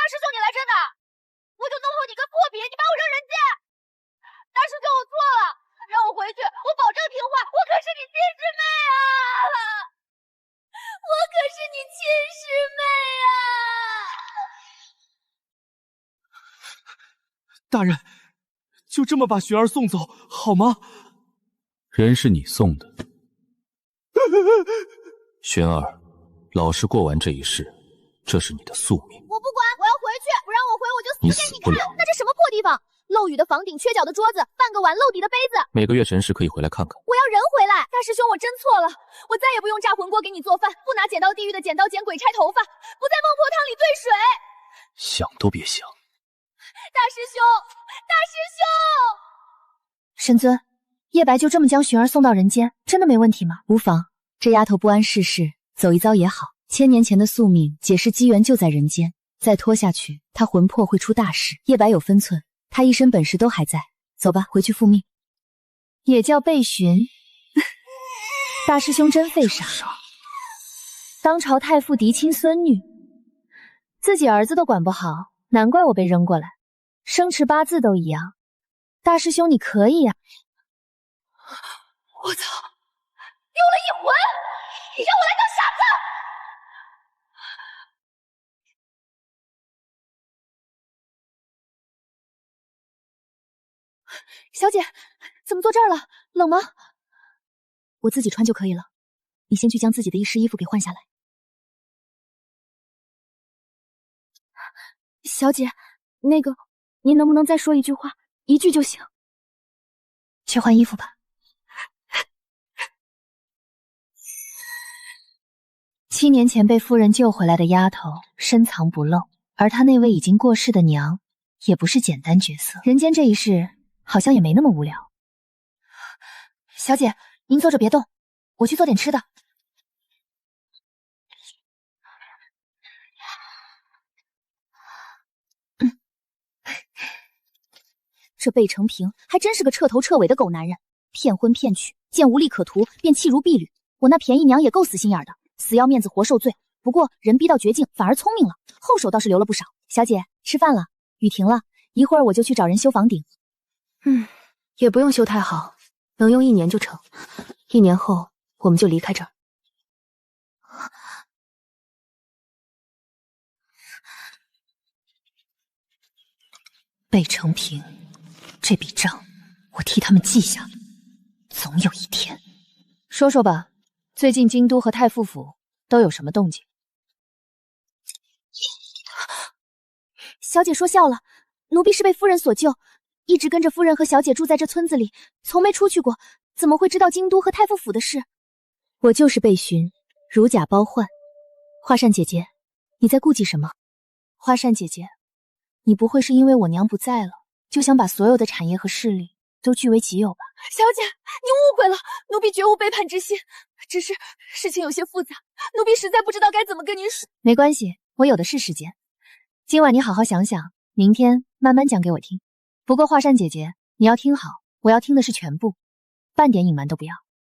师兄你来这哪？我就弄好你个破笔，你把我扔人间！大师兄，我错了，让我回去，我保证听话，我可是你亲师妹啊！我可是你亲师妹啊！大人，就这么把玄儿送走好吗？人是你送的，玄儿，老实过完这一世，这是你的宿命。我不管，我要回去，不让我回我就你死给你看！死不了。那这什么破地方？漏雨的房顶，缺角的桌子，半个碗漏底的杯子。每个月神时可以回来看看。我要人回来！大师兄，我真错了，我再也不用炸魂锅给你做饭，不拿剪刀地狱的剪刀剪鬼差头发，不在孟婆汤里兑水。想都别想！大师兄，大师兄！神尊，叶白就这么将寻儿送到人间，真的没问题吗？无妨，这丫头不谙世事，走一遭也好。千年前的宿命，解释机缘就在人间，再拖下去，她魂魄会出大事。叶白有分寸，她一身本事都还在。走吧，回去复命。也叫被寻。大师兄真费傻，当朝太傅嫡亲孙女，自己儿子都管不好，难怪我被扔过来。生辰八字都一样，大师兄你可以呀！我操，丢了一魂！你让我来当傻子？小姐，怎么坐这儿了？冷吗？我自己穿就可以了，你先去将自己的一身衣服给换下来。小姐，那个，您能不能再说一句话？一句就行。去换衣服吧。7年前被夫人救回来的丫头深藏不露，而她那位已经过世的娘也不是简单角色。人间这一世好像也没那么无聊。小姐，您坐着别动，我去做点吃的。这贝承平还真是个彻头彻尾的狗男人，骗婚骗娶，见无利可图便弃如敝履。我那便宜娘也够死心眼的，死要面子活受罪。不过人逼到绝境反而聪明了，后手倒是留了不少。小姐，吃饭了，雨停了，一会儿我就去找人修房顶。也不用修太好，能用1年就成。1年后我们就离开这儿。贝承平，这笔账我替他们记下了，总有一天。说说吧，最近京都和太傅府都有什么动静？小姐说笑了，奴婢是被夫人所救，一直跟着夫人和小姐住在这村子里，从没出去过，怎么会知道京都和太傅府的事？我就是被寻，如假包换。华善姐姐，你在顾忌什么？华善姐姐，你不会是因为我娘不在了，就想把所有的产业和势力都据为己有吧？小姐，你误会了，奴婢绝无背叛之心，只是事情有些复杂，奴婢实在不知道该怎么跟您说。没关系，我有的是时间。今晚你好好想想，明天慢慢讲给我听。不过华善姐姐，你要听好，我要听的是全部，半点隐瞒都不要。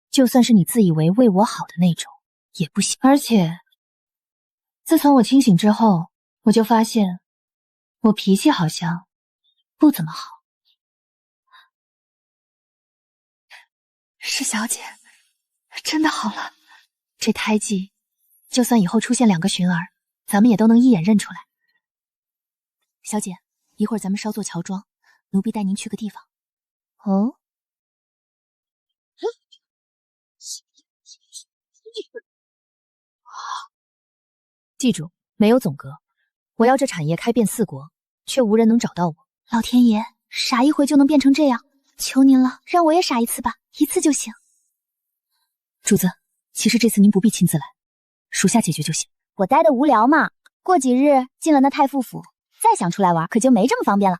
就算是你自以为为我好的那种，也不行。而且，自从我清醒之后，我就发现，我脾气好像不怎么好。是小姐，真的好了。这胎记，就算以后出现2个寻儿，咱们也都能一眼认出来。小姐，一会儿咱们稍作乔装，奴婢带您去个地方。哦，记住，没有总阁，我要这产业开遍4国，却无人能找到我。老天爷，傻一回就能变成这样，求您了，让我也傻一次吧，1次就行。主子，其实这次您不必亲自来，属下解决就行。我待的无聊嘛，过几日进了那太傅府，再想出来玩可就没这么方便了。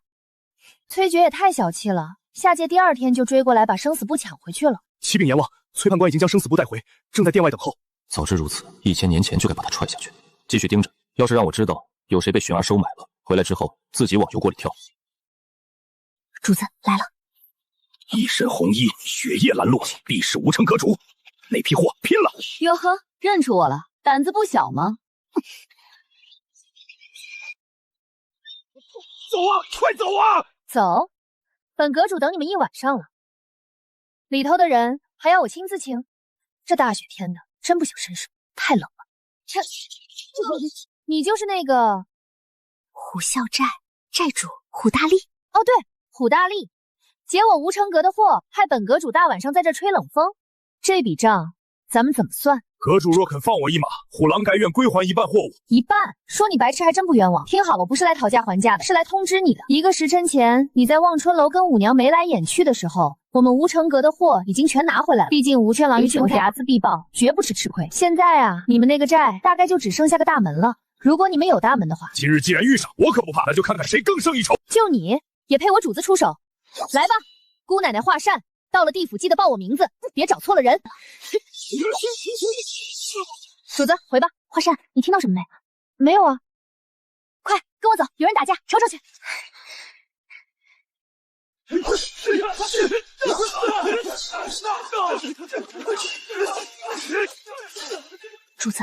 崔珏也太小气了，下界第2天就追过来把生死簿抢回去了。启禀阎王，崔判官已经将生死簿带回，正在殿外等候。早知如此，1000年前就该把他踹下去。继续盯着，要是让我知道有谁被寻儿收买了，回来之后自己往油锅里跳。主子来了，一身红衣，血液拦路，立誓无城可主。那批货拼了！哟呵，认出我了，胆子不小吗？走啊，快走啊！走，本阁主等你们一晚上了。里头的人还要我亲自请？这大雪天的，真不想伸手，太冷了。你就是那个虎啸寨寨主虎大力。哦，对，虎大力，劫我无城阁的货，害本阁主大晚上在这吹冷风，这笔账咱们怎么算？阁主若肯放我一马，虎狼该愿归还一半货物。一半？说你白痴还真不冤枉。听好了，我不是来讨价还价的，是来通知你的。1个时辰前，你在望春楼跟舞娘眉来眼去的时候，我们无城阁的货已经全拿回来了。毕竟无天狼与九睚眦必报，绝不是吃亏。现在啊，你们那个寨大概就只剩下个大门了。如果你们有大门的话，今日既然遇上，我可不怕，那就看看谁更胜一筹。就你也配我主子出手？来吧，姑奶奶华善，到了地府记得报我名字，别找错了人。主子，回吧。华善，你听到什么没？没有啊。快跟我走，有人打架，瞅瞅去。主子，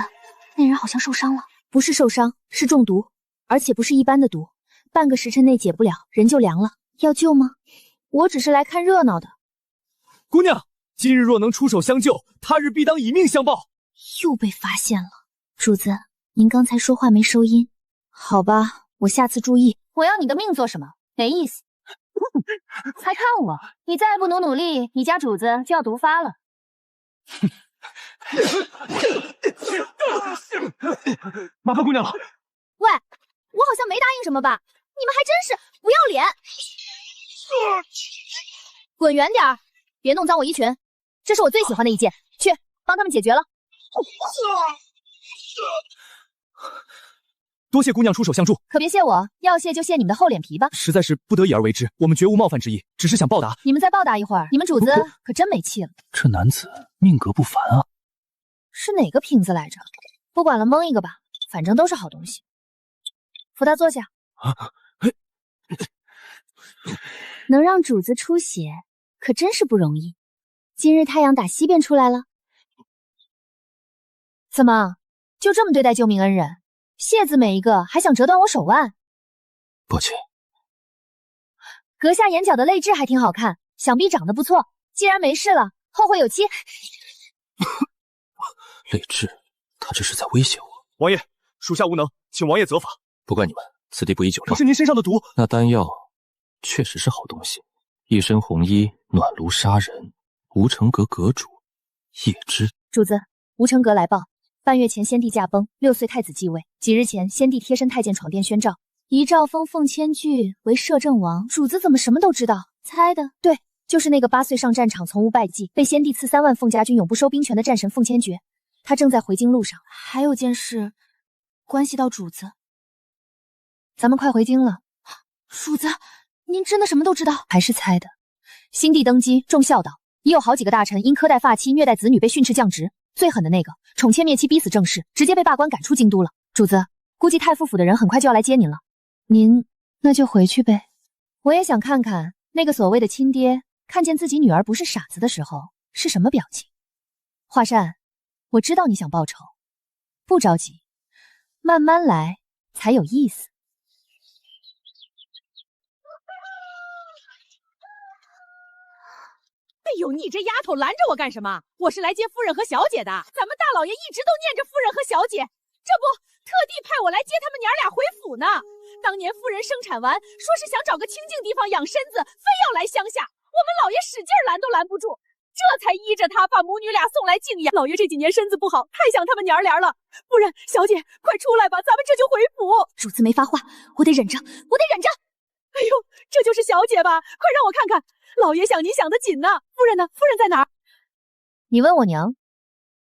那人好像受伤了。不是受伤，是中毒，而且不是一般的毒，半个时辰内解不了，人就凉了。要救吗？我只是来看热闹的。姑娘，今日若能出手相救，他日必当以命相报。又被发现了。主子，您刚才说话没收音。好吧，我下次注意。我要你的命做什么？没意思。还看我？你再不努力，你家主子就要毒发了。麻烦姑娘了。喂，我好像没答应什么吧？你们还真是不要脸！滚远点儿，别弄脏我衣裙。这是我最喜欢的一件，去帮他们解决了。多谢姑娘出手相助，可别谢我，要谢就谢你们的厚脸皮吧。实在是不得已而为之，我们绝无冒犯之意，只是想报答。你们再报答一会儿，你们主子可真没气了。这男子命格不凡啊！是哪个品子来着？不管了，蒙一个吧，反正都是好东西。扶他坐下。能让主子出血，可真是不容易。今日太阳打西边出来了。怎么，就这么对待救命恩人？谢字没一个，还想折断我手腕？抱歉。阁下眼角的泪痣还挺好看，想必长得不错。既然没事了，后会有期。泪痣，他这是在威胁我。王爷，属下无能，请王爷责罚。不怪你们，此地不宜久留。可是您身上的毒，那丹药确实是好东西。一身红衣，暖炉杀人，无城阁阁主叶芝。主子，无城阁来报，半月前先帝驾崩，6岁太子继位。几日前，先帝贴身太监闯殿宣诏，遗诏封凤千具为摄政王。主子怎么什么都知道？猜的？对，就是那个8岁上战场从无败绩，被先帝赐3万凤家军永不收兵权的战神凤千珏。他正在回京路上。还有件事关系到主子，咱们快回京了。主子，您真的什么都知道？还是猜的？新帝登基重孝道，已有好几个大臣因苛待发妻、虐待子女被训斥降职。最狠的那个宠妾灭妻逼死正室，直接被罢官赶出京都了。主子，估计太傅府的人很快就要来接您了。您那就回去呗。我也想看看那个所谓的亲爹看见自己女儿不是傻子的时候是什么表情。华善，我知道你想报仇，不着急，慢慢来才有意思。哎呦，你这丫头拦着我干什么？我是来接夫人和小姐的。咱们大老爷一直都念着夫人和小姐，这不特地派我来接他们娘俩回府呢。当年夫人生产完，说是想找个清静地方养身子，非要来乡下，我们老爷使劲拦都拦不住，这才依着他把母女俩送来静养。老爷这几年身子不好，太想他们娘俩了。夫人、小姐，快出来吧，咱们这就回府。主子没发话，我得忍着，我得忍着。哎呦，这就是小姐吧？快让我看看，老爷想您想得紧呢。夫人呢？夫人在哪儿？你问我娘，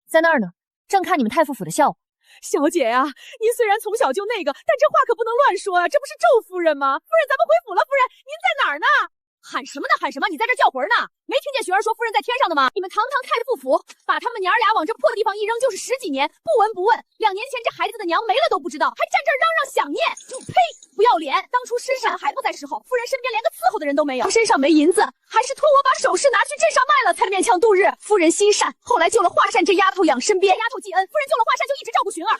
在那儿呢，正看你们太傅府的笑话。小姐呀，您虽然从小就那个，但这话可不能乱说啊，这不是咒夫人吗？夫人，咱们回府了。夫人，您在哪儿呢？喊什么呢？喊什么？你在这叫魂呢？没听见雪儿说夫人在天上的吗？你们堂堂太傅府，把他们娘俩往这破地方一扔就是10几年，不闻不问。2年前这孩子的娘没了都不知道，还站这儿嚷嚷想念，呸！不要脸！当初施善还不在时候，夫人身边连个伺候的人都没有，身上没银子，还是托我把首饰拿去镇上卖了，才勉强度日。夫人心善，后来救了华善这丫头养身边，丫头记恩，夫人救了华善就一直照顾寻儿。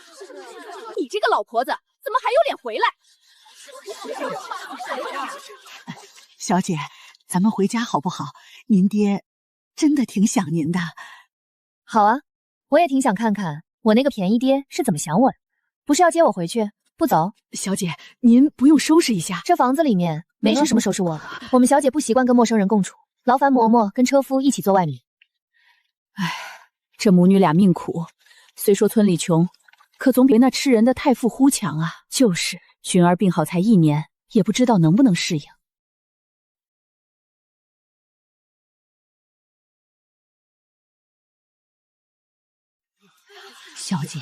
你这个老婆子，怎么还有脸回来？小姐，咱们回家好不好？您爹真的挺想您的。好啊，我也挺想看看我那个便宜爹是怎么想我的。不是要接我回去？不走？小姐，您不用收拾一下。这房子里面没是什么收拾我的。我们小姐不习惯跟陌生人共处，劳烦嬷嬷跟车夫一起做外女。唉，这母女俩命苦，虽说村里穷，可总比那吃人的太傅呼强啊。就是，寻儿病好才1年，也不知道能不能适应。小姐，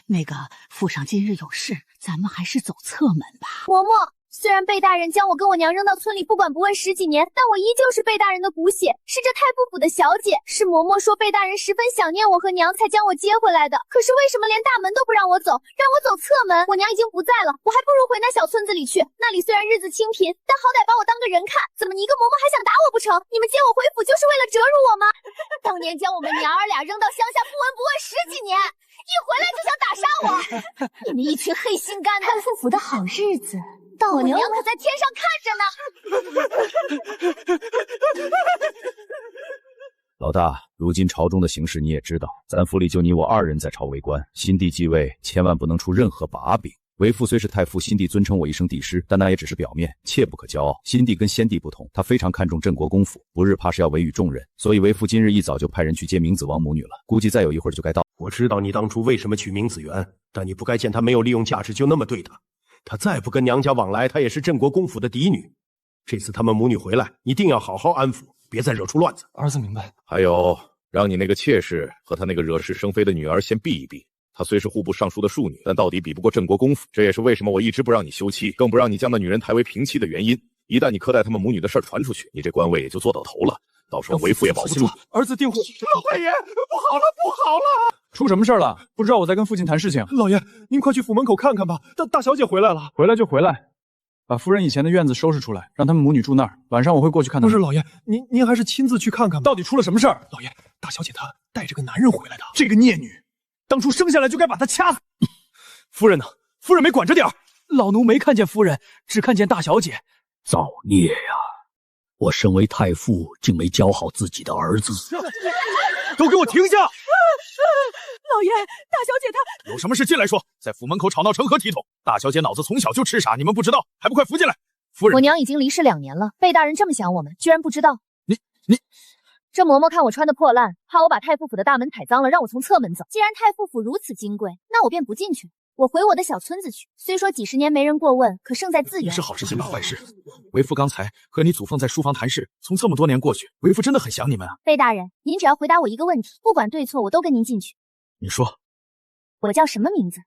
那个府上今日有事，咱们还是走侧门吧。嬷嬷，虽然贝大人将我跟我娘扔到村里不管不问10几年，但我依旧是贝大人的骨血，是这太傅府的小姐。是嬷嬷说贝大人十分想念我和娘，才将我接回来的。可是为什么连大门都不让我走，让我走侧门？我娘已经不在了，我还不如回那小村子里去。那里虽然日子清贫，但好歹把我当个人看。怎么你一个嬷嬷还想打我不成？你们接我回府就是为了折辱我吗？当年将我们娘儿俩扔到乡下不闻不问10几年，一回来就想打杀我！你们一群黑心肝的！太傅府的好日子到我娘了。可在天上看着呢。老大，如今朝中的形势你也知道，咱府里就你我2人在朝为官，新帝继位，千万不能出任何把柄。为父虽是太傅，新帝尊称我一声帝师，但那也只是表面，切不可骄傲。新帝跟先帝不同，他非常看重镇国公府，不日怕是要委以重任，所以为父今日一早就派人去接明子王母女了，估计再有一会儿就该到。我知道你当初为什么娶明子元，但你不该见她没有利用价值就那么对她。她再不跟娘家往来，她也是镇国公府的嫡女。这次他们母女回来，一定要好好安抚，别再惹出乱子。儿子明白。还有，让你那个妾室和他那个惹是生非的女儿先避一避。她虽是户部尚书的庶女，但到底比不过镇国公府，这也是为什么我一直不让你休妻，更不让你将那女人抬为平妻的原因。一旦你苛待他们母女的事儿传出去，你这官位也就做到头了，到时候为父也保不住。儿子定会。老太爷，不好了，不好了！出什么事了？不知道我在跟父亲谈事情。老爷，您快去府门口看看吧，大小姐回来了。回来就回来，把夫人以前的院子收拾出来，让他们母女住那儿。晚上我会过去看他们。不是老爷，您还是亲自去看看吧。到底出了什么事儿？老爷，大小姐她带着个男人回来的。这个孽女，当初生下来就该把她掐死。夫人呢？夫人没管着点儿。老奴没看见夫人，只看见大小姐。造孽呀！我身为太傅，竟没教好自己的儿子。都给我停下！老爷，大小姐她有什么事进来说，在府门口吵闹成何体统？大小姐脑子从小就痴傻，你们不知道，还不快扶进来！夫人，我娘已经离世2年了，贝大人这么想我们，居然不知道。你这嬷嬷看我穿的破烂，怕我把太傅府的大门踩脏了，让我从侧门走。既然太傅府如此金贵，那我便不进去，我回我的小村子去。虽说几10年没人过问，可胜在自也圆。是好事情办坏事。为父刚才和你祖凤在书房谈事，从这么多年过去，为父真的很想你们啊。贝大人，您只要回答我一个问题，不管对错，我都跟您进去。你说，我叫什么名字？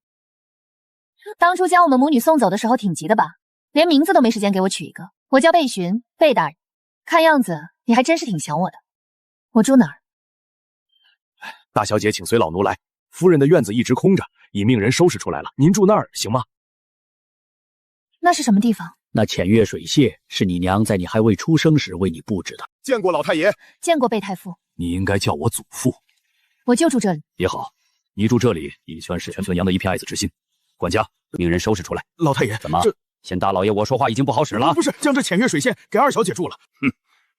当初将我们母女送走的时候挺急的吧？连名字都没时间给我取一个。我叫贝寻，贝大人。看样子你还真是挺想我的。我住哪儿？大小姐，请随老奴来。夫人的院子一直空着，已命人收拾出来了。您住那儿行吗？那是什么地方？那浅月水榭是你娘在你还未出生时为你布置的。见过老太爷。见过贝太傅。你应该叫我祖父。我就住这里。也好，你住这里已算是全村阳的一片爱子之心。管家，命人收拾出来。老太爷，怎么？嫌大老爷我说话已经不好使了？不是，将这浅月水榭给二小姐住了。哼，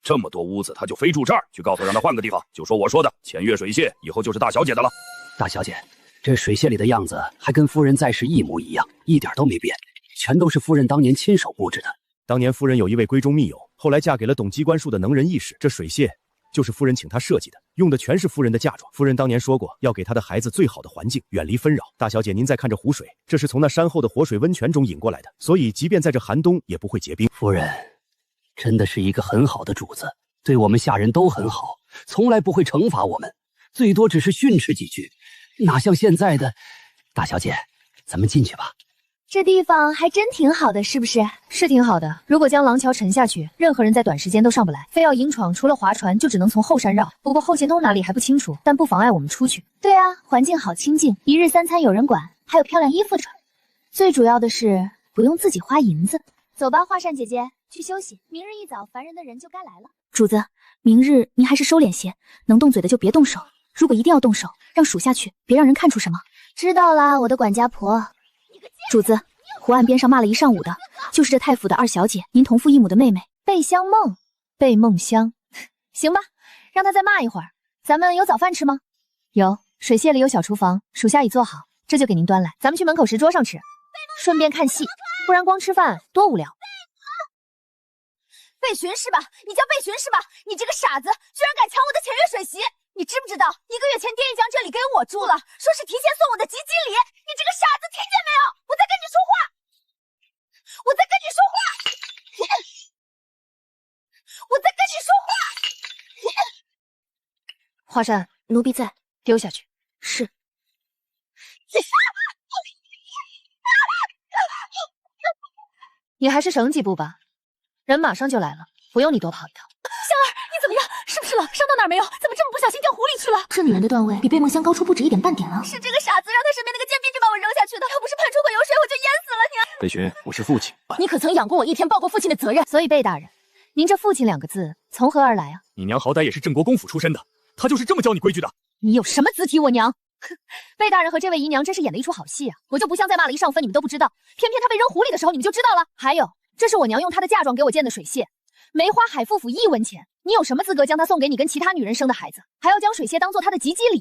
这么多屋子，他就非住这儿，去告诉让他换个地方。就说我说的浅月水榭以后就是大小姐的了。大小姐，这水榭里的样子还跟夫人在时一模一样，一点都没变，全都是夫人当年亲手布置的。当年夫人有一位闺中密友，后来嫁给了懂机关术的能人异士，这水榭就是夫人请他设计的，用的全是夫人的嫁妆。夫人当年说过，要给她的孩子最好的环境，远离纷扰。大小姐，您再看这湖水，这是从那山后的活水温泉中引过来的，所以即便在这寒冬也不会结冰。夫人真的是一个很好的主子，对我们下人都很好，从来不会惩罚我们，最多只是训斥几句，哪像现在的。大小姐，咱们进去吧。这地方还真挺好的，是不是？是挺好的。如果将廊桥沉下去，任何人在短时间都上不来，非要硬闯，除了划船，就只能从后山绕。不过后线通哪里还不清楚，但不妨碍我们出去。对啊，环境好清静，一日3餐有人管，还有漂亮衣服穿。最主要的是不用自己花银子。走吧，华善姐姐，去休息。明日一早，烦人的人就该来了。主子，明日您还是收敛些，能动嘴的就别动手。如果一定要动手，让属下去，别让人看出什么。知道啦，我的管家婆。主子，湖岸边上骂了一上午的，就是这太府的二小姐，您同父异母的妹妹贝香梦，贝梦香。行吧，让她再骂一会儿。咱们有早饭吃吗？有，水榭里有小厨房，属下已做好，这就给您端来。咱们去门口石桌上吃，顺便看戏，不然光吃饭多无聊。贝巡是吧？你叫贝巡是吧？你这个傻子，居然敢抢我的前月水席！你知不知道1个月前爹也将这里给我住了，说是提前送我的吉吉礼。你这个傻子，听见没有？我在跟你说话，我在跟你说话，我在跟你说话。华山，奴婢在，丢下去。是。你还是省几步吧，人马上就来了，不用你多跑一趟。香儿，你怎么样？是不是冷？伤到哪儿没有？怎么这么不小心掉湖里去了？这女人的段位比贝梦香高出不止一点半点啊！是这个傻子让他身边那个贱婢女把我扔下去的，要不是喷出口油水，我就淹死了娘。贝巡，我是父亲。你可曾养过我一天，报过父亲的责任？所以贝大人，您这父亲2个字从何而来啊？你娘好歹也是镇国公府出身的，她就是这么教你规矩的。你有什么子体我娘？哼，贝大人和这位姨娘真是演了一出好戏啊！我就不像再骂了一上分，你们都不知道，偏偏她被扔湖里的时候你们就知道了。还有，这是我娘用她的嫁妆给我建的水榭，没花海富府1文钱，你有什么资格将她送给你跟其他女人生的孩子，还要将水榭当做她的吉吉礼？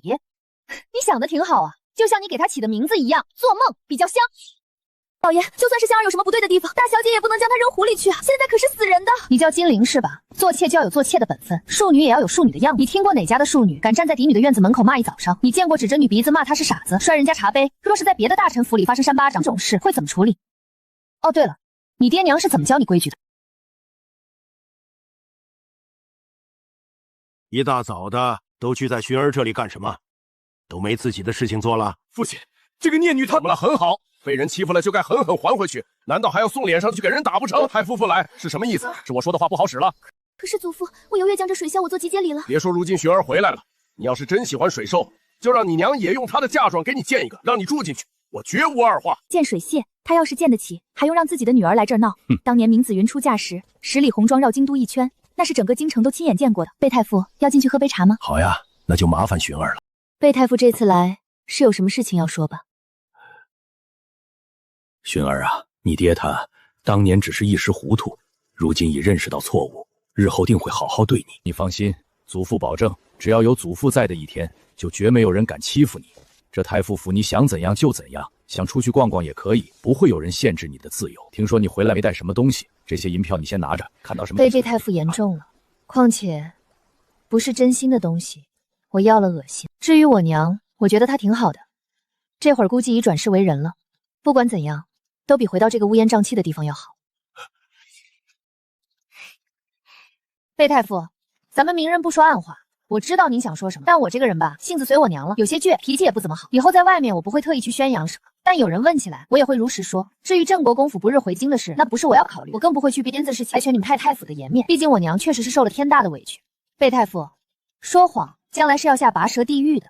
你想的挺好啊，就像你给她起的名字一样，做梦比较香。老爷，就算是香儿有什么不对的地方，大小姐也不能将她扔湖里去啊！现在可是死人的。你叫金陵是吧？做妾就要有做妾的本分，庶女也要有庶女的样子。你听过哪家的庶女敢站在嫡女的院子门口骂一早上？你见过指着女鼻子骂她是傻子，摔人家茶杯？若是在别的大臣府里发生扇巴掌这种事，会怎么处理？哦，对了，你爹娘是怎么教你规矩的？一大早的都聚在薰儿这里干什么？都没自己的事情做了？父亲，这个孽女她怎么了？很好。被人欺负了就该狠狠还回去，难道还要送脸上去给人打不成？太夫妇来是什么意思？是我说的话不好使了。可是祖父，我有月将这水榭我做集结礼了。别说如今薰儿回来了，你要是真喜欢水寿，就让你娘也用她的嫁妆给你建一个，让你住进去，我绝无二话。建水榭，他要是建得起，还用让自己的女儿来这儿闹？当年明子云出嫁时，10里红妆绕京都一圈，那是整个京城都亲眼见过的。贝太傅要进去喝杯茶吗？好呀，那就麻烦薰儿了。贝太傅这次来是有什么事情要说吧？薰儿啊，你爹他当年只是一时糊涂，如今已认识到错误，日后定会好好对你。你放心，祖父保证，只要有祖父在的一天，就绝没有人敢欺负你。这太傅府你想怎样就怎样，想出去逛逛也可以，不会有人限制你的自由。听说你回来没带什么东西，这些银票你先拿着，看到什么？被贝太傅言重了，况且不是真心的东西，我要了恶心。至于我娘，我觉得她挺好的，这会儿估计已转世为人了。不管怎样，都比回到这个乌烟瘴气的地方要好。贝太傅，咱们明人不说暗话，我知道您想说什么，但我这个人吧，性子随我娘了，有些倔，脾气也不怎么好。以后在外面我不会特意去宣扬什么，但有人问起来，我也会如实说。至于镇国公府不日回京的事，那不是我要考虑，我更不会去编自事情来全你们太府的颜面。毕竟我娘确实是受了天大的委屈。贝太傅，说谎将来是要下拔舌地狱的。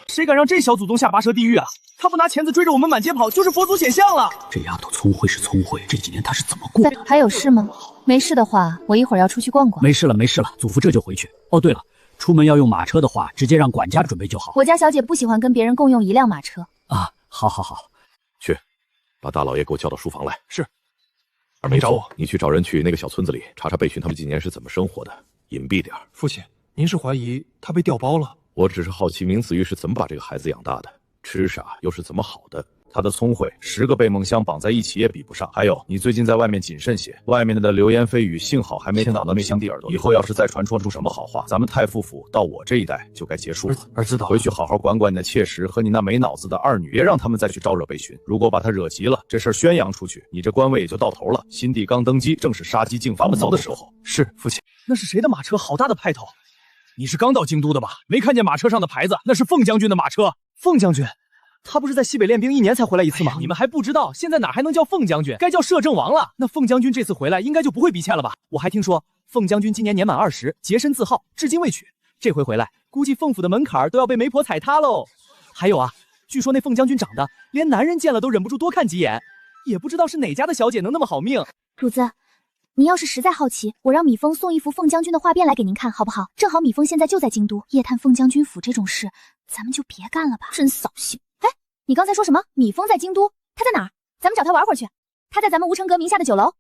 谁敢让这小祖宗下拔舌地狱啊？他不拿钳子追着我们满街跑，就是佛祖显像了。这丫头聪慧是聪慧，这几年她是怎么过的？还有事吗？没事的话，我一会儿要出去逛逛。没事了，没事了，祖父这就回去。哦，对了，出门要用马车的话，直接让管家准备就好。我家小姐不喜欢跟别人共用一辆马车。啊，好好好。去，把大老爷给我叫到书房来。是。二没找我，你去找人去那个小村子里查查贝巡他们几年是怎么生活的，隐蔽点。父亲，您是怀疑他被调包了？我只是好奇明子玉是怎么把这个孩子养大的，痴傻又是怎么好的。他的聪慧10个贝梦香绑在一起也比不上。还有，你最近在外面谨慎些，外面的流言蜚语幸好还没听到那香弟耳朵。以后要是再传出什么好话，咱们太傅府到我这一代就该结束了。儿子，回去好好管管你的妾室和你那没脑子的二女，别让他们再去招惹贝巡。如果把他惹急了，这事儿宣扬出去，你这官位也就到头了。新帝刚登基，正是杀鸡敬法不早的时候。是，父亲。那是谁的马车？好大的派头！你是刚到京都的吧？没看见马车上的牌子？那是凤将军的马车。凤将军，他不是在西北练兵1年才回来一次吗？你们还不知道，现在哪还能叫凤将军，该叫摄政王了。那凤将军这次回来，应该就不会逼欠了吧？我还听说凤将军今年年满20，洁身自好，至今未娶。这回回来，估计凤府的门槛都要被媒婆踩塌喽。还有啊，据说那凤将军长得连男人见了都忍不住多看几眼，也不知道是哪家的小姐能那么好命。主子，您要是实在好奇，我让米峰送一幅凤将军的画边来给您看，好不好？正好米峰现在就在京都，夜探凤将军府这种事，咱们就别干了吧。真扫兴！哎，你刚才说什么？米峰在京都？他在哪儿？咱们找他玩会儿去。他在咱们吴成阁名下的酒楼。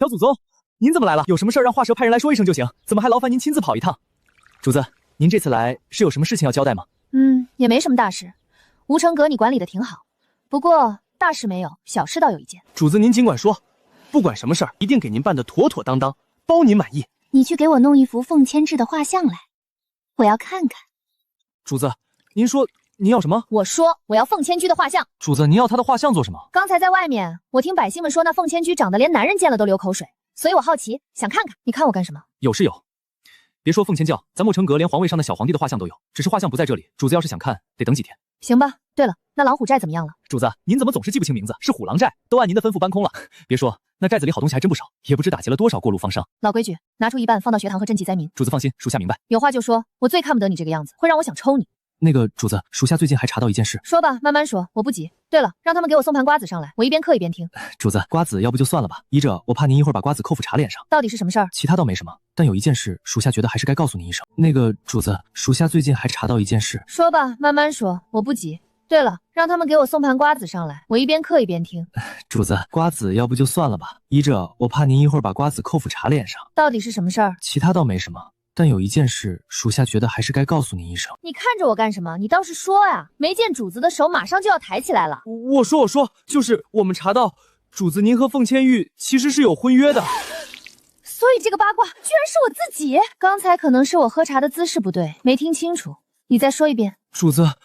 小祖宗，您怎么来了？有什么事儿让画蛇派人来说一声就行，怎么还劳烦您亲自跑一趟？主子，您这次来是有什么事情要交代吗？也没什么大事。无城阁你管理的挺好，不过大事没有，小事倒有一件。主子您尽管说，不管什么事儿，一定给您办得妥妥当当，包您满意。你去给我弄一幅凤千志的画像来，我要看看。主子，您说您要什么？我说我要凤千居的画像。主子，您要他的画像做什么？刚才在外面，我听百姓们说那凤千居长得连男人见了都流口水，所以我好奇，想看看。你看我干什么？有是有。别说凤千教，咱墨城阁连皇位上的小皇帝的画像都有，只是画像不在这里。主子要是想看，得等几天。行吧。对了，那老虎寨怎么样了？主子，您怎么总是记不清名字？是虎狼寨，都按您的吩咐搬空了。别说，那寨子里好东西还真不少，也不知打劫了多少过路方商。老规矩，拿出一半放到学堂和赈济灾民。主子放心，属下明白。有话就说，我最看不得你这个样子，会让我想抽你。那个主子，属下最近还查到一件事。说吧，慢慢说，我不急。对了，让他们给我送盘瓜子上来，我一边嗑一边听。主子，瓜子要不就算了吧，依着我怕您一会儿把瓜子扣付茶脸上。到底是什么事儿？其他倒没什么，但有一件事，属下觉得还是该告诉您一声。那个主子，属下最近还查到一件事。说吧，慢慢说，我不急。对了，让他们给我送盘瓜子上来，我一边嗑一边听。主子，瓜子要不就算了吧，依着我怕您一会儿把瓜子扣付茶脸上。到底是什么事儿？其他倒没什么。但有一件事，属下觉得还是该告诉您一声。你看着我干什么？你倒是说呀！没见主子的手马上就要抬起来了。我说，就是我们查到，主子您和凤千玉其实是有婚约的。所以这个八卦居然是我自己。刚才可能是我喝茶的姿势不对，没听清楚。你再说一遍。主子，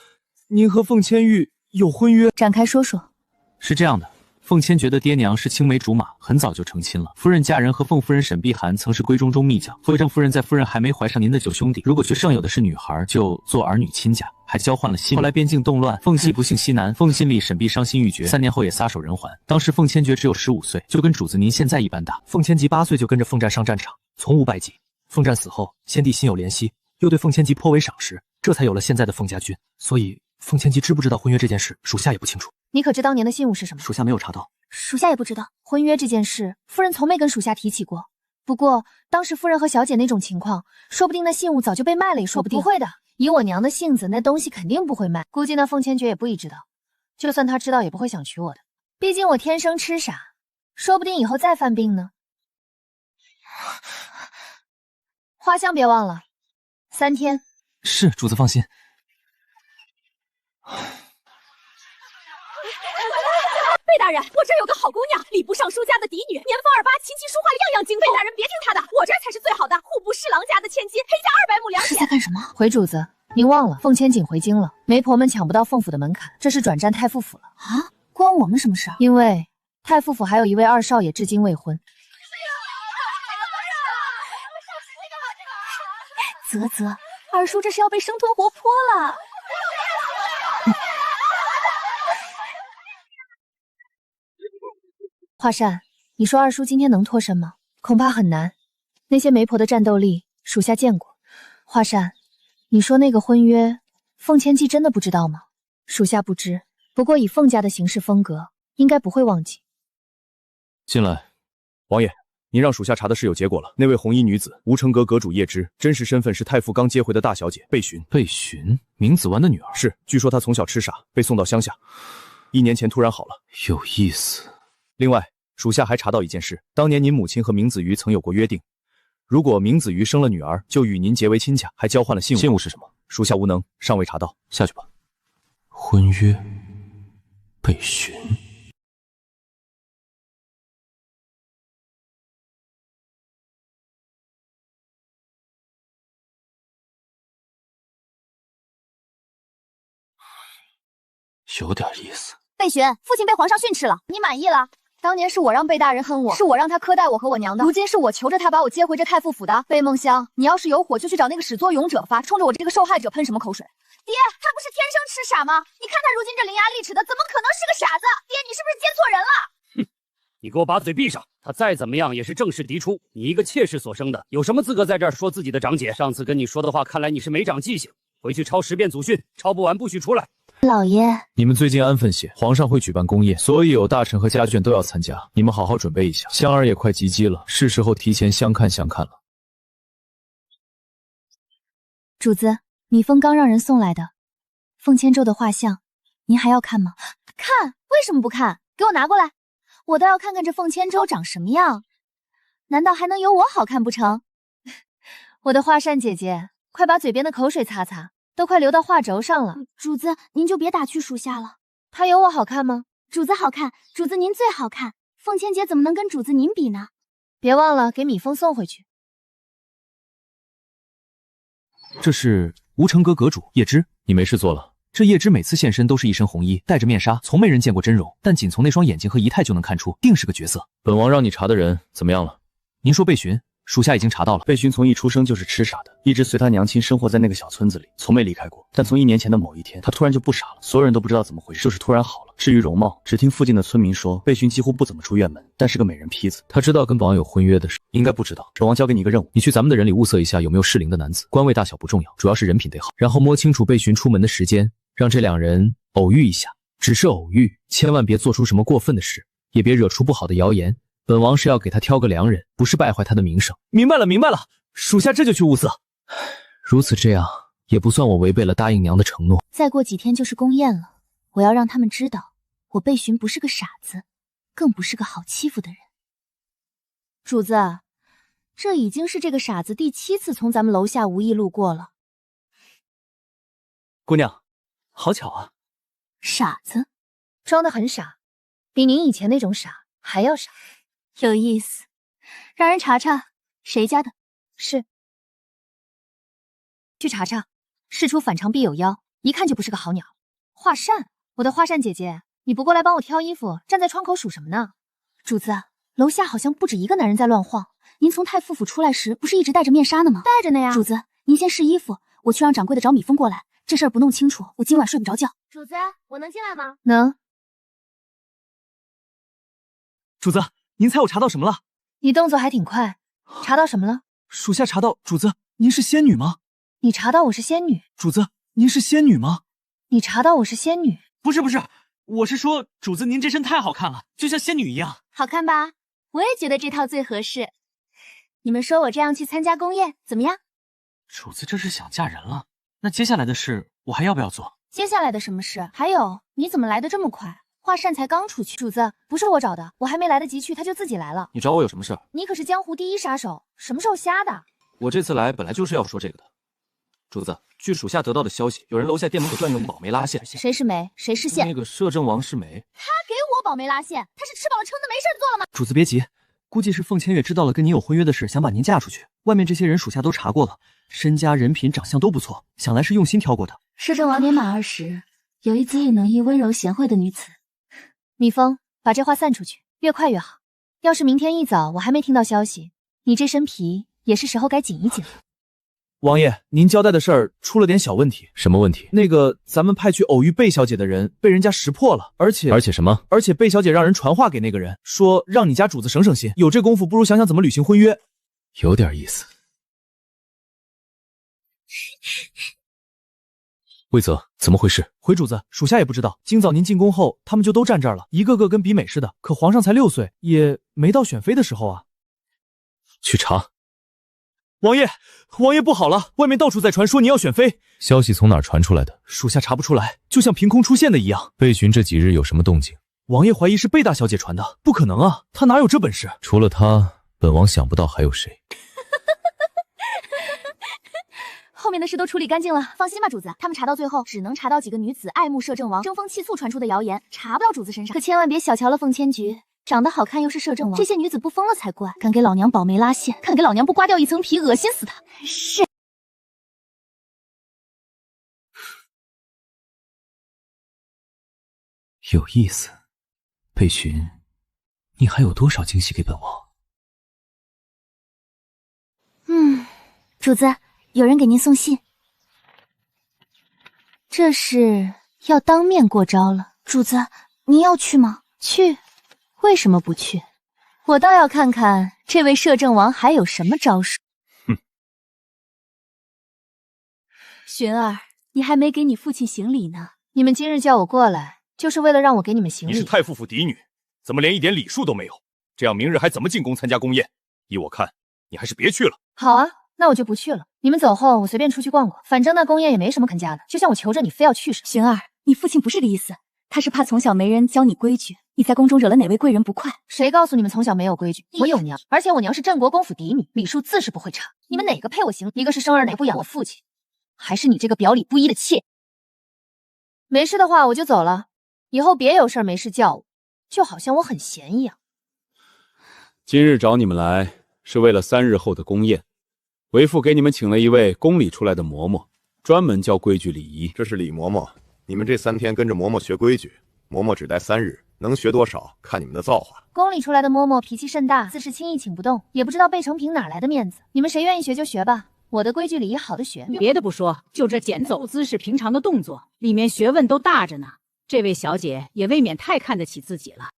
您和凤千玉有婚约。展开说说。是这样的。凤千觉得爹娘是青梅竹马，很早就成亲了。夫人家人和凤夫人沈碧寒曾是闺中中密将，所以郑夫人在夫人还没怀上您的九兄弟，如果却剩有的是女孩，就做儿女亲家，还交换了信。后来边境动乱，凤系不幸西南，奉信里沈碧伤心欲绝，3年后也撒手人寰。当时凤千觉只有15岁，就跟主子您现在一般大。凤千吉8岁就跟着凤战上战场，从无败绩。凤战死后，先帝心有怜惜，又对凤千吉颇为赏识，这才有了现在的凤家军。所以凤千吉知不知道婚约这件事，属下也不清楚。你可知当年的信物是什么？属下没有查到。属下也不知道。婚约这件事，夫人从没跟属下提起过。不过当时夫人和小姐那种情况，说不定那信物早就被卖了也说不定。不会的，以我娘的性子，那东西肯定不会卖。估计那凤千觉也不易知道，就算他知道，也不会想娶我的。毕竟我天生痴傻，说不定以后再犯病呢。画像别忘了，3天。是，主子放心。贝大人，我这儿有个好姑娘，礼部尚书家的嫡女，年方28，琴棋书画样样精通。贝大人别听她的，我这儿才是最好的，户部侍郎家的千金，陪嫁200亩良田。是在干什么？回主子，您忘了，凤千锦回京了，媒婆们抢不到凤府的门槛，这是转战太傅府了啊！关我们什么事？因为太傅府还有一位二少爷至今未婚。啧，二叔这是要被生吞活剥了。华善，你说二叔今天能脱身吗？恐怕很难。那些媒婆的战斗力，属下见过。华善，你说那个婚约，凤千季真的不知道吗？属下不知，不过以凤家的行事风格，应该不会忘记。进来。王爷，您让属下查的是有结果了。那位红衣女子，无城阁阁主叶芝，真实身份是太傅刚接回的大小姐贝寻。贝寻，明子湾的女儿。是，据说她从小痴傻，被送到乡下，1年前突然好了。有意思。另外，属下还查到一件事，当年您母亲和明子瑜曾有过约定，如果明子瑜生了女儿，就与您结为亲家，还交换了信物。信物是什么？属下无能，尚未查到。下去吧。婚约，被寻。有点意思。贝寻，父亲被皇上训斥了，你满意了？当年是我让贝大人恨我，是我让他苛待我和我娘的，如今是我求着他把我接回这太傅府的。贝梦香，你要是有火，就去找那个始作俑者发，冲着我这个受害者喷什么口水？爹，他不是天生痴傻吗？你看他如今这伶牙俐齿的，怎么可能是个傻子？爹，你是不是见错人了？哼，你给我把嘴闭上！他再怎么样也是正室嫡出，你一个妾室所生的，有什么资格在这儿说自己的长姐？上次跟你说的话，看来你是没长记性，回去抄10遍祖训，抄不完不许出来。老爷，你们最近安分些，皇上会举办宫宴，所有大臣和家眷都要参加，你们好好准备一下。香儿也快及笄了，是时候提前相看了。主子，米峰刚让人送来的凤千舟的画像，您还要看吗？看，为什么不看？给我拿过来，我倒要看看这凤千舟长什么样。难道还能有我好看不成？我的华善姐姐，快把嘴边的口水擦擦，都快流到画轴上了。主子，您就别打趣属下了。她有我好看吗？主子好看，主子您最好看。凤千姐怎么能跟主子您比呢？别忘了给米凤送回去。这是无城阁阁主叶芝，你没事做了。这叶芝每次现身都是一身红衣，戴着面纱，从没人见过真容，但仅从那双眼睛和仪态就能看出，定是个角色。本王让你查的人怎么样了？您说贝寻，属下已经查到了。贝寻从一出生就是痴傻的，一直随他娘亲生活在那个小村子里，从没离开过。但从1年前的某一天，他突然就不傻了，所有人都不知道怎么回事，就是突然好了。至于容貌，只听附近的村民说，贝寻几乎不怎么出院门，但是个美人坯子。他知道跟本王有婚约的事，应该不知道。本王交给你一个任务，你去咱们的人里物色一下有没有适龄的男子，官位大小不重要，主要是人品得好，然后摸清楚贝寻出门的时间，让这2人偶遇一下。只是偶遇，千万别做出什么过分的事，也别惹出不好的谣言。本王是要给他挑个良人，不是败坏他的名声。明白了，明白了，属下这就去物色。如此这样，也不算我违背了答应娘的承诺。再过几天就是宫宴了，我要让他们知道，我贝寻不是个傻子，更不是个好欺负的人。主子，这已经是这个傻子第7次从咱们楼下无意路过了。姑娘，好巧啊。傻子，装得很傻，比您以前那种傻还要傻。有意思，让人查查谁家的。是。去查查，事出反常必有妖，一看就不是个好鸟。华善，我的华善姐姐，你不过来帮我挑衣服，站在窗口数什么呢？主子，楼下好像不止一个男人在乱晃。您从太傅府出来时，不是一直戴着面纱呢吗？戴着呢呀。主子，您先试衣服，我去让掌柜的找米凤过来。这事儿不弄清楚，我今晚睡不着觉。主子，我能进来吗？能。主子，您猜我查到什么了？你动作还挺快，查到什么了？属下查到，主子，您是仙女吗？你查到我是仙女？主子，您是仙女吗？你查到我是仙女？不是，我是说，主子您这身太好看了，就像仙女一样。好看吧？我也觉得这套最合适。你们说我这样去参加宫宴怎么样？主子这是想嫁人了，那接下来的事我还要不要做？接下来的什么事？还有，你怎么来的这么快？华善才刚出去。主子，不是我找的，我还没来得及去，他就自己来了。你找我有什么事？你可是江湖第一杀手，什么时候瞎的？我这次来本来就是要说这个的。主子，据属下得到的消息，有人楼下店门口转用宝梅拉线。谁是梅？谁是线？那个摄政王是梅。他给我宝梅拉线，他是吃饱了撑的没事做了吗？主子别急，估计是凤千月知道了跟您有婚约的事，想把您嫁出去。外面这些人属下都查过了，身家、人品、长相都不错，想来是用心挑过的。摄政王年满20，有一姿亦能逸、温柔贤惠的女子。蜜蜂，把这话散出去，越快越好。要是明天一早我还没听到消息，你这身皮也是时候该紧一紧了。王爷，您交代的事儿出了点小问题。什么问题？那个咱们派去偶遇贝小姐的人被人家识破了，而且什么？而且贝小姐让人传话给那个人，说让你家主子省省心，有这功夫不如想想怎么履行婚约。有点意思。魏泽，怎么回事？回主子，属下也不知道。今早您进宫后，他们就都站这儿了，一个个跟比美似的。可皇上才6岁，也没到选妃的时候啊。去查。王爷不好了，外面到处在传说你要选妃。消息从哪儿传出来的？属下查不出来，就像凭空出现的一样。贝寻这几日有什么动静？王爷怀疑是贝大小姐传的，不可能啊，她哪有这本事？除了她，本王想不到还有谁。后面的事都处理干净了，放心吧，主子。他们查到最后，只能查到几个女子爱慕摄政王、争风气促传出的谣言，查不到主子身上。可千万别小瞧了凤千菊，长得好看又是摄政王，这些女子不疯了才怪。敢给老娘保媒拉线，看给老娘不刮掉一层皮，恶心死他！是。有意思，贝寻，你还有多少惊喜给本王？主子。有人给您送信，这是要当面过招了。主子，您要去吗？去，为什么不去？我倒要看看这位摄政王还有什么招数。寻儿，你还没给你父亲行礼呢。你们今日叫我过来，就是为了让我给你们行礼。你是太傅府嫡女，怎么连一点礼数都没有？这样明日还怎么进宫参加宫宴？依我看，你还是别去了。好啊。那我就不去了。你们走后，我随便出去逛逛，反正那宫宴也没什么肯嫁的。就像我求着你非要去似的。寻儿，你父亲不是这个意思，他是怕从小没人教你规矩，你在宫中惹了哪位贵人不快？谁告诉你们从小没有规矩？我有娘，而且我娘是镇国公府嫡女，礼数自是不会差。你们哪个配我行？一个是生儿哪个不养我父亲，还是你这个表里不一的妾？没事的话我就走了，以后别有事没事叫我，就好像我很闲一样。今日找你们来是为了3日后的宫宴，为父给你们请了一位宫里出来的嬷嬷，专门教规矩礼仪。这是李嬷嬷，你们这3天跟着嬷嬷学规矩，嬷嬷只待3日，能学多少看你们的造化。宫里出来的嬷嬷脾气甚大，自是轻易请不动，也不知道贝承平哪来的面子。你们谁愿意学就学吧，我的规矩礼仪好的学。别的不说，就这捡走姿是平常的动作，里面学问都大着呢。这位小姐也未免太看得起自己了。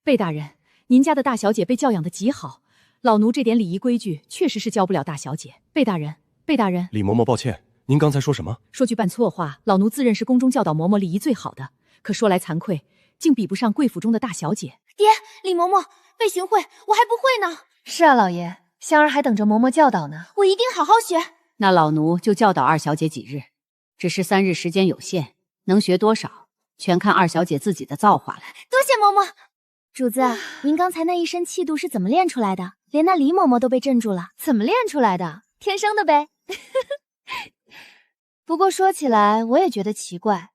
贝大人，您家的大小姐被教养得极好，老奴这点礼仪规矩确实是教不了大小姐。贝大人，贝大人，李嬷嬷，抱歉，您刚才说什么？说句半错话，老奴自认是宫中教导嬷嬷礼仪最好的，可说来惭愧，竟比不上贵府中的大小姐。爹，李嬷嬷被巡会，我还不会呢。是啊，老爷，香儿还等着嬷嬷教导呢。我一定好好学。那老奴就教导二小姐几日，只是3日时间有限，能学多少，全看二小姐自己的造化了。多谢嬷嬷。主子，您刚才那一身气度是怎么练出来的？连那李嬷嬷都被镇住了。怎么练出来的？天生的呗。不过说起来，我也觉得奇怪，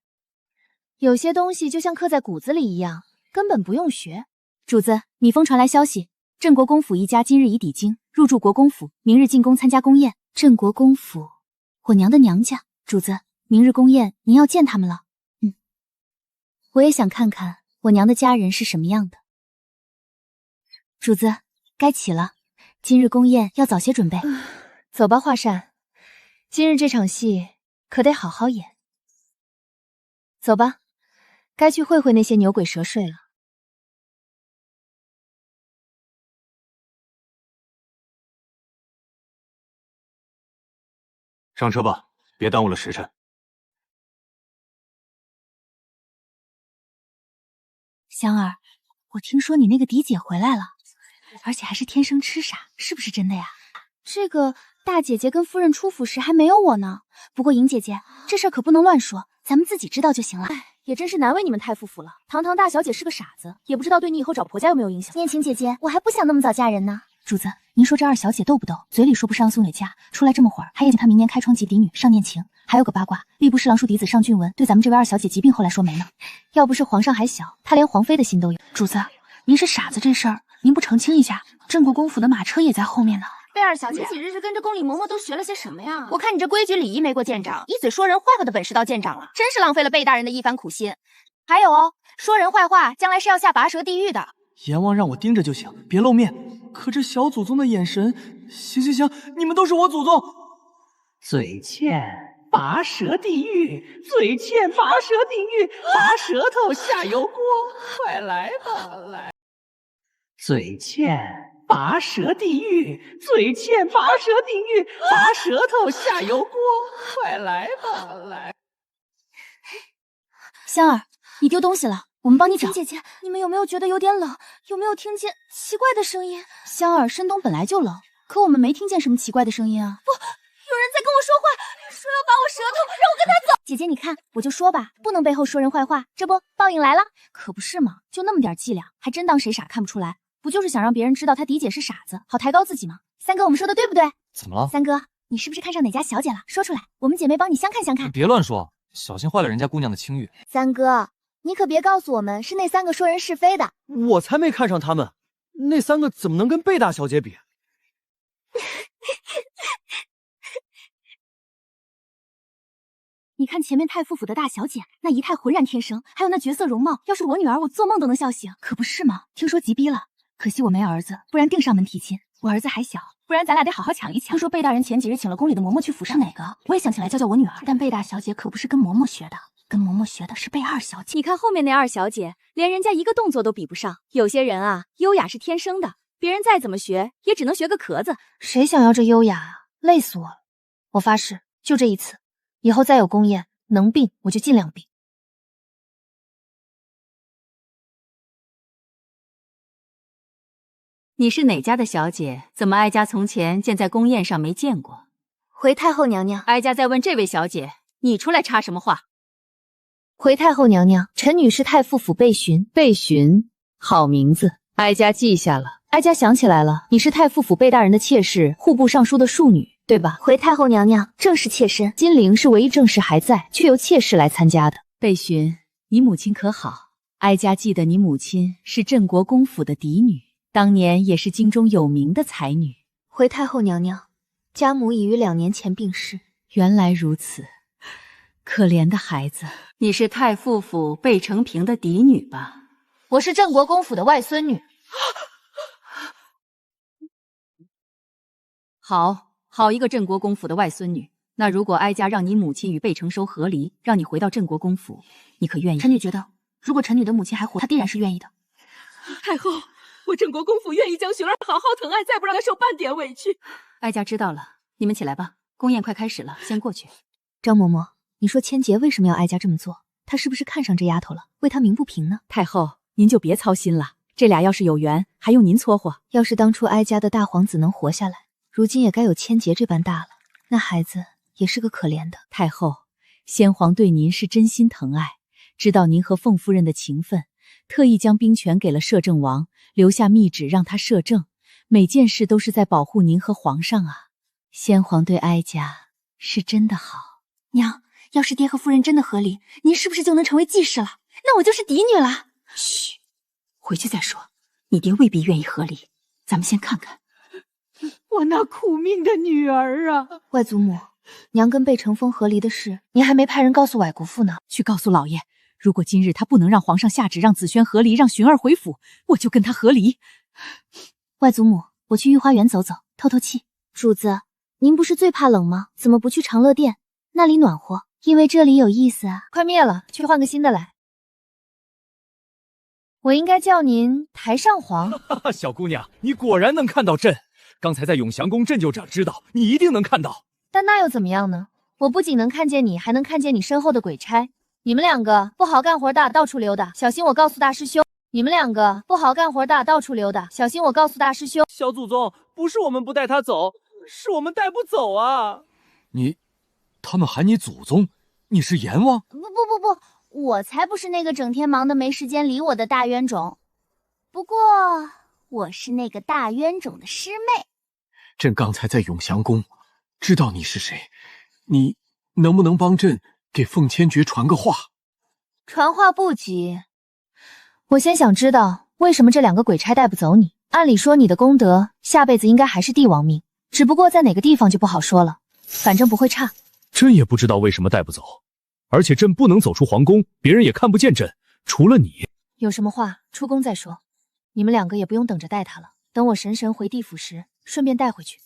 有些东西就像刻在骨子里一样，根本不用学。主子，密封传来消息，镇国公府一家今日已抵京，入住国公府，明日进宫参加宫宴。镇国公府，我娘的娘家。主子，明日宫宴，您要见他们了。我也想看看我娘的家人是什么样的。主子，该起了，今日宫宴要早些准备。走吧，华善，今日这场戏可得好好演。走吧，该去会会那些牛鬼蛇祟了。上车吧，别耽误了时辰。香儿，我听说你那个嫡姐回来了，而且还是天生痴傻，是不是真的呀？这个大姐姐跟夫人出府时还没有我呢。不过莹姐姐，这事儿可不能乱说，咱们自己知道就行了。也真是难为你们太夫妇了。堂堂大小姐是个傻子，也不知道对你以后找婆家有没有影响。念晴姐姐，我还不想那么早嫁人呢。主子，您说这二小姐逗不逗？嘴里说不是让宋蕊嫁，出来这么会儿，还眼见她明年开窗及嫡女上念晴。还有个八卦，吏部侍郎庶嫡子上俊文对咱们这位二小姐疾病后来说没呢。要不是皇上还小，他连皇妃的心都有。主子，您是傻子这事儿，您不澄清一下？镇国公府的马车也在后面呢。贝二小姐，你几日跟着宫里嬷嬷都学了些什么呀？我看你这规矩礼仪没过见长，一嘴说人坏话的本事倒见长了，真是浪费了贝大人的一番苦心。还有哦，说人坏话，将来是要下拔舌地狱的。阎王让我盯着就行，别露面。可这小祖宗的眼神，行，你们都是我祖宗。嘴欠拔舌地狱，嘴欠拔舌地狱，拔舌头下油锅，快来吧，来！嘴欠拔舌地狱，嘴欠拔舌地狱，拔舌头下油锅，快来吧，来！香儿，你丢东西了，我们帮你找。姐姐，你们有没有觉得有点冷？有没有听见奇怪的声音？香儿，深冬本来就冷，可我们没听见什么奇怪的声音啊。不，有人在跟我说话，说要拔我舌头，让我跟他走。姐姐，你看，我就说吧，不能背后说人坏话，这不报应来了。可不是嘛，就那么点伎俩，还真当谁傻看不出来？不就是想让别人知道他嫡姐是傻子，好抬高自己吗？三哥，我们说的对不对？怎么了？三哥，你是不是看上哪家小姐了？说出来，我们姐妹帮你相看相看。别乱说，小心坏了人家姑娘的清誉。三哥，你可别告诉我们是那3个说人是非的。我才没看上他们，那3个怎么能跟贝大小姐比？你看前面太傅府的大小姐，那仪态浑然天生，还有那绝色容貌，要是我女儿，我做梦都能笑醒。可不是吗？听说急逼了，可惜我没儿子，不然定上门提亲。我儿子还小，不然咱俩得好好抢一抢。听说贝大人前几日请了宫里的嬷嬷去府上，哪个？我也想起来教教我女儿。但贝大小姐可不是跟嬷嬷学的，跟嬷嬷学的是贝二小姐。你看后面那二小姐，连人家一个动作都比不上。有些人啊，优雅是天生的，别人再怎么学，也只能学个壳子。谁想要这优雅啊？累死我了！我发誓，就这一次，以后再有宫宴，能病我就尽量病。你是哪家的小姐？怎么哀家从前见在宫宴上没见过？回太后娘娘，哀家在问这位小姐，你出来插什么话？回太后娘娘，臣女是太傅府备询。备询，好名字，哀家记下了。哀家想起来了，你是太傅府备大人的妾室，户部尚书的庶女，对吧？回太后娘娘，正是妾身。金陵是唯一正室还在，却由妾室来参加的。备询，你母亲可好？哀家记得你母亲是镇国公府的嫡女，当年也是京中有名的才女。回太后娘娘，家母已于2年前病逝。原来如此，可怜的孩子。你是太傅府贝承平的嫡女吧？我是镇国公府的外孙女。好一个镇国公府的外孙女。那如果哀家让你母亲与贝承收和离，让你回到镇国公府，你可愿意？臣女觉得，如果臣女的母亲还活，她必然是愿意的。太后，我镇国公府愿意将寻儿好好疼爱，再不让她受半点委屈。哀家知道了，你们起来吧，宫宴快开始了，先过去。张嬷嬷，你说千洁为什么要哀家这么做？她是不是看上这丫头了，为她鸣不平呢？太后，您就别操心了，这俩要是有缘，还用您撮合？要是当初哀家的大皇子能活下来，如今也该有千洁这般大了。那孩子也是个可怜的。太后，先皇对您是真心疼爱，知道您和凤夫人的情分，特意将兵权给了摄政王，留下密旨让他摄政，每件事都是在保护您和皇上啊。先皇对哀家是真的好。娘，要是爹和夫人真的和离，您是不是就能成为继室了？那我就是嫡女了。嘘，回去再说。你爹未必愿意和离，咱们先看看。我那苦命的女儿啊！外祖母，娘跟贝承风和离的事，您还没派人告诉外姑父呢。去告诉老爷，如果今日他不能让皇上下旨让紫萱和离，让寻儿回府，我就跟他和离。外祖母，我去御花园走走，透透气。主子，您不是最怕冷吗？怎么不去长乐殿？那里暖和，因为这里有意思啊。快灭了，去换个新的来。我应该叫您台上皇。小姑娘，你果然能看到朕。刚才在永祥宫，朕就知道你一定能看到。但那又怎么样呢？我不仅能看见你，还能看见你身后的鬼差。你们两个不好干活的，到处溜达，小心我告诉大师兄。你们两个不好干活的，到处溜达，小心我告诉大师兄。小祖宗，不是我们不带他走，是我们带不走啊！他们喊你祖宗，你是阎王？不，我才不是那个整天忙得没时间理我的大冤种。不过我是那个大冤种的师妹。朕刚才在永祥宫，知道你是谁，你能不能帮朕给凤千爵传个话？传话不急，我先想知道为什么这两个鬼差带不走你。按理说你的功德下辈子应该还是帝王命，只不过在哪个地方就不好说了，反正不会差。朕也不知道为什么带不走，而且朕不能走出皇宫，别人也看不见朕，除了你。有什么话出宫再说，你们两个也不用等着带他了，等我神回地府时顺便带回去。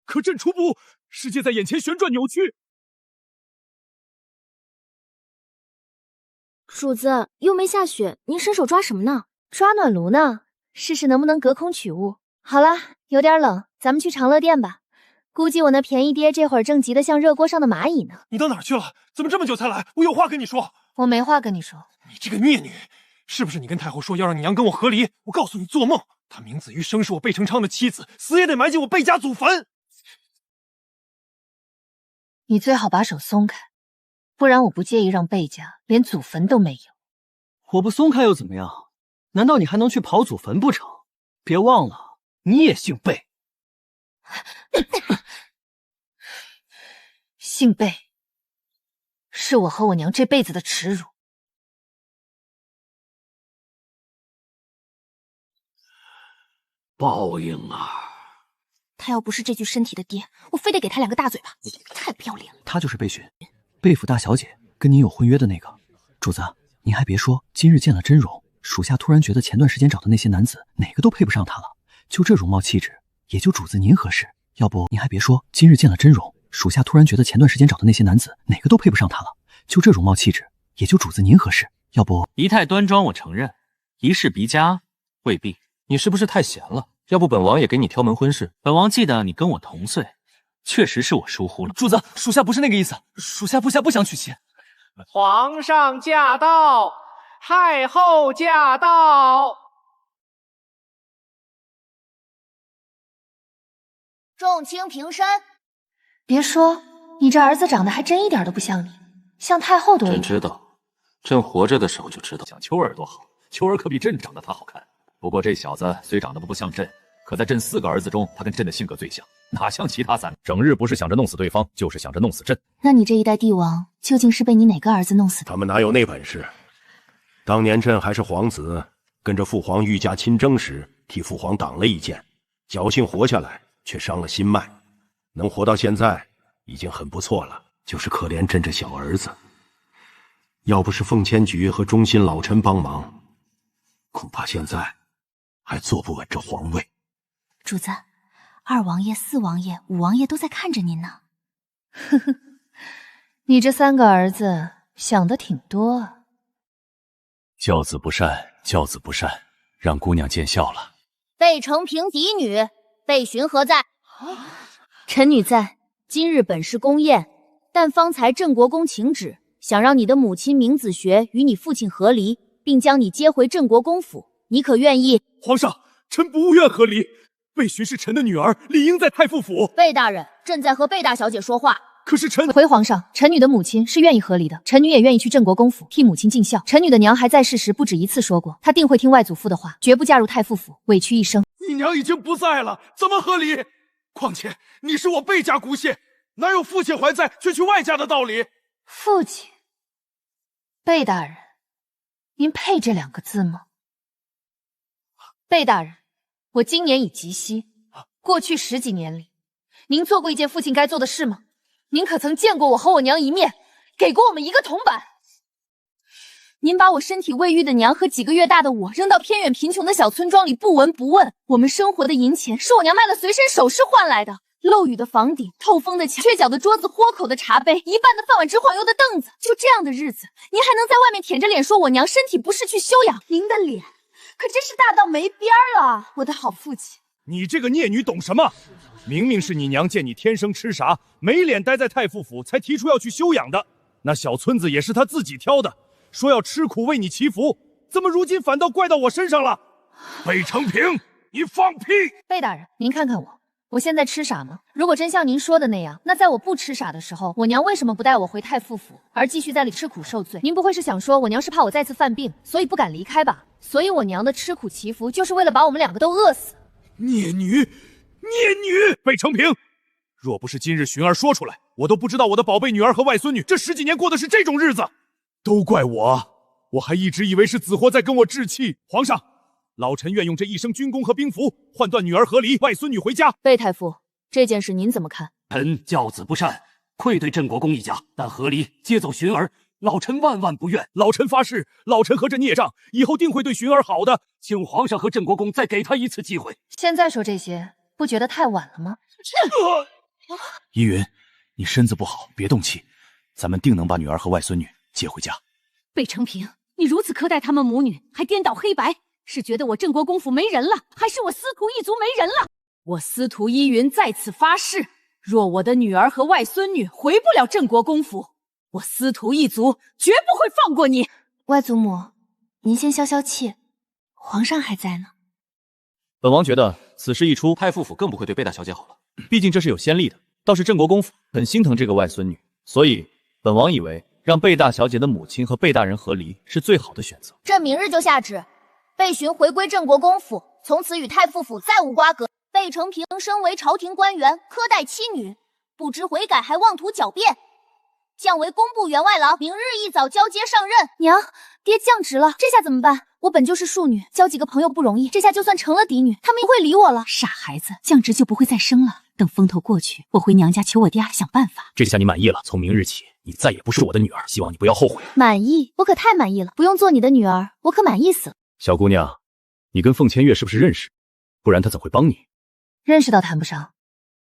可朕出不，世界在眼前旋转扭曲。主子，又没下雪，您伸手抓什么呢？抓暖炉呢，试试能不能隔空取物。好了，有点冷，咱们去长乐殿吧。估计我那便宜爹这会儿正急得像热锅上的蚂蚁呢。你到哪儿去了？怎么这么久才来？我有话跟你说。我没话跟你说。你这个孽女，是不是你跟太后说要让你娘跟我和离？我告诉你，做梦！她明子玉生是我贝承昌的妻子，死也得埋进我贝家祖坟。你最好把手松开，不然我不介意让贝家连祖坟都没有。我不松开又怎么样？难道你还能去刨祖坟不成？别忘了，你也姓贝。姓贝，是我和我娘这辈子的耻辱。报应啊！他要不是这具身体的爹，我非得给他2个大嘴巴，太不要脸了。他就是贝寻，贝府大小姐，跟您有婚约的那个。主子，您还别说，今日见了真容，属下突然觉得前段时间找的那些男子，哪个都配不上他了。就这容貌气质，也就主子您合适。要不您还别说，今日见了真容，属下突然觉得前段时间找的那些男子，哪个都配不上他了。就这容貌气质，也就主子您合适。要不仪态端庄我承认，一世别家未必。你是不是太闲了？要不本王也给你挑门婚事。本王记得你跟我同岁，确实是我疏忽了。主子，属下不是那个意思，属下不想娶妻。皇上驾到，太后驾到！众卿平身。别说，你这儿子长得还真一点都不像你，像太后多一点。朕知道，朕活着的时候就知道，像秋儿多好，秋儿可比朕长得他好看。不过这小子虽长得不像朕，可在朕4个儿子中，他跟朕的性格最像，哪像其他3个？整日不是想着弄死对方，就是想着弄死朕。那你这一代帝王究竟是被你哪个儿子弄死的？他们哪有那本事？当年朕还是皇子，跟着父皇御驾亲征时，替父皇挡了一剑，侥幸活下来，却伤了心脉。能活到现在已经很不错了，就是可怜朕这小儿子。要不是奉千菊和忠心老臣帮忙，恐怕现在还坐不稳这皇位。主子，2王爷、4王爷、5王爷都在看着您呢。呵呵，你这3个儿子想的挺多啊。教子不善，教子不善，让姑娘见笑了。贝承平嫡女，贝寻何在？臣女在。今日本是宫宴，但方才镇国公请旨，想让你的母亲明子学与你父亲和离，并将你接回镇国公府。你可愿意？皇上，臣不愿和离。贝寻是臣的女儿，理应在太傅府。贝大人，朕在和贝大小姐说话。可是臣回皇上，臣女的母亲是愿意和离的，臣女也愿意去镇国公府替母亲尽孝。臣女的娘还在世时不止一次说过，她定会听外祖父的话，绝不嫁入太傅府，委屈一生。你娘已经不在了，怎么和离？况且你是我贝家姑谢，哪有父亲还在却去外家的道理？父亲，贝大人，您配这2个字吗？贝大人，我今年已及笄，过去10几年里，您做过一件父亲该做的事吗？您可曾见过我和我娘一面，给过我们一个铜板？您把我身体未育的娘和几个月大的我扔到偏远贫穷的小村庄里，不闻不问。我们生活的银钱是我娘卖了随身首饰换来的，漏雨的房顶，透风的墙，缺角的桌子，豁口的茶杯，一半的饭碗，直晃悠的凳子。就这样的日子，您还能在外面舔着脸说我娘身体不适去休养？您的脸可真是大到没边儿了，我的好父亲！你这个孽女懂什么？明明是你娘见你天生痴傻，没脸待在太傅府，才提出要去休养的。那小村子也是她自己挑的，说要吃苦为你祈福，怎么如今反倒怪到我身上了？贝承平，你放屁！贝大人，您看看我现在痴傻吗？如果真像您说的那样，那在我不痴傻的时候，我娘为什么不带我回太傅府，而继续在里吃苦受罪？您不会是想说我娘是怕我再次犯病，所以不敢离开吧？所以我娘的吃苦祈福，就是为了把我们2个都饿死。孽女，孽女！贝承平，若不是今日寻儿说出来，我都不知道我的宝贝女儿和外孙女这10几年过的是这种日子。都怪我还一直以为是子活在跟我置气。皇上，老臣愿用这一生军功和兵符，换断女儿和离，外孙女回家。贝太傅，这件事您怎么看？臣教子不善，愧对镇国公一家，但和离接走寻儿，老臣万万不愿。老臣发誓，老臣和这孽障以后定会对寻儿好的，请皇上和镇国公再给他一次机会。现在说这些，不觉得太晚了吗？依云，你身子不好，别动气，咱们定能把女儿和外孙女接回家。贝承平，你如此苛待他们母女，还颠倒黑白，是觉得我镇国公府没人了，还是我司徒一族没人了？我司徒依云在此发誓，若我的女儿和外孙女回不了镇国公府，我司徒一族绝不会放过你。外祖母，您先消消气，皇上还在呢。本王觉得此事一出，太傅府更不会对贝大小姐好了，毕竟这是有先例的。倒是镇国公府很心疼这个外孙女，所以本王以为让贝大小姐的母亲和贝大人和离是最好的选择。朕明日就下旨，贝寻回归镇国公府，从此与太傅府再无瓜葛。贝承平身为朝廷官员，苛待妻女，不知悔改，还妄图狡辩，降为工部员外郎，明日一早交接上任。娘，爹降职了，这下怎么办？我本就是庶女，交几个朋友不容易，这下就算成了嫡女，他们也会理我了。傻孩子，降职就不会再生了。等风头过去，我回娘家求我爹想办法。这下你满意了，从明日起，你再也不是我的女儿，希望你不要后悔。满意？我可太满意了，不用做你的女儿，我可满意死了。小姑娘，你跟凤千月是不是认识？不然她怎会帮你？认识倒谈不上，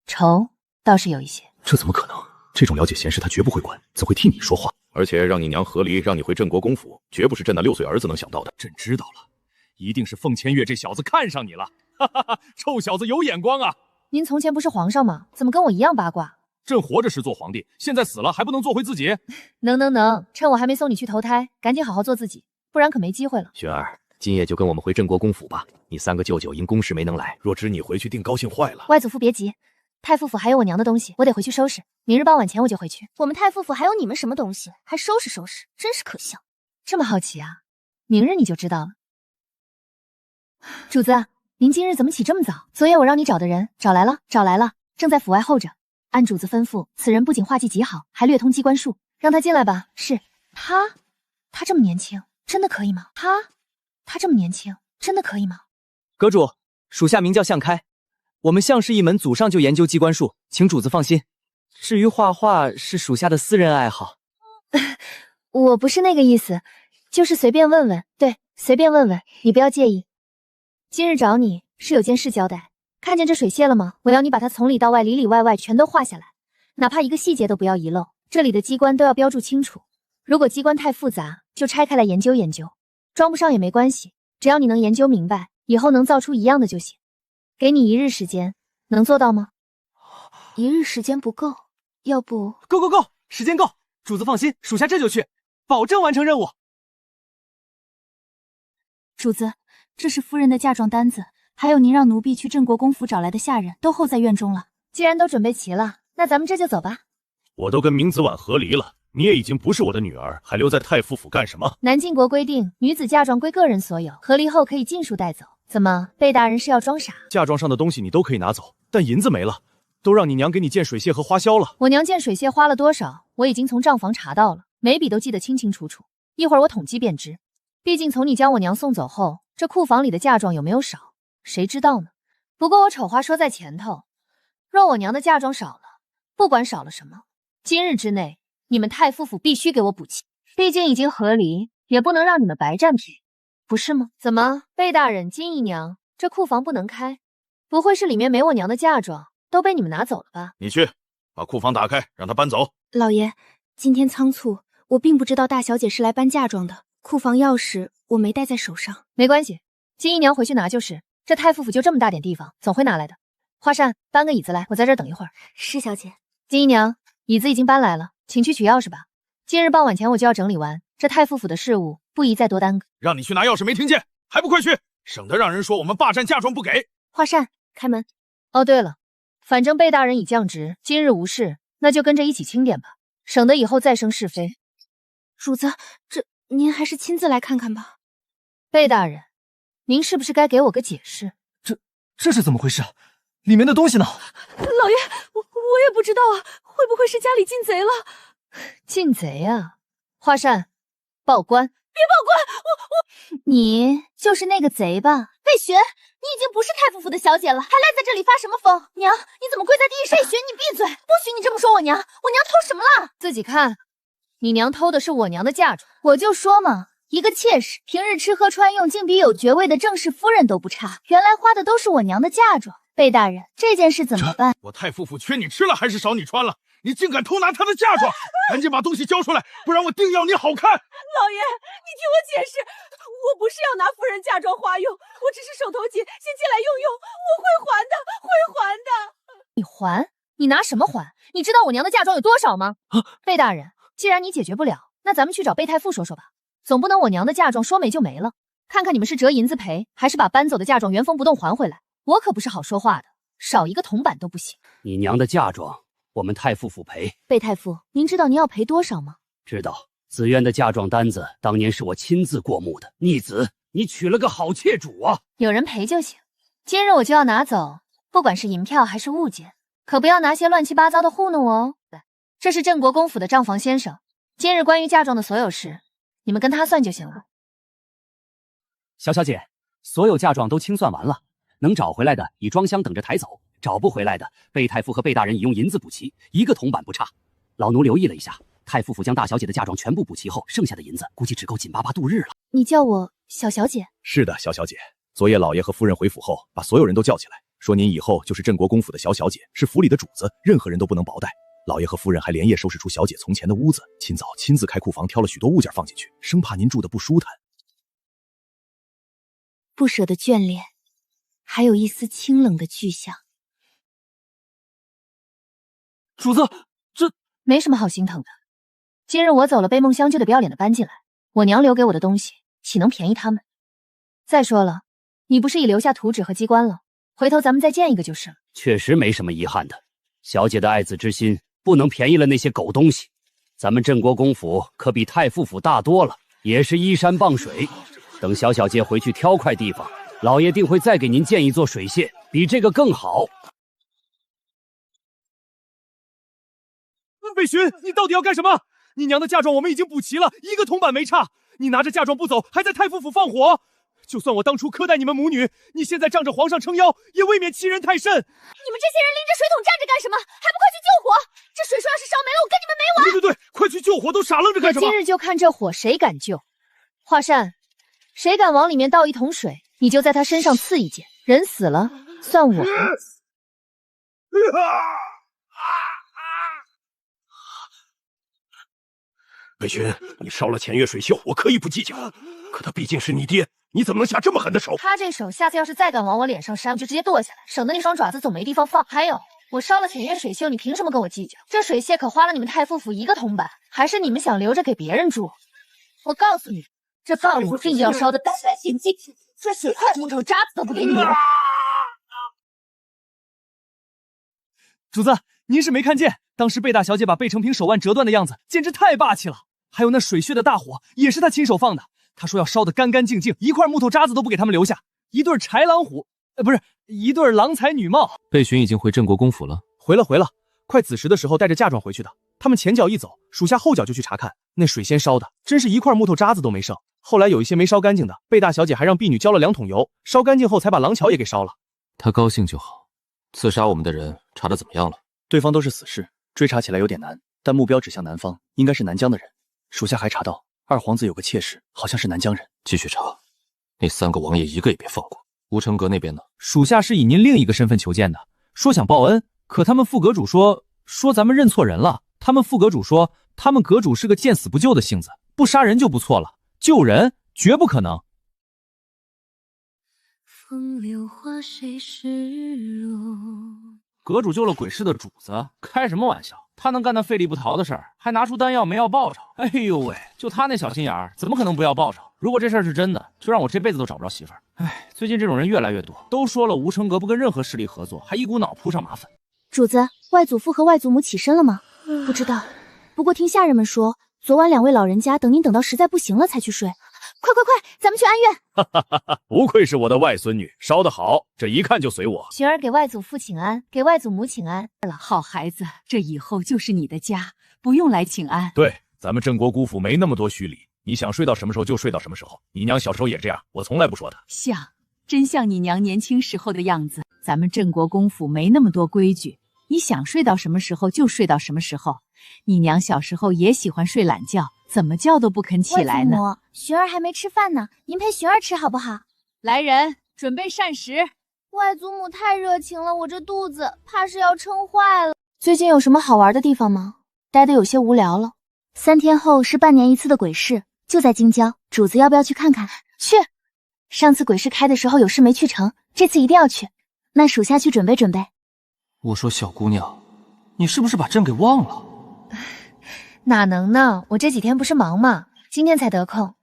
仇倒是有一些。这怎么可能？这种了解闲事他绝不会管，怎会替你说话？而且让你娘和离，让你回镇国公府，绝不是朕那6岁儿子能想到的。朕知道了，一定是凤千月这小子看上你了，哈哈哈！臭小子有眼光啊！您从前不是皇上吗？怎么跟我一样八卦？朕活着是做皇帝，现在死了还不能做回自己？能，趁我还没送你去投胎，赶紧好好做自己。不然可没机会了。璇儿，今夜就跟我们回镇国公府吧。你3个舅舅因公事没能来，若知你回去定高兴坏了。外祖父别急，太傅府还有我娘的东西，我得回去收拾。明日傍晚前我就回去。我们太傅府还有你们什么东西，还收拾收拾，真是可笑。这么好奇啊？明日你就知道了。主子，您今日怎么起这么早？昨夜我让你找的人找来了，正在府外候着。按主子吩咐，此人不仅画技极好，还略通机关术，让他进来吧。是他这么年轻，真的可以吗？他这么年轻，真的可以吗？阁主，属下名叫向开，我们向氏一门祖上就研究机关术，请主子放心。至于画画，是属下的私人爱好。我不是那个意思，就是随便问问。对，随便问问，你不要介意。今日找你是有件事交代。看见这水榭了吗？我要你把它从里到外、里里外外全都画下来，哪怕一个细节都不要遗漏。这里的机关都要标注清楚。如果机关太复杂，就拆开来研究研究，装不上也没关系，只要你能研究明白，以后能造出一样的就行。给你1日时间，能做到吗？1日时间不够，要不……够，时间够。主子放心，属下这就去，保证完成任务。主子，这是夫人的嫁妆单子。还有您让奴婢去镇国公府找来的下人，都候在院中了。既然都准备齐了，那咱们这就走吧。我都跟明子婉和离了，你也已经不是我的女儿，还留在太傅府干什么？南晋国规定，女子嫁妆归个人所有，和离后可以尽数带走。怎么，贝大人是要装傻？嫁妆上的东西你都可以拿走，但银子没了，都让你娘给你建水榭和花销了。我娘建水榭花了多少，我已经从账房查到了，每笔都记得清清楚楚。一会儿我统计便知。毕竟从你将我娘送走后，这库房里的嫁妆有没有少，谁知道呢？不过我丑话说在前头，若我娘的嫁妆少了，不管少了什么，今日之内，你们太傅府必须给我补齐。毕竟已经和离，也不能让你们白占便宜，不是吗？怎么，贝大人、金姨娘，这库房不能开？不会是里面没我娘的嫁妆都被你们拿走了吧？你去把库房打开，让她搬走。老爷，今天仓促，我并不知道大小姐是来搬嫁妆的，库房钥匙我没带在手上。没关系，金姨娘回去拿就是。这太傅府就这么大点地方，总会拿来的。花扇，搬个椅子来，我在这儿等一会儿。是小姐。金姨娘，椅子已经搬来了，请去取钥匙吧。今日傍晚前我就要整理完这太傅府的事务，不宜再多耽搁。让你去拿钥匙没听见？还不快去，省得让人说我们霸占嫁妆不给。花扇，开门。哦，对了，反正贝大人已降职，今日无事，那就跟着一起清点吧，省得以后再生是非。主子，这您还是亲自来看看吧。贝大人，您是不是该给我个解释？这是怎么回事？里面的东西呢？老爷，我也不知道啊，会不会是家里进贼了？进贼啊！花扇，报官！别报官！你就是那个贼吧？贝雪，你已经不是太傅府的小姐了，还赖在这里发什么疯？娘，你怎么跪在地上？贝雪，你闭嘴！不许你这么说我娘！我娘偷什么了？自己看，你娘偷的是我娘的嫁妆。我就说嘛。一个妾室，平日吃喝穿用竟比有爵位的正室夫人都不差，原来花的都是我娘的嫁妆。贝大人，这件事怎么办？我太傅府缺你吃了还是少你穿了？你竟敢偷拿她的嫁妆！赶紧把东西交出来，不然我定要你好看！老爷，你听我解释，我不是要拿夫人嫁妆花用，我只是手头紧，先借来用用，我会还的，会还的。你还？你拿什么还？你知道我娘的嫁妆有多少吗？贝大人，既然你解决不了，那咱们去找贝太傅说说吧。总不能我娘的嫁妆说没就没了，看看你们是折银子赔，还是把搬走的嫁妆原封不动还回来。我可不是好说话的，少一个铜板都不行。你娘的嫁妆，我们太傅府赔。贝太傅，您知道您要赔多少吗？知道。紫渊的嫁妆单子当年是我亲自过目的。逆子，你娶了个好妾主啊！有人赔就行。今日我就要拿走，不管是银票还是物件，可不要拿些乱七八糟的糊弄我哦。这是镇国公府的账房先生，今日关于嫁妆的所有事，你们跟他算就行了。小小姐，所有嫁妆都清算完了，能找回来的已装箱等着抬走，找不回来的，贝太傅和贝大人已用银子补齐，一个铜板不差。老奴留意了一下，太傅府将大小姐的嫁妆全部补齐后，剩下的银子估计只够紧巴巴度日了。你叫我小小姐？是的，小小姐。昨夜老爷和夫人回府后，把所有人都叫起来，说您以后就是镇国公府的小小姐，是府里的主子，任何人都不能薄待。老爷和夫人还连夜收拾出小姐从前的屋子，清早亲自开库房，挑了许多物件放进去，生怕您住得不舒坦。不舍的眷恋，还有一丝清冷的具象。主子，这没什么好心疼的。今日我走了，贝梦香就得不要脸的搬进来。我娘留给我的东西，岂能便宜他们？再说了，你不是已留下图纸和机关了，回头咱们再建一个就是了。确实没什么遗憾的，小姐的爱子之心不能便宜了那些狗东西。咱们镇国公府可比太傅府大多了，也是依山傍水。等小小姐回去挑块地方，老爷定会再给您建一座水榭，比这个更好。北巡，你到底要干什么？你娘的嫁妆我们已经补齐了，一个铜板没差。你拿着嫁妆不走，还在太傅府放火。就算我当初苛待你们母女，你现在仗着皇上撑腰，也未免欺人太甚。你们这些人拎着水桶站着干什么？还不快去救火！这水说要是烧没了，我跟你们没完！对，快去救火！都傻愣着干什么？今日就看这火谁敢救。华善，谁敢往里面倒一桶水，你就在他身上刺一剑。人死了，算我。北巡，你烧了前月水袖，我可以不计较，可他毕竟是你爹，你怎么能下这么狠的手？他这手下次要是再敢往我脸上扇，我就直接剁下来，省得那双爪子总没地方放。还有，我烧了浅月水袖，你凭什么跟我计较？这水榭可花了你们太傅府一个铜板，还是你们想留着给别人住？我告诉你，这道理我定要烧的干干净净，这水块木头渣子都不给你留。主子，您是没看见，当时贝大小姐把贝成平手腕折断的样子，简直太霸气了。还有那水榭的大火，也是他亲手放的。他说要烧得干干净净，一块木头渣子都不给他们留下。一对豺狼虎，不是一对郎才女貌。贝巡已经回镇国公府了，回了，快子时的时候带着嫁妆回去的。他们前脚一走，属下后脚就去查看，那水仙烧的真是一块木头渣子都没剩。后来有一些没烧干净的，贝大小姐还让婢女浇了2桶油，烧干净后才把廊桥也给烧了。他高兴就好。刺杀我们的人查得怎么样了？对方都是死士，追查起来有点难，但目标指向南方，应该是南疆的人。属下还查到二皇子有个妾室，好像是南疆人。继续查，那3个王爷一个也别放过。吴成阁那边呢？属下是以您另一个身份求见的，说想报恩，可他们副阁主说咱们认错人了。他们副阁主说，他们阁主是个见死不救的性子，不杀人就不错了，救人绝不可能。风流花谁是落？阁主救了鬼市的主子，开什么玩笑？他能干那费力不讨的事儿，还拿出丹药没要报酬。哎呦喂，就他那小心眼儿，怎么可能不要报酬？如果这事儿是真的，就让我这辈子都找不着媳妇儿。哎，最近这种人越来越多，都说了吴成阁不跟任何势力合作，还一股脑扑上麻烦。主子，外祖父和外祖母起身了吗？不知道，不过听下人们说，昨晚2位老人家等您等到实在不行了才去睡。快，咱们去安院。不愧是我的外孙女，烧得好，这一看就随我。寻儿给外祖父请安，给外祖母请安。好孩子，这以后就是你的家，不用来请安。对，咱们镇国姑府没那么多虚礼，你想睡到什么时候就睡到什么时候。你娘小时候也这样，我从来不说她。真像你娘年轻时候的样子。咱们镇国公府没那么多规矩，你想睡到什么时候就睡到什么时候。你娘小时候也喜欢睡懒觉，怎么叫都不肯起来呢。外祖母，寻儿还没吃饭呢，您陪寻儿吃好不好？来人，准备膳食。外祖母太热情了，我这肚子怕是要撑坏了。最近有什么好玩的地方吗？待得有些无聊了。3天后是半年一次的鬼市，就在京郊，主子要不要去看看？去。上次鬼市开的时候有事没去成，这次一定要去。那属下去准备准备。我说小姑娘，你是不是把朕给忘了？哪能呢？我这几天不是忙吗？今天才得空。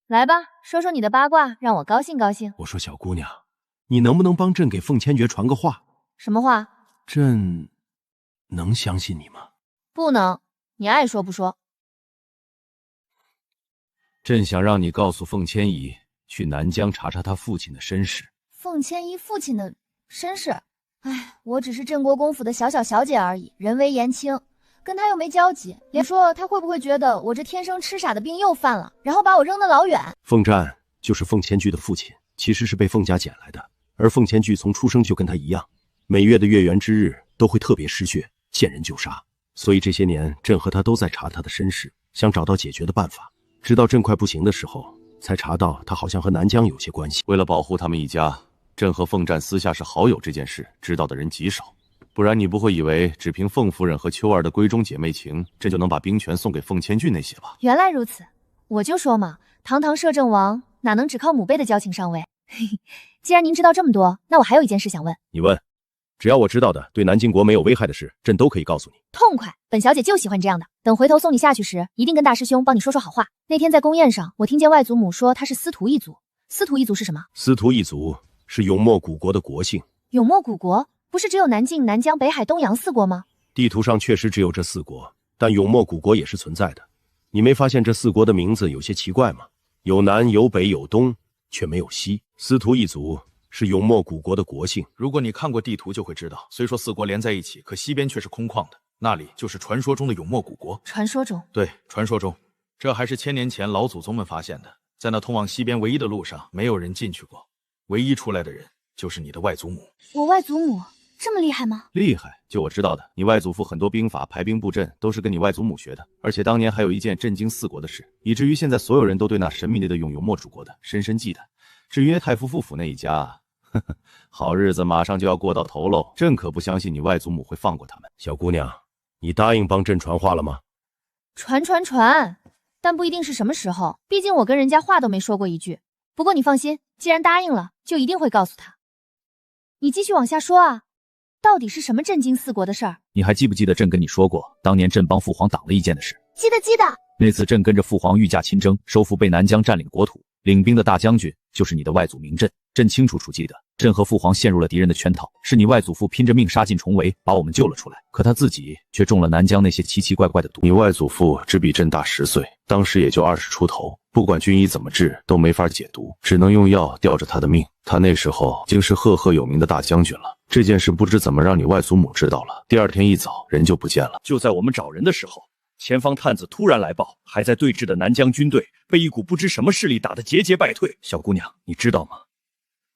来吧，说说你的八卦，让我高兴高兴。我说小姑娘，你能不能帮朕给凤千诀传个话？什么话？朕能相信你吗？不能，你爱说不说。朕想让你告诉凤千仪，去南疆查查他父亲的身世。凤千仪父亲的身世？哎，我只是镇国公府的小小姐而已，人微言轻，跟他又没交集。连说他会不会觉得我这天生痴傻的病又犯了，然后把我扔得老远？凤战就是凤千驹的父亲，其实是被凤家捡来的，而凤千驹从出生就跟他一样，每月的月圆之日都会特别失血，见人就杀。所以这些年朕和他都在查他的身世，想找到解决的办法。直到朕快不行的时候，才查到他好像和南疆有些关系。为了保护他们一家，朕和凤战私下是好友，这件事知道的人极少，不然你不会以为只凭凤夫人和秋儿的闺中姐妹情，朕就能把兵权送给凤千骏那些吧？原来如此，我就说嘛，堂堂摄政王哪能只靠母辈的交情上位？嘿嘿，既然您知道这么多，那我还有一件事想问。你问。只要我知道的对南京国没有危害的事，朕都可以告诉你。痛快，本小姐就喜欢这样的。等回头送你下去时，一定跟大师兄帮你说说好话。那天在宫宴上，我听见外祖母说他是司徒一族。司徒一族是什么？司徒一族是永墨古国的国姓。永墨古国不是只有南境、南疆、北海、东洋4国吗？地图上确实只有这4国，但永墨古国也是存在的。你没发现这4国的名字有些奇怪吗？有南有北有东，却没有西。司徒一族是永墨古国的国姓。如果你看过地图就会知道，虽说4国连在一起，可西边却是空旷的，那里就是传说中的永墨古国。传说中？对，传说中，这还是1000年前老祖宗们发现的。在那通往西边唯一的路上，没有人进去过，唯一出来的人就是你的外祖母。我外祖母这么厉害吗？厉害，就我知道的，你外祖父很多兵法、排兵布阵都是跟你外祖母学的，而且当年还有一件震惊4国的事，以至于现在所有人都对那神秘的永墨主国的深深忌惮。至于那太夫妇府那一家，好日子马上就要过到头喽，朕可不相信你外祖母会放过他们。小姑娘，你答应帮朕传话了吗？传，但不一定是什么时候，毕竟我跟人家话都没说过一句。不过你放心，既然答应了，就一定会告诉他。你继续往下说啊，到底是什么震惊4国的事儿？你还记不记得朕跟你说过，当年朕帮父皇挡了一箭的事？记得。那次朕跟着父皇御驾亲征，收复被南疆占领国土，领兵的大将军就是你的外祖明震。朕清楚记得，朕和父皇陷入了敌人的圈套，是你外祖父拼着命杀进重围，把我们救了出来。可他自己却中了南疆那些奇奇怪怪的毒。你外祖父只比朕大10岁，当时也就20出头，不管军医怎么治都没法解毒，只能用药吊着他的命。他那时候竟是赫赫有名的大将军了。这件事不知怎么让你外祖母知道了，第2天一早人就不见了。就在我们找人的时候，前方探子突然来报，还在对峙的南疆军队被一股不知什么势力打得节节败退。小姑娘，你知道吗？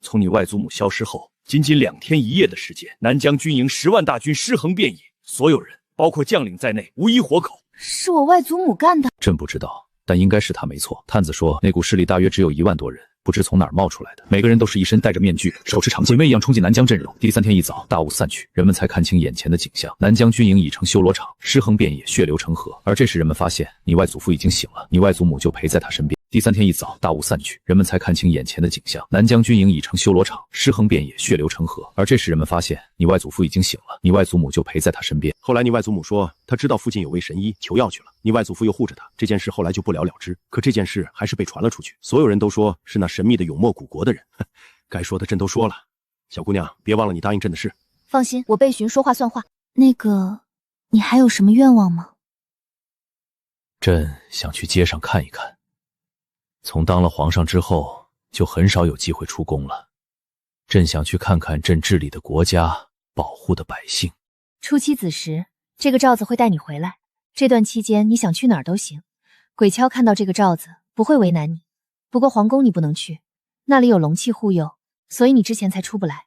从你外祖母消失后，仅2天1夜的时间，南疆军营10万大军尸横遍野，所有人，包括将领在内，无一活口。是我外祖母干的？朕不知道，但应该是他没错。探子说，那股势力大约只有1万多人，不知从哪儿冒出来的，每个人都是一身戴着面具，手持长剑，鬼魅一样冲进南疆阵容。第3天一早，大雾散去，人们才看清眼前的景象。南疆军营已成修罗场，尸横遍野，血流成河。而这时人们发现，你外祖父已经醒了，你外祖母就陪在他身边。第3天一早，大雾散去，人们才看清眼前的景象。南疆军营已成修罗场，尸横遍野，血流成河。而这时人们发现，你外祖父已经醒了，你外祖母就陪在他身边。后来你外祖母说，她知道附近有位神医，求药去了。你外祖父又护着她，这件事后来就不了了之。可这件事还是被传了出去，所有人都说是那神秘的永墨古国的人。该说的朕都说了，小姑娘，别忘了你答应朕的事。放心，我备询说话算话。那个，你还有什么愿望吗？朕想去街上看一看。从当了皇上之后，就很少有机会出宫了。朕想去看看朕治理的国家，保护的百姓。初7子时，这个罩子会带你回来。这段期间，你想去哪儿都行。鬼锹看到这个罩子，不会为难你。不过皇宫你不能去，那里有龙气护佑，所以你之前才出不来。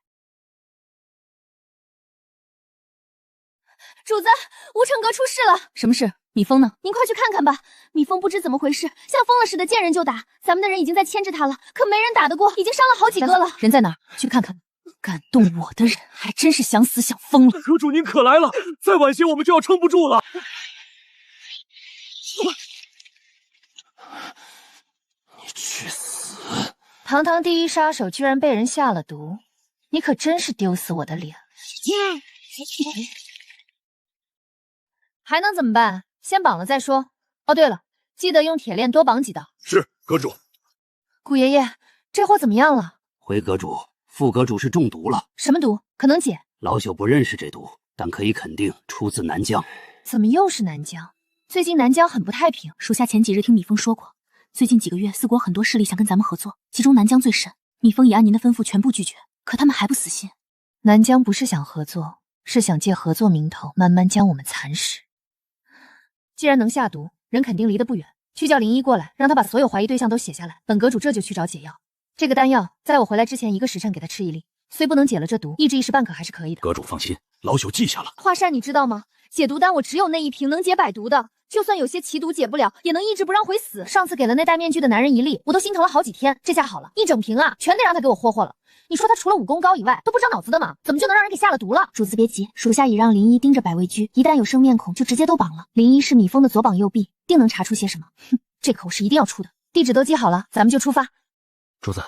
主子，无尘阁出事了。什么事？蜜蜂呢？您快去看看吧。蜜蜂不知怎么回事，像疯了似的见人就打。咱们的人已经在牵制他了，可没人打得过，已经伤了好几个了。人在哪儿？去看看。敢动我的人，还真是想死想疯了。阁主您可来了，再晚些我们就要撑不住了。你去死！堂堂第一杀手居然被人下了毒，你可真是丢死我的脸。还能怎么办？先绑了再说。哦，对了，记得用铁链多绑几道。是，阁主。顾爷爷，这货怎么样了？回阁主，副阁主是中毒了。什么毒？可能解？老朽不认识这毒，但可以肯定出自南疆。怎么又是南疆？最近南疆很不太平。属下前几日听蜜蜂说过，最近几个月4国很多势力想跟咱们合作，其中南疆最甚。蜜蜂已按您的吩咐全部拒绝，可他们还不死心。南疆不是想合作，是想借合作名头慢慢将我们蚕食。既然能下毒，人肯定离得不远。去叫林一过来，让他把所有怀疑对象都写下来。本阁主这就去找解药。这个丹药，在我回来之前1个时辰给他吃1粒，虽不能解了这毒，抑制1时半刻还是可以的。阁主放心，老朽记下了。华善，你知道吗？解毒丹我只有那1瓶能解百毒的，就算有些奇毒解不了，也能抑制不让回死。上次给了那戴面具的男人1粒，我都心疼了好几天。这下好了，1整瓶啊，全得让他给我霍霍了。你说他除了武功高以外，都不长脑子的吗？怎么就能让人给下了毒了？主子别急，属下已让林一盯着百味居，一旦有生面孔，就直接都绑了。林一是蜜蜂的左膀右臂，定能查出些什么。哼，这口是一定要出的。地址都记好了，咱们就出发。主子，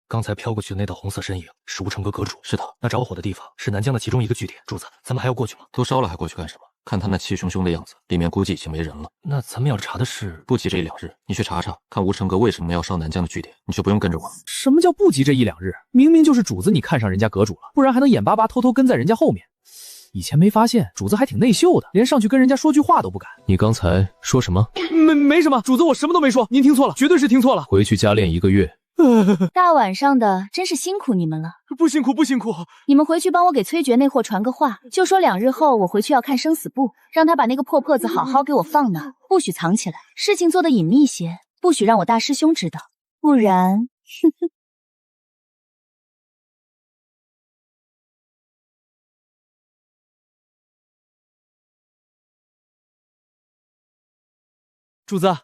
刚才飘过去的那道红色身影是吴成阁阁主，是他。那着火的地方是南疆的其中一个据点。主子，咱们还要过去吗？都烧了还过去干什么？看他那气汹汹的样子，里面估计已经没人了。那咱们要查的是……不急这1、2日，你去查查，看吴成阁为什么要烧南疆的据点，你就不用跟着我。什么叫不急这1、2日？明明就是主子你看上人家阁主了，不然还能眼巴巴偷偷跟在人家后面。以前没发现主子还挺内秀的，连上去跟人家说句话都不敢。你刚才说什么？没什么，主子我什么都没说，您听错了，绝对是听错了。回去加练1个月。大晚上的，真是辛苦你们了。不辛苦，不辛苦。你们回去帮我给崔珏那货传个话，就说2日后我回去要看生死簿，让他把那个破破子好好给我放那，不许藏起来，事情做得隐秘些，不许让我大师兄知道，不然，哼哼。主子，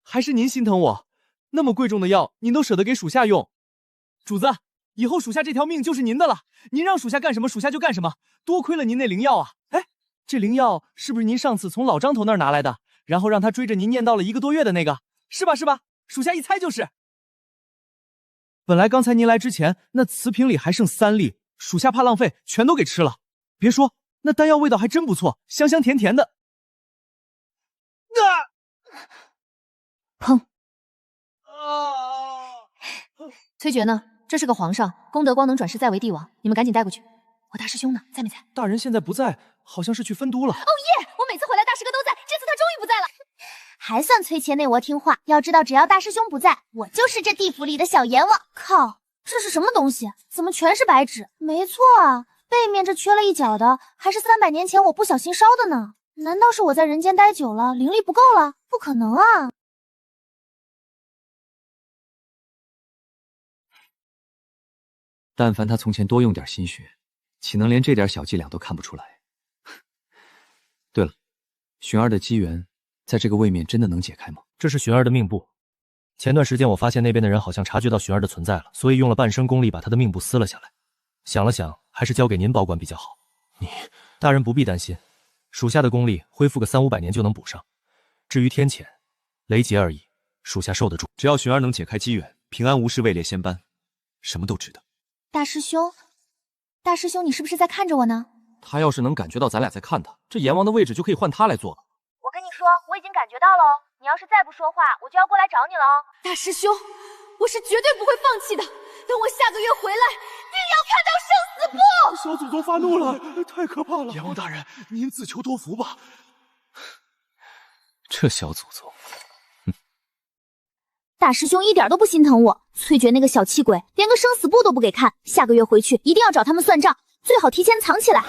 还是您心疼我。那么贵重的药，您都舍得给属下用。主子，以后属下这条命就是您的了，您让属下干什么，属下就干什么。多亏了您那灵药啊！哎，这灵药是不是您上次从老张头那儿拿来的，然后让他追着您念叨了1个多月的那个？是吧？是吧？属下一猜就是。本来刚才您来之前，那瓷瓶里还剩3粒，属下怕浪费，全都给吃了。别说，那丹药味道还真不错，香香甜甜的。砰！崔珏呢？这是个皇上，功德光能转世再为帝王，你们赶紧带过去。我大师兄呢？在没在？大人现在不在，好像是去分都了。哦耶！我每次回来大师哥都在，这次他终于不在了。还算崔珏那窝听话，要知道只要大师兄不在，我就是这地府里的小阎王。靠，这是什么东西？怎么全是白纸？没错啊，背面这缺了一角的，还是300年前我不小心烧的呢。难道是我在人间待久了，灵力不够了？不可能啊！但凡他从前多用点心血，岂能连这点小伎俩都看不出来？对了，寻儿的机缘，在这个位面真的能解开吗？这是寻儿的命簿。前段时间我发现那边的人好像察觉到寻儿的存在了，所以用了半生功力把他的命簿撕了下来。想了想，还是交给您保管比较好。大人不必担心，属下的功力恢复个300-500年就能补上。至于天谴、雷劫而已，属下受得住。只要寻儿能解开机缘，平安无事，位列仙班，什么都值得。大师兄，大师兄，你是不是在看着我呢？他要是能感觉到咱俩在看他，这阎王的位置就可以换他来做了。我跟你说，我已经感觉到了哦。你要是再不说话，我就要过来找你了哦。大师兄，我是绝对不会放弃的。等我下个月回来，定要看到生死簿。小祖宗发怒了，太可怕了！阎王大人，您自求多福吧。这小祖宗。大师兄一点都不心疼我，崔珏那个小气鬼，连个生死簿都不给看。下个月回去一定要找他们算账，最好提前藏起来。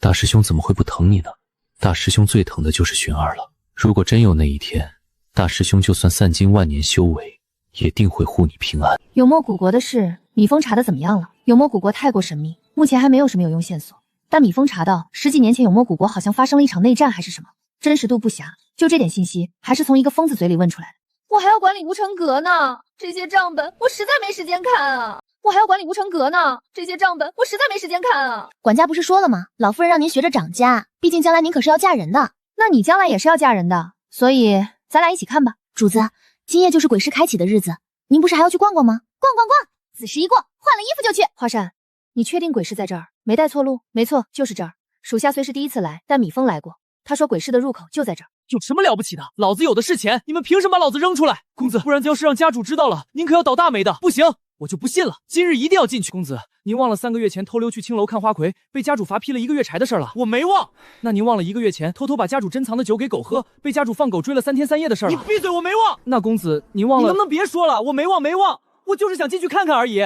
大师兄怎么会不疼你呢？大师兄最疼的就是寻儿了。如果真有那一天，大师兄就算散尽万年修为，也定会护你平安。永墨古国的事，米峰查的怎么样了？永墨古国太过神秘，目前还没有什么有用线索。但米峰查到10几年前永墨古国好像发生了一场内战还是什么，真实度不详。就这点信息，还是从一个疯子嘴里问出来的。我还要管理无尘阁呢，这些账本我实在没时间看啊！我还要管理无尘阁呢，这些账本我实在没时间看啊！管家不是说了吗？老夫人让您学着长家，毕竟将来您可是要嫁人的。那你将来也是要嫁人的，所以咱俩一起看吧。主子，今夜就是鬼市开启的日子，您不是还要去逛逛吗？逛逛逛，子时一过，换了衣服就去。华山，你确定鬼市在这儿？没带错路？没错，就是这儿。属下虽是第一次来，但米峰来过，他说鬼市的入口就在这儿。有什么了不起的？老子有的是钱，你们凭什么把老子扔出来？公子，不然要是让家主知道了，您可要倒大霉的。不行，我就不信了，今日一定要进去。公子，您忘了3个月前偷溜去青楼看花魁，被家主罚劈了1个月柴的事了？我没忘。那您忘了1个月前偷偷把家主珍藏的酒给狗喝，被家主放狗追了3天3夜的事了？你闭嘴，我没忘。那公子，您忘了？你能不能别说了？我没忘，没忘，我就是想进去看看而已。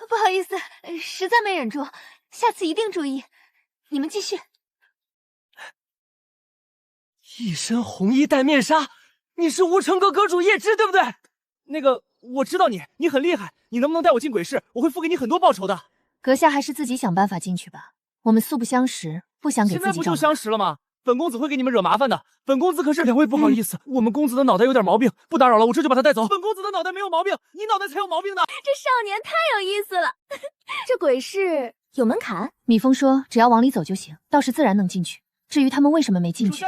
不好意思，实在没忍住，下次一定注意。你们继续。一身红衣戴面纱，你是无尘阁阁主叶芝对不对？那个我知道你很厉害，你能不能带我进鬼市？我会付给你很多报酬的。阁下还是自己想办法进去吧，我们素不相识，不想给自己找麻烦。现在不就相识了吗？本公子会给你们惹麻烦的。本公子可是……两位不好意思，我们公子的脑袋有点毛病，不打扰了，我这就把他带走。本公子的脑袋没有毛病，你脑袋才有毛病呢。这少年太有意思了。这鬼市有门槛？米峰说只要往里走就行，到时自然能进去。至于他们为什么没进去，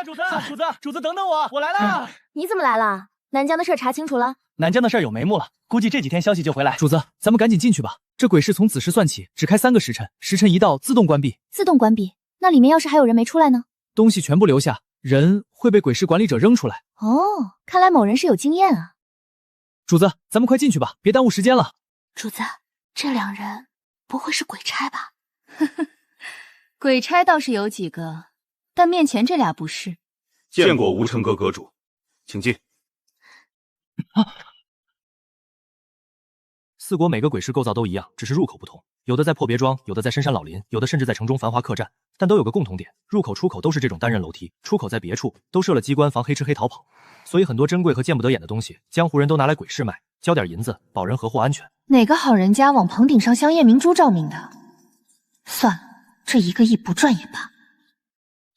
主子等等我来了。你怎么来了？南疆的事查清楚了？南疆的事有眉目了，估计这几天消息就回来。主子，咱们赶紧进去吧。这鬼市从此时算起只开3个时辰，时辰一到自动关闭。自动关闭？那里面要是还有人没出来呢？东西全部留下，人会被鬼市管理者扔出来。哦，看来某人是有经验啊。主子，咱们快进去吧，别耽误时间了。主子，这2人不会是鬼差吧？鬼差倒是有几个，但面前这俩不是。见过吴成阁阁主，请进。4国每个鬼市构造都一样，只是入口不同，有的在破别庄，有的在深山老林，有的甚至在城中繁华客栈，但都有个共同点，入口出口都是这种单人楼梯，出口在别处，都设了机关防黑吃黑逃跑。所以很多珍贵和见不得眼的东西，江湖人都拿来鬼市卖，交点银子保人和货安全。哪个好人家往棚顶上镶夜明珠照明的？算了，这1个亿不赚也罢。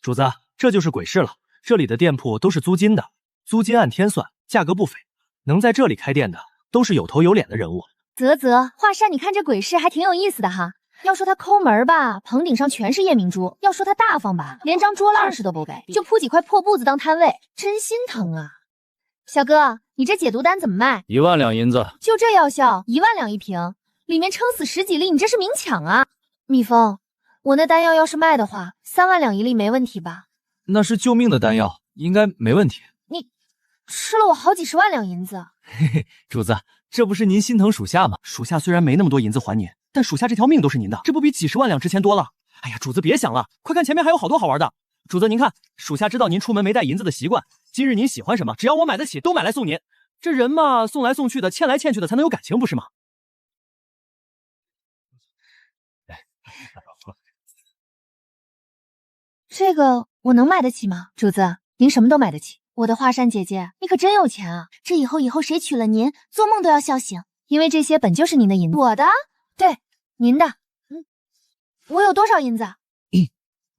主子，这就是鬼市了，这里的店铺都是租金的，租金按天算，价格不菲，能在这里开店的都是有头有脸的人物。啧，华山，你看这鬼市还挺有意思的哈。要说它抠门吧，棚顶上全是夜明珠；要说它大方吧，连张桌浪似都不给，就铺几块破布子当摊位，真心疼啊。小哥，你这解毒丹怎么卖？1万两银子。就这药效，1万两一瓶，里面撑死10几粒，你这是明抢啊！蜜蜂，我那丹药要是卖的话，3万两一粒没问题吧？那是救命的丹药，应该没问题。你吃了我好几10万两银子。嘿嘿，主子，这不是您心疼属下吗？属下虽然没那么多银子还您，但属下这条命都是您的，这不比几10万两值钱多了？哎呀，主子别想了，快看前面还有好多好玩的。主子您看，属下知道您出门没带银子的习惯，今日您喜欢什么，只要我买得起，都买来送您。这人嘛，送来送去的，欠来欠去的才能有感情，不是吗？这个我能买得起吗？主子，您什么都买得起。我的华山姐姐，你可真有钱啊！这以后谁娶了您，做梦都要笑醒。因为这些本就是您的银子。我的？对，您的。我有多少银子？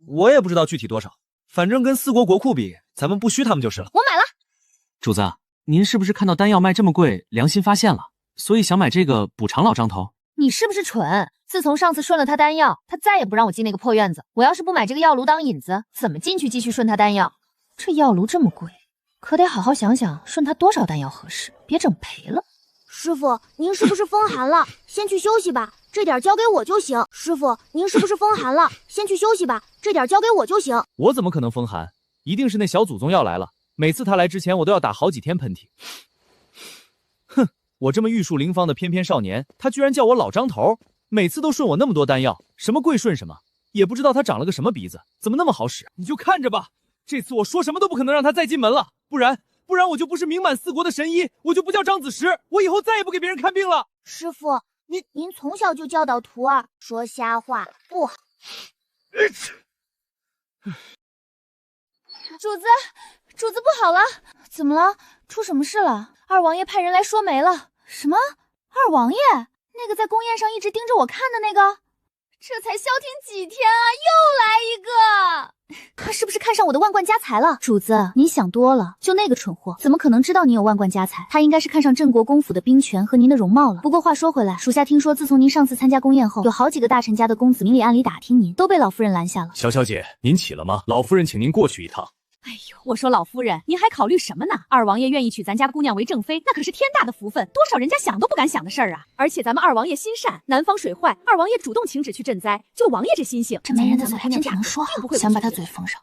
我也不知道具体多少，反正跟4国国库比，咱们不虚他们就是了。我买了。主子，您是不是看到丹药卖这么贵，良心发现了，所以想买这个补偿老张头？你是不是蠢？自从上次顺了他丹药，他再也不让我进那个破院子。我要是不买这个药炉当引子，怎么进去继续顺他丹药？这药炉这么贵，可得好好想想顺他多少丹药合适，别整赔了。师傅，您是不是风寒了？先去休息吧，这点交给我就行。师傅，您是不是风寒了？先去休息吧，这点交给我就行。我怎么可能风寒？一定是那小祖宗要来了。每次他来之前，我都要打好几天喷嚏。哼，我这么玉树临风的翩翩少年，他居然叫我老张头，每次都顺我那么多丹药，什么贵顺什么，也不知道他长了个什么鼻子，怎么那么好使？你就看着吧，这次我说什么都不可能让他再进门了，不然我就不是名满4国的神医，我就不叫张子时，我以后再也不给别人看病了。师傅，您从小就教导徒儿说瞎话不好。主子不好了！怎么了？出什么事了？二王爷派人来说媒了。什么？二王爷？那个在宫宴上一直盯着我看的那个？这才消停几天啊，又来一个！他是不是看上我的万贯家财了？主子，您想多了，就那个蠢货，怎么可能知道你有万贯家财？他应该是看上镇国公府的兵权和您的容貌了。不过话说回来，属下听说，自从您上次参加宫宴后，有好几个大臣家的公子明里暗里打听您，都被老夫人拦下了。小小姐，您起了吗？老夫人请您过去一趟。哎呦，我说老夫人，您还考虑什么呢？二王爷愿意娶咱家姑娘为正妃，那可是天大的福分，多少人家想都不敢想的事儿啊！而且咱们二王爷心善，南方水患，二王爷主动请旨去赈灾，就王爷这心性，这没人的嘴还真挺能说好，想把他嘴封上。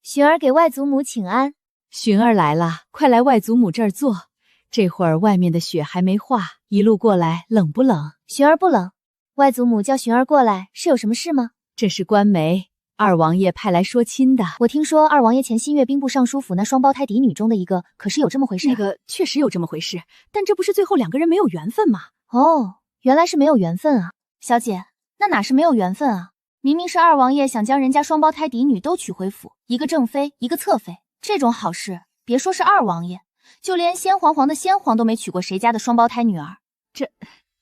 寻儿给外祖母请安。寻儿来了，快来外祖母这儿坐。这会儿外面的雪还没化，一路过来冷不冷？寻儿不冷。外祖母叫寻儿过来，是有什么事吗？这是官媒。二王爷派来说亲的。我听说二王爷前新月兵部尚书府那双胞胎嫡女中的一个，可是有这么回事？那个确实有这么回事，但这不是最后2个人没有缘分吗？哦，原来是没有缘分啊。小姐，那哪是没有缘分啊？明明是二王爷想将人家双胞胎嫡女都娶回府，一个正妃，一个侧妃。这种好事，别说是二王爷，就连先皇皇的先皇都没娶过谁家的双胞胎女儿。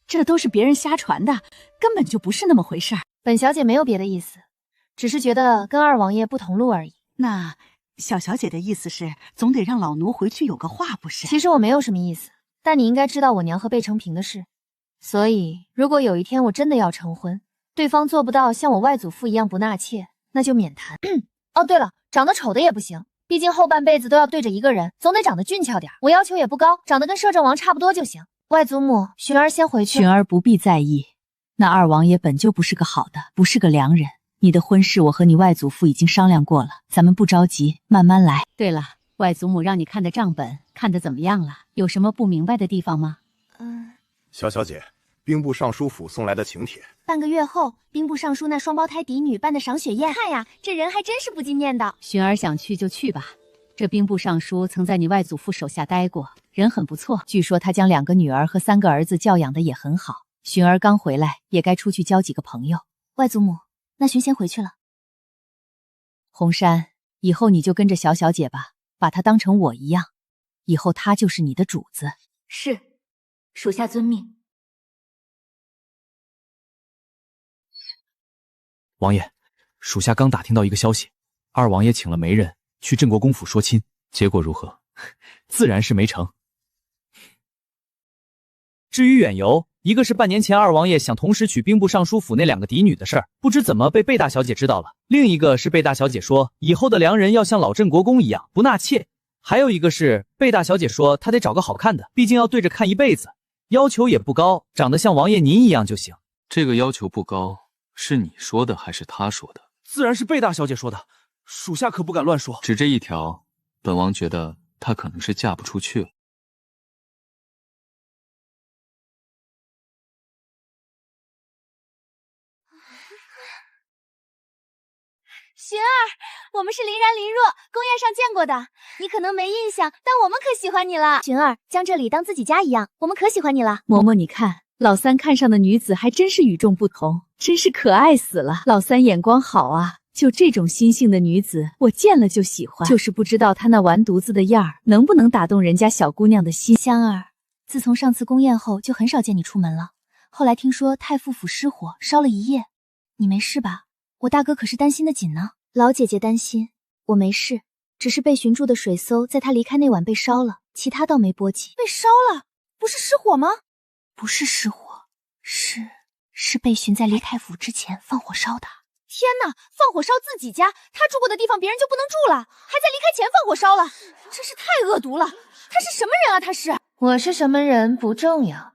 这都是别人瞎传的，根本就不是那么回事儿。本小姐没有别的意思。只是觉得跟二王爷不同路而已。那小小姐的意思是，总得让老奴回去有个话，不是？其实我没有什么意思，但你应该知道我娘和贝承平的事。所以，如果有一天我真的要成婚，对方做不到像我外祖父一样不纳妾，那就免谈。哦，对了，长得丑的也不行，毕竟后半辈子都要对着一个人，总得长得俊俏点。我要求也不高，长得跟摄政王差不多就行。外祖母，寻儿先回去。寻儿不必在意，那二王爷本就不是个好的，不是个良人。你的婚事我和你外祖父已经商量过了，咱们不着急，慢慢来。对了，外祖母让你看的账本看得怎么样了？有什么不明白的地方吗？小小姐，兵部尚书府送来的请帖。半个月后，兵部尚书那双胞胎嫡女办的赏雪宴，看呀，这人还真是不禁念叨。寻儿想去就去吧。这兵部尚书曾在你外祖父手下待过，人很不错。据说他将2个女儿和3个儿子教养的也很好。寻儿刚回来，也该出去交几个朋友。外祖母，那寻先回去了。红山，以后你就跟着小小姐吧，把她当成我一样，以后她就是你的主子。是，属下遵命。王爷，属下刚打听到一个消息，二王爷请了媒人去镇国公府说亲，结果如何？自然是没成。至于远游，一个是半年前二王爷想同时娶兵部尚书府那2个嫡女的事儿，不知怎么被贝大小姐知道了；另一个是贝大小姐说以后的良人要像老镇国公一样不纳妾；还有一个是贝大小姐说她得找个好看的，毕竟要对着看一辈子，要求也不高，长得像王爷您一样就行。这个要求不高，是你说的还是他说的？自然是贝大小姐说的，属下可不敢乱说。只这一条，本王觉得她可能是嫁不出去了。寻儿，我们是林然林若，宫宴上见过的，你可能没印象，但我们可喜欢你了。寻儿，将这里当自己家一样，我们可喜欢你了。嬷嬷，你看，老三看上的女子还真是与众不同，真是可爱死了。老三眼光好啊，就这种心性的女子，我见了就喜欢，就是不知道她那完犊子的样儿能不能打动人家小姑娘的心。香儿，自从上次宫宴后，就很少见你出门了。后来听说太傅府失火，烧了一夜，你没事吧？我大哥可是担心的紧呢。老姐姐担心，我没事，只是被寻住的水搜在他离开那晚被烧了，其他倒没波及。被烧了？不是失火吗？不是失火，是被寻在离太府之前放火烧的。天哪，放火烧自己家，他住过的地方别人就不能住了，还在离开前放火烧了，真是太恶毒了。他是什么人啊？他是？我是什么人不重要，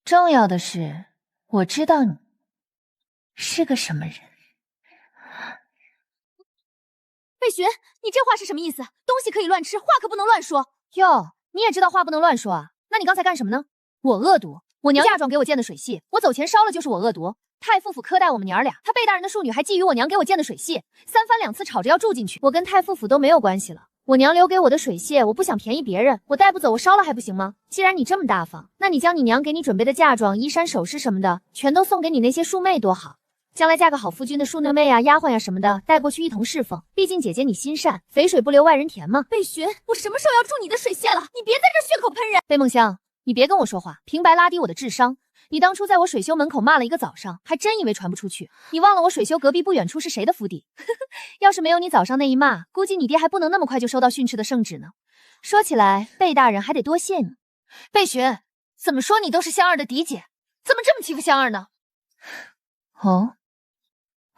重要的是我知道你是个什么人。贝寻，你这话是什么意思？东西可以乱吃，话可不能乱说。哟，你也知道话不能乱说啊？那你刚才干什么呢？我恶毒，我娘嫁妆给我建的水系，我走前烧了就是我恶毒。太傅府苛待我们娘俩，他贝大人的庶女还觊觎我娘给我建的水系，3番2次吵着要住进去。我跟太傅府都没有关系了，我娘留给我的水系，我不想便宜别人，我带不走，我烧了还不行吗？既然你这么大方，那你将你娘给你准备的嫁妆、衣衫、首饰什么的，全都送给你那些庶妹多好。将来嫁个好夫君的庶女妹啊、丫鬟呀什么的，带过去一同侍奉。毕竟姐姐你心善，肥水不流外人田嘛。贝寻，我什么时候要住你的水系了？你别在这血口喷人。贝梦香，你别跟我说话，平白拉低我的智商。你当初在我水修门口骂了一个早上，还真以为传不出去。你忘了我水修隔壁不远处是谁的府邸？要是没有你早上那一骂，估计你爹还不能那么快就收到训斥的圣旨呢。说起来，贝大人还得多谢你。贝寻，怎么说你都是香儿的嫡姐，怎么这么欺负香儿呢？哦。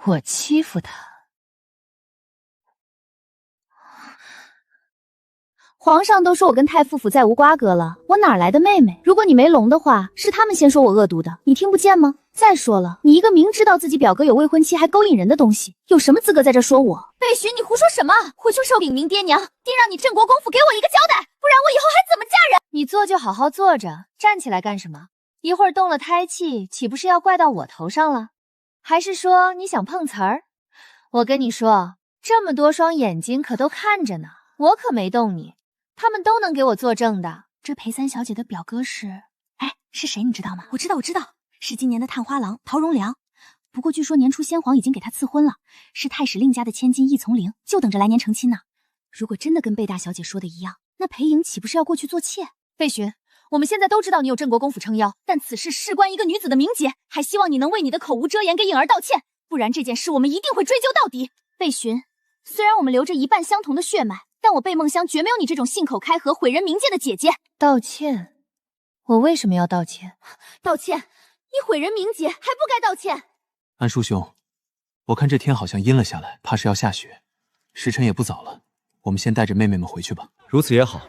我欺负他？皇上都说我跟太傅府再无瓜葛了，我哪来的妹妹？如果你没聋的话，是他们先说我恶毒的，你听不见吗？再说了，你一个明知道自己表哥有未婚妻还勾引人的东西，有什么资格在这说我？贝寻，你胡说什么？回去受禀明爹娘，爹让你镇国公府给我一个交代，不然我以后还怎么嫁人？你坐就好好坐着，站起来干什么？一会儿动了胎气，岂不是要怪到我头上了？还是说你想碰瓷儿？我跟你说，这么多双眼睛可都看着呢，我可没动你，他们都能给我作证的。这裴三小姐的表哥是……哎，是谁你知道吗？我知道，是今年的探花郎陶荣良。不过据说年初先皇已经给他赐婚了，是太史令家的千金易从灵，就等着来年成亲呢。如果真的跟贝大小姐说的一样，那裴颖岂不是要过去做妾？贝寻，我们现在都知道你有镇国公府撑腰，但此事事关一个女子的名节，还希望你能为你的口无遮言给颖儿道歉，不然这件事我们一定会追究到底。贝寻，虽然我们流着一半相同的血脉，但我贝梦香绝没有你这种信口开河、毁人名节的姐姐。道歉？我为什么要道歉？道歉？你毁人名节，还不该道歉。安叔兄，我看这天好像阴了下来，怕是要下雪，时辰也不早了，我们先带着妹妹们回去吧。如此也好，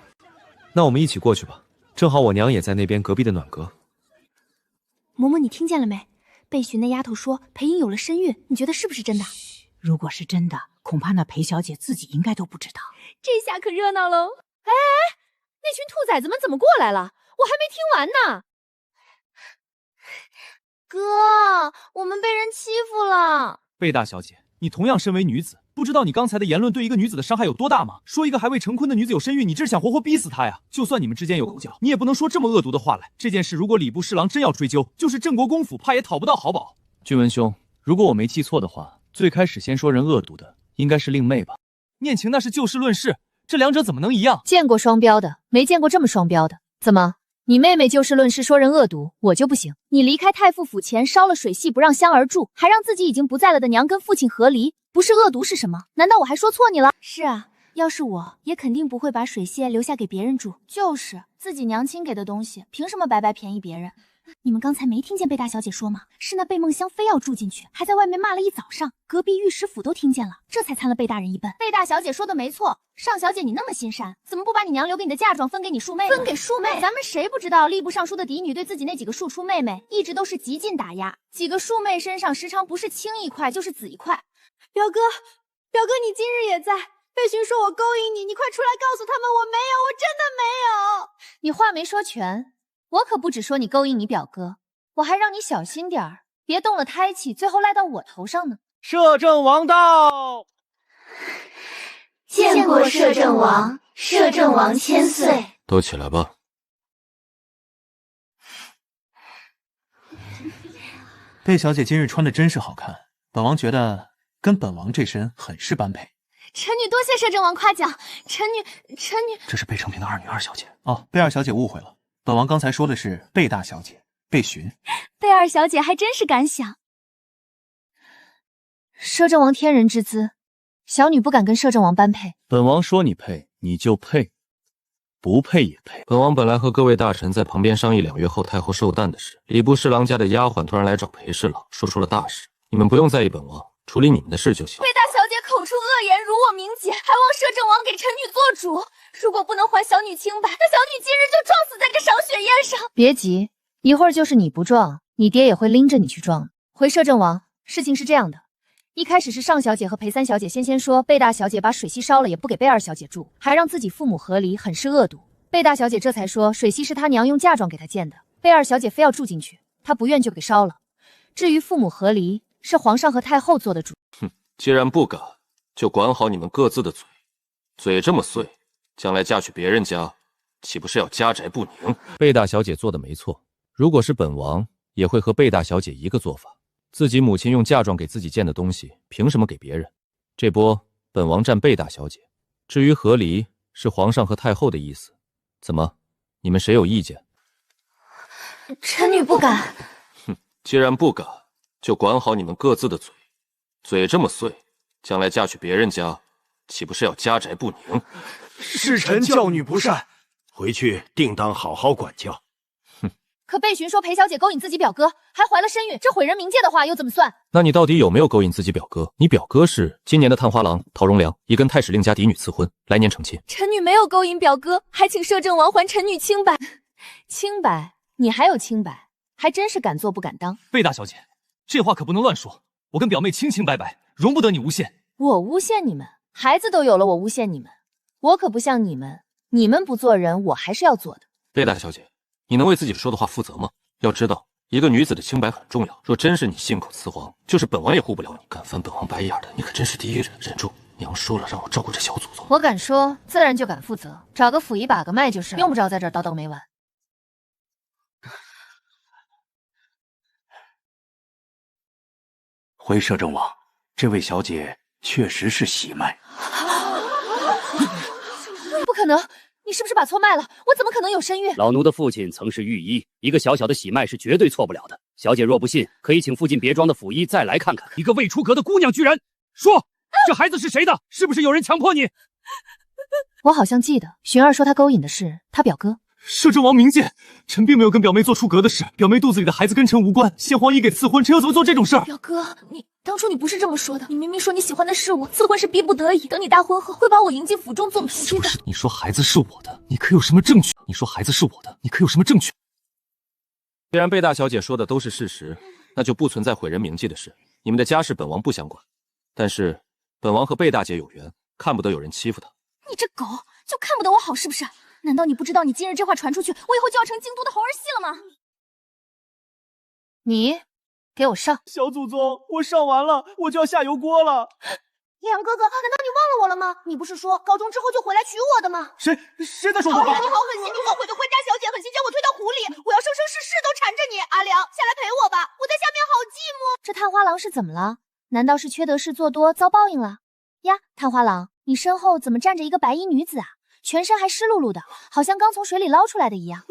那我们一起过去吧。正好我娘也在那边隔壁的暖阁。嬷嬷，你听见了没？备询那丫头说裴英有了身孕，你觉得是不是真的？如果是真的，恐怕那裴小姐自己应该都不知道。这下可热闹喽！哎，那群兔崽子们怎么过来了？我还没听完呢。哥，我们被人欺负了。贝大小姐，你同样身为女子，不知道你刚才的言论对一个女子的伤害有多大吗？说一个还未成婚的女子有身孕，你这是想活活逼死她呀？就算你们之间有口角，你也不能说这么恶毒的话来。这件事如果礼部侍郎真要追究，就是郑国公府怕也讨不到好宝。俊文兄，如果我没记错的话，最开始先说人恶毒的应该是令妹吧？念情那是就事论事，这两者怎么能一样？见过双标的，没见过这么双标的。怎么？你妹妹就事论事说人恶毒，我就不行？你离开太傅府前烧了水系不让香儿住，还让自己已经不在了的娘跟父亲和离，不是恶毒是什么？难道我还说错你了？是啊，要是我也肯定不会把水榭留下给别人住。就是自己娘亲给的东西，凭什么白白便宜别人？你们刚才没听见贝大小姐说吗？是那贝梦香非要住进去，还在外面骂了一早上，隔壁御史府都听见了，这才参了贝大人一笨。贝大小姐说的没错，尚小姐你那么心善，怎么不把你娘留给你的嫁妆分给你庶妹？分给庶妹？咱们谁不知道吏部尚书的嫡女对自己那几个庶出妹妹一直都是极尽打压，几个庶妹身上时常不是青一块就是紫一块。表哥，你今日也在。备询说我勾引你，你快出来告诉他们我没有，我真的没有。你话没说全，我可不只说你勾引你表哥，我还让你小心点儿，别动了胎气，最后赖到我头上呢。摄政王到！见过摄政王，摄政王千岁。都起来吧。贝小姐今日穿的真是好看，本王觉得跟本王这身很是般配。臣女多谢摄政王夸奖，臣女。这是贝承平的二女二小姐哦，贝二小姐误会了，本王刚才说的是贝大小姐，备询。贝二小姐还真是敢想。摄政王天人之姿，小女不敢跟摄政王般配。本王说你配，你就配，不配也配。本王本来和各位大臣在旁边商议2月后太后寿诞的事，礼部侍郎家的丫鬟突然来找裴侍郎，说出了大事。你们不用在意本王，处理你们的事就行。贝大小姐口出恶言，辱我名节，还望摄政王给臣女做主。如果不能还小女清白，那小女今日就撞死在这赏雪宴上。别急，一会儿就是你不撞，你爹也会拎着你去撞。回摄政王，事情是这样的，一开始是尚小姐和裴三小姐先说贝大小姐把水溪烧了也不给贝二小姐住，还让自己父母和离，很是恶毒。贝大小姐这才说水溪是她娘用嫁妆给她建的，贝二小姐非要住进去，她不愿就给烧了。至于父母和离，是皇上和太后做的主。既然不敢，就管好你们各自的嘴。嘴这么碎，将来嫁去别人家，岂不是要家宅不宁？贝大小姐做的没错，如果是本王，也会和贝大小姐一个做法。自己母亲用嫁妆给自己建的东西，凭什么给别人？这波本王占贝大小姐。至于和离，是皇上和太后的意思。怎么，你们谁有意见？臣女不敢。既然不敢，就管好你们各自的嘴。嘴这么碎，将来嫁去别人家，岂不是要家宅不宁？是臣教女不善，回去定当好好管教。可备询说裴小姐勾引自己表哥，还怀了身孕，这毁人冥界的话又怎么算？那你到底有没有勾引自己表哥？你表哥是今年的探花郎陶荣良，已跟太史令家嫡女赐婚，来年成亲。臣女没有勾引表哥，还请摄政王还臣女清白。清白？你还有清白？还真是敢做不敢当。贝大小姐，这话可不能乱说。我跟表妹清清白白，容不得你诬陷。我诬陷你们？孩子都有了，我诬陷你们？我可不像你们，你们不做人，我还是要做的。贝大小姐，你能为自己说的话负责吗？要知道，一个女子的清白很重要。若真是你信口雌黄，就是本王也护不了你。敢翻本王白眼的，你可真是第一人。忍住，娘说了，让我照顾这小祖宗。我敢说，自然就敢负责。找个溥仪把个脉就是，用不着在这儿叨叨没完。回摄政王，这位小姐确实是喜脉。不可能，你是不是把错脉了？我怎么可能有身孕？老奴的父亲曾是御医，一个小小的喜脉是绝对错不了的。小姐若不信，可以请附近别庄的府医再来看看。一个未出阁的姑娘居然说这孩子是谁的？是不是有人强迫你？我好像记得，寻儿说她勾引的是她表哥。摄政王明鉴，臣并没有跟表妹做出格的事，表妹肚子里的孩子跟臣无关。先皇已给赐婚，臣又怎么做这种事儿？表哥，当初你不是这么说的，你明明说你喜欢的是我，赐婚是逼不得已。等你大婚后，会把我迎进府中做仆的。你说孩子是我的，你可有什么证据？你说孩子是我的，你可有什么证据？既然贝大小姐说的都是事实，那就不存在毁人铭记的事。你们的家事本王不相关，但是本王和贝大姐有缘，看不得有人欺负她。你这狗就看不得我好是不是？难道你不知道你今日这话传出去，我以后就要成京都的猴儿戏了吗？你给我上！小祖宗，我上完了，我就要下油锅了。阳哥哥，难道你忘了我了吗？你不是说高中之后就回来娶我的吗？谁在说我话？你好狠心，你后悔的婚家小姐狠心将我推到湖里，我要生生世世都缠着你。阿良，下来陪我吧，我在下面好寂寞。这探花郎是怎么了？难道是缺德事做多遭报应了？呀，探花郎，你身后怎么站着一个白衣女子啊？全身还湿漉漉的，好像刚从水里捞出来的一样。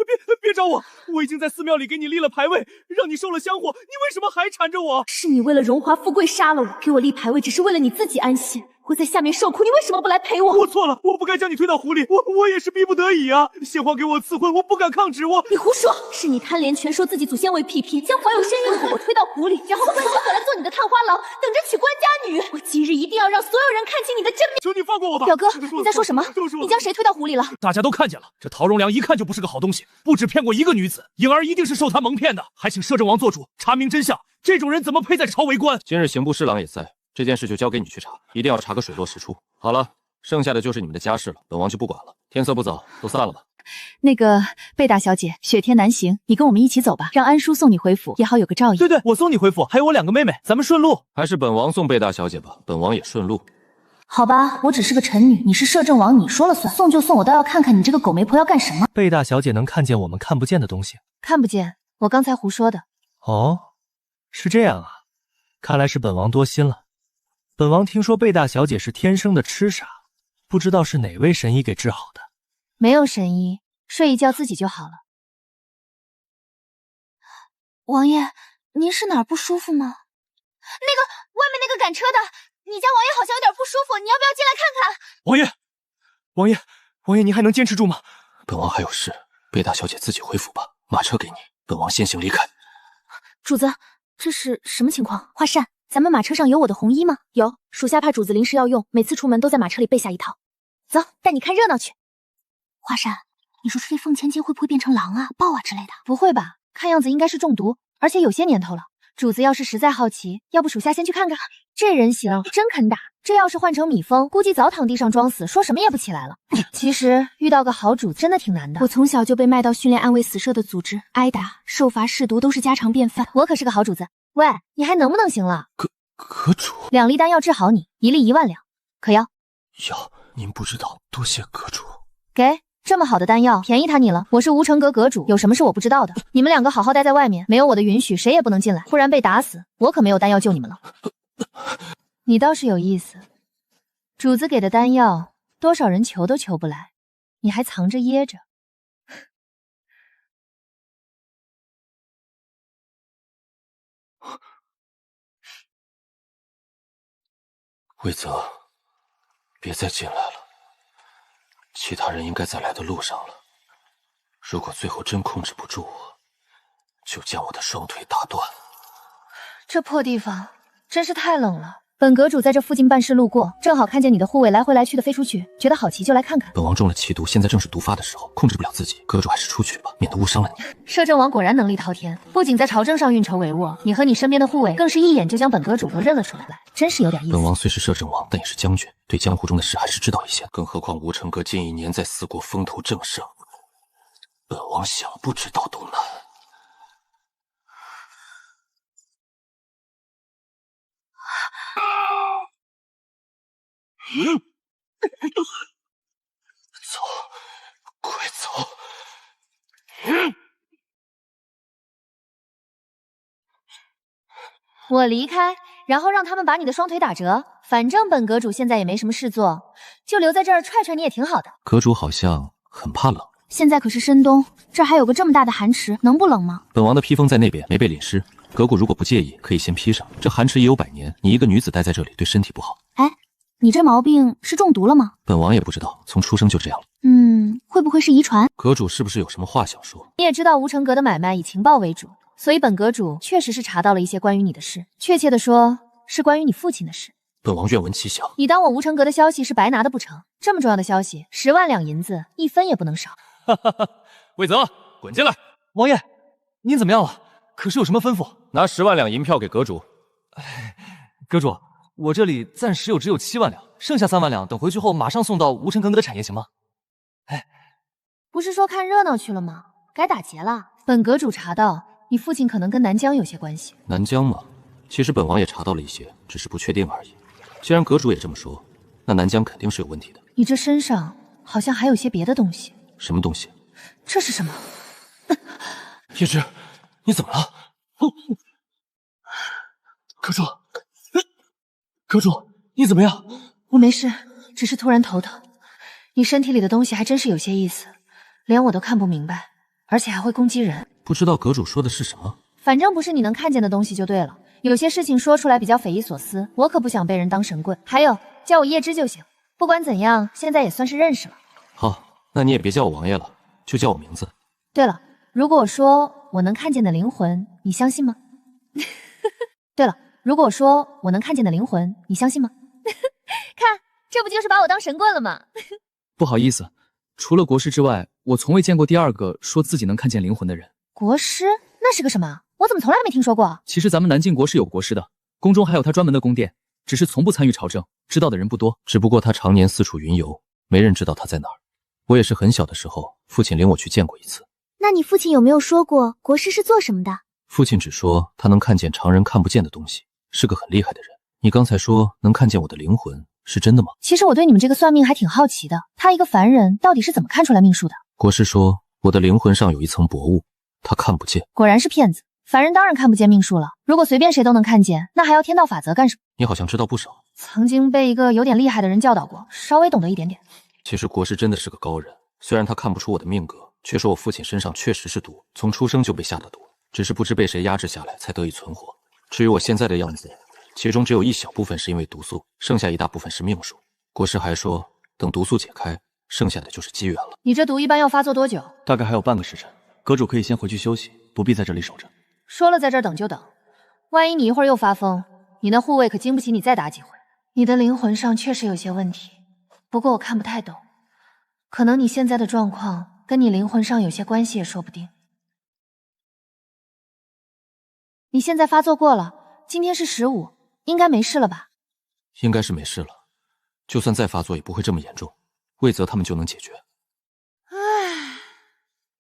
别找我，我已经在寺庙里给你立了牌位，让你受了香火，你为什么还缠着我？是你为了荣华富贵杀了我，给我立牌位只是为了你自己安心。我在下面受苦，你为什么不来陪我？我错了，我不该将你推到湖里，我也是逼不得已啊！先皇给我赐婚，我不敢抗旨，你胡说！是你贪恋权，说自己祖先为屁屁，将怀有身孕妇我推到湖里，然后本王本来做你的探花郎，等着娶官家女。我今日一定要让所有人看清你的真面。求你放过我吧！表哥，你在说什么？你将谁推到湖里了？大家都看见了，这陶荣良一看就不是个好东西，不止骗过一个女子，颖儿一定是受他蒙骗的，还请摄政王做主查明真相。这种人怎么配在朝为官？今日刑部侍郎也在，这件事就交给你去查，一定要查个水落石出。好了，剩下的就是你们的家事了，本王就不管了。天色不早，都散了吧。那个贝大小姐，雪天难行，你跟我们一起走吧，让安叔送你回府，也好有个照应。对，我送你回府，还有我2个妹妹，咱们顺路。还是本王送贝大小姐吧，本王也顺路。好吧，我只是个臣女，你是摄政王，你说了算。送就送，我倒要看看你这个狗媒婆要干什么。贝大小姐能看见我们看不见的东西？看不见，我刚才胡说的。哦，是这样啊，看来是本王多心了。本王听说贝大小姐是天生的痴傻，不知道是哪位神医给治好的。没有神医，睡一觉自己就好了。王爷，您是哪儿不舒服吗？外面那个赶车的，你家王爷好像有点不舒服，你要不要进来看看？王爷，您还能坚持住吗？本王还有事，贝大小姐自己回府吧，马车给你，本王先行离开。主子，这是什么情况？华善，咱们马车上有我的红衣吗？有，属下怕主子临时要用，每次出门都在马车里备下一套。走，带你看热闹去。华善，你说这凤千金会不会变成狼啊、豹啊之类的？不会吧，看样子应该是中毒，而且有些年头了。主子要是实在好奇，要不属下先去看看。这人形真肯打，这要是换成蜜蜂，估计早躺地上装死，说什么也不起来了。其实遇到个好主子真的挺难的。我从小就被卖到训练安慰死舍的组织，挨打、受罚、试毒都是家常便饭。我可是个好主子。喂，你还能不能行了？阁主，2粒丹药治好你，1粒1万两，可要？要，您不知道，多谢阁主。给。这么好的丹药，便宜他你了。我是无城阁阁主，有什么是我不知道的？你们2个好好待在外面，没有我的允许，谁也不能进来。忽然被打死，我可没有丹药救你们了。你倒是有意思，主子给的丹药，多少人求都求不来，你还藏着掖着。魏泽，别再进来了。其他人应该在来的路上了。如果最后真控制不住我，就将我的双腿打断。这破地方真是太冷了。本阁主在这附近办事路过，正好看见你的护卫来回来去的飞出去，觉得好奇就来看看。本王中了奇毒，现在正是毒发的时候，控制不了自己。阁主还是出去吧，免得误伤了你。摄政王果然能力滔天，不仅在朝政上运筹帷幄，你和你身边的护卫更是一眼就将本阁主都认了出来，真是有点意思。本王虽是摄政王，但也是将军，对江湖中的事还是知道一些。更何况吴城阁近1年在4国风头正盛，本王想不知道都难。走，快走！我离开，然后让他们把你的双腿打折。反正本阁主现在也没什么事做，就留在这儿踹踹你也挺好的。阁主好像很怕冷。现在可是深冬，这儿还有个这么大的寒池，能不冷吗？本王的披风在那边，没被淋湿。阁主如果不介意，可以先披上。这寒池也有100年，你一个女子待在这里对身体不好。哎，你这毛病是中毒了吗？本王也不知道，从出生就这样了。会不会是遗传？阁主是不是有什么话想说？你也知道无尘阁的买卖以情报为主，所以本阁主确实是查到了一些关于你的事，确切的说是关于你父亲的事。本王愿闻其详。你当我无尘阁的消息是白拿的不成？这么重要的消息，10万两银子，1分也不能少。哈哈哈，魏泽，滚进来！王爷，您怎么样了？可是有什么吩咐？拿10万两银票给阁主。阁主，我这里暂时只有7万两，剩下3万两等回去后马上送到无尘阁的产业，行吗？不是说看热闹去了吗？该打劫了。本阁主查到，你父亲可能跟南疆有些关系。南疆吗？其实本王也查到了一些，只是不确定而已。既然阁主也这么说，那南疆肯定是有问题的。你这身上好像还有些别的东西。什么东西？这是什么？叶芝，你怎么了？阁主，阁主，你怎么样？我没事，只是突然头疼。你身体里的东西还真是有些意思，连我都看不明白，而且还会攻击人。不知道阁主说的是什么？反正不是你能看见的东西就对了。有些事情说出来比较匪夷所思，我可不想被人当神棍。还有，叫我叶芝就行。不管怎样，现在也算是认识了。好，那你也别叫我王爷了，就叫我名字。对了，如果我说我能看见的灵魂，你相信吗？对了，如果我说我能看见的灵魂，你相信吗？看，这不就是把我当神棍了吗？不好意思，除了国师之外，我从未见过第二个说自己能看见灵魂的人。国师？那是个什么？我怎么从来没听说过？其实咱们南境国是有国师的，宫中还有他专门的宫殿，只是从不参与朝政，知道的人不多。只不过他常年四处云游，没人知道他在哪儿。我也是很小的时候，父亲领我去见过一次。那你父亲有没有说过国师是做什么的？父亲只说他能看见常人看不见的东西，是个很厉害的人。你刚才说能看见我的灵魂，是真的吗？其实我对你们这个算命还挺好奇的，他一个凡人到底是怎么看出来命数的？国师说我的灵魂上有一层薄雾，他看不见。果然是骗子，凡人当然看不见命数了。如果随便谁都能看见，那还要天道法则干什么？你好像知道不少。曾经被一个有点厉害的人教导过，稍微懂得一点点。其实国师真的是个高人，虽然他看不出我的命格，却说我父亲身上确实是毒，从出生就被下的毒，只是不知被谁压制下来才得以存活。至于我现在的样子，其中只有一小部分是因为毒素，剩下一大部分是命数。国师还说，等毒素解开，剩下的就是机缘了。你这毒一般要发作多久？大概还有半个时辰，阁主可以先回去休息，不必在这里守着。说了在这儿等就等，万一你一会儿又发疯，你那护卫可经不起你再打几回。你的灵魂上确实有些问题，不过我看不太懂，可能你现在的状况跟你灵魂上有些关系也说不定。你现在发作过了，今天是15，应该没事了吧？应该是没事了，就算再发作也不会这么严重，魏泽他们就能解决。唉，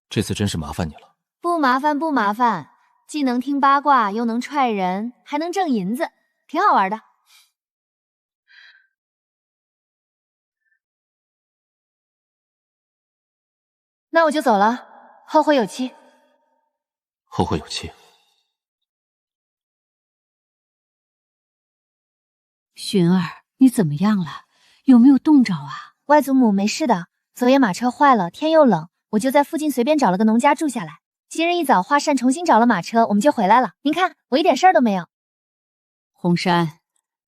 这次真是麻烦你了。不麻烦不麻烦，既能听八卦，又能踹人，还能挣银子，挺好玩的。那我就走了，后会有期。后会有期。寻儿，你怎么样了？有没有冻着啊？外祖母没事的，昨夜马车坏了，天又冷，我就在附近随便找了个农家住下来。今日一早，华善重新找了马车，我们就回来了。您看，我一点事儿都没有。红山，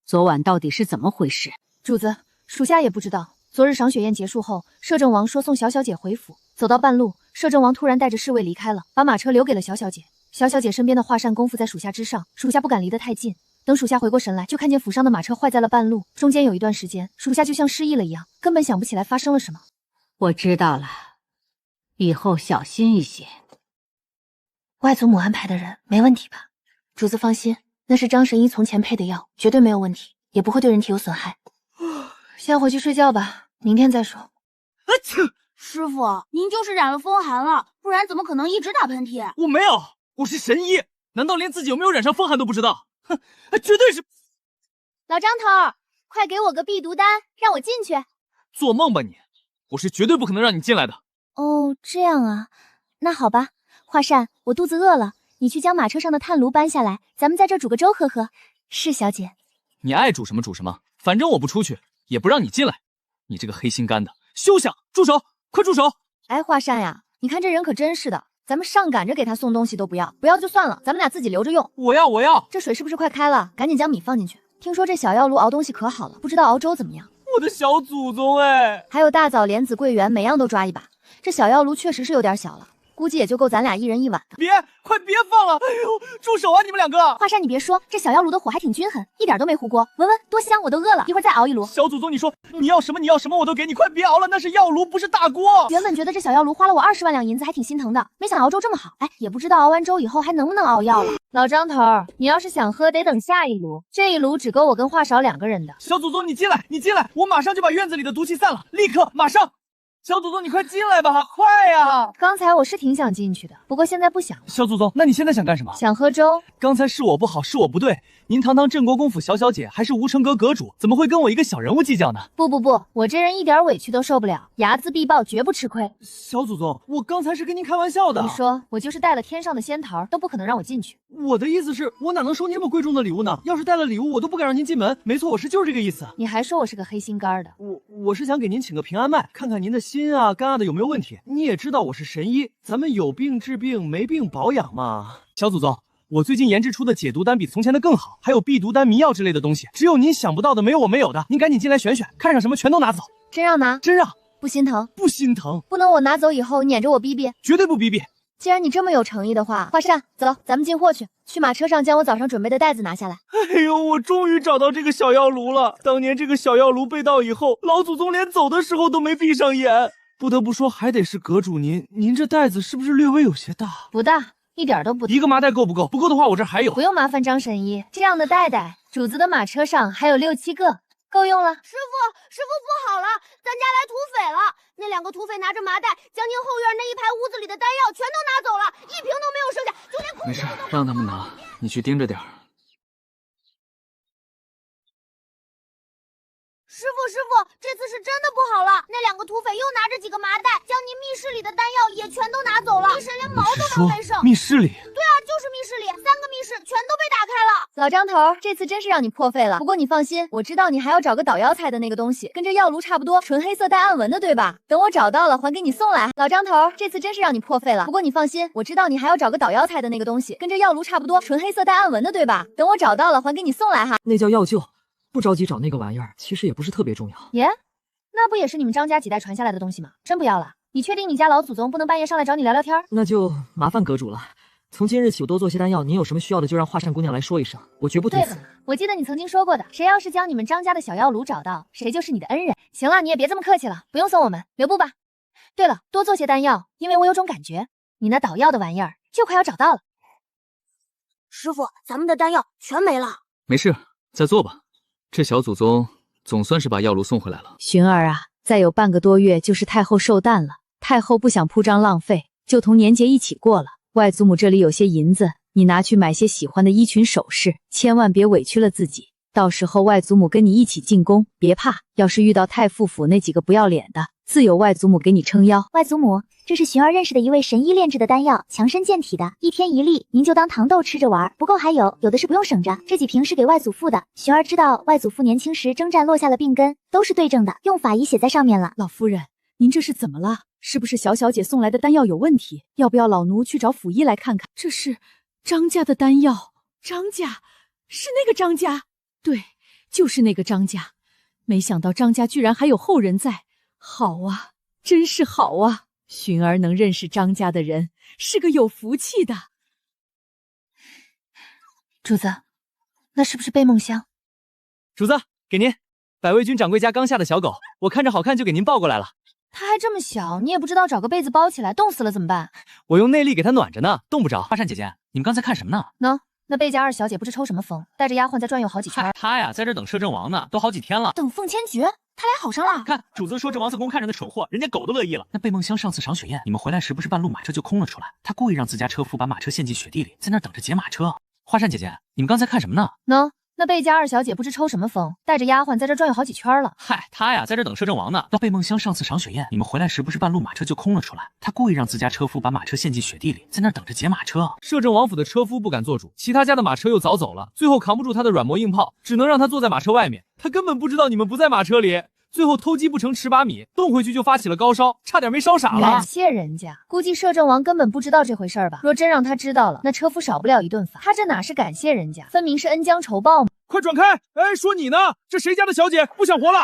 昨晚到底是怎么回事？主子，属下也不知道。昨日赏雪宴结束后，摄政王说送小小姐回府，走到半路，摄政王突然带着侍卫离开了，把马车留给了小小姐。小小姐身边的华善功夫在属下之上，属下不敢离得太近。等属下回过神来，就看见府上的马车坏在了半路，中间有一段时间，属下就像失忆了一样，根本想不起来发生了什么。我知道了，以后小心一些。外祖母安排的人没问题吧？主子放心，那是张神医从前配的药，绝对没有问题，也不会对人体有损害。先回去睡觉吧，明天再说。师傅，您就是染了风寒了，不然怎么可能一直打喷嚏？我没有，我是神医，难道连自己有没有染上风寒都不知道？哼，绝对是。老张头，快给我个避毒丹，让我进去。做梦吧你！我是绝对不可能让你进来的。哦，这样啊，那好吧。华善，我肚子饿了，你去将马车上的炭炉搬下来，咱们在这煮个粥喝喝。是，小姐。你爱煮什么煮什么，反正我不出去，也不让你进来。你这个黑心肝的，休想！住手！快住手！哎，华善呀，你看这人可真是的，咱们上赶着给他送东西都不要，不要就算了，咱们俩自己留着用。我要！这水是不是快开了？赶紧将米放进去。听说这小药炉熬东西可好了，不知道熬粥怎么样？我的小祖宗哎！还有大枣、莲子、桂圆，每样都抓一把。这小药炉确实是有点小了，估计也就够咱俩一人一碗的。快别放了！哎呦，住手啊你们两个！华山，你别说，这小药炉的火还挺均衡，一点都没糊锅。闻闻，多香，我都饿了，一会儿再熬一炉。小祖宗，你说你要什么我都给你，快别熬了，那是药炉，不是大锅。原本觉得这小药炉花了我20万两银子，还挺心疼的，没想熬粥这么好。哎，也不知道熬完粥以后还能不能熬药了。老张头，你要是想喝，得等下一炉，这一炉只够我跟华少2个人的。小祖宗，你进来，我马上就把院子里的毒气散了，立刻，马上。小祖宗，你快进来吧，快呀！刚才我是挺想进去的，不过现在不想了。小祖宗，那你现在想干什么？想喝粥。刚才是我不好，是我不对。您堂堂镇国公府小小姐，还是吴成阁阁主，怎么会跟我一个小人物计较呢？不，我这人一点委屈都受不了，睚眦必报，绝不吃亏。小祖宗，我刚才是跟您开玩笑的。你说，我就是带了天上的仙桃，都不可能让我进去。我的意思是，我哪能收您这么贵重的礼物呢？要是带了礼物，我都不敢让您进门。没错，就是这个意思。你还说我是个黑心肝的？我是想给您请个平安脉，看看您的心啊、肝啊的有没有问题。你也知道我是神医，咱们有病治病，没病保养嘛。小祖宗，我最近研制出的解毒丹比从前的更好，还有避毒丹、迷药之类的东西，只有您想不到的，没有我没有的。您赶紧进来选选，看上什么全都拿走。真让拿？真让。不心疼？不心疼。不能我拿走以后撵着我逼逼？绝对不逼逼。既然你这么有诚意的话，华善，走，咱们进货去。去马车上将我早上准备的袋子拿下来。哎呦，我终于找到这个小药炉了。当年这个小药炉被盗以后，老祖宗连走的时候都没闭上眼。不得不说，还得是阁主您这袋子是不是略微有些大？不大，一点都不大。一个麻袋够不够？不够的话，我这还有。不用麻烦张神医，这样的袋袋，主子的马车上还有6、7个，够用了。师傅不好了，咱家来土匪了！那2个土匪拿着麻袋，将您后院那一排屋子里的丹药全都拿走了，一瓶都没有剩下，就连空没事，让他们拿，你去盯着点儿。师傅，这次是真的不好了！那2个土匪又拿着几个麻袋，将您密室里的丹药也全都拿走了，医神连毛都没剩。密室里？对啊，就是密室里，3个密室全都被打开了。老张头，这次真是让你破费了。不过你放心，我知道你还要找个捣药材的那个东西，跟这药炉差不多，纯黑色带暗纹的，对吧？等我找到了，还给你送来。老张头，这次真是让你破费了。不过你放心，我知道你还要找个捣药材的那个东西，跟这药炉差不多，纯黑色带暗纹的，对吧？等我找到了，还给你送来哈。那叫药臼。不着急找那个玩意儿，其实也不是特别重要。耶，那不也是你们张家几代传下来的东西吗？真不要了？你确定你家老祖宗不能半夜上来找你聊聊天？那就麻烦阁主了。从今日起，我多做些丹药，您有什么需要的就让华善姑娘来说一声，我绝不推辞。我记得你曾经说过的，谁要是将你们张家的小药炉找到，谁就是你的恩人。行了，你也别这么客气了，不用送我们，留步吧。对了，多做些丹药，因为我有种感觉，你那捣药的玩意儿就快要找到了。师傅，咱们的丹药全没了。没事，再做吧。这小祖宗总算是把药炉送回来了。寻儿啊，再有半个多月就是太后寿诞了，太后不想铺张浪费，就同年节一起过了。外祖母这里有些银子，你拿去买些喜欢的衣裙首饰，千万别委屈了自己。到时候外祖母跟你一起进宫，别怕，要是遇到太傅府那几个不要脸的，自有外祖母给你撑腰。外祖母，这是寻儿认识的一位神医炼制的丹药，强身健体的，1天1粒，您就当糖豆吃着玩。不够还有的是不用省着，这几瓶是给外祖父的。寻儿知道外祖父年轻时征战落下了病根，都是对症的，用法医写在上面了。老夫人，您这是怎么了？是不是小小姐送来的丹药有问题？要不要老奴去找府医来看看？这是张家的丹药，张家是那个张家？对，就是那个张家。没想到张家居然还有后人在，好啊，真是好啊！寻儿能认识张家的人，是个有福气的。主子，那是不是贝梦香？主子，给您，百味君掌柜家刚下的小狗，我看着好看就给您抱过来了。它还这么小，你也不知道找个被子包起来，冻死了怎么办？我用内力给它暖着呢，冻不着。华善姐姐，你们刚才看什么呢？那贝家2小姐不知抽什么风，带着丫鬟在转悠好几圈。她呀，在这等摄政王呢，都好几天了。等奉千爵，他俩好上了。看主子说这王四公看着那蠢货，人家狗都乐意了。那贝梦香上次赏雪宴，你们回来时不是半路马车就空了出来？她故意让自家车夫把马车陷进雪地里，在那等着劫马车。华善姐姐，你们刚才看什么呢？那贝家2小姐不知抽什么风，带着丫鬟在这转悠好几圈了。嗨，她呀，在这等摄政王呢。那贝梦香上次赏雪宴，你们回来时不是半路马车就空了出来？她故意让自家车夫把马车陷进雪地里，在那等着劫马车。摄政王府的车夫不敢做主，其他家的马车又早走了，最后扛不住他的软磨硬泡，只能让他坐在马车外面。他根本不知道你们不在马车里。最后偷鸡不成蚀把米，冻回去就发起了高烧，差点没烧傻了。感谢人家，估计摄政王根本不知道这回事吧？若真让他知道了，那车夫少不了一顿罚。他这哪是感谢人家，分明是恩将仇报嘛！快转开！哎，说你呢，这谁家的小姐不想活了？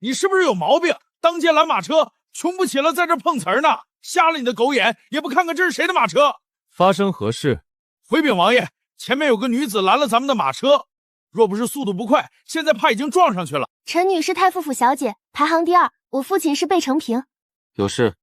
你是不是有毛病？当街拦马车，穷不起了，在这碰瓷儿呢？瞎了你的狗眼，也不看看这是谁的马车？发生何事？回禀王爷，前面有个女子拦了咱们的马车，若不是速度不快，现在怕已经撞上去了。陈女是太傅府小姐，排行第2。我父亲是贝承平。有事？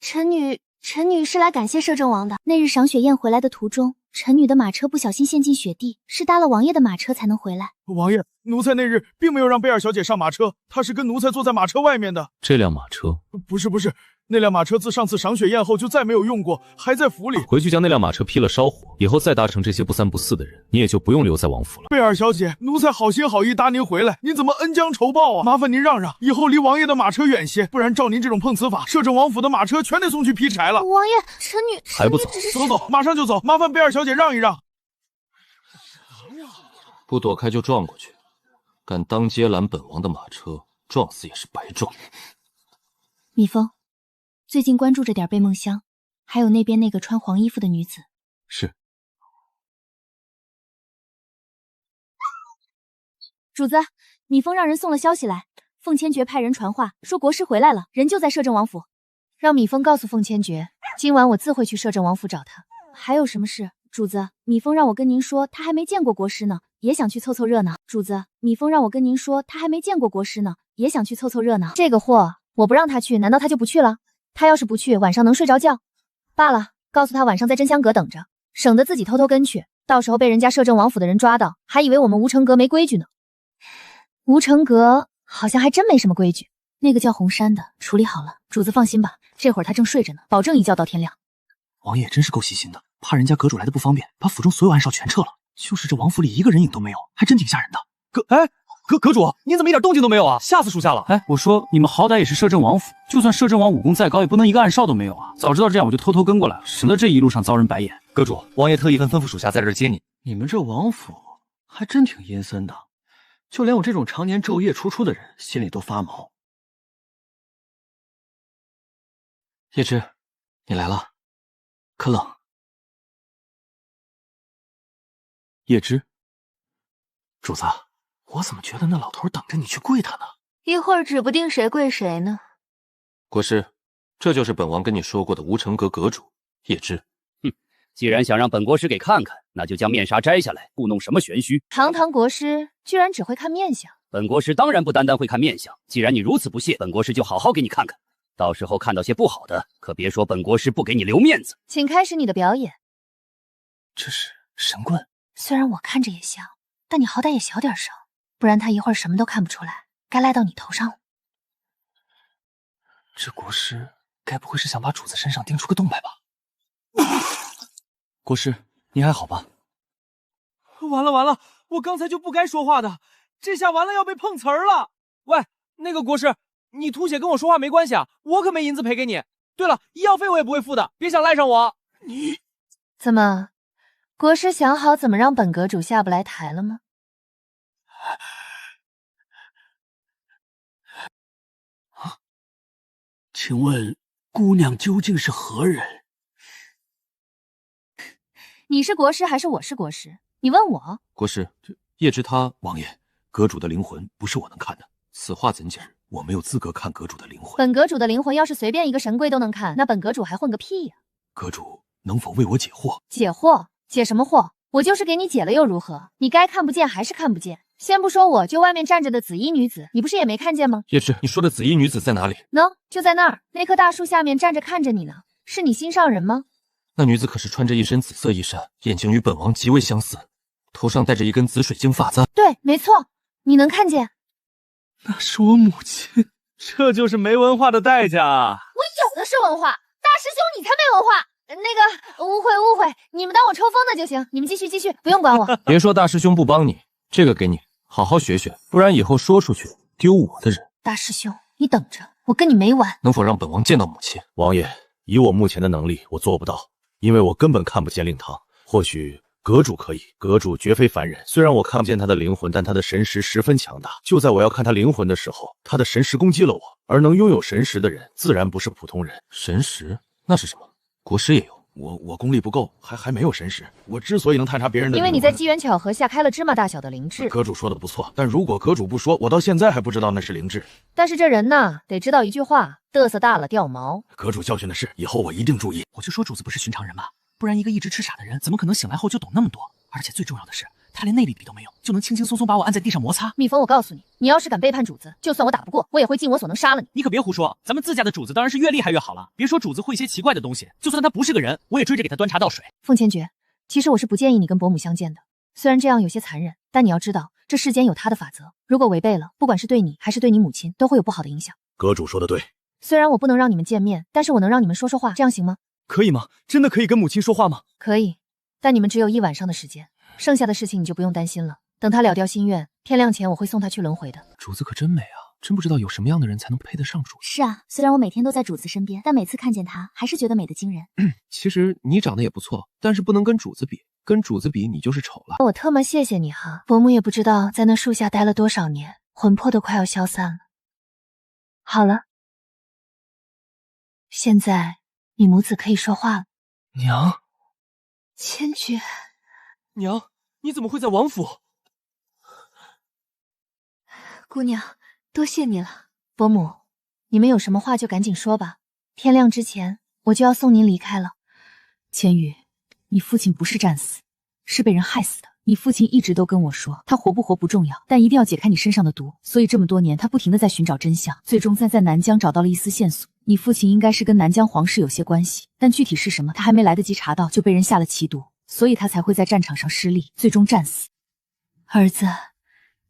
陈女是来感谢摄政王的。那日赏雪宴回来的途中，陈女的马车不小心陷进雪地，是搭了王爷的马车才能回来。王爷，奴才那日并没有让贝尔小姐上马车，她是跟奴才坐在马车外面的。这辆马车？不是，那辆马车自上次赏雪宴后就再没有用过，还在府里。回去将那辆马车劈了烧火，以后再搭乘这些不三不四的人，你也就不用留在王府了。贝尔小姐，奴才好心好意搭您回来，您怎么恩将仇报啊？麻烦您让让，以后离王爷的马车远些，不然照您这种碰瓷法，摄政王府的马车全得送去劈柴了。王爷，陈女还不走？走，马上就走，麻烦贝尔小姐让一让。不躲开就撞过去，敢当街拦本王的马车，撞死也是白撞。蜜蜂，最近关注着点贝梦香，还有那边那个穿黄衣服的女子。是。主子，蜜蜂让人送了消息来，凤千诀派人传话说国师回来了，人就在摄政王府，让蜜蜂告诉凤千诀，今晚我自会去摄政王府找他。还有什么事？主子，蜜蜂让我跟您说，他还没见过国师呢，也想去凑凑热闹。主子，蜜蜂让我跟您说，他还没见过国师呢，也想去凑凑热闹。这个货，我不让他去，难道他就不去了？他要是不去，晚上能睡着觉？罢了，告诉他晚上在真香阁等着，省得自己偷偷跟去，到时候被人家摄政王府的人抓到，还以为我们无城阁没规矩呢。无城阁好像还真没什么规矩。那个叫红山的处理好了，主子放心吧，这会儿他正睡着呢，保证一觉到天亮。王爷真是够细心的，怕人家阁主来的不方便，把府中所有暗哨全撤了。就是这王府里一个人影都没有，还真挺吓人的。阁主，您怎么一点动静都没有啊？吓死属下了！哎，我说你们好歹也是摄政王府，就算摄政王武功再高，也不能一个暗哨都没有啊！早知道这样，我就偷偷跟过来了，省得这一路上遭人白眼。阁主，王爷特意吩咐属下在这儿接你。你们这王府还真挺阴森的，就连我这种常年昼夜出出的人，心里都发毛。叶芝，你来了，可冷。叶芝，主子，我怎么觉得那老头等着你去跪他呢？一会儿指不定谁跪谁呢。国师，这就是本王跟你说过的无城阁阁主叶芝。既然想让本国师给看看，那就将面纱摘下来，故弄什么玄虚。堂堂国师居然只会看面相，本国师当然不单单会看面相，既然你如此不屑，本国师就好好给你看看。到时候看到些不好的，可别说本国师不给你留面子。请开始你的表演。这是神棍，虽然我看着也像，但你好歹也小点声，不然他一会儿什么都看不出来，该赖到你头上了。这国师该不会是想把主子身上钉出个洞来吧？国师，你还好吧？完了，我刚才就不该说话的，这下完了要被碰瓷儿了。喂，那个国师，你吐血跟我说话没关系啊，我可没银子赔给你。对了，医药费我也不会付的，别想赖上我。你怎么，国师想好怎么让本阁主下不来台了吗？请问姑娘究竟是何人？你是国师还是我是国师？你问我。国师，这叶芝他……王爷，阁主的灵魂不是我能看的，此话怎讲？我没有资格看阁主的灵魂。本阁主的灵魂要是随便一个神龟都能看，那本阁主还混个屁呀！阁主能否为我解惑？解惑？解什么惑？我就是给你解了又如何？你该看不见还是看不见。先不说我，就外面站着的紫衣女子，你不是也没看见吗？叶芝，你说的紫衣女子在哪里？喏，就在那儿，那棵大树下面站着看着你呢。是你心上人吗？那女子可是穿着一身紫色衣衫，眼睛与本王极为相似，头上戴着一根紫水晶发簪。对，没错，你能看见。那是我母亲。这就是没文化的代价啊！我有的是文化，大师兄你才没文化。那个误会，你们当我抽风的就行，你们继续，不用管我。别说大师兄不帮你，这个给你，好好学学，不然以后说出去丢我的人。大师兄，你等着，我跟你没完。能否让本王见到母亲？王爷，以我目前的能力，我做不到，因为我根本看不见令堂。或许阁主可以，阁主绝非凡人。虽然我看不见他的灵魂，但他的神识十分强大。就在我要看他灵魂的时候，他的神识攻击了我。而能拥有神识的人，自然不是普通人。神识那是什么？国师也有？我功力不够，还没有神识。我之所以能探查别人的，因为你在机缘巧合下开了芝麻大小的灵智。阁主说的不错，但如果阁主不说，我到现在还不知道那是灵智。但是这人呐，得知道一句话：嘚瑟大了掉毛。阁主教训的是，以后我一定注意。我就说主子不是寻常人嘛，不然一个一直吃傻的人，怎么可能醒来后就懂那么多？而且最重要的是，他连内力比都没有，就能轻轻松松把我按在地上摩擦。蜜蜂，我告诉你，你要是敢背叛主子，就算我打不过，我也会尽我所能杀了你。你可别胡说，咱们自家的主子当然是越厉害越好了。别说主子会些奇怪的东西，就算他不是个人，我也追着给他端茶倒水。凤千诀，其实我是不建议你跟伯母相见的，虽然这样有些残忍，但你要知道，这世间有他的法则，如果违背了，不管是对你还是对你母亲，都会有不好的影响。阁主说的对，虽然我不能让你们见面，但是我能让你们说说话，这样行吗？可以吗？真的可以跟母亲说话吗？可以，但你们只有1晚上的时间，剩下的事情你就不用担心了。等他了掉心愿，天亮前我会送他去轮回的。主子可真美啊，真不知道有什么样的人才能配得上主子。是啊，虽然我每天都在主子身边，但每次看见他，还是觉得美得惊人。其实你长得也不错，但是不能跟主子比，跟主子比你就是丑了。我特么谢谢你哈，伯母也不知道在那树下待了多少年，魂魄都快要消散了。好了，现在你母子可以说话了。娘，千诀，娘，你怎么会在王府？姑娘，多谢你了。伯母，你们有什么话就赶紧说吧，天亮之前我就要送您离开了。千羽，你父亲不是战死，是被人害死的。你父亲一直都跟我说，他活不活不重要，但一定要解开你身上的毒。所以这么多年，他不停地在寻找真相，最终在南疆找到了一丝线索。你父亲应该是跟南疆皇室有些关系，但具体是什么，他还没来得及查到，就被人下了奇毒，所以他才会在战场上失利，最终战死。儿子，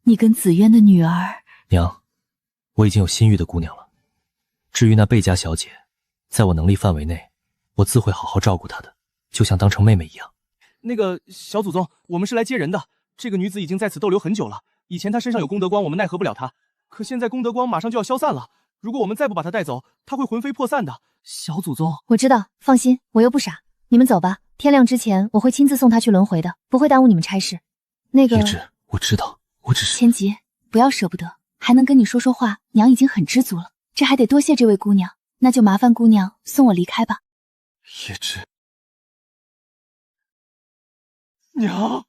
你跟紫渊的女儿……娘，我已经有心玉的姑娘了。至于那贝家小姐，在我能力范围内，我自会好好照顾她的，就像当成妹妹一样。那个小祖宗，我们是来接人的。这个女子已经在此逗留很久了，以前她身上有功德光，我们奈何不了她。可现在功德光马上就要消散了，如果我们再不把她带走，她会魂飞魄散的。小祖宗，我知道，放心，我又不傻。你们走吧，天亮之前我会亲自送她去轮回的，不会耽误你们差事。那个，叶芝，我知道，我只是……千吉，不要舍不得，还能跟你说说话，娘已经很知足了。这还得多谢这位姑娘，那就麻烦姑娘送我离开吧。叶芝。娘，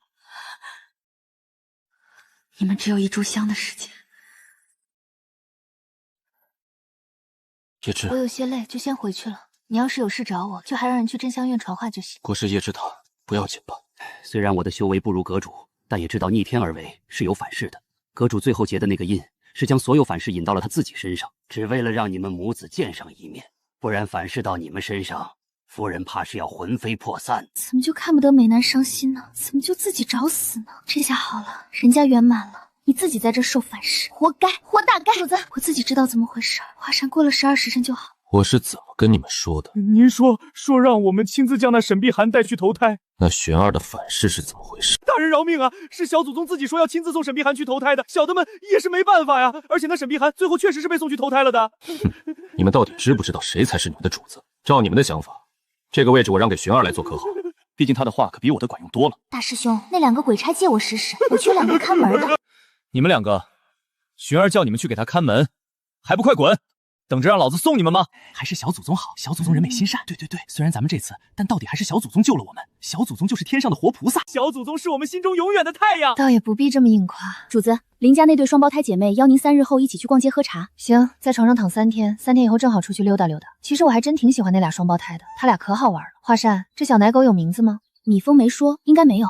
你们只有1炷香的时间。叶芝，我有些累，就先回去了。你要是有事找我，就还让人去真香院传话就行。国师叶芝他不要紧吧？虽然我的修为不如阁主，但也知道逆天而为是有反噬的。阁主最后结的那个印，是将所有反噬引到了他自己身上，只为了让你们母子见上一面，不然反噬到你们身上，夫人怕是要魂飞魄散。怎么就看不得美男伤心呢？怎么就自己找死呢？这下好了，人家圆满了，你自己在这受反噬，活该，活大该。主子，我自己知道怎么回事，华山过了12时辰就好。我是怎么跟你们说的？您说让我们亲自将那沈碧寒带去投胎。那玄儿的反噬是怎么回事？大人饶命啊！是小祖宗自己说要亲自送沈碧寒去投胎的，小的们也是没办法呀。而且那沈碧寒最后确实是被送去投胎了的。你们到底知不知道谁才是你们的主子？照你们的想法，这个位置我让给玄儿来做可好？毕竟他的话可比我的管用多了。大师兄，那2个鬼差借我使使，我缺2个看门的。你们2个，玄儿叫你们去给他看门，还不快滚！等着让老子送你们吗？还是小祖宗好，小祖宗人美心善。对，虽然咱们这次，但到底还是小祖宗救了我们。小祖宗就是天上的活菩萨，小祖宗是我们心中永远的太阳。倒也不必这么硬夸。主子，林家那对双胞胎姐妹邀您3日后一起去逛街喝茶。行，在床上躺3天，3天以后正好出去溜达溜达。其实我还真挺喜欢那俩双胞胎的，他俩可好玩了。华山，这小奶狗有名字吗？蜜蜂没说，应该没有。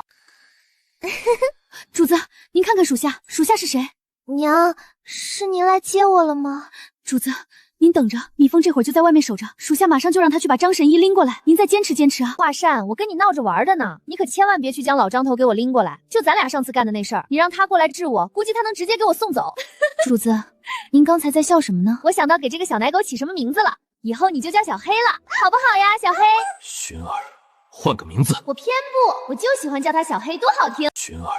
主子，您看看属下，属下是谁？娘，是您来接我了吗？主子，您等着，蜜蜂这会儿就在外面守着，属下马上就让他去把张神医拎过来，您再坚持坚持啊！华善，我跟你闹着玩的呢，你可千万别去将老张头给我拎过来，就咱俩上次干的那事儿，你让他过来治我，估计他能直接给我送走。主子，您刚才在笑什么呢？我想到给这个小奶狗起什么名字了，以后你就叫小黑了，好不好呀，小黑？薰儿，换个名字。我偏不，我就喜欢叫他小黑，多好听。薰儿，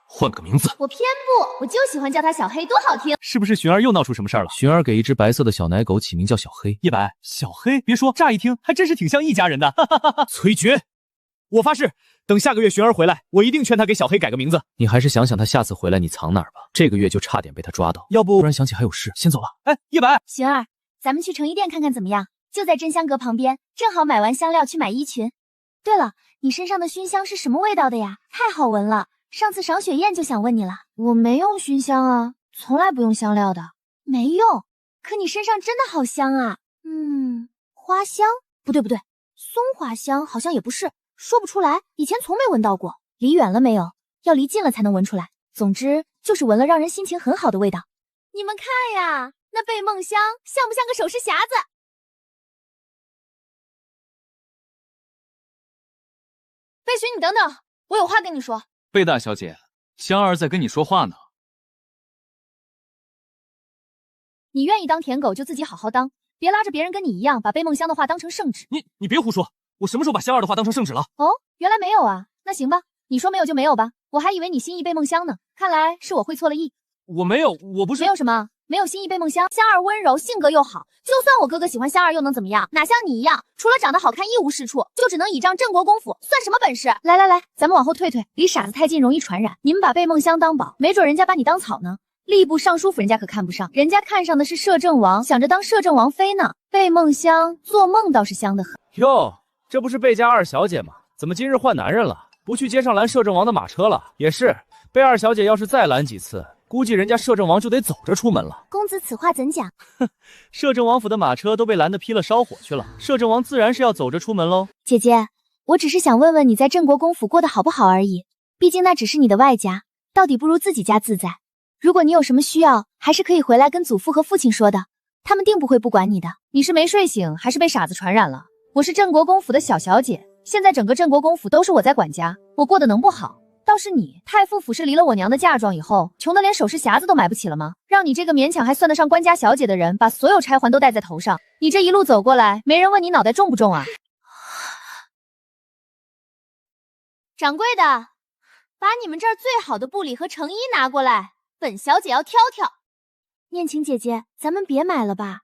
换个名字。我偏不，我就喜欢叫他小黑，多好听。是不是寻儿又闹出什么事儿了？寻儿给一只白色的小奶狗起名叫小黑。叶白，小黑，别说，乍一听还真是挺像一家人的。哈哈哈哈。崔珏，我发誓，等下个月寻儿回来，我一定劝他给小黑改个名字。你还是想想他下次回来你藏哪儿吧。这个月就差点被他抓到，要不突然想起还有事，先走了。哎，叶白，寻儿，咱们去成衣店看看怎么样？就在真香阁旁边，正好买完香料去买衣裙。对了，你身上的熏香是什么味道的呀？太好闻了，上次赏雪雁就想问你了。我没用熏香啊，从来不用香料的。没用？可你身上真的好香啊。花香？不对，松花香好像也不是，说不出来，以前从没闻到过。离远了没有？要离近了才能闻出来。总之就是闻了让人心情很好的味道。你们看呀，那贝梦香像不像个首饰匣子？贝寻，你等等，我有话跟你说。贝大小姐，香儿在跟你说话呢。你愿意当舔狗就自己好好当，别拉着别人跟你一样把贝梦香的话当成圣旨。你别胡说，我什么时候把香儿的话当成圣旨了？哦，原来没有啊。那行吧，你说没有就没有吧，我还以为你心意贝梦香呢，看来是我会错了意。我没有，我不是。没有什么，没有心意贝梦香。香儿温柔，性格又好，就算我哥哥喜欢香儿又能怎么样？哪像你一样，除了长得好看一无是处，就只能倚仗镇国公府，算什么本事？来，咱们往后退，离傻子太近容易传染。你们把贝梦香当宝，没准人家把你当草呢。吏部尚书府人家可看不上，人家看上的是摄政王，想着当摄政王妃呢。贝梦香做梦倒是香得很。哟，这不是贝家二小姐吗？怎么今日换男人了？不去街上拦摄政王的马车了？也是，贝二小姐要是再拦几次，估计人家摄政王就得走着出门了。公子此话怎讲？摄政王府的马车都被拦得劈了烧火去了，摄政王自然是要走着出门喽。姐姐，我只是想问问你在镇国公府过得好不好而已，毕竟那只是你的外家，到底不如自己家自在。如果你有什么需要，还是可以回来跟祖父和父亲说的，他们定不会不管你的。你是没睡醒，还是被傻子传染了？我是镇国公府的小小姐，现在整个镇国公府都是我在管家，我过得能不好？倒是你，太傅府是离了我娘的嫁妆以后，穷得连首饰匣子都买不起了吗？让你这个勉强还算得上官家小姐的人，把所有钗环都戴在头上，你这一路走过来，没人问你脑袋重不重啊？掌柜的，把你们这儿最好的布里和成衣拿过来，本小姐要挑挑。念晴姐姐，咱们别买了吧，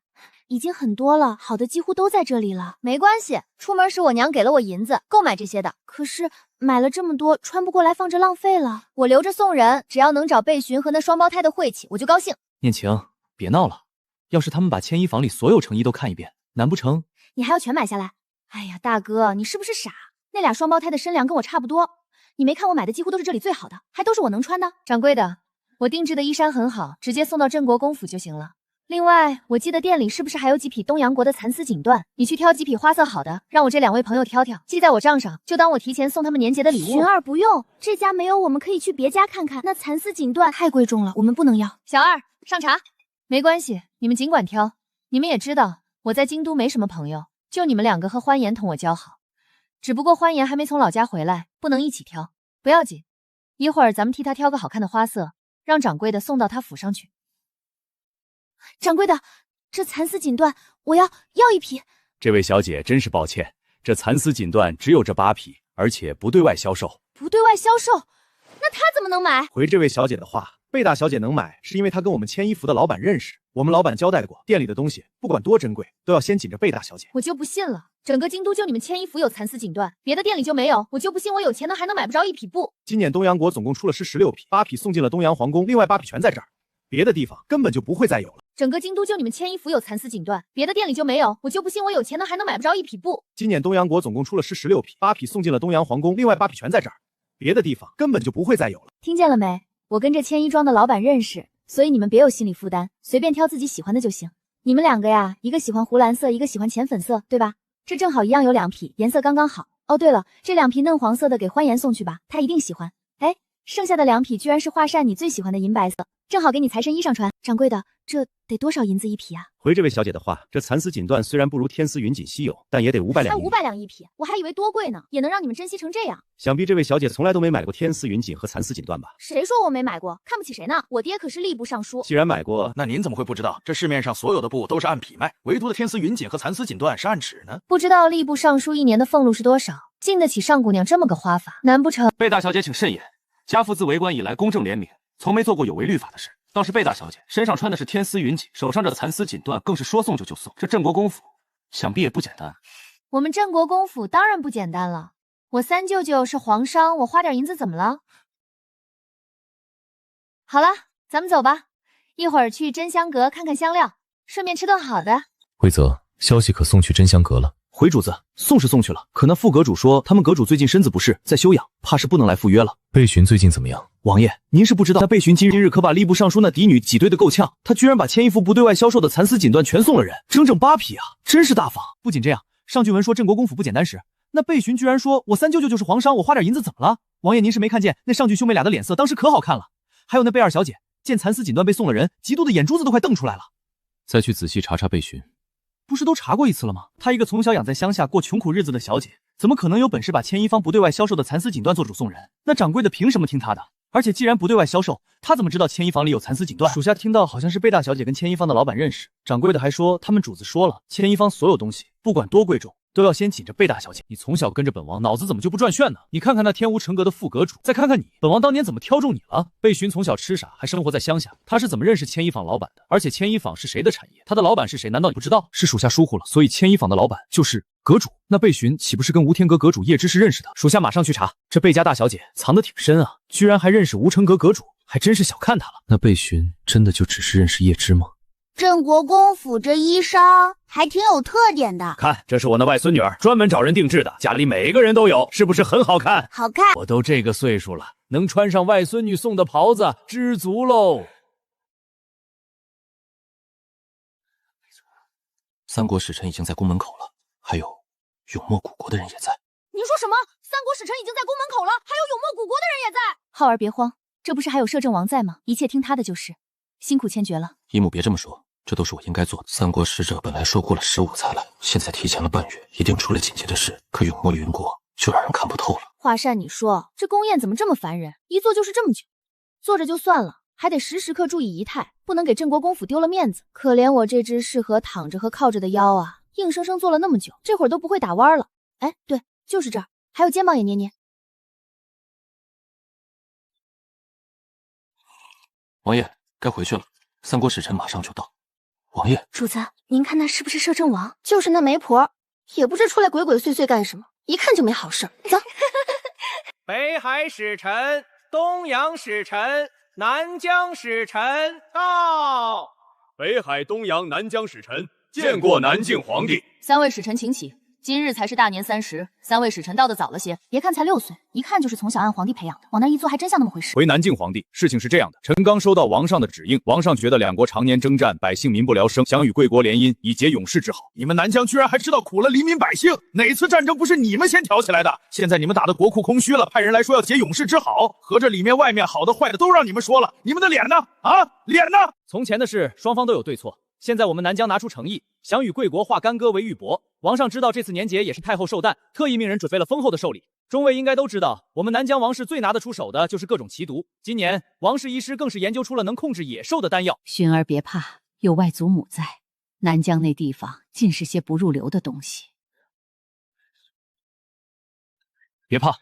已经很多了，好的几乎都在这里了。没关系，出门时我娘给了我银子，够买这些的。可是买了这么多，穿不过来，放着浪费了。我留着送人，只要能找贝寻和那双胞胎的晦气，我就高兴。念晴，别闹了，要是他们把千衣房里所有成衣都看一遍，难不成你还要全买下来？哎呀，大哥，你是不是傻？那俩双胞胎的身量跟我差不多，你没看我买的几乎都是这里最好的，还都是我能穿的。掌柜的，我定制的衣衫很好，直接送到镇国公府就行了。另外，我记得店里是不是还有几匹东洋国的蚕丝锦缎？你去挑几匹花色好的，让我这两位朋友挑挑，记在我账上，就当我提前送他们年节的礼物。寻儿不用，这家没有，我们可以去别家看看。那蚕丝锦缎太贵重了，我们不能要。小二，上茶。没关系，你们尽管挑。你们也知道，我在京都没什么朋友，就你们两个和欢颜同我交好。只不过欢颜还没从老家回来，不能一起挑。不要紧，一会儿咱们替他挑个好看的花色，让掌柜的送到他府上去。掌柜的，这蚕丝锦缎我要一匹。这位小姐真是抱歉，这蚕丝锦缎只有这8匹，而且不对外销售。不对外销售？那他怎么能买？回这位小姐的话，贝大小姐能买，是因为她跟我们千衣服的老板认识。我们老板交代过，店里的东西不管多珍贵，都要先紧着贝大小姐。我就不信了，整个京都就你们千衣服有蚕丝锦缎，别的店里就没有。我就不信我有钱的还能买不着一匹布。今年东洋国总共出了16匹，8匹送进了东洋皇宫，另外8匹全在这儿，别的地方根本就不会再有了。整个京都就你们千衣服有蚕丝锦缎，别的店里就没有。我就不信我有钱的还能买不着一匹布。今年东洋国总共出了16匹，8匹送进了东洋皇宫，另外8匹全在这儿，别的地方根本就不会再有了。听见了没？我跟这千衣庄的老板认识，所以你们别有心理负担，随便挑自己喜欢的就行。你们两个呀，一个喜欢湖蓝色，一个喜欢浅粉色，对吧？这正好一样有2匹，颜色刚刚好。哦，对了，这2匹嫩黄色的给欢颜送去吧，他一定喜欢。哎，剩下的2匹居然是华善你最喜欢的银白色，正好给你裁身衣裳穿。掌柜的，这得多少银子一匹啊？回这位小姐的话，这蚕丝锦缎虽然不如天丝云锦稀有，但也得500两。才500两一匹，我还以为多贵呢，也能让你们珍惜成这样。想必这位小姐从来都没买过天丝云锦和蚕丝锦缎吧？谁说我没买过？看不起谁呢？我爹可是吏部尚书。既然买过，那您怎么会不知道？这市面上所有的布都是按匹卖，唯独的天丝云锦和蚕丝锦缎是按尺呢。不知道吏部尚书1年的俸禄是多少，经得起上姑娘这么个花法？难不成？贝大小姐请慎言，家父自为官以来公正廉明，从没做过有违律法的事。倒是贝大小姐身上穿的是天丝云锦，手上这蚕丝锦缎更是说送就送，这镇国公府想必也不简单。我们镇国公府当然不简单了，我三舅舅是皇商，我花点银子怎么了？好了，咱们走吧，一会儿去真香阁看看香料，顺便吃顿好的。惠泽，消息可送去真香阁了。回主子，送是送去了，可那副阁主说他们阁主最近身子不适，在休养，怕是不能来赴约了。贝寻最近怎么样？王爷，您是不知道，那贝寻今日可把吏部尚书那嫡女挤兑的够呛，他居然把牵一副不对外销售的蚕丝锦缎全送了人，整整8匹啊，真是大方。不仅这样，上句文说镇国公府不简单时，那贝寻居然说我三舅舅就是皇商，我花点银子怎么了？王爷您是没看见那上句兄妹俩的脸色当时可好看了，还有那贝二小姐见蚕丝锦缎被送了人，嫉妒的眼珠子都快瞪出来了。再去仔细查查贝寻。不是都查过一次了吗？她一个从小养在乡下过穷苦日子的小姐，怎么可能有本事把牵一方不对外销售的蚕丝锦缎做主送人？那掌柜的凭什么听她的？而且既然不对外销售，她怎么知道牵一房里有蚕丝锦缎？属下听到好像是贝大小姐跟牵一方的老板认识，掌柜的还说他们主子说了，牵一方所有东西不管多贵重，都要先紧着贝大小姐。你从小跟着本王，脑子怎么就不转旋呢？你看看那天无城阁的副阁主，再看看你，本王当年怎么挑中你了？贝寻从小吃傻，还生活在乡下，他是怎么认识牵一坊老板的？而且牵一坊是谁的产业？他的老板是谁？难道你不知道？是属下疏忽了，所以牵一坊的老板就是阁主。那贝寻岂不是跟无天阁阁主叶芝是认识的？属下马上去查。这贝家大小姐藏得挺深啊，居然还认识无城阁阁主，还真是小看她了。那贝寻真的就只是认识叶芝吗？镇国公府这衣裳还挺有特点的，看，这是我那外孙女儿专门找人定制的，家里每个人都有，是不是很好看？好看。我都这个岁数了，能穿上外孙女送的袍子，知足喽。三国使臣已经在宫门口了，还有永墨古国的人也在。您说什么？三国使臣已经在宫门口了，还有永墨古国的人也在。浩儿别慌，这不是还有摄政王在吗？一切听他的就是。辛苦千珏了。姨母别这么说，这都是我应该做的。三国使者本来说过了15才来，现在提前了半月，一定出了紧急的事。可永墨云国就让人看不透了。华善，你说这宫宴怎么这么烦人？一坐就是这么久，坐着就算了，还得时时刻注意仪态，不能给镇国公府丢了面子。可怜我这只适合躺着和靠着的腰啊，硬生生坐了那么久，这会儿都不会打弯了。哎，对，就是这儿，还有肩膀也捏捏。王爷，该回去了，三国使臣马上就到。王爷，主子，您看那是不是摄政王？就是那媒婆，也不知出来鬼鬼祟祟干什么，一看就没好事。走。北海使臣、东洋使臣、南疆使臣到。北海、东洋、南疆使臣见过南靖皇帝。三位使臣请起。今日才是大年30，三位使臣到的早了些。别看才6岁，一看就是从小按皇帝培养的，往那一坐还真像那么回事。回南靖皇帝，事情是这样的，臣刚收到王上的旨应，王上觉得两国常年征战，百姓民不聊生，想与贵国联姻，以结永世之好。你们南疆居然还知道苦了黎民百姓，哪次战争不是你们先挑起来的？现在你们打得国库空虚了，派人来说要结永世之好，合着里面外面好的坏的都让你们说了，你们的脸呢？啊，脸呢？从前的事，双方都有对错。现在我们南疆拿出诚意，想与贵国化干戈为玉帛。王上知道这次年节也是太后寿诞，特意命人准备了丰厚的寿礼。中尉应该都知道，我们南疆王室最拿得出手的就是各种奇毒。今年王氏医师更是研究出了能控制野兽的丹药。寻儿别怕，有外祖母在，南疆那地方尽是些不入流的东西。别怕，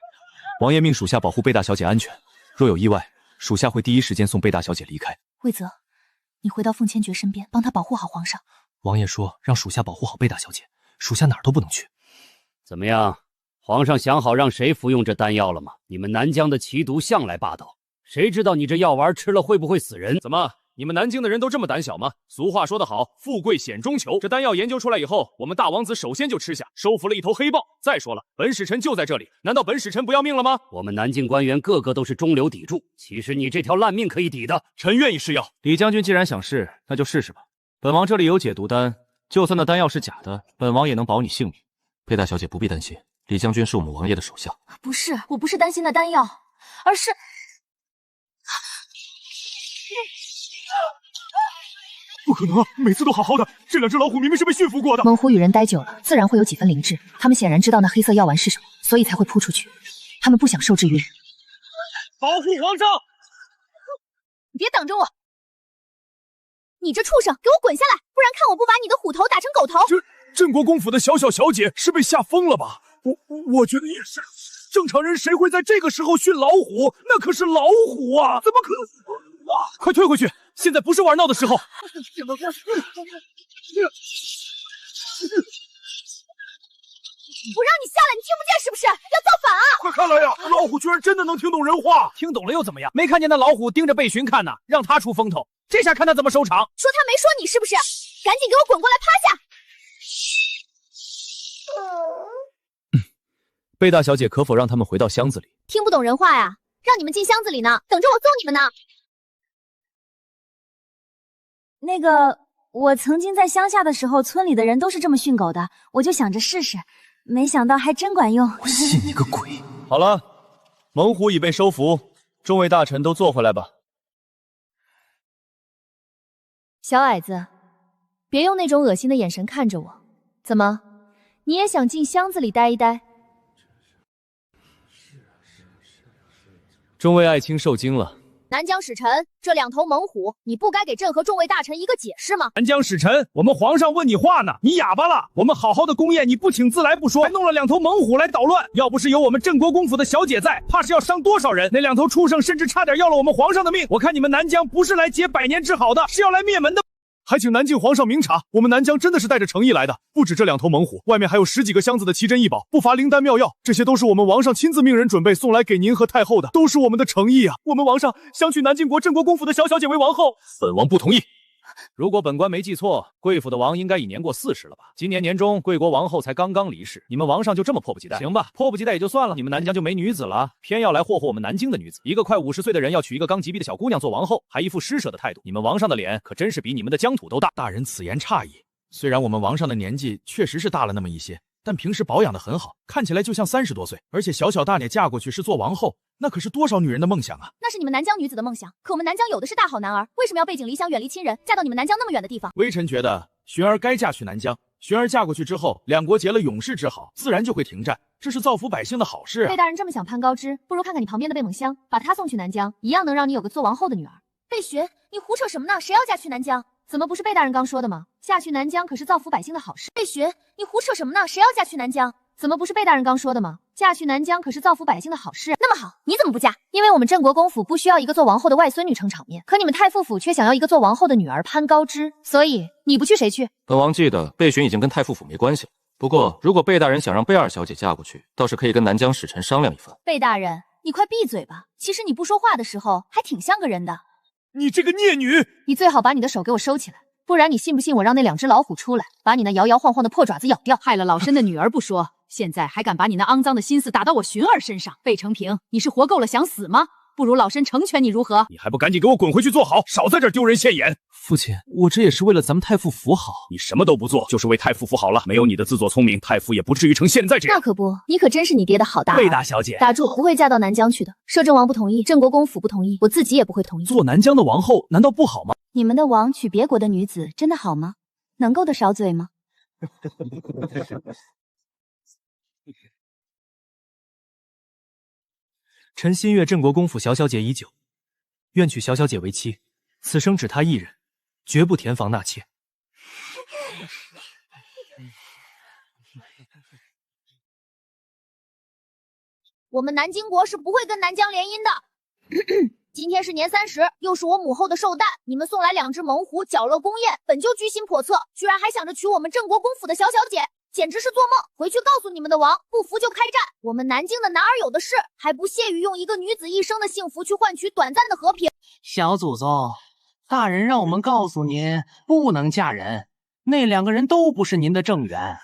王爷命属下保护贝大小姐安全，若有意外，属下会第一时间送贝大小姐离开。魏泽，你回到凤千珏身边，帮他保护好皇上。王爷说让属下保护好贝大小姐，属下哪儿都不能去。怎么样，皇上想好让谁服用这丹药了吗？你们南疆的奇毒向来霸道，谁知道你这药丸吃了会不会死人？怎么，你们南京的人都这么胆小吗？俗话说得好，富贵险中求。这丹药研究出来以后，我们大王子首先就吃下，收服了一头黑豹。再说了，本使臣就在这里，难道本使臣不要命了吗？我们南境官员个个都是中流砥柱，其实你这条烂命可以抵的。臣愿意试药。李将军既然想试，那就试试吧。本王这里有解毒丹，就算那丹药是假的，本王也能保你性命。贝大小姐不必担心，李将军是我们王爷的手下。不是，我不是担心那丹药，而是……不可能啊！每次都好好的，这两只老虎明明是被驯服过的。猛虎与人待久了，自然会有几分灵智。他们显然知道那黑色药丸是什么，所以才会扑出去。他们不想受制于人。保护皇上！你别挡着我！你这畜生，给我滚下来，不然看我不把你的虎头打成狗头！镇国公府的小姐是被吓疯了吧？我觉得也是。正常人谁会在这个时候驯老虎？那可是老虎啊！怎么可能？快退回去！现在不是玩闹的时候。不让你下来，你听不见是不是？要造反啊！快看来呀，老虎居然真的能听懂人话！听懂了又怎么样？没看见那老虎盯着贝寻看呢，让他出风头。这下看他怎么收场。说他没说你是不是？赶紧给我滚过来趴下！贝大小姐，可否让他们回到箱子里？听不懂人话呀？让你们进箱子里呢，等着我揍你们呢。那个，我曾经在乡下的时候，村里的人都是这么训狗的，我就想着试试，没想到还真管用。我信你个鬼！好了，猛虎已被收服，众位大臣都坐回来吧。小矮子，别用那种恶心的眼神看着我。怎么，你也想进箱子里待一待？众位爱卿受惊了。南疆使臣，这两头猛虎，你不该给朕和众位大臣一个解释吗？南疆使臣，我们皇上问你话呢，你哑巴了？我们好好的宫宴，你不请自来不说，还弄了两头猛虎来捣乱。要不是有我们镇国公府的小姐在，怕是要伤多少人？那两头畜生甚至差点要了我们皇上的命。我看你们南疆不是来结百年之好的，是要来灭门的。还请南靖皇上明察，我们南疆真的是带着诚意来的，不止这两头猛虎，外面还有10几个箱子的奇珍异宝，不乏灵丹妙药，这些都是我们王上亲自命人准备送来给您和太后的，都是我们的诚意啊！我们王上想娶南靖国镇国公府的小小姐为王后，本王不同意。如果本官没记错，贵府的王应该已年过40了吧？今年年中，贵国王后才刚刚离世，你们王上就这么迫不及待？行吧，迫不及待也就算了，你们南疆就没女子了，偏要来霍霍我们南京的女子。一个快50岁的人要娶一个刚及笄的小姑娘做王后，还一副施舍的态度，你们王上的脸可真是比你们的疆土都大。大人此言差矣，虽然我们王上的年纪确实是大了那么一些，但平时保养得很好，看起来就像30多岁。而且小小大姐嫁过去是做王后，那可是多少女人的梦想啊！那是你们南疆女子的梦想，可我们南疆有的是大好男儿，为什么要背井离乡，远离亲人，嫁到你们南疆那么远的地方？微臣觉得寻儿该嫁去南疆。寻儿嫁过去之后，两国结了永世之好，自然就会停战，这是造福百姓的好事啊！贝大人这么想攀高枝，不如看看你旁边的贝猛香，把她送去南疆，一样能让你有个做王后的女儿。贝寻，你胡扯什么呢？谁要嫁去南疆？怎么不是贝大人刚说的吗？嫁去南疆可是造福百姓的好事。贝寻，你胡扯什么呢？谁要嫁去南疆？怎么不是贝大人刚说的吗？嫁去南疆可是造福百姓的好事。那么好，你怎么不嫁？因为我们镇国公府不需要一个做王后的外孙女撑场面，可你们太傅府却想要一个做王后的女儿攀高枝，所以你不去谁去？本王记得贝寻已经跟太傅府没关系了。不过如果贝大人想让贝二小姐嫁过去，倒是可以跟南疆使臣商量一番。贝大人，你快闭嘴吧！其实你不说话的时候还挺像个人的。你这个孽女！你最好把你的手给我收起来。不然你信不信我让那2只老虎出来，把你那摇摇晃晃的破爪子咬掉？害了老身的女儿不说，现在还敢把你那肮脏的心思打到我寻儿身上。贝承平，你是活够了想死吗？不如老身成全你如何？你还不赶紧给我滚回去坐好，少在这儿丢人现眼！父亲，我这也是为了咱们太傅府好。你什么都不做，就是为太傅府好了。没有你的自作聪明，太傅也不至于成现在这样。那可不，你可真是你爹的好大儿。贝大小姐，打住，不会嫁到南疆去的。摄政王不同意，镇国公府不同意，我自己也不会同意。做南疆的王后难道不好吗？你们的王娶别国的女子真的好吗？能够得少嘴吗？臣心悦镇国公府小小姐已久，愿娶小小姐为妻，此生只她一人，绝不填房纳妾。我们南京国是不会跟南疆联姻的。今天是年30，又是我母后的寿诞，你们送来2只猛虎搅乐宫宴，本就居心叵测，居然还想着娶我们镇国公府的小小姐，简直是做梦！回去告诉你们的王，不服就开战。我们南京的男儿有的是，还不屑于用一个女子一生的幸福去换取短暂的和平。小祖宗，大人让我们告诉您，不能嫁人，那2个人都不是您的正缘。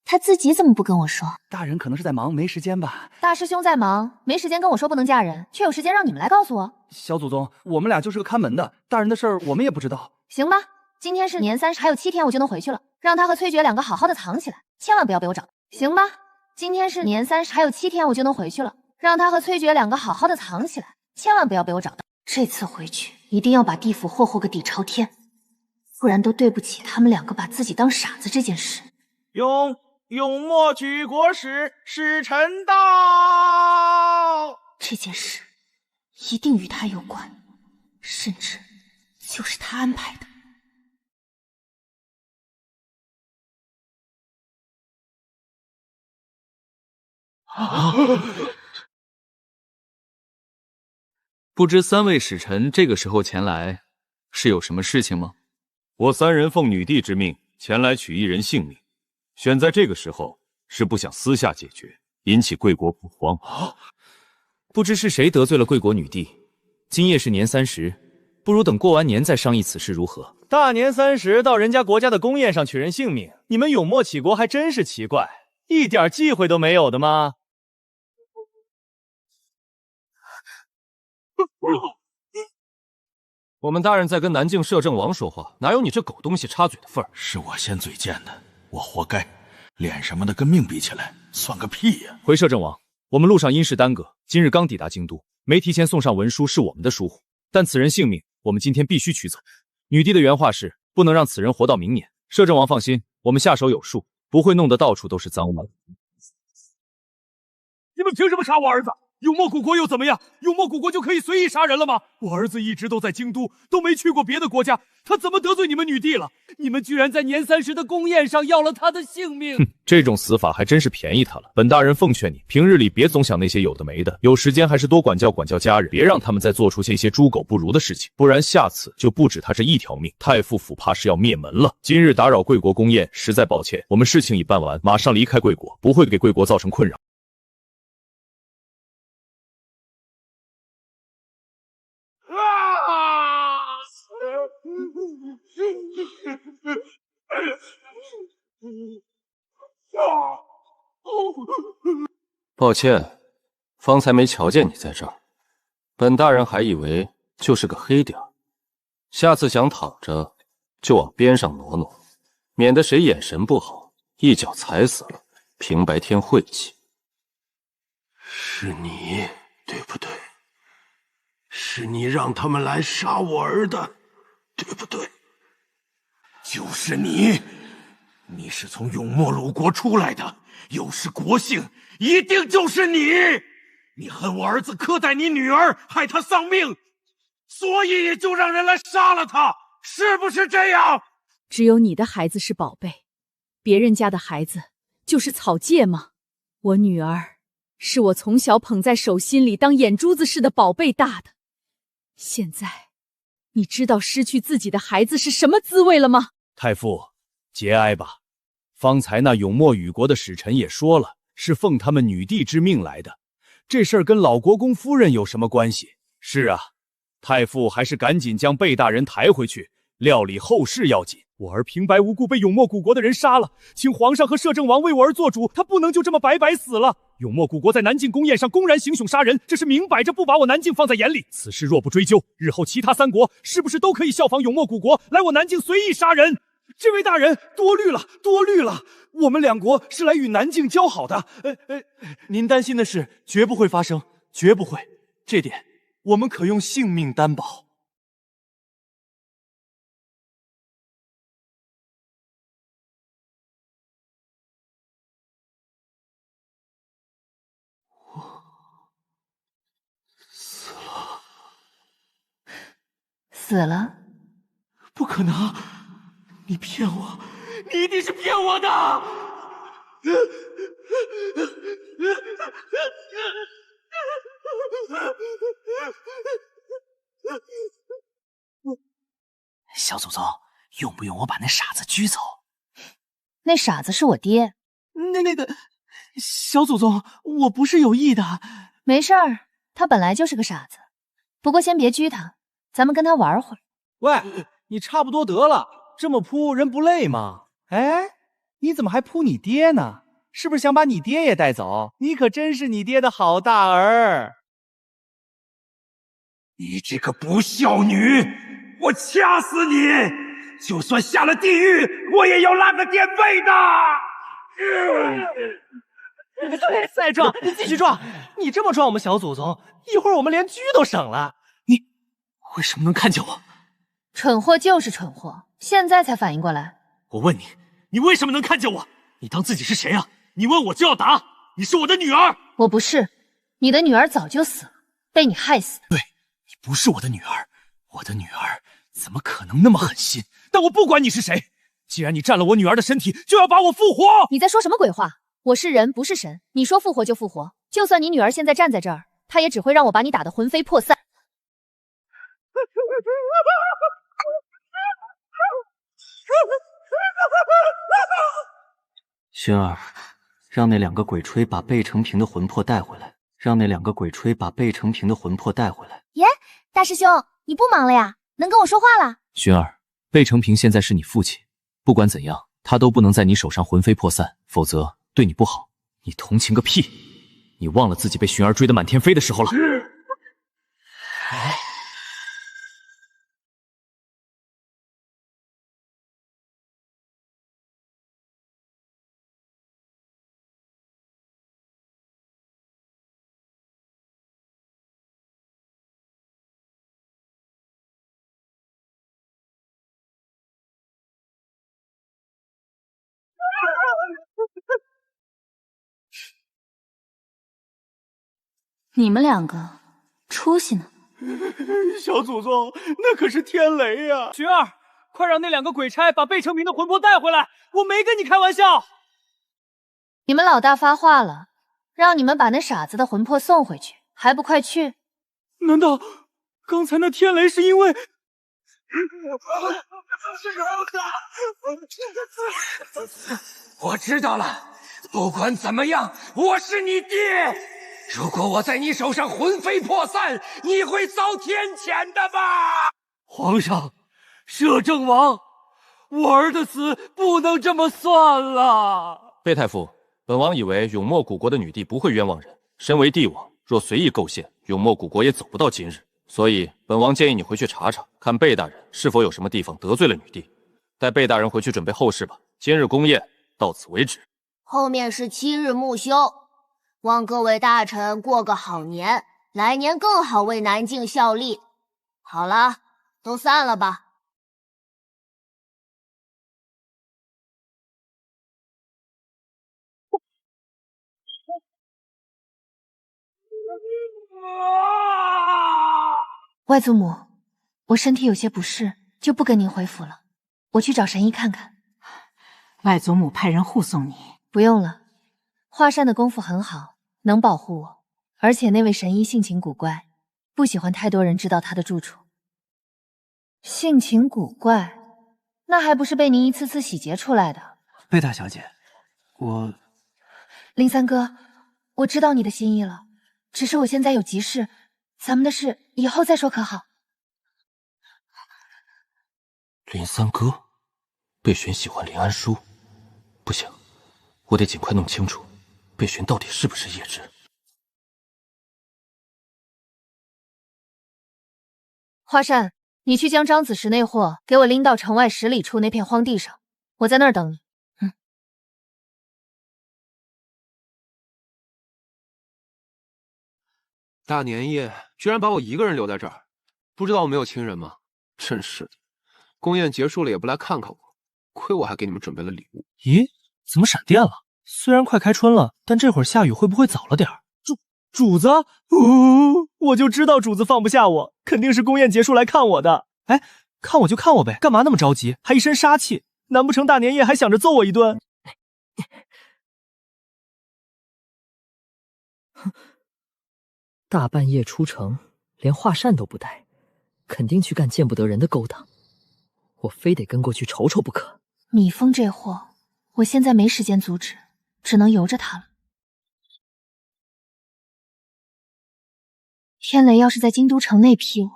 他自己怎么不跟我说？大人可能是在忙，没时间吧。大师兄在忙，没时间跟我说不能嫁人，却有时间让你们来告诉我。小祖宗，我们俩就是个看门的，大人的事儿我们也不知道。行吧，今天是年30，还有7天我就能回去了，让他和崔珏2个好好的藏起来，千万不要被我找到。行吧，今天是年30，还有7天我就能回去了，让他和崔珏2个好好的藏起来，千万不要被我找到。这次回去一定要把地府霍霍个底朝天，不然都对不起他们2个把自己当傻子这件事。永莫举国使，使臣到。这件事一定与他有关，甚至就是他安排的。不知3位使臣这个时候前来，是有什么事情吗？我3人奉女帝之命前来取1人性命，选在这个时候，是不想私下解决，引起贵国不慌。不知是谁得罪了贵国女帝？今夜是年30，不如等过完年再商议此事如何？大年30到人家国家的宫宴上取人性命，你们永默杞国还真是奇怪。一点忌讳都没有的吗？我们大人在跟南境摄政王说话，哪有你这狗东西插嘴的份儿？是我先嘴贱的，我活该。脸什么的跟命比起来，算个屁呀！回摄政王，我们路上因事耽搁，今日刚抵达京都，没提前送上文书是我们的疏忽，但此人性命我们今天必须取走。女帝的原话是，不能让此人活到明年。摄政王放心，我们下手有数，不会弄得到处都是赃物。你们凭什么杀我儿子？永墨古国又怎么样？永墨古国就可以随意杀人了吗？我儿子一直都在京都，都没去过别的国家，他怎么得罪你们女帝了？你们居然在年30的宫宴上要了他的性命！哼，这种死法还真是便宜他了。本大人奉劝你，平日里别总想那些有的没的，有时间还是多管教管教家人，别让他们再做出些猪狗不如的事情，不然下次就不止他这一条命，太傅府怕是要灭门了。今日打扰贵国宫宴，实在抱歉，我们事情已办完，马上离开贵国，不会给贵国造成困扰。抱歉，方才没瞧见你在这儿，本大人还以为就是个黑点儿。下次想躺着就往边上挪挪，免得谁眼神不好，一脚踩死了，平白天晦气。是你，对不对？是你让他们来杀我儿的，对不对？就是你，你是从永墨鲁国出来的，又是国姓，一定就是你！你恨我儿子苛待你女儿，害她丧命，所以也就让人来杀了她，是不是这样？只有你的孩子是宝贝，别人家的孩子就是草芥吗？我女儿是我从小捧在手心里当眼珠子似的宝贝大的，现在你知道失去自己的孩子是什么滋味了吗？太傅，节哀吧。方才那永墨与国的使臣也说了，是奉他们女帝之命来的，这事儿跟老国公夫人有什么关系？是啊，太傅还是赶紧将贝大人抬回去，料理后事要紧。我儿平白无故被永墨古国的人杀了，请皇上和摄政王为我儿做主，他不能就这么白白死了。永墨古国在南境宫宴上公然行凶杀人，这是明摆着不把我南境放在眼里。此事若不追究，日后其他3国是不是都可以效仿永墨古国，来我南境随意杀人？这位大人多虑了，多虑了。我们2国是来与南境交好的，您担心的事绝不会发生，绝不会。这点我们可用性命担保。死了？不可能！你骗我！你一定是骗我的！小祖宗，用不用我把那傻子拘走？那傻子是我爹。那个，小祖宗，我不是有意的。没事儿，他本来就是个傻子。不过先别拘他，咱们跟他玩会儿。喂，你差不多得了，这么扑人不累吗？哎，你怎么还扑你爹呢？是不是想把你爹也带走？你可真是你爹的好大儿！你这个不孝女，我掐死你！就算下了地狱，我也要拉个垫背的！对，再撞，你继续撞！你这么撞我们小祖宗，一会儿我们连狙都省了。你为什么能看见我？蠢货就是蠢货，现在才反应过来。我问你，你为什么能看见我？你当自己是谁啊？你问我就要答。你是我的女儿。我不是，你的女儿早就死了，被你害死的。对，你不是我的女儿，我的女儿怎么可能那么狠心？但我不管你是谁，既然你占了我女儿的身体，就要把我复活。你在说什么鬼话？我是人不是神，你说复活就复活。就算你女儿现在站在这儿，她也只会让我把你打得魂飞魄散。薰儿，让那2个鬼吹把贝成平的魂魄带回来。让那2个鬼吹把贝成平的魂魄带回来。耶，大师兄，你不忙了呀？能跟我说话了？薰儿，贝成平现在是你父亲，不管怎样，他都不能在你手上魂飞魄散，否则对你不好，你同情个屁！你忘了自己被薰儿追得满天飞的时候了？你们两个出息呢？小祖宗，那可是天雷呀！薰儿，快让那2个鬼差把贝成平的魂魄带回来！我没跟你开玩笑。你们老大发话了，让你们把那傻子的魂魄送回去，还不快去？难道刚才那天雷是因为？我知道了，不管怎么样，我是你爹。如果我在你手上魂飞魄散，你会遭天谴的吧？皇上，摄政王，我儿的死不能这么算了。贝太傅，本王以为永墨古国的女帝不会冤枉人，身为帝王，若随意构陷，永墨古国也走不到今日。所以，本王建议你回去查查，看贝大人是否有什么地方得罪了女帝。带贝大人回去准备后事吧。今日宫宴到此为止。后面是7日沐休，望各位大臣过个好年，来年更好为南境效力。好了，都散了吧。外祖母，我身体有些不适，就不跟您回府了。我去找神医看看。外祖母派人护送你。不用了，华山的功夫很好，能保护我。而且那位神医性情古怪，不喜欢太多人知道他的住处。性情古怪，那还不是被您一次次洗劫出来的？贝大小姐，林三哥，我知道你的心意了，只是我现在有急事，咱们的事以后再说可好？林三哥，贝寻喜欢林安舒，不行，我得尽快弄清楚贝寻到底是不是叶芝。华山，你去将张子时那货给我拎到城外10里处那片荒地上，我在那儿等你。大年夜居然把我一个人留在这儿，不知道我没有亲人吗？真是的，宫宴结束了也不来看看我，亏我还给你们准备了礼物。咦，怎么闪电了？虽然快开春了，但这会儿下雨会不会早了点儿？主子，我就知道主子放不下我，肯定是宫宴结束来看我的。哎，看我就看我呗，干嘛那么着急？还一身杀气，难不成大年夜还想着揍我一顿？大半夜出城，连华扇都不带，肯定去干见不得人的勾当。我非得跟过去瞅瞅不可。米峰这货，我现在没时间阻止，只能由着他了。天雷要是在京都城内劈我，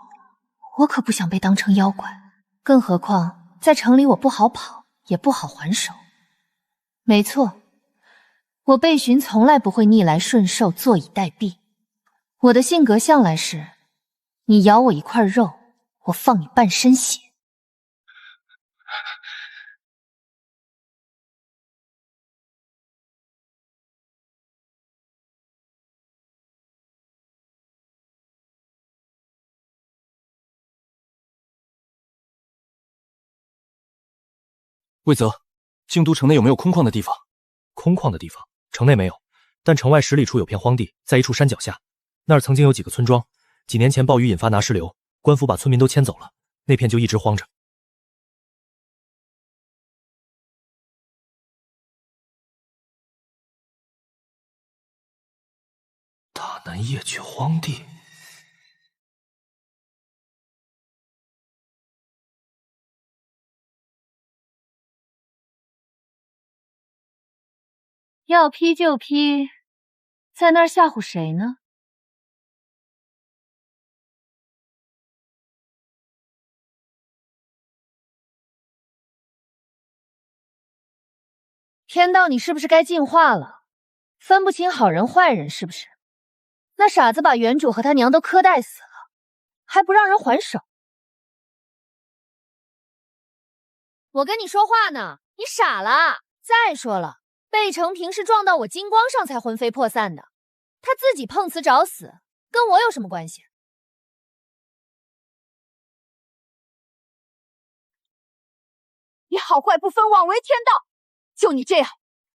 我可不想被当成妖怪。更何况在城里我不好跑，也不好还手。没错，我贝寻从来不会逆来顺受，坐以待毙。我的性格向来是，你咬我一块肉，我放你半身血。魏泽，京都城内有没有空旷的地方？空旷的地方，城内没有，但城外10里处有片荒地，在一处山脚下，那儿曾经有几个村庄。几年前暴雨引发拿石流，官府把村民都迁走了，那片就一直荒着。大南夜去荒地。要劈就劈，在那儿吓唬谁呢？天道，你是不是该进化了？分不清好人坏人是不是？那傻子把原主和他娘都苛待死了，还不让人还手。我跟你说话呢，你傻了。再说了，贝成平是撞到我金光上才魂飞魄散的，他自己碰瓷找死，跟我有什么关系？你好坏不分，枉为天道！就你这样，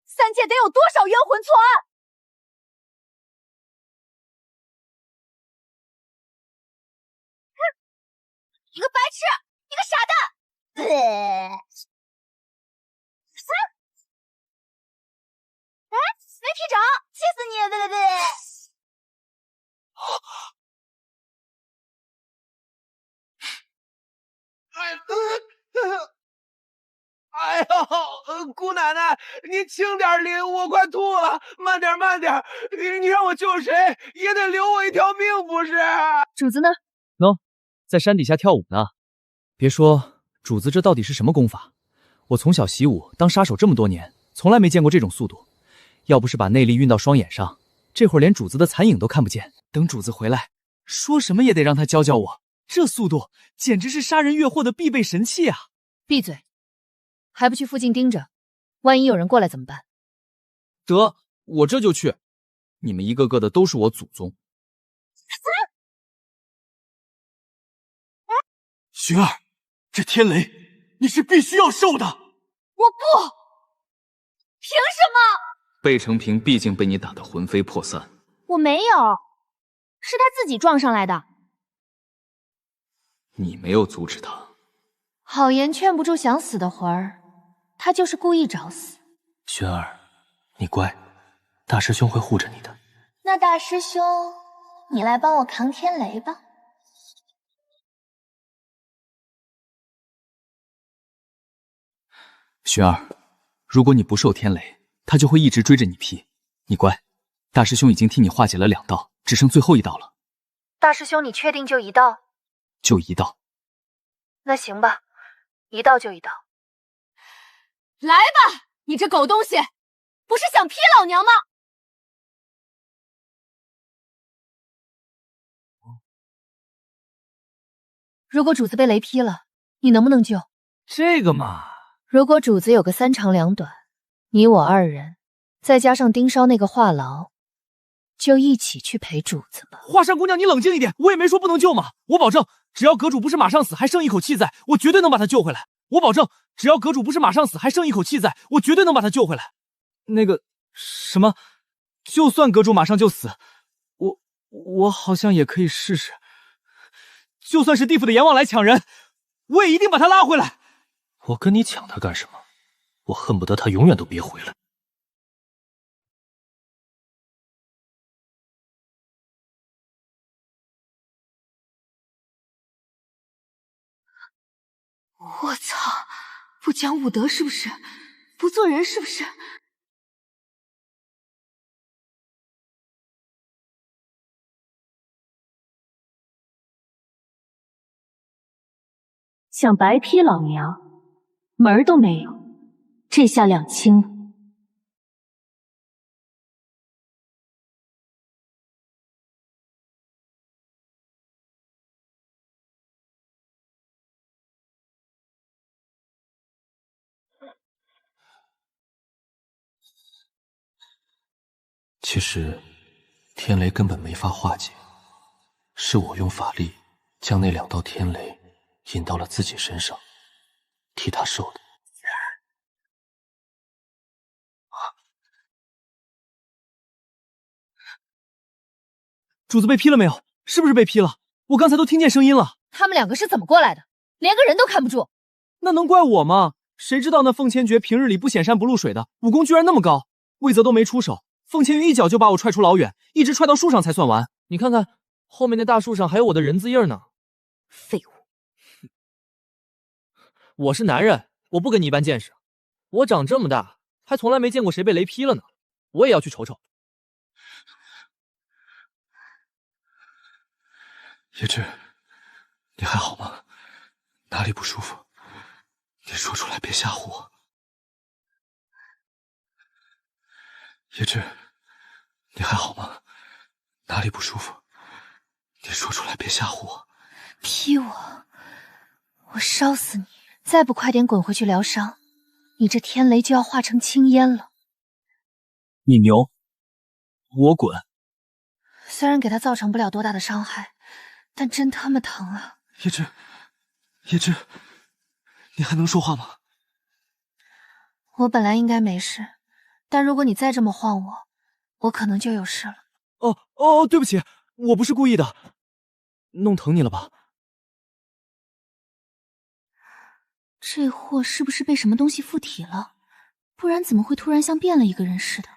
三界得有多少冤魂错案？哼，一个白痴，一个傻蛋！哎，没屁长，气死你！哎呦，姑奶奶，你轻点淋，我快吐了！慢点，你让我救谁也得留我一条命不是？主子呢？喏，在山底下跳舞呢。别说，主子这到底是什么功法？我从小习武当杀手这么多年，从来没见过这种速度。要不是把内力运到双眼上，这会儿连主子的残影都看不见。等主子回来，说什么也得让他教教我。这速度简直是杀人越货的必备神器啊！闭嘴！还不去附近盯着，万一有人过来怎么办？得，我这就去。你们一个个的都是我祖宗。薰儿，这天雷你是必须要受的。我不，凭什么？贝成平毕竟被你打得魂飞魄散。我没有，是他自己撞上来的。你没有阻止他。好言劝不住想死的魂儿，他就是故意找死。薰儿，你乖，大师兄会护着你的。那大师兄，你来帮我扛天雷吧。薰儿，如果你不受天雷，他就会一直追着你劈。你乖，大师兄已经替你化解了2道，只剩最后1道了。大师兄，你确定就1道？就1道。那行吧，1道就1道。来吧，你这狗东西，不是想劈老娘吗？如果主子被雷劈了，你能不能救？这个嘛，如果主子有个3长2短，你我2人，再加上盯梢那个话痨，就一起去陪主子吧。华山姑娘，你冷静一点，我也没说不能救嘛。我保证，只要阁主不是马上死，还剩一口气在，我绝对能把他救回来。我保证，只要阁主不是马上死，还剩一口气在，我绝对能把他救回来。那个什么，就算阁主马上就死，我好像也可以试试。就算是地府的阎王来抢人，我也一定把他拉回来。我跟你抢他干什么？我恨不得他永远都别回来。我操！不讲武德是不是？不做人是不是？想白劈老娘，门儿都没有。这下两清了。其实，天雷根本没法化解，是我用法力将那2道天雷引到了自己身上，替他受的。主子被劈了没有？是不是被劈了？我刚才都听见声音了。他们2个是怎么过来的？连个人都看不住。那能怪我吗？谁知道那凤千诀平日里不显山不露水的，武功居然那么高。魏泽都没出手，凤千云一脚就把我踹出老远，一直踹到树上才算完。你看看，后面那大树上还有我的人字印呢。废物！我是男人，我不跟你一般见识。我长这么大，还从来没见过谁被雷劈了呢。我也要去瞅瞅。叶芝，你还好吗？哪里不舒服？你说出来，别吓唬我。叶芝，你还好吗？哪里不舒服？你说出来，别吓唬我。劈我！我烧死你！再不快点滚回去疗伤，你这天雷就要化成青烟了。你牛，我滚！虽然给他造成不了多大的伤害，但真他妈疼啊！叶芝，叶芝，你还能说话吗？我本来应该没事，但如果你再这么晃我，我可能就有事了。哦，对不起，我不是故意的，弄疼你了吧？这货是不是被什么东西附体了？不然怎么会突然像变了一个人似的？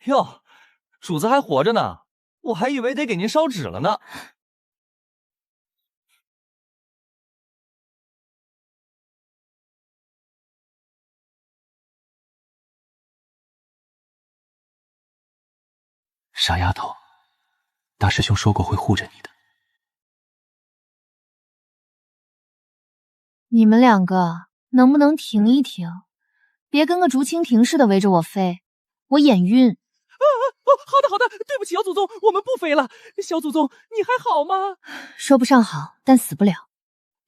哟，主子还活着呢，我还以为得给您烧纸了呢。傻丫头，大师兄说过会护着你的。你们两个能不能停一停？别跟个竹蜻蜓似的围着我飞，我眼晕。好的，对不起，小祖宗，我们不飞了。小祖宗，你还好吗？说不上好，但死不了。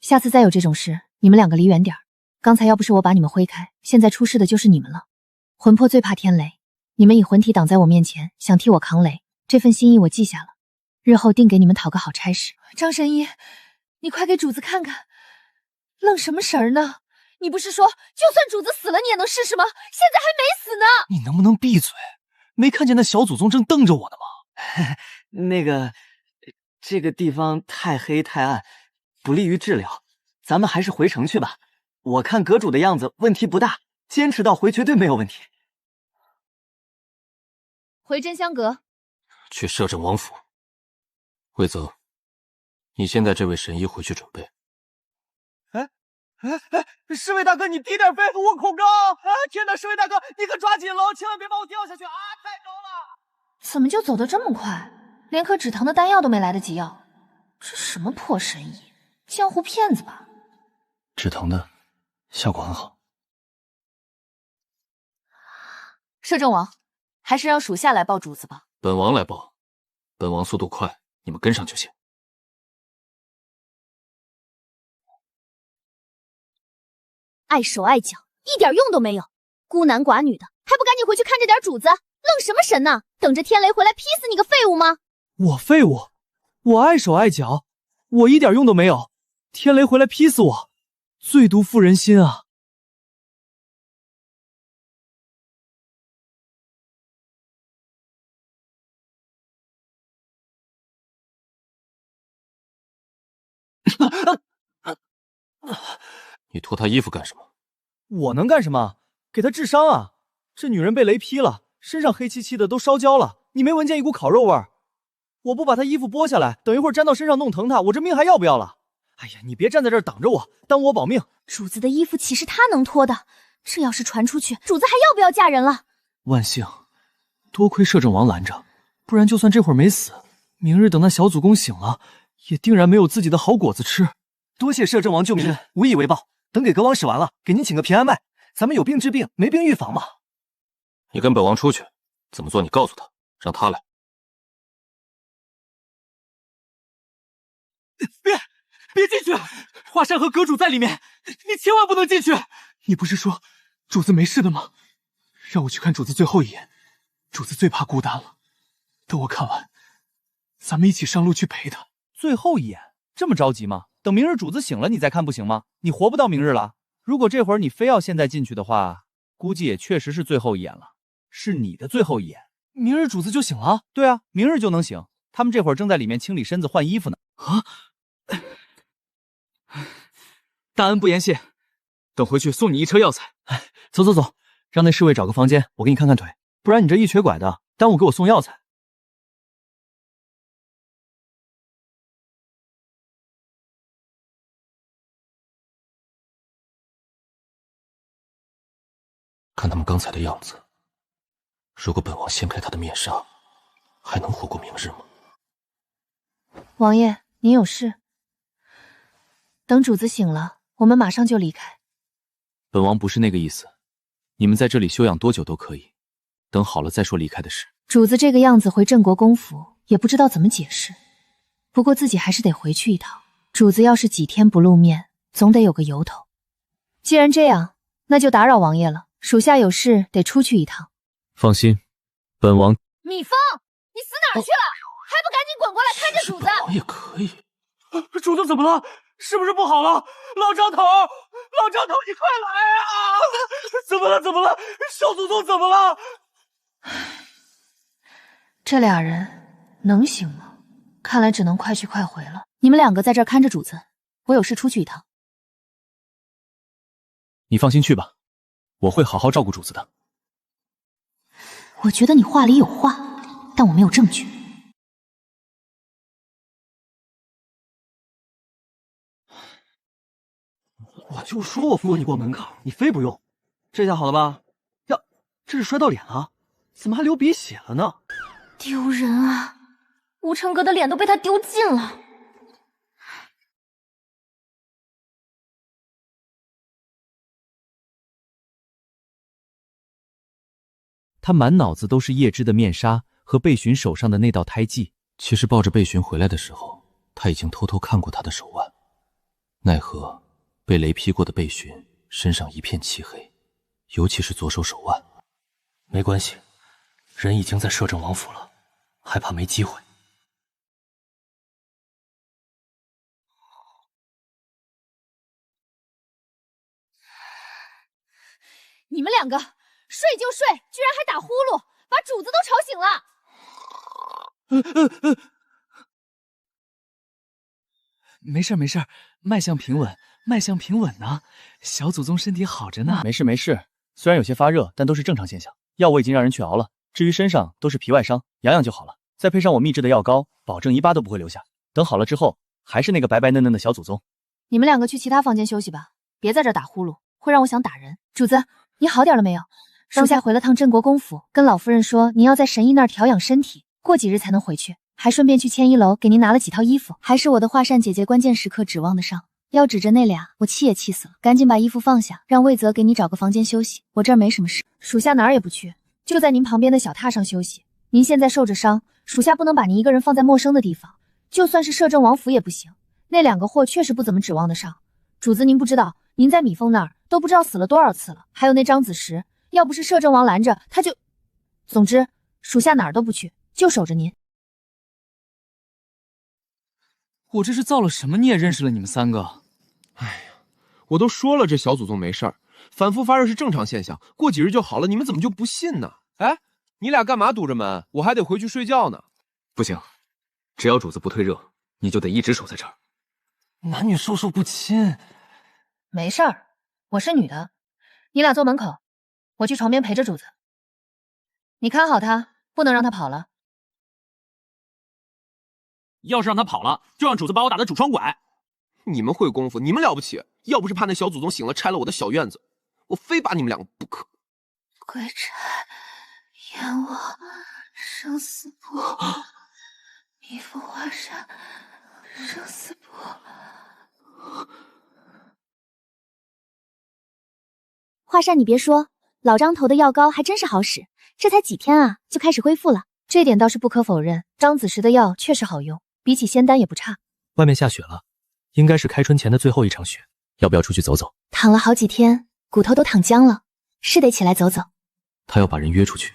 下次再有这种事，你们两个离远点儿。刚才要不是我把你们挥开，现在出事的就是你们了。魂魄最怕天雷，你们以魂体挡在我面前，想替我扛雷，这份心意我记下了，日后定给你们讨个好差事。张神医，你快给主子看看，愣什么神儿呢？你不是说就算主子死了你也能试试吗？现在还没死呢！你能不能闭嘴？没看见那小祖宗正瞪着我呢吗？那个，这个地方太黑太暗，不利于治疗，咱们还是回城去吧。我看阁主的样子问题不大，坚持到回绝对没有问题。回真香阁，去摄政王府。魏泽，你先带这位神医回去准备。侍卫大哥，你低点飞，我恐高啊！天哪，侍卫大哥，你可抓紧了，千万别把我掉下去啊！太高了！怎么就走得这么快？连颗止疼的丹药都没来得及要，这什么破神医？江湖骗子吧？止疼的，效果很好。摄政王，还是让属下来报主子吧。本王来报，本王速度快，你们跟上就行。碍手碍脚，一点用都没有。孤男寡女的，还不赶紧回去看着点主子？愣什么神呢？等着天雷回来劈死你个废物吗？我废物？我碍手碍脚？我一点用都没有。天雷回来劈死我，最毒妇人心啊！你脱他衣服干什么？我能干什么？给他治伤啊！这女人被雷劈了，身上黑漆漆的，都烧焦了，你没闻见一股烤肉味儿？我不把她衣服剥下来，等一会儿粘到身上弄疼她，我这命还要不要了？哎呀，你别站在这儿挡着我，耽误我保命！主子的衣服岂是他能脱的？这要是传出去，主子还要不要嫁人了？万幸，多亏摄政王拦着，不然就算这会儿没死，明日等那小祖公醒了，也定然没有自己的好果子吃。多谢摄政王救民，无以为报。等给阁王使完了，给您请个平安脉。咱们有病治病，没病预防嘛。你跟本王出去，怎么做你告诉他，让他来。别进去！华山和阁主在里面，你千万不能进去！你不是说主子没事的吗？让我去看主子最后一眼。主子最怕孤单了。等我看完，咱们一起上路去陪他。最后一眼？这么着急吗？等明日主子醒了你再看不行吗？你活不到明日了。如果这会儿你非要现在进去的话，估计也确实是最后一眼了，是你的最后一眼。明日主子就醒了？对啊，明日就能醒。他们这会儿正在里面清理身子换衣服呢。啊！大恩不言谢，等回去送你一车药材。走走走，让那侍卫找个房间，我给你看看腿，不然你这一瘸拐的，耽误给我送药材。看他们刚才的样子，如果本王掀开他的面纱，还能活过明日吗？王爷，您有事？等主子醒了，我们马上就离开。本王不是那个意思，你们在这里休养多久都可以，等好了再说离开的事。主子这个样子回镇国公府，也不知道怎么解释。不过自己还是得回去一趟。主子要是几天不露面，总得有个由头。既然这样，那就打扰王爷了。属下有事得出去一趟。放心，本王。蜜蜂，你死哪儿去了？还不赶紧滚过来看着主子！我也可以。主子怎么了？是不是不好了？老张头，老张头，你快来啊！怎么了？怎么了？小祖宗怎么了？这俩人能行吗？看来只能快去快回了。你们两个在这儿看着主子，我有事出去一趟。你放心去吧，我会好好照顾主子的。我觉得你话里有话，但我没有证据。我就说我扶你过门槛，你非不用。这下好了吧？呀，这是摔到脸了，怎么还流鼻血了呢？丢人啊！吴成哥的脸都被他丢尽了。他满脑子都是叶芝的面纱和贝寻手上的那道胎记。其实抱着贝寻回来的时候，他已经偷偷看过他的手腕，奈何被雷劈过的贝寻身上一片漆黑，尤其是左手手腕。没关系，人已经在摄政王府了，还怕没机会？你们两个睡就睡，居然还打呼噜，把主子都吵醒了。没事没事，脉象平稳，脉象平稳呢。小祖宗身体好着呢。没事没事，虽然有些发热，但都是正常现象。药我已经让人去熬了，至于身上都是皮外伤，养养就好了。再配上我秘制的药膏，保证一疤都不会留下。等好了之后，还是那个白白嫩嫩的小祖宗。你们两个去其他房间休息吧，别在这打呼噜，会让我想打人。主子，你好点了没有？属下回了趟镇国公府，跟老夫人说您要在神医那儿调养身体，过几日才能回去。还顺便去千一楼给您拿了几套衣服，还是我的华善姐姐关键时刻指望得上。要指着那俩，我气也气死了。赶紧把衣服放下，让魏泽给你找个房间休息。我这儿没什么事，属下哪儿也不去，就在您旁边的小榻上休息。您现在受着伤，属下不能把您一个人放在陌生的地方，就算是摄政王府也不行。那两个货确实不怎么指望得上。主子您不知道，您在米凤那儿都不知道死了多少次了。还有那张子时，要不是摄政王拦着，他就……总之，属下哪儿都不去，就守着您。我这是造了什么孽，认识了你们三个？哎呀，我都说了，这小祖宗没事儿，反复发热是正常现象，过几日就好了，你们怎么就不信呢？哎，你俩干嘛堵着门？我还得回去睡觉呢。不行，只要主子不退热，你就得一直守在这儿。男女授受不亲。没事儿，我是女的，你俩坐门口，我去床边陪着主子。你看好他，不能让他跑了。要是让他跑了，就让主子把我打得拄双拐。你们会功夫，你们了不起。要不是怕那小祖宗醒了拆了我的小院子，我非把你们两个不可。鬼差燕我生死簿，蜜蜂华山生死簿。华山，你别说，老张头的药膏还真是好使，这才几天啊，就开始恢复了。这点倒是不可否认，张子时的药确实好用，比起仙丹也不差。外面下雪了，应该是开春前的最后一场雪，要不要出去走走？躺了好几天，骨头都躺僵了，是得起来走走。他要把人约出去，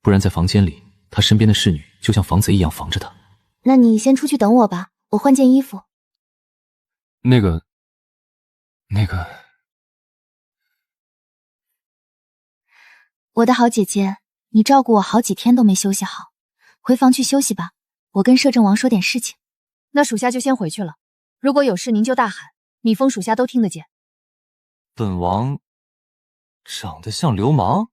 不然在房间里，他身边的侍女就像防贼一样防着他。那你先出去等我吧，我换件衣服。那个，我的好姐姐，你照顾我好几天都没休息好，回房去休息吧。我跟摄政王说点事情。那属下就先回去了，如果有事您就大喊，蜜蜂属下都听得见。本王长得像流氓？不，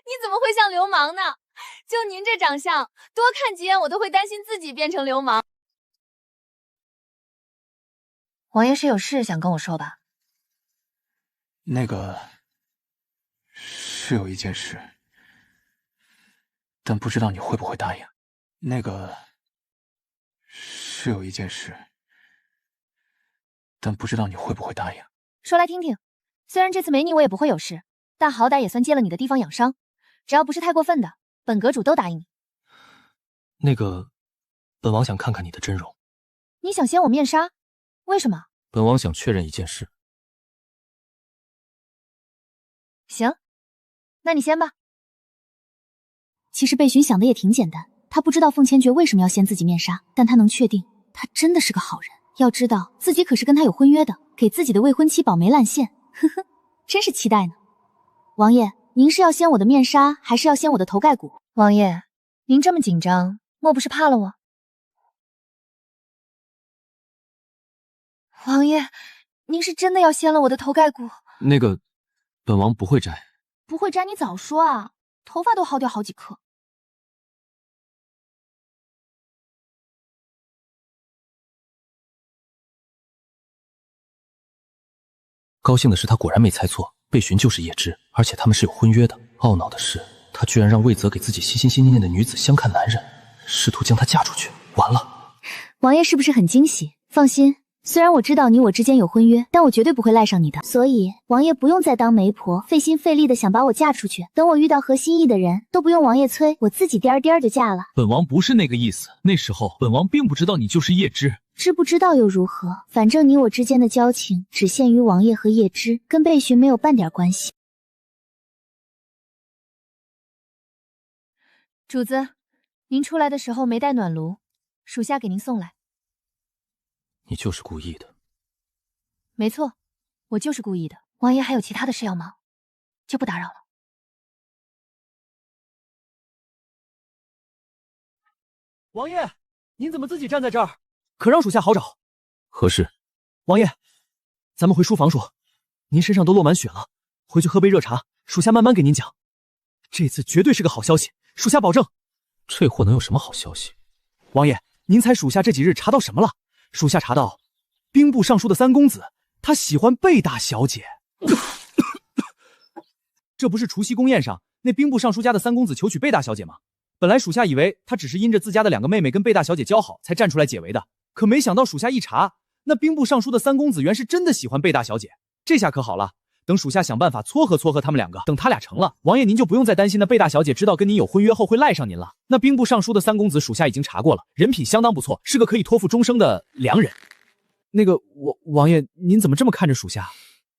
你怎么会像流氓呢？就您这长相，多看几眼我都会担心自己变成流氓。王爷是有事想跟我说吧？是有一件事，但不知道你会不会答应。是有一件事，但不知道你会不会答应。说来听听，虽然这次没你我也不会有事，但好歹也算借了你的地方养伤，只要不是太过分的，本阁主都答应你。那个，本王想看看你的真容。你想掀我面纱？为什么？本王想确认一件事。行，那你先吧。其实贝寻想的也挺简单，他不知道凤千诀为什么要掀自己面纱，但他能确定他真的是个好人。要知道自己可是跟他有婚约的，给自己的未婚妻保媒烂线，呵呵，真是期待呢。王爷，您是要掀我的面纱，还是要掀我的头盖骨？王爷，您这么紧张，莫不是怕了我？王爷，您是真的要掀了我的头盖骨？那个，本王不会摘。不会摘你早说啊，头发都薅掉好几颗。高兴的是，他果然没猜错，贝寻就是叶芝，而且他们是有婚约的。懊恼的是，他居然让魏泽给自己心心心念的女子相看男人，试图将她嫁出去。完了，王爷是不是很惊喜？放心，虽然我知道你我之间有婚约，但我绝对不会赖上你的。所以王爷不用再当媒婆，费心费力的想把我嫁出去。等我遇到合心意的人，都不用王爷催，我自己颠颠就嫁了。本王不是那个意思，那时候本王并不知道你就是叶芝。知不知道又如何？反正你我之间的交情只限于王爷和叶芝，跟贝寻没有半点关系。主子，您出来的时候没带暖炉，属下给您送来。你就是故意的。没错，我就是故意的。王爷还有其他的事要忙，就不打扰了。王爷，您怎么自己站在这儿？可让属下好找。何事？王爷，咱们回书房说。您身上都落满血了，回去喝杯热茶，属下慢慢给您讲。这次绝对是个好消息，属下保证。这货能有什么好消息？王爷，您猜属下这几日查到什么了？属下查到，兵部尚书的三公子，他喜欢贝大小姐。这不是除夕宫宴上那兵部尚书家的三公子求娶贝大小姐吗？本来属下以为他只是因着自家的两个妹妹跟贝大小姐交好，才站出来解围的。可没想到属下一查，那兵部尚书的三公子原是真的喜欢贝大小姐。这下可好了，等属下想办法撮合撮合他们两个，等他俩成了，王爷您就不用再担心那贝大小姐知道跟您有婚约后会赖上您了。那兵部尚书的三公子属下已经查过了，人品相当不错，是个可以托付终生的良人。那个王爷，您怎么这么看着属下？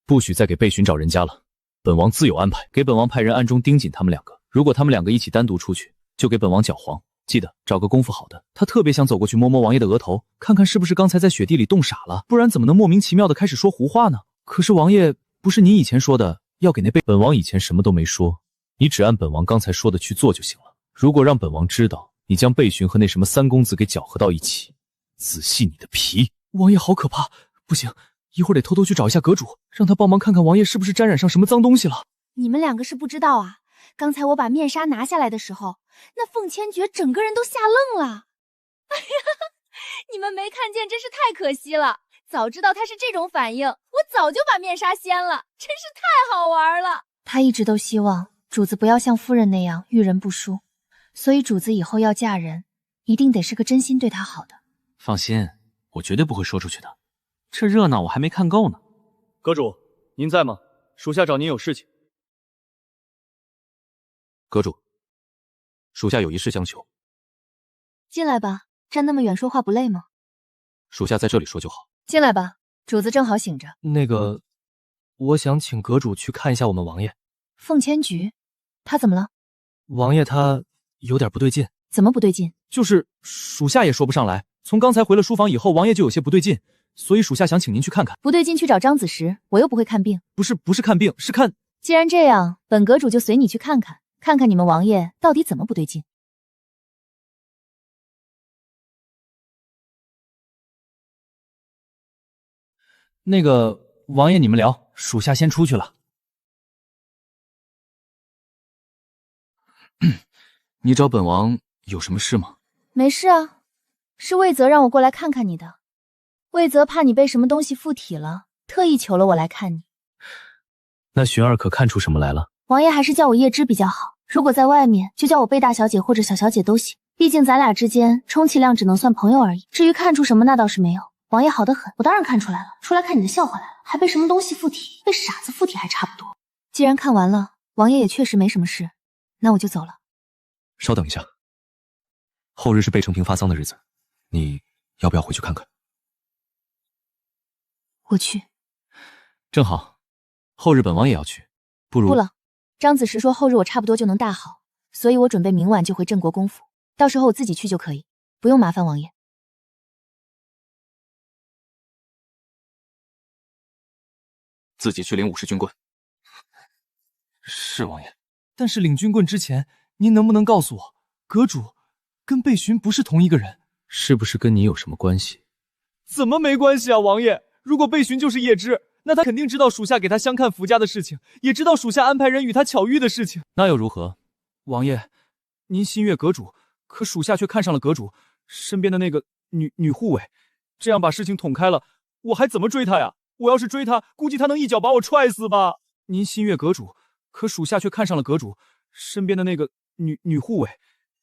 不许再给贝寻找人家了，本王自有安排。给本王派人暗中盯紧他们两个，如果他们两个一起单独出去，就给本王搅黄。记得找个功夫好的。他特别想走过去摸摸王爷的额头，看看是不是刚才在雪地里冻傻了，不然怎么能莫名其妙的开始说胡话呢？可是王爷，不是您以前说的要给那贝……本王以前什么都没说，你只按本王刚才说的去做就行了。如果让本王知道你将贝寻和那什么三公子给搅和到一起，仔细你的皮！王爷好可怕，不行，一会儿得偷偷去找一下阁主，让他帮忙看看王爷是不是沾染上什么脏东西了。你们两个是不知道啊，刚才我把面纱拿下来的时候，那凤千诀整个人都吓愣了。哎呀，你们没看见真是太可惜了，早知道他是这种反应，我早就把面纱掀了，真是太好玩了。他一直都希望主子不要像夫人那样遇人不淑，所以主子以后要嫁人，一定得是个真心对他好的。放心，我绝对不会说出去的。这热闹我还没看够呢。阁主，您在吗？属下找您有事情。阁主，属下有一事相求。进来吧，站那么远说话不累吗？属下在这里说就好。进来吧，主子正好醒着。那个，我想请阁主去看一下我们王爷。凤千菊，他怎么了？王爷他有点不对劲。怎么不对劲？就是属下也说不上来。从刚才回了书房以后，王爷就有些不对劲，所以属下想请您去看看。不对劲去找张子时，我又不会看病。不是看病，是看……既然这样，本阁主就随你去看看，看看你们王爷到底怎么不对劲。那个王爷，你们聊，属下先出去了。你找本王有什么事吗？没事啊，是魏泽让我过来看看你的。魏泽怕你被什么东西附体了，特意求了我来看你。那寻儿可看出什么来了？王爷还是叫我叶芝比较好，如果在外面就叫我贝大小姐或者小小姐都行，毕竟咱俩之间充其量只能算朋友而已。至于看出什么那倒是没有，王爷好得很，我当然看出来了，出来看你的笑话来了，还背什么东西附体，背傻子附体还差不多。既然看完了，王爷也确实没什么事，那我就走了。稍等一下，后日是贝承平发丧的日子，你要不要回去看看？我去。正好，后日本王也要去，不如……不了，张子时说后日我差不多就能大好，所以我准备明晚就回镇国公府，到时候我自己去就可以，不用麻烦王爷。自己去领武士军棍。是王爷，但是领军棍之前，您能不能告诉我，阁主跟贝巡不是同一个人？是不是跟你有什么关系？怎么没关系啊，王爷？如果贝巡就是叶芝，那他肯定知道属下给他相看福家的事情，也知道属下安排人与他巧遇的事情。那又如何？王爷，您心悦阁主，可属下却看上了阁主身边的那个女护卫，这样把事情捅开了，我还怎么追他呀？我要是追他，估计他能一脚把我踹死吧。您心悦阁主，可属下却看上了阁主身边的那个女护卫。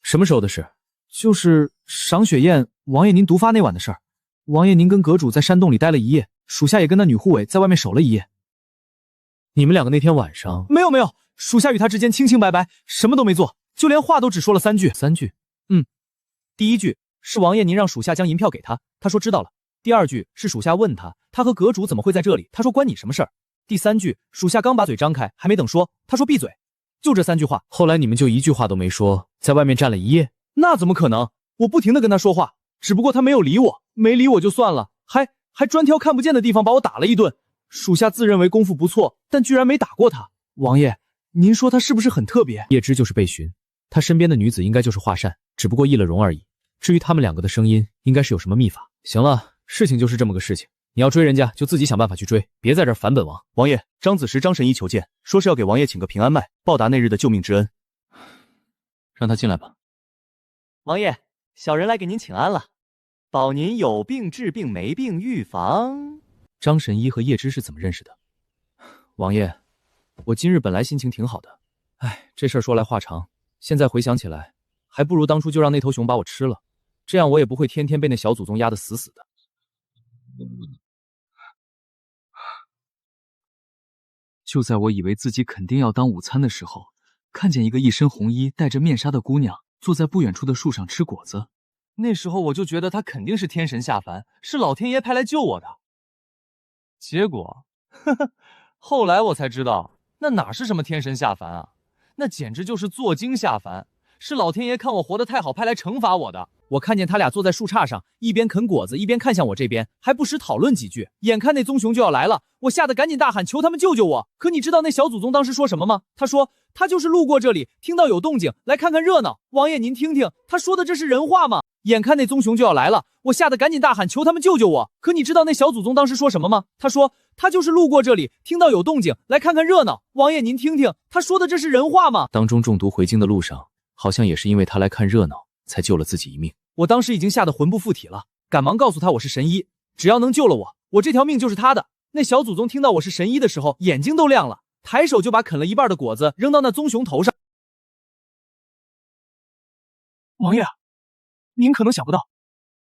什么时候的事？就是赏雪宴，王爷您毒发那晚的事儿。王爷您跟阁主在山洞里待了一夜，属下也跟那女护卫在外面守了一夜。你们两个那天晚上……没有，属下与他之间清清白白，什么都没做，就连话都只说了3句。3句？第一句是王爷您让属下将银票给他，他说知道了。第二句是属下问他和阁主怎么会在这里，他说关你什么事儿。第三句属下刚把嘴张开，还没等说，他说闭嘴。就这3句话。后来你们就一句话都没说，在外面站了一夜？那怎么可能？我不停地跟他说话，只不过他没有理我，没理我就算了，还专挑看不见的地方把我打了一顿。属下自认为功夫不错，但居然没打过他。王爷，您说他是不是很特别？叶芝就是贝巡，他身边的女子应该就是华善，只不过易了容而已。至于他们两个的声音，应该是有什么秘法。行了。事情就是这么个事情，你要追人家就自己想办法去追，别在这儿烦本王。王爷，张子时、张神医求见，说是要给王爷请个平安脉，报答那日的救命之恩。让他进来吧。王爷，小人来给您请安了，保您有病治病，没病预防。张神医和叶芝是怎么认识的？王爷，我今日本来心情挺好的，这事儿说来话长，现在回想起来，还不如当初就让那头熊把我吃了，这样我也不会天天被那小祖宗压得死死的。就在我以为自己肯定要当午餐的时候，看见一个一身红衣、戴着面纱的姑娘坐在不远处的树上吃果子。那时候我就觉得她肯定是天神下凡，是老天爷派来救我的。结果，后来我才知道，那哪是什么天神下凡啊，那简直就是坐精下凡，是老天爷看我活得太好，派来惩罚我的。我看见他俩坐在树杈上，一边啃果子，一边看向我这边，还不时讨论几句。眼看那棕熊就要来了，我吓得赶紧大喊求他们救救我。可你知道那小祖宗当时说什么吗？他说他就是路过这里，听到有动静，来看看热闹。王爷您听听，他说的这是人话吗？眼看那棕熊就要来了，我吓得赶紧大喊求他们救救我。可你知道那小祖宗当时说什么吗？他说他就是路过这里，听到有动静，来看看热闹。王爷您听听，他说的这是人话吗？当中中毒回京的路上，好像也是因为他来看热闹，才救了自己一命。我当时已经吓得魂不附体了，赶忙告诉他我是神医，只要能救了我，我这条命就是他的。那小祖宗听到我是神医的时候，眼睛都亮了，抬手就把啃了一半的果子扔到那棕熊头上。王爷，您可能想不到，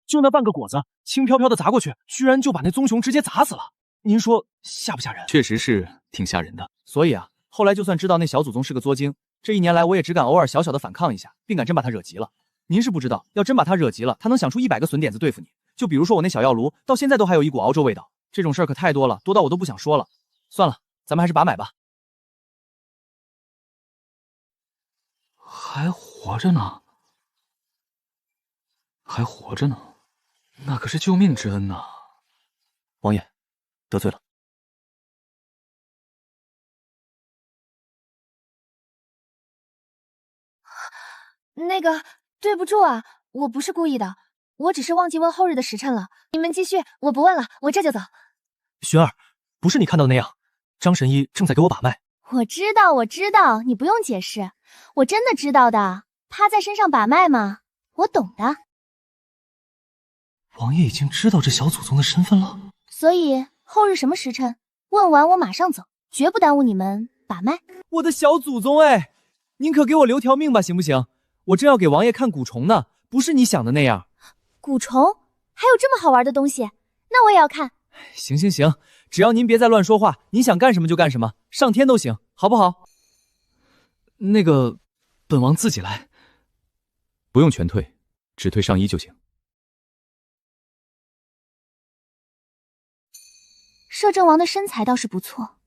就那半个果子轻飘飘的砸过去，居然就把那棕熊直接砸死了。您说吓不吓人？确实是挺吓人的。所以后来就算知道那小祖宗是个作精，这1年来我也只敢偶尔小小的反抗一下，并敢真把他惹急了。您是不知道，要真把他惹急了，他能想出100个损点子对付你。就比如说我那小药炉，到现在都还有一股熬粥味道。这种事儿可太多了，多到我都不想说了。算了，咱们还是把买吧。还活着呢，还活着呢，那可是救命之恩呐！王爷，得罪了。那个，对不住啊，我不是故意的，我只是忘记问后日的时辰了。你们继续，我不问了，我这就走。薰儿，不是你看到的那样，张神医正在给我把脉。我知道，你不用解释，我真的知道的。他在身上把脉吗？我懂的。王爷已经知道这小祖宗的身份了，所以后日什么时辰？问完我马上走，绝不耽误你们把脉。我的小祖宗您可给我留条命吧，行不行？我正要给王爷看蛊虫呢，不是你想的那样。蛊虫？还有这么好玩的东西？那我也要看。行行行，只要您别再乱说话，您想干什么就干什么，上天都行，好不好？那个，本王自己来。不用全退，只退上衣就行。摄政王的身材倒是不错。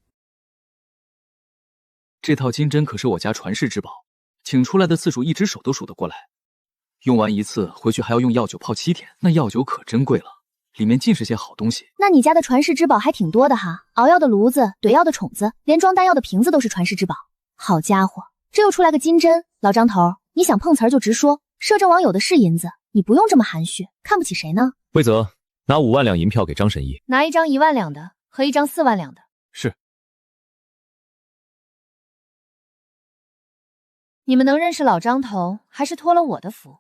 这套金针可是我家传世之宝，请出来的次数一只手都数得过来。用完一次，回去还要用药酒泡7天，那药酒可珍贵了，里面尽是些好东西。那你家的传世之宝还挺多的哈，熬药的炉子、怼药的宠子，连装丹药的瓶子都是传世之宝。好家伙，这又出来个金针，老张头，你想碰瓷儿就直说，摄政王有的是银子，你不用这么含蓄，看不起谁呢？魏泽，拿5万两银票给张神医，拿一张1万两的和一张4万两的。是。你们能认识老张头，还是托了我的福。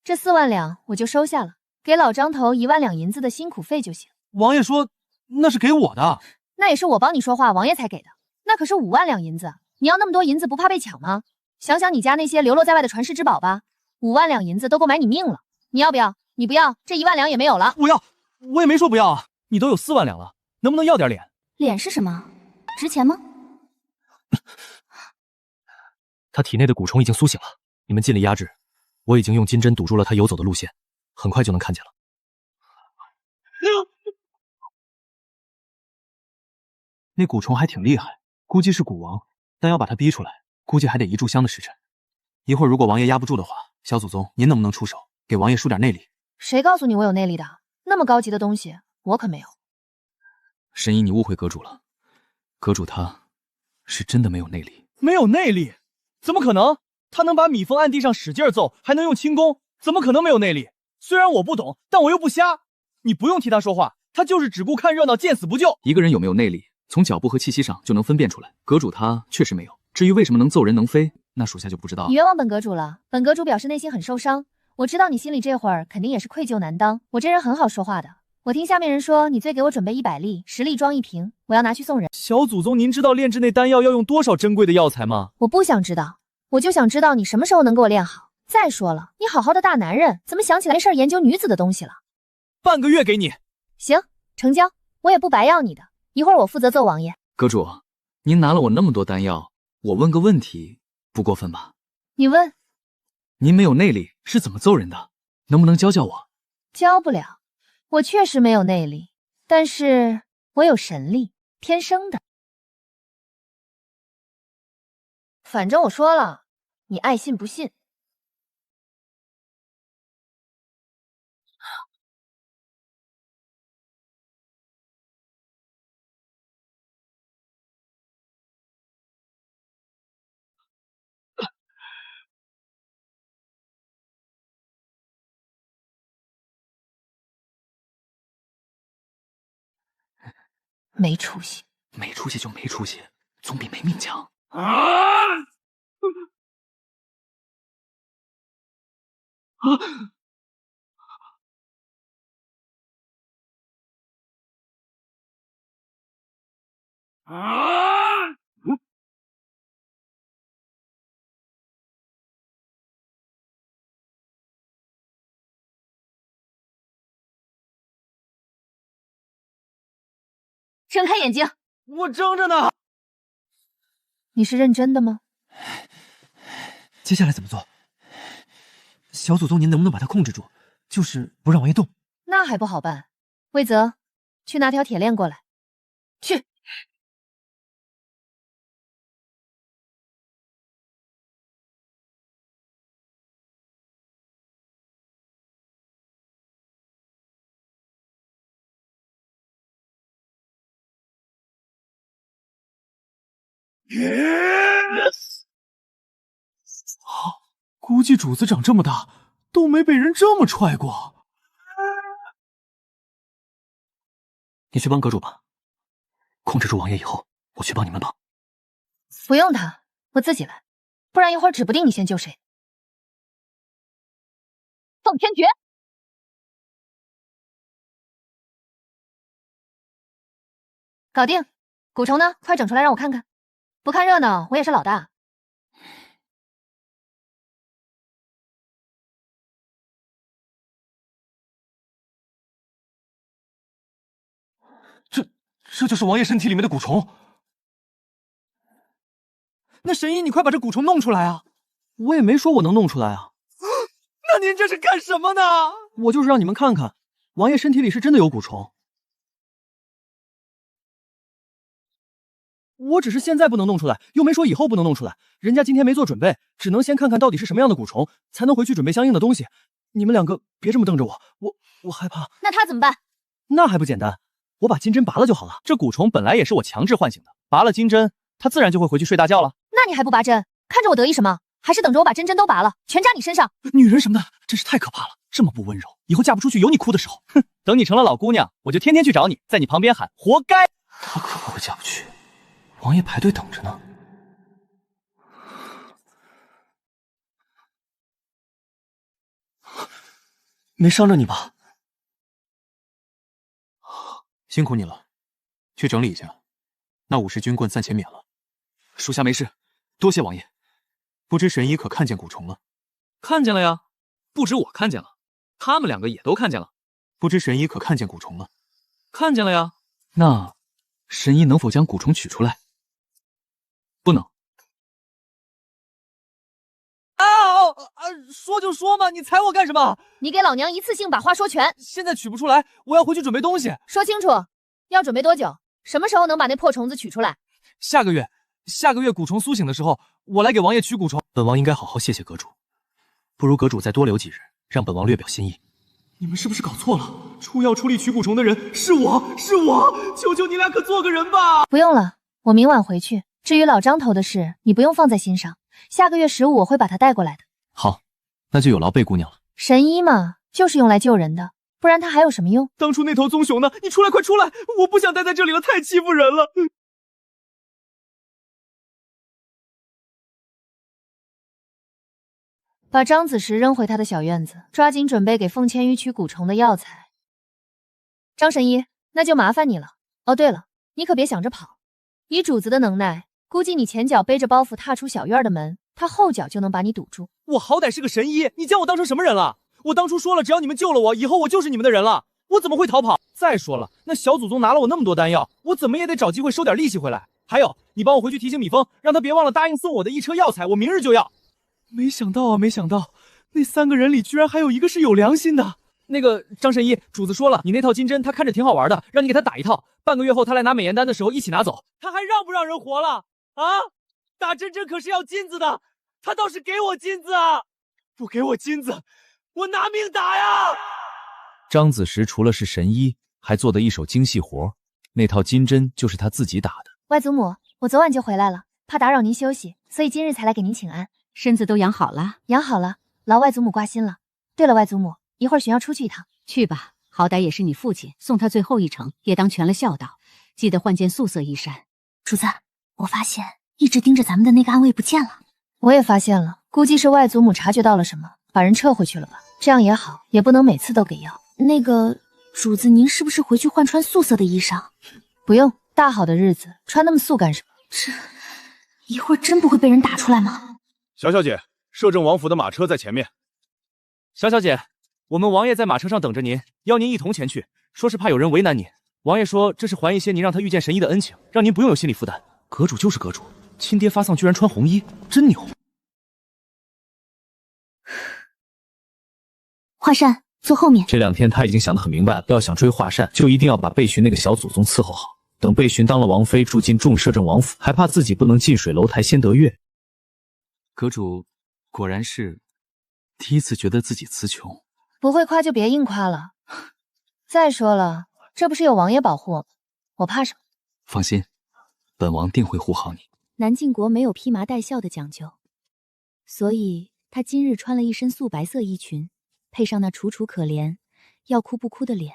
这4万两我就收下了，给老张头1万两银子的辛苦费就行。王爷说那是给我的，那也是我帮你说话，王爷才给的。那可是5万两银子，你要那么多银子不怕被抢吗？想想你家那些流落在外的传世之宝吧，5万两银子都够买你命了。你要不要？你不要，这1万两也没有了。我要，我也没说不要啊。你都有4万两了，能不能要点脸？脸是什么？值钱吗？他体内的蛊虫已经苏醒了，你们尽力压制。我已经用金针堵住了他游走的路线，很快就能看见了。那蛊虫还挺厉害，估计是蛊王，但要把他逼出来，估计还得1炷香的时辰。一会儿如果王爷压不住的话，小祖宗您能不能出手，给王爷输点内力？谁告诉你我有内力的？那么高级的东西，我可没有。神医，你误会阁主了，阁主他是真的没有内力。没有内力？怎么可能？他能把米凤按地上使劲揍，还能用轻功，怎么可能没有内力？虽然我不懂，但我又不瞎。你不用替他说话，他就是只顾看热闹，见死不救。一个人有没有内力，从脚步和气息上就能分辨出来。阁主他确实没有，至于为什么能揍人能飞，那属下就不知道了。你冤枉本阁主了，本阁主表示内心很受伤。我知道你心里这会儿肯定也是愧疚难当。我这人很好说话的，我听下面人说你最给我准备100粒，10粒装1瓶，我要拿去送人。小祖宗，您知道炼制那丹药要用多少珍贵的药材吗？我不想知道，我就想知道你什么时候能给我炼好。再说了，你好好的大男人，怎么想起来没事研究女子的东西了？半个月给你。行，成交。我也不白要你的，一会儿我负责揍王爷。阁主，您拿了我那么多丹药，我问个问题，不过分吧？你问。您没有内力是怎么揍人的？能不能教教我？教不了，我确实没有内力，但是我有神力，天生的。反正我说了，你爱信不信。没出息，没出息就没出息，总比没命强。睁开眼睛！我睁着呢。你是认真的吗？接下来怎么做？小祖宗，您能不能把他控制住？就是不让王爷动。那还不好办。魏泽，去拿条铁链过来。去。Yes！ 估计主子长这么大，都没被人这么踹过。你去帮阁主吧，控制住王爷以后，我去帮你们帮。不用他，我自己来，不然一会儿指不定你先救谁。奉天诀。搞定。蛊虫呢？快整出来让我看看。不看热闹，我也是老大。这就是王爷身体里面的蛊虫。那神医，你快把这蛊虫弄出来啊！我也没说我能弄出来啊。那您这是干什么呢？我就是让你们看看，王爷身体里是真的有蛊虫。我只是现在不能弄出来，又没说以后不能弄出来。人家今天没做准备，只能先看看到底是什么样的蛊虫，才能回去准备相应的东西。你们两个别这么瞪着我，我害怕。那他怎么办？那还不简单，我把金针拔了就好了。这蛊虫本来也是我强制唤醒的，拔了金针，它自然就会回去睡大觉了。那你还不拔针？看着我得意什么？还是等着我把针都拔了，全扎你身上？女人什么的，真是太可怕了，这么不温柔，以后嫁不出去有你哭的时候。哼，等你成了老姑娘，我就天天去找你，在你旁边喊活该。她可不会嫁不去，王爷排队等着呢。没伤着你吧？辛苦你了，去整理一下。那50军棍暂且免了。属下没事，多谢王爷。不知神医可看见蛊虫了？看见了呀，不止我看见了，他们两个也都看见了。不知神医可看见蛊虫了？看见了呀。那神医能否将蛊虫取出来？不能。说就说嘛，你踩我干什么？你给老娘一次性把话说全。现在取不出来，我要回去准备东西。说清楚，要准备多久？什么时候能把那破虫子取出来？下个月蛊虫苏醒的时候，我来给王爷取蛊虫。本王应该好好谢谢阁主，不如阁主再多留几日，让本王略表心意。你们是不是搞错了？出药出力取蛊虫的人是我，求求你俩可做个人吧！不用了，我明晚回去。至于老张头的事，你不用放在心上。下个月15我会把他带过来的。好，那就有劳贝姑娘了。神医嘛，就是用来救人的，不然他还有什么用？当初那头棕熊呢？你出来，快出来！我不想待在这里了，太欺负人了。把张子时扔回他的小院子，抓紧准备给凤千羽取蛊虫的药材。张神医，那就麻烦你了。哦，对了，你可别想着跑，以主子的能耐，估计你前脚背着包袱踏出小院的门，他后脚就能把你堵住。我好歹是个神医，你将我当成什么人了？我当初说了，只要你们救了我，以后我就是你们的人了，我怎么会逃跑？再说了，那小祖宗拿了我那么多丹药，我怎么也得找机会收点利息回来。还有，你帮我回去提醒米峰，让他别忘了答应送我的一车药材，我明日就要。没想到，那3个人里居然还有一个是有良心的。那个张神医，主子说了，你那套金针他看着挺好玩的，让你给他打一套，半个月后他来拿美颜丹的时候一起拿走。他还让不让人活了啊？打针针可是要金子的，他倒是给我金子啊！不给我金子，我拿命打呀！张子时除了是神医，还做的一手精细活，那套金针就是他自己打的。外祖母，我昨晚就回来了，怕打扰您休息，所以今日才来给您请安。身子都养好了？养好了，劳外祖母挂心了。对了，外祖母，一会儿寻要出去一趟。去吧，好歹也是你父亲送他最后一程，也当全了孝道。记得换件素色衣衫。主子，我发现一直盯着咱们的那个暗卫不见了。我也发现了，估计是外祖母察觉到了什么，把人撤回去了吧。这样也好，也不能每次都给药。那个主子，您是不是回去换穿素色的衣裳？不用，大好的日子穿那么素干什么？这一会儿真不会被人打出来吗？小小姐，摄政王府的马车在前面。小小姐，我们王爷在马车上等着您，邀您一同前去，说是怕有人为难您。王爷说这是还一些您让他遇见神医的恩情，让您不用有心理负担。阁主就是阁主，亲爹发丧居然穿红衣，真牛。华善，坐后面。这2天他已经想得很明白了，要想追华善，就一定要把贝寻那个小祖宗伺候好。等贝寻当了王妃，住进众摄政王府，还怕自己不能近水楼台先得月。阁主果然是第一次觉得自己词穷。不会夸就别硬夸了。再说了，这不是有王爷保护我吗？我怕什么？放心，本王定会护好你。南晋国没有披麻戴孝的讲究，所以他今日穿了一身素白色衣裙，配上那楚楚可怜、要哭不哭的脸，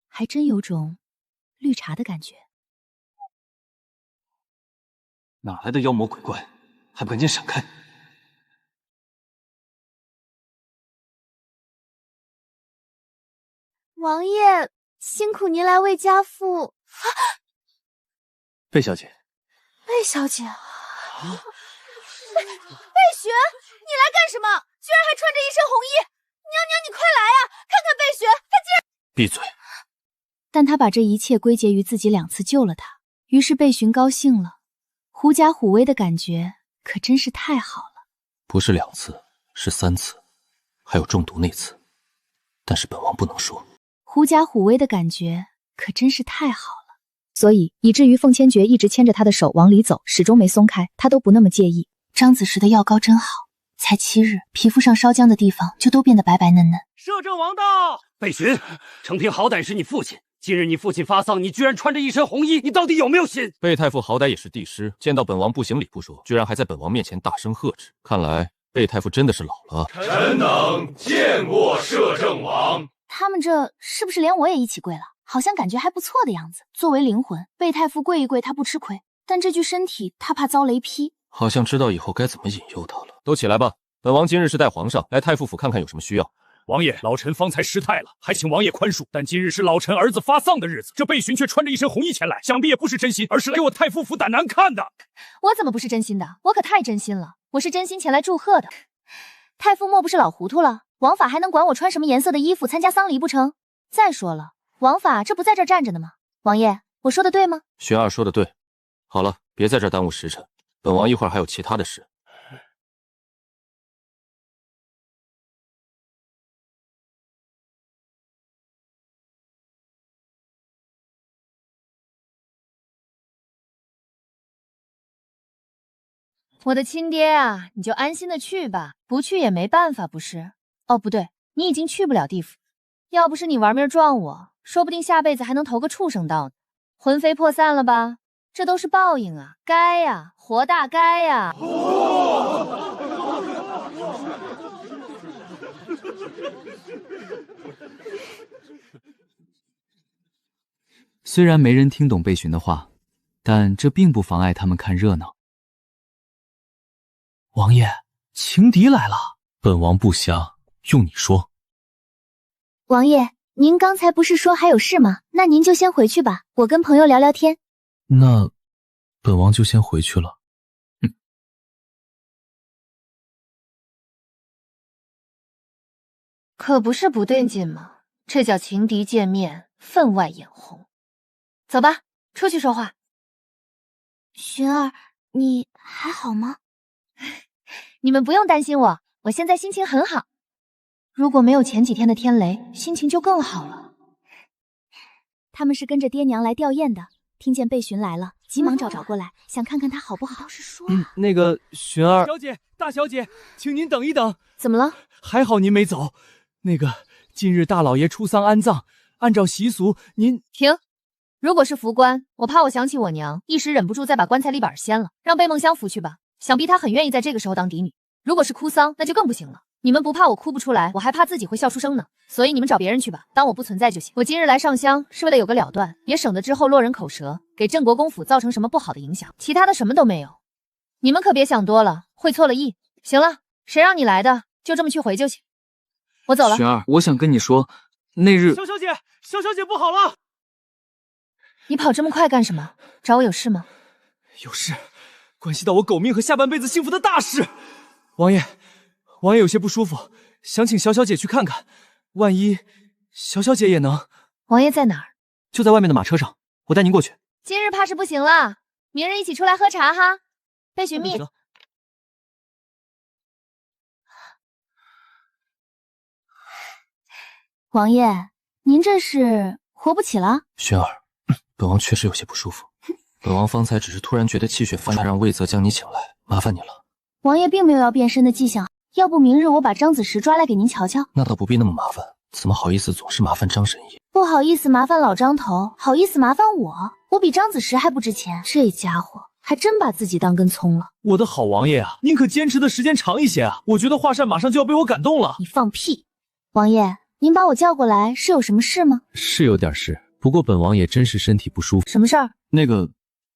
还真有种绿茶的感觉。哪来的妖魔鬼怪，还不赶紧闪开！王爷，辛苦您来为家父。贝小姐，贝小姐，贝寻，你来干什么？居然还穿着一身红衣！娘娘，你快来呀，看看贝寻，他竟然……闭嘴！但他把这一切归结于自己2次救了他，于是贝寻高兴了。狐假虎威的感觉可真是太好了。不是2次，是3次，还有中毒那次，但是本王不能说。狐假虎威的感觉可真是太好了，所以以至于凤千诀一直牵着他的手往里走，始终没松开，他都不那么介意。张子时的药膏真好，才7日，皮肤上烧僵的地方就都变得白白嫩嫩。摄政王到！贝寻，承平好歹是你父亲，今日你父亲发丧，你居然穿着一身红衣，你到底有没有心？贝太傅好歹也是帝师，见到本王不行礼不说，居然还在本王面前大声呵斥，看来贝太傅真的是老了。臣等见过摄政王。他们这是不是连我也一起跪了？好像感觉还不错的样子。作为灵魂，贝太傅跪一跪他不吃亏，但这具身体他怕遭雷劈。好像知道以后该怎么引诱他了。都起来吧，本王今日是带皇上来太傅府看看有什么需要。王爷，老臣方才失态了，还请王爷宽恕。但今日是老臣儿子发丧的日子，这贝寻却穿着一身红衣前来，想必也不是真心，而是来给我太傅府胆难看的。我怎么不是真心的？我可太真心了，我是真心前来祝贺的。太傅莫不是老糊涂了？王法还能管我穿什么颜色的衣服参加丧礼不成？再说了，王法这不在这儿站着呢吗？王爷，我说的对吗？玄儿说的对。好了，别在这儿耽误时辰，本王一会儿还有其他的事。我的亲爹啊，你就安心的去吧，不去也没办法，不是？哦，不对，你已经去不了地府。要不是你玩命撞我，说不定下辈子还能投个畜生道呢。魂飞魄散了吧？这都是报应啊，该呀，活大该呀。虽然没人听懂贝寻的话，但这并不妨碍他们看热闹。王爷，情敌来了。本王不瞎，用你说。王爷，您刚才不是说还有事吗？那您就先回去吧，我跟朋友聊聊天。那本王就先回去了。可不是不对劲吗？这叫情敌见面，分外眼红。走吧，出去说话。寻儿，你还好吗？你们不用担心我，我现在心情很好。如果没有前几天的天雷，心情就更好了。他们是跟着爹娘来吊唁的，听见贝寻来了，急忙找过来，想看看他好不好。倒是说那个寻儿小姐，大小姐，请您等一等。怎么了？还好您没走。那个，今日大老爷出丧安葬，按照习俗，您停。如果是福官，我怕我想起我娘，一时忍不住再把棺材立板掀了，让贝梦香扶去吧。想必她很愿意在这个时候当嫡女。如果是哭丧，那就更不行了。你们不怕我哭不出来，我还怕自己会笑出声呢。所以你们找别人去吧，当我不存在就行。我今日来上香是为了有个了断，也省得之后落人口舌，给镇国公府造成什么不好的影响。其他的什么都没有。你们可别想多了，会错了意。行了，谁让你来的，就这么去回就行。我走了。玄儿，我想跟你说，那日小小姐不好了！你跑这么快干什么？找我有事吗？有事，关系到我狗命和下半辈子幸福的大事。王爷有些不舒服，想请小小姐去看看，万一小小姐也能。王爷在哪儿？就在外面的马车上，我带您过去。今日怕是不行了，明日一起出来喝茶哈。贝寻觅。王爷，您这是活不起了？轩儿，本王确实有些不舒服。本王方才只是突然觉得气血泛滥，让魏泽将你请来，麻烦你了。王爷并没有要变身的迹象，要不明日我把张子时抓来给您瞧瞧。那倒不必那么麻烦，怎么好意思总是麻烦张神医？不好意思麻烦老张头，好意思麻烦我比张子时还不值钱。这家伙还真把自己当根葱了。我的好王爷啊，您可坚持的时间长一些啊！我觉得华善马上就要被我感动了。你放屁！王爷，您把我叫过来是有什么事吗？是有点事，不过本王也真是身体不舒服。什么事儿？那个，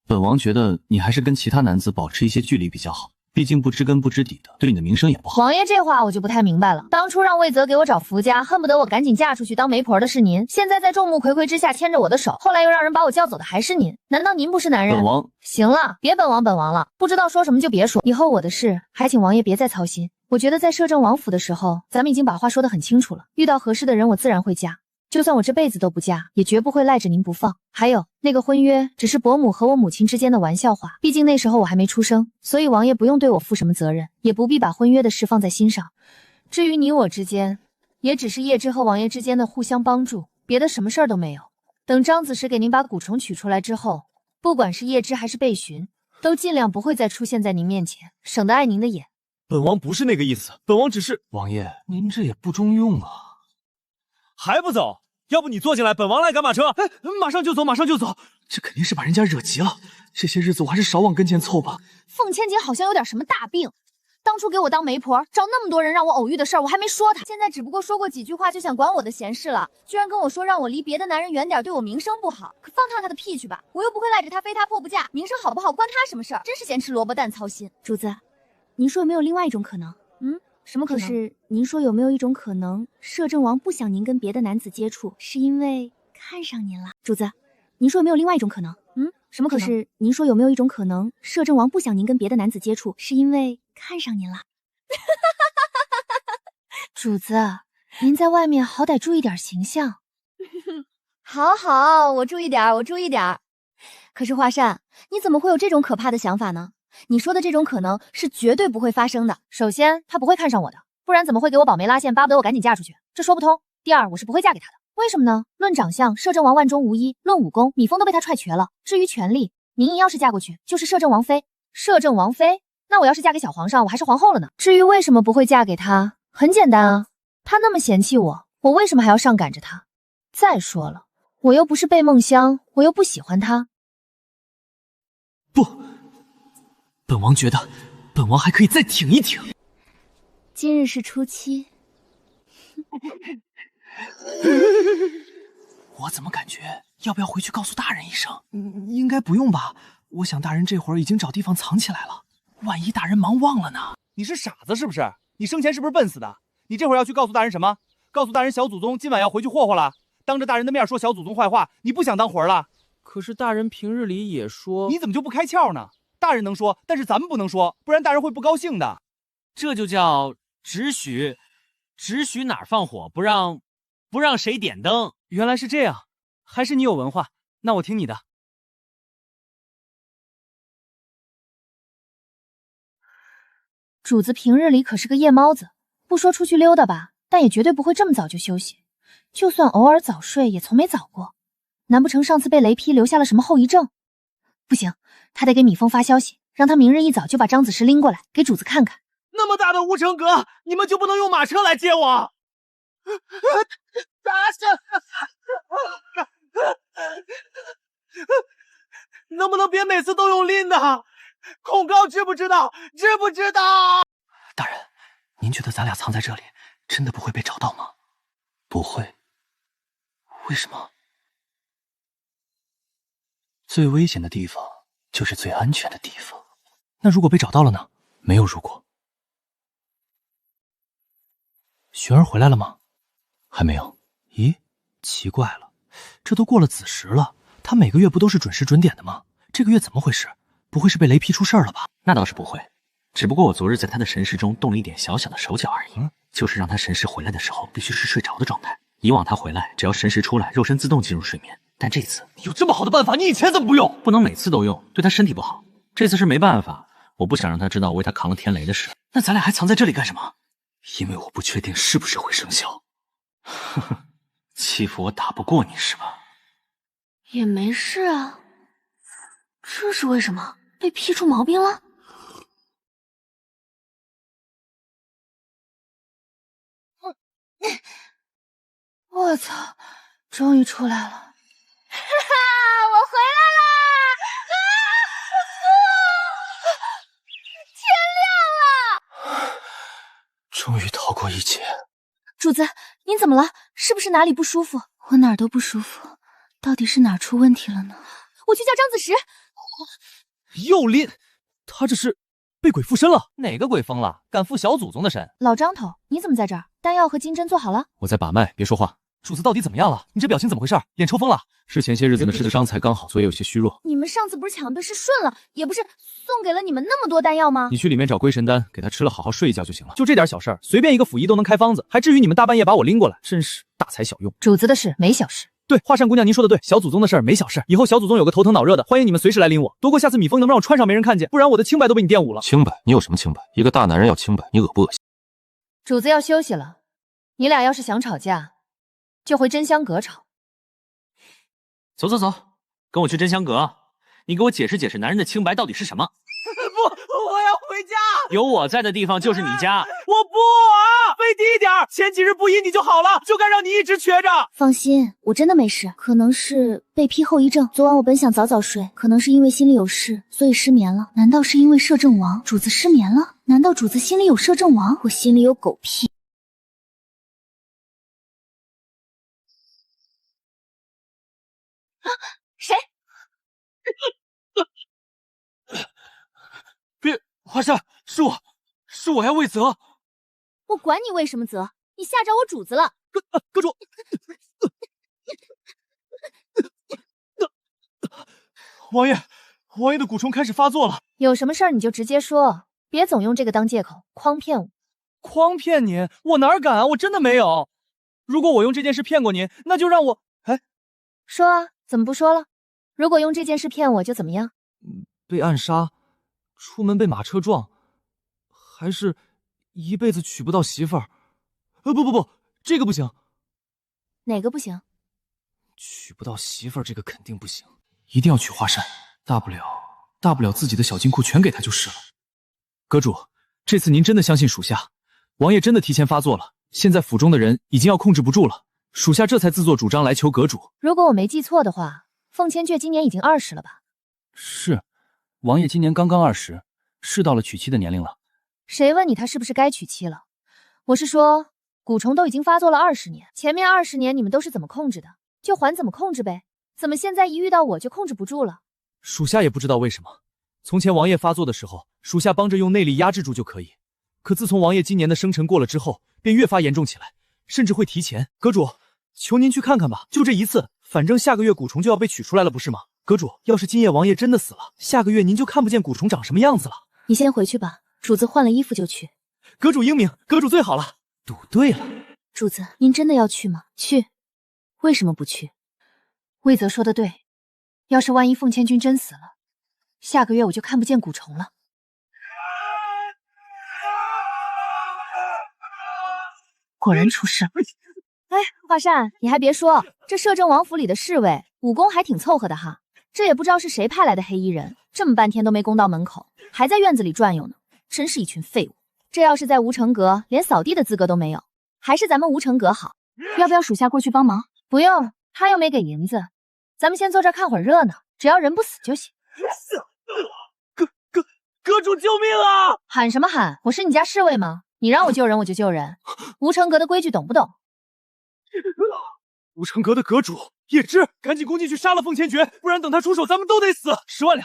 本王觉得你还是跟其他男子保持一些距离比较好，毕竟不知根不知底的，对你的名声也不好。王爷这话我就不太明白了。当初让魏泽给我找福家，恨不得我赶紧嫁出去当媒婆的是您，现在在众目睽睽之下牵着我的手，后来又让人把我叫走的还是您，难道您不是男人？本王，行了，别本王了，不知道说什么就别说，以后我的事还请王爷别再操心。我觉得在摄政王府的时候，咱们已经把话说得很清楚了，遇到合适的人我自然会嫁。就算我这辈子都不嫁，也绝不会赖着您不放。还有那个婚约，只是伯母和我母亲之间的玩笑话，毕竟那时候我还没出生，所以王爷不用对我负什么责任，也不必把婚约的事放在心上。至于你我之间，也只是叶芝和王爷之间的互相帮助，别的什么事儿都没有。等张子时给您把蛊虫取出来之后，不管是叶芝还是备询，都尽量不会再出现在您面前，省得碍您的眼。本王不是那个意思，本王只是……王爷，您这也不中用啊！还不走？要不你坐进来，本王来赶马车。哎，马上就走，马上就走！这肯定是把人家惹急了。这些日子我还是少往跟前凑吧。凤千姐好像有点什么大病。当初给我当媒婆，找那么多人让我偶遇的事儿，我还没说她，现在只不过说过几句话就想管我的闲事了，居然跟我说让我离别的男人远点，对我名声不好。可放他的屁去吧，我又不会赖着他非他破不嫁，名声好不好关他什么事儿？真是嫌吃萝卜淡操心。主子，您说有没有另外一种可能？什么可能？就是您说有没有一种可能，摄政王不想您跟别的男子接触，是因为看上您了？主子，您说有没有另外一种可能？什么可能？就是您说有没有一种可能，摄政王不想您跟别的男子接触，是因为看上您了？主子，您在外面好歹注意点形象。好好，我注意点，我注意点。可是华善，你怎么会有这种可怕的想法呢？你说的这种可能是绝对不会发生的。首先，他不会看上我的，不然怎么会给我保媒拉线，巴不得我赶紧嫁出去？这说不通。第二，我是不会嫁给他的。为什么呢？论长相，摄政王万中无一；论武功，米峰都被他踹瘸了。至于权力，宁毅要是嫁过去，就是摄政王妃。摄政王妃？那我要是嫁给小皇上，我还是皇后了呢。至于为什么不会嫁给他，很简单啊，他那么嫌弃我，我为什么还要上赶着他？再说了，我又不是贝梦香，我又不喜欢他。不，本王觉得，本王还可以再挺一挺。今日是初七。我怎么感觉要不要回去告诉大人一声？应该不用吧？我想大人这会儿已经找地方藏起来了，万一大人忙忘了呢？你是傻子是不是？你生前是不是笨死的？你这会儿要去告诉大人什么？告诉大人小祖宗今晚要回去霍霍了，当着大人的面说小祖宗坏话，你不想当活了？可是大人平日里也说……你怎么就不开窍呢？大人能说，但是咱们不能说，不然大人会不高兴的。这就叫只许哪儿放火，不让谁点灯。原来是这样，还是你有文化，那我听你的。主子平日里可是个夜猫子，不说出去溜达吧，但也绝对不会这么早就休息。就算偶尔早睡，也从没早过。难不成上次被雷劈留下了什么后遗症？不行，他得给米峰发消息，让他明日一早就把张子时拎过来，给主子看看。那么大的无城阁，你们就不能用马车来接我？能不能别每次都用拎的？恐高知不知道？知不知道？大人，您觉得咱俩藏在这里，真的不会被找到吗？不会。为什么？最危险的地方就是最安全的地方。那如果被找到了呢？没有如果。珣儿回来了吗？还没有。咦，奇怪了，这都过了子时了，他每个月不都是准时准点的吗？这个月怎么回事？不会是被雷劈出事儿了吧？那倒是不会，只不过我昨日在他的神识中动了一点小小的手脚而已，就是让他神识回来的时候必须是睡着的状态。以往他回来只要神识出来，肉身自动进入睡眠，但这次有这么好的办法，你以前怎么不用？不能每次都用，对他身体不好。这次是没办法，我不想让他知道我为他扛了天雷的事。那咱俩还藏在这里干什么？因为我不确定是不是会生效。呵呵，欺负我打不过你是吧？也没事啊，这是为什么？被劈出毛病了？我操，终于出来了！哈哈，我回来啦！天亮了，终于逃过一劫。主子，您怎么了？是不是哪里不舒服？我哪儿都不舒服，到底是哪儿出问题了呢？我去叫张子时。又拎，他这是被鬼附身了？哪个鬼疯了？敢附小祖宗的身？老张头，你怎么在这儿？丹药和金针做好了？我在把脉，别说话。主子到底怎么样了？你这表情怎么回事？脸抽风了？是前些日子的伤才刚好，所以有些虚弱。你们上次不是抢的是顺了，也不是送给了你们那么多丹药吗？你去里面找龟神丹，给他吃了，好好睡一觉就行了。就这点小事儿，随便一个府医都能开方子，还至于你们大半夜把我拎过来？真是大材小用。主子的事没小事。对，华善姑娘您说的对，小祖宗的事儿没小事。以后小祖宗有个头疼脑热的，欢迎你们随时来拎我。多过下次米风能让我穿上没人看见，不然我的清白都被你玷污了。清白？你有什么清白？一个大男人要清白，你恶不恶心？主子要休息了，你俩要是想吵架，就回真香阁吵。走走走，跟我去真香阁，你给我解释解释男人的清白到底是什么？不，我要回家。有我在的地方就是你家。我不啊，飞低一点，前几日不依你就好了，就该让你一直瘸着。放心，我真的没事，可能是被批后遗症。昨晚我本想早早睡，可能是因为心里有事，所以失眠了。难道是因为摄政王？主子失眠了？难道主子心里有摄政王？我心里有狗屁。谁？别，华山，是我呀，魏泽。我管你为什么泽，你吓着我主子了。阁主，王爷的蛊虫开始发作了。有什么事儿你就直接说，别总用这个当借口诓骗我。诓骗您？我哪敢啊！我真的没有。如果我用这件事骗过您，那就让我……说啊，怎么不说了？如果用这件事骗我，就怎么样？被暗杀，出门被马车撞，还是一辈子娶不到媳妇儿？不，这个不行。哪个不行？娶不到媳妇儿这个肯定不行，一定要娶华山，大不了自己的小金库全给他就是了。阁主，这次您真的相信属下？王爷真的提前发作了，现在府中的人已经要控制不住了，属下这才自作主张来求阁主。如果我没记错的话，凤千雀今年已经20了吧？是，王爷今年刚刚20，是到了娶妻的年龄了。谁问你他是不是该娶妻了？我是说，蛊虫都已经发作了20年，前面20年你们都是怎么控制的，就还怎么控制呗。怎么现在一遇到我就控制不住了？属下也不知道为什么。从前王爷发作的时候，属下帮着用内力压制住就可以。可自从王爷今年的生辰过了之后，便越发严重起来，甚至会提前。阁主，求您去看看吧，就这一次，反正下个月蛊虫就要被取出来了，不是吗？阁主，要是今夜王爷真的死了，下个月您就看不见蛊虫长什么样子了。你先回去吧，主子换了衣服就去。阁主英明，阁主最好了。赌对了。主子，您真的要去吗？去。为什么不去？魏泽说的对，要是万一凤千君真死了，下个月我就看不见蛊虫了。果然出事了。哎，华善，你还别说，这摄政王府里的侍卫武功还挺凑合的哈。这也不知道是谁派来的黑衣人，这么半天都没攻到门口，还在院子里转悠呢，真是一群废物。这要是在无城阁，连扫地的资格都没有。还是咱们无城阁好。要不要属下过去帮忙？不用，他又没给银子，咱们先坐这儿看会儿热闹，只要人不死就行。阁主救命啊！喊什么喊？我是你家侍卫吗？你让我救人我就救人。无城阁的规矩懂不懂？无城阁的阁主叶芝，赶紧攻进去杀了凤千诀，不然等他出手，咱们都得死。10万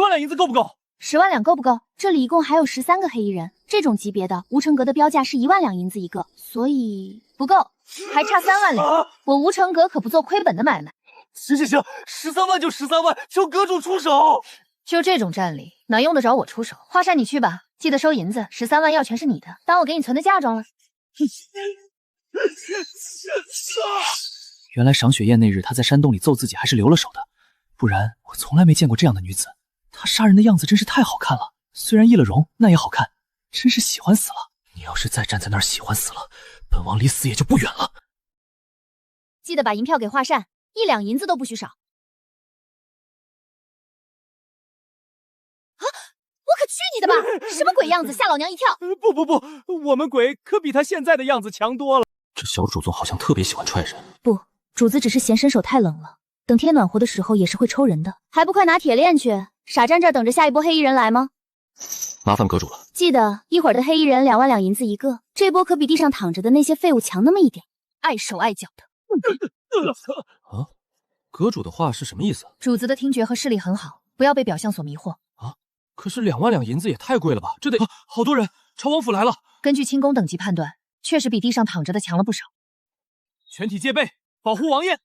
两银子够不够？10万两够不够？这里一共还有13个黑衣人，这种级别的无城阁的标价是1万两银子一个，所以不够，还差3万两。我无城阁可不做亏本的买卖。行，13万就13万，求阁主出手。就这种战力，哪用得着我出手？华山，你去吧，记得收银子，13万要全是你的，当我给你存的嫁妆了。原来赏雪宴那日他在山洞里揍自己还是留了手的，不然我从来没见过这样的女子。她杀人的样子真是太好看了，虽然易了容，那也好看，真是喜欢死了。你要是再站在那儿喜欢死了，本王离死也就不远了。记得把银票给华善，1两银子都不许少。啊！我可去你的吧！什么鬼样子，吓老娘一跳！不，我们鬼可比他现在的样子强多了。这小主宗好像特别喜欢踹人。不，主子只是嫌身手太冷了，等天暖和的时候也是会抽人的。还不快拿铁链去！傻站这儿等着下一波黑衣人来吗？麻烦阁主了。记得一会儿的黑衣人2万两银子一个，这波可比地上躺着的那些废物强那么一点。碍手碍脚的。啊，阁主的话是什么意思？主子的听觉和视力很好，不要被表象所迷惑。啊，可是2万两银子也太贵了吧？这得好多人，朝王府来了。根据轻功等级判断，确实比地上躺着的强了不少。全体戒备，保护王爷。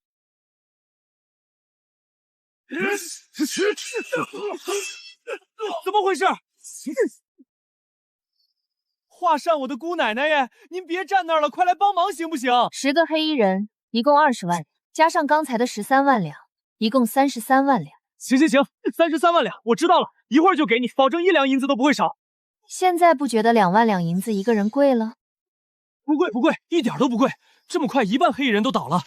怎么回事？华善，我的姑奶奶耶！您别站那儿了，快来帮忙行不行？10个黑衣人，一共20万两，加上刚才的13万两，一共33万两。行，33万两，我知道了，一会儿就给你，保证1两银子都不会少。现在不觉得2万两银子一个人贵了？不贵，一点都不贵。这么快，1半黑衣人都倒了，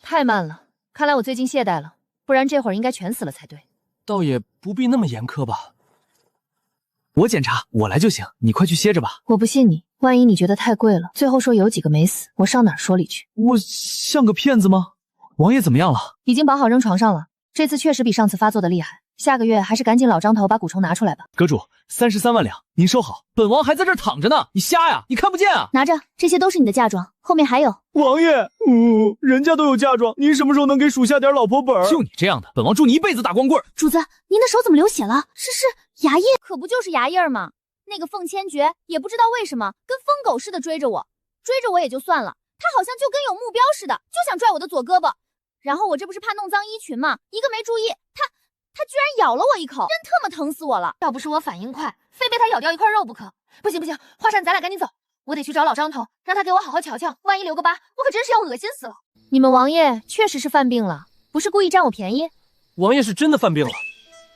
太慢了。看来我最近懈怠了，不然这会儿应该全死了才对。倒也不必那么严苛吧。我检查，我来就行，你快去歇着吧。我不信你，万一你觉得太贵了，最后说有几个没死，我上哪儿说理去？我像个骗子吗？王爷怎么样了？已经绑好扔床上了，这次确实比上次发作的厉害。下个月还是赶紧老张头把蛊虫拿出来吧。阁主，33万两，您收好。本王还在这儿躺着呢，你瞎呀？你看不见啊？拿着，这些都是你的嫁妆，后面还有。王爷，人家都有嫁妆，您什么时候能给属下点老婆本？就你这样的，本王祝你一辈子打光棍。主子，您的手怎么流血了？是牙印？可不就是牙印吗？那个凤千诀也不知道为什么跟疯狗似的追着我也就算了，他好像就跟有目标似的，就想拽我的左胳膊。然后我这不是怕弄脏衣裙吗？一个没注意，他居然咬了我一口，真特么疼死我了！要不是我反应快，非被他咬掉一块肉不可。不行，华善，咱俩赶紧走，我得去找老张头，让他给我好好瞧瞧，万一留个疤，我可真是要恶心死了。你们王爷确实是犯病了，不是故意占我便宜。王爷是真的犯病了，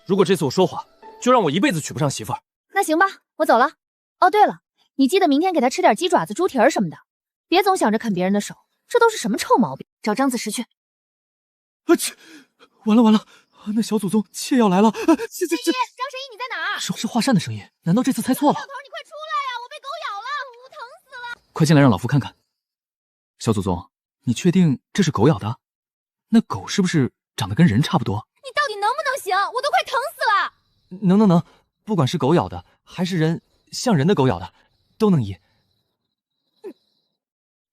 如果这次我说谎，就让我一辈子娶不上媳妇儿。那行吧，我走了。哦，对了，你记得明天给他吃点鸡爪子、猪蹄儿什么的，别总想着啃别人的手，这都是什么臭毛病？找张子时去。去，完了，那小祖宗妾要来了！张神医，你在哪儿？是华善的声音，难道这次猜错了？老头，你快出来呀！我被狗咬了，疼死了！快进来，让老夫看看。小祖宗，你确定这是狗咬的？那狗是不是长得跟人差不多？你到底能不能行？我都快疼死了！能，不管是狗咬的，还是像人的狗咬的，都能医。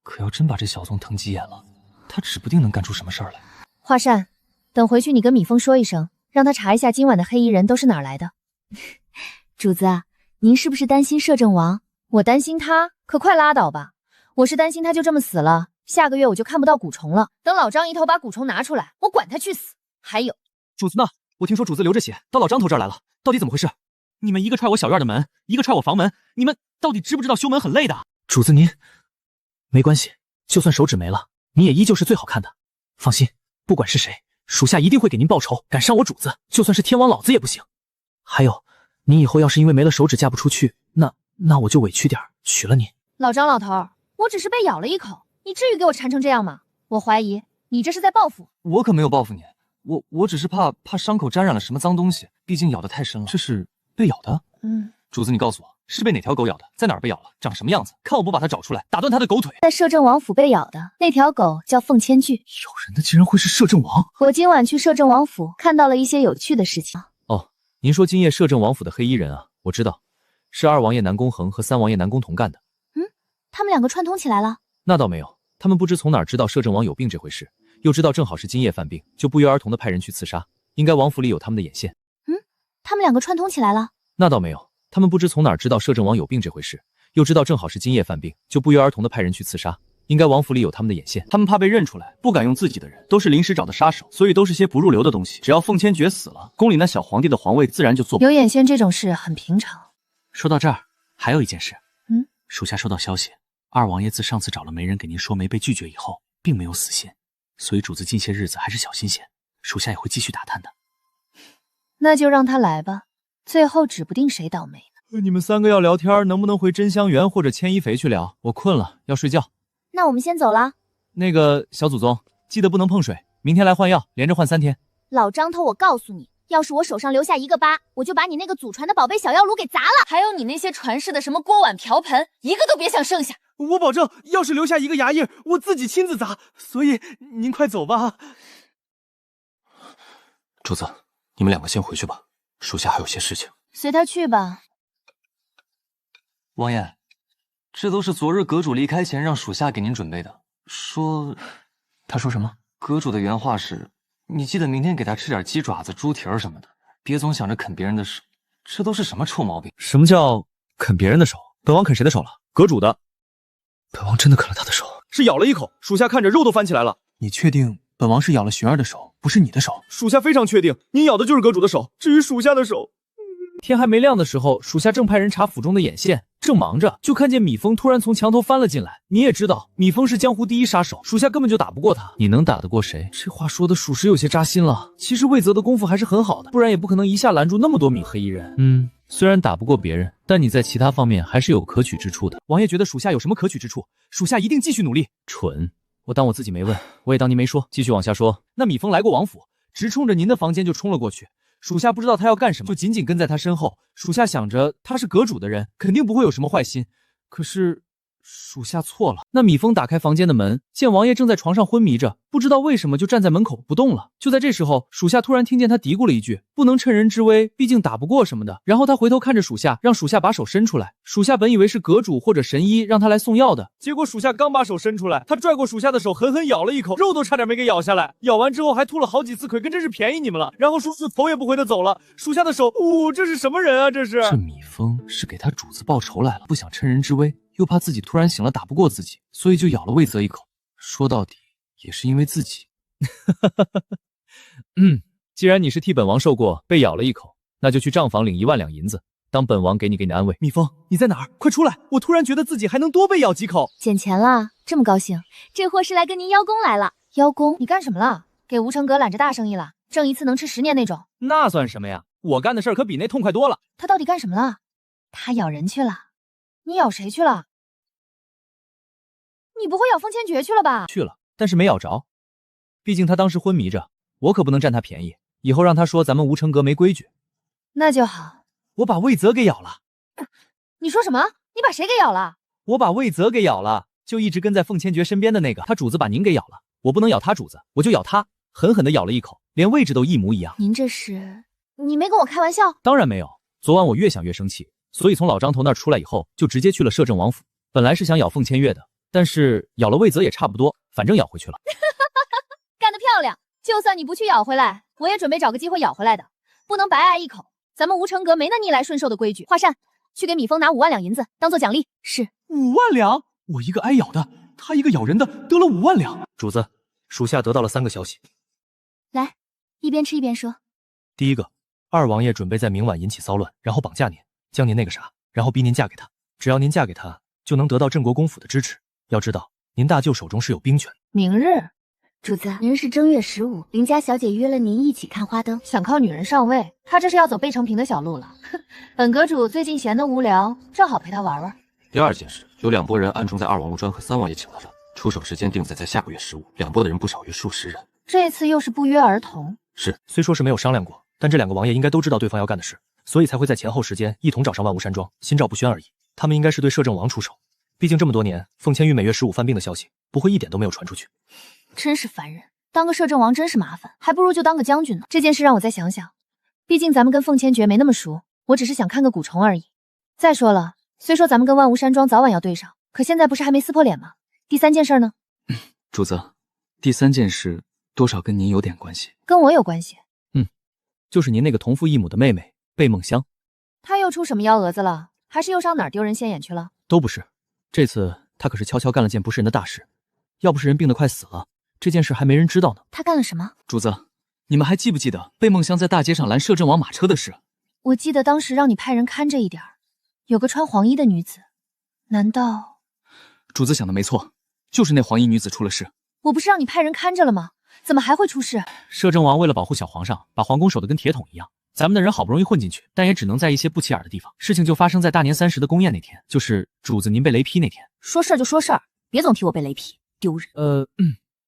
可要真把这小宗疼急眼了，他指不定能干出什么事儿来。华善，等回去你跟米凤说一声，让他查一下今晚的黑衣人都是哪儿来的。主子，您是不是担心摄政王？我担心他？可快拉倒吧！我是担心他就这么死了，下个月我就看不到蛊虫了。等老张一头把蛊虫拿出来，我管他去死！还有，主子呢？我听说主子流着血到老张头这儿来了，到底怎么回事？你们一个踹我小院的门，一个踹我房门，你们到底知不知道修门很累的？主子您没关系，就算手指没了，你也依旧是最好看的。放心，不管是谁，属下一定会给您报仇。敢伤我主子，就算是天王老子也不行。还有，你以后要是因为没了手指嫁不出去，那我就委屈点娶了你。老张老头，我只是被咬了一口，你至于给我缠成这样吗？我怀疑你这是在报复。我可没有报复你，我只是怕伤口沾染了什么脏东西，毕竟咬得太深了。这是被咬的？主子你告诉我，是被哪条狗咬的？在哪儿被咬了？长什么样子？看我不把它找出来，打断它的狗腿。在摄政王府被咬的那条狗叫凤千具。咬人的竟然会是摄政王？我今晚去摄政王府看到了一些有趣的事情。哦，您说今夜摄政王府的黑衣人啊，我知道，是2王爷南宫恒和3王爷南宫同干的。他们两个串通起来了？那倒没有，他们不知从哪儿知道摄政王有病这回事，又知道正好是今夜犯病，就不约而同的派人去刺杀。应该王府里有他们的眼线。他们两个串通起来了？那倒没有，他们不知从哪儿知道摄政王有病这回事，又知道正好是今夜犯病，就不约而同的派人去刺杀。应该王府里有他们的眼线。他们怕被认出来，不敢用自己的人，都是临时找的杀手，所以都是些不入流的东西。只要凤千诀死了，宫里那小皇帝的皇位自然就坐不。有眼线这种事很平常。说到这儿，还有一件事。属下收到消息，2王爷自上次找了媒人给您说媒被拒绝以后，并没有死心，所以主子近些日子还是小心些，属下也会继续打探的。那就让他来吧，最后指不定谁倒霉呢。你们3个要聊天，能不能回真香园或者千衣肥去聊？我困了，要睡觉。那我们先走了。那个小祖宗，记得不能碰水，明天来换药，连着换3天。老张头，我告诉你，要是我手上留下一个疤，我就把你那个祖传的宝贝小药炉给砸了。还有你那些传世的什么锅碗瓢盆，一个都别想剩下。我保证，要是留下一个牙印，我自己亲自砸。所以您快走吧。主子，你们2个先回去吧，属下还有些事情。随他去吧。王爷，这都是昨日阁主离开前让属下给您准备的。他说什么？阁主的原话是：你记得明天给他吃点鸡爪子、猪蹄儿什么的，别总想着啃别人的手，这都是什么臭毛病？什么叫啃别人的手？本王啃谁的手了？阁主的。本王真的啃了他的手。是咬了一口，属下看着肉都翻起来了。你确定本王是咬了寻儿的手，不是你的手？属下非常确定，您咬的就是阁主的手。至于属下的手，天还没亮的时候，属下正派人查府中的眼线，正忙着，就看见米峰突然从墙头翻了进来。你也知道，米峰是江湖第一杀手，属下根本就打不过他。你能打得过谁？这话说的属实有些扎心了。其实魏泽的功夫还是很好的，不然也不可能一下拦住那么多米黑衣人。虽然打不过别人，但你在其他方面还是有可取之处的。王爷觉得属下有什么可取之处？属下一定继续努力。蠢，我当我自己没问，我也当您没说。继续往下说。那米峰来过王府，直冲着您的房间就冲了过去。属下不知道他要干什么，就紧紧跟在他身后。属下想着他是阁主的人，肯定不会有什么坏心。可是属下错了。那米峰打开房间的门，见王爷正在床上昏迷着，不知道为什么就站在门口不动了。就在这时候，属下突然听见他嘀咕了一句：“不能趁人之危，毕竟打不过什么的。”然后他回头看着属下，让属下把手伸出来。属下本以为是阁主或者神医让他来送药的，结果属下刚把手伸出来，他拽过属下的手，狠狠咬了一口，肉都差点没给咬下来。咬完之后还吐了好几次葵，跟真是便宜你们了。然后属下头也不回的走了。属下的手，这是什么人啊？这是这米峰是给他主子报仇来了，不想趁人之危，又怕自己突然醒了打不过自己，所以就咬了魏泽一口。说到底也是因为自己。既然你是替本王受过，被咬了一口，那就去账房领1万两银子，当本王给你安慰。蜜蜂，你在哪儿？快出来！我突然觉得自己还能多被咬几口。捡钱啦，这么高兴？这货是来跟您邀功来了。邀功？你干什么了？给吴成阁揽着大生意了，挣一次能吃10年那种。那算什么呀？我干的事儿可比那痛快多了。他到底干什么了？他咬人去了。你咬谁去了？你不会咬凤千诀去了吧？去了，但是没咬着。毕竟他当时昏迷着，我可不能占他便宜。以后让他说咱们吴成阁没规矩。那就好。我把魏泽给咬了。你说什么？你把谁给咬了？我把魏泽给咬了，就一直跟在凤千诀身边的那个，他主子把您给咬了。我不能咬他主子，我就咬他，狠狠地咬了一口，连位置都一模一样。您这是？你没跟我开玩笑？当然没有。昨晚我越想越生气，所以从老张头那儿出来以后，就直接去了摄政王府。本来是想咬凤千月的，但是咬了魏泽也差不多，反正咬回去了。干得漂亮！就算你不去咬回来，我也准备找个机会咬回来的，不能白挨一口。咱们吴成阁没那逆来顺受的规矩。华善，去给米峰拿5万两银子当做奖励。是。5万两？我一个挨咬的，他一个咬人的，得了5万两。主子，属下得到了3个消息。来，一边吃一边说。第一个，二王爷准备在明晚引起骚乱，然后绑架您，将您那个啥，然后逼您嫁给他。只要您嫁给他，就能得到镇国公府的支持。要知道，您大舅手中是有兵权。明日。主子，明日是正月15，林家小姐约了您一起看花灯。想靠女人上位，她这是要走贝城平的小路了。哼，本阁主最近闲得无聊，正好陪她玩玩。第二件事，有2拨人暗中在2王陆庄和3王爷请来了，出手时间定在下个月15，2拨的人不少于数十人。这次又是不约而同。是，虽说是没有商量过，但这2个王爷应该都知道对方要干的事，所以才会在前后时间一同找上万无山庄，心照不宣而已。他们应该是对摄政王出手，毕竟这么多年，凤千玉每月15犯病的消息，不会一点都没有传出去。真是烦人，当个摄政王真是麻烦，还不如就当个将军呢。这件事让我再想想，毕竟咱们跟凤千诀没那么熟，我只是想看个蛊虫而已。再说了，虽说咱们跟万无山庄早晚要对上，可现在不是还没撕破脸吗？第3件事呢？主子，第3件事多少跟您有点关系。跟我有关系？就是您那个同父异母的妹妹贝梦香。她又出什么幺蛾子了？还是又上哪儿丢人现眼去了？都不是，这次她可是悄悄干了件不是人的大事，要不是人病得快死了，这件事还没人知道呢。她干了什么？主子，你们还记不记得贝梦香在大街上拦摄政王马车的事？我记得当时让你派人看着一点，有个穿黄衣的女子，难道？主子想的没错，就是那黄衣女子出了事。我不是让你派人看着了吗？怎么还会出事？摄政王为了保护小皇上，把皇宫守得跟铁桶一样。咱们的人好不容易混进去，但也只能在一些不起眼的地方。事情就发生在大年30的宫宴那天，就是主子您被雷劈那天。说事儿就说事儿，别总提我被雷劈，丢人。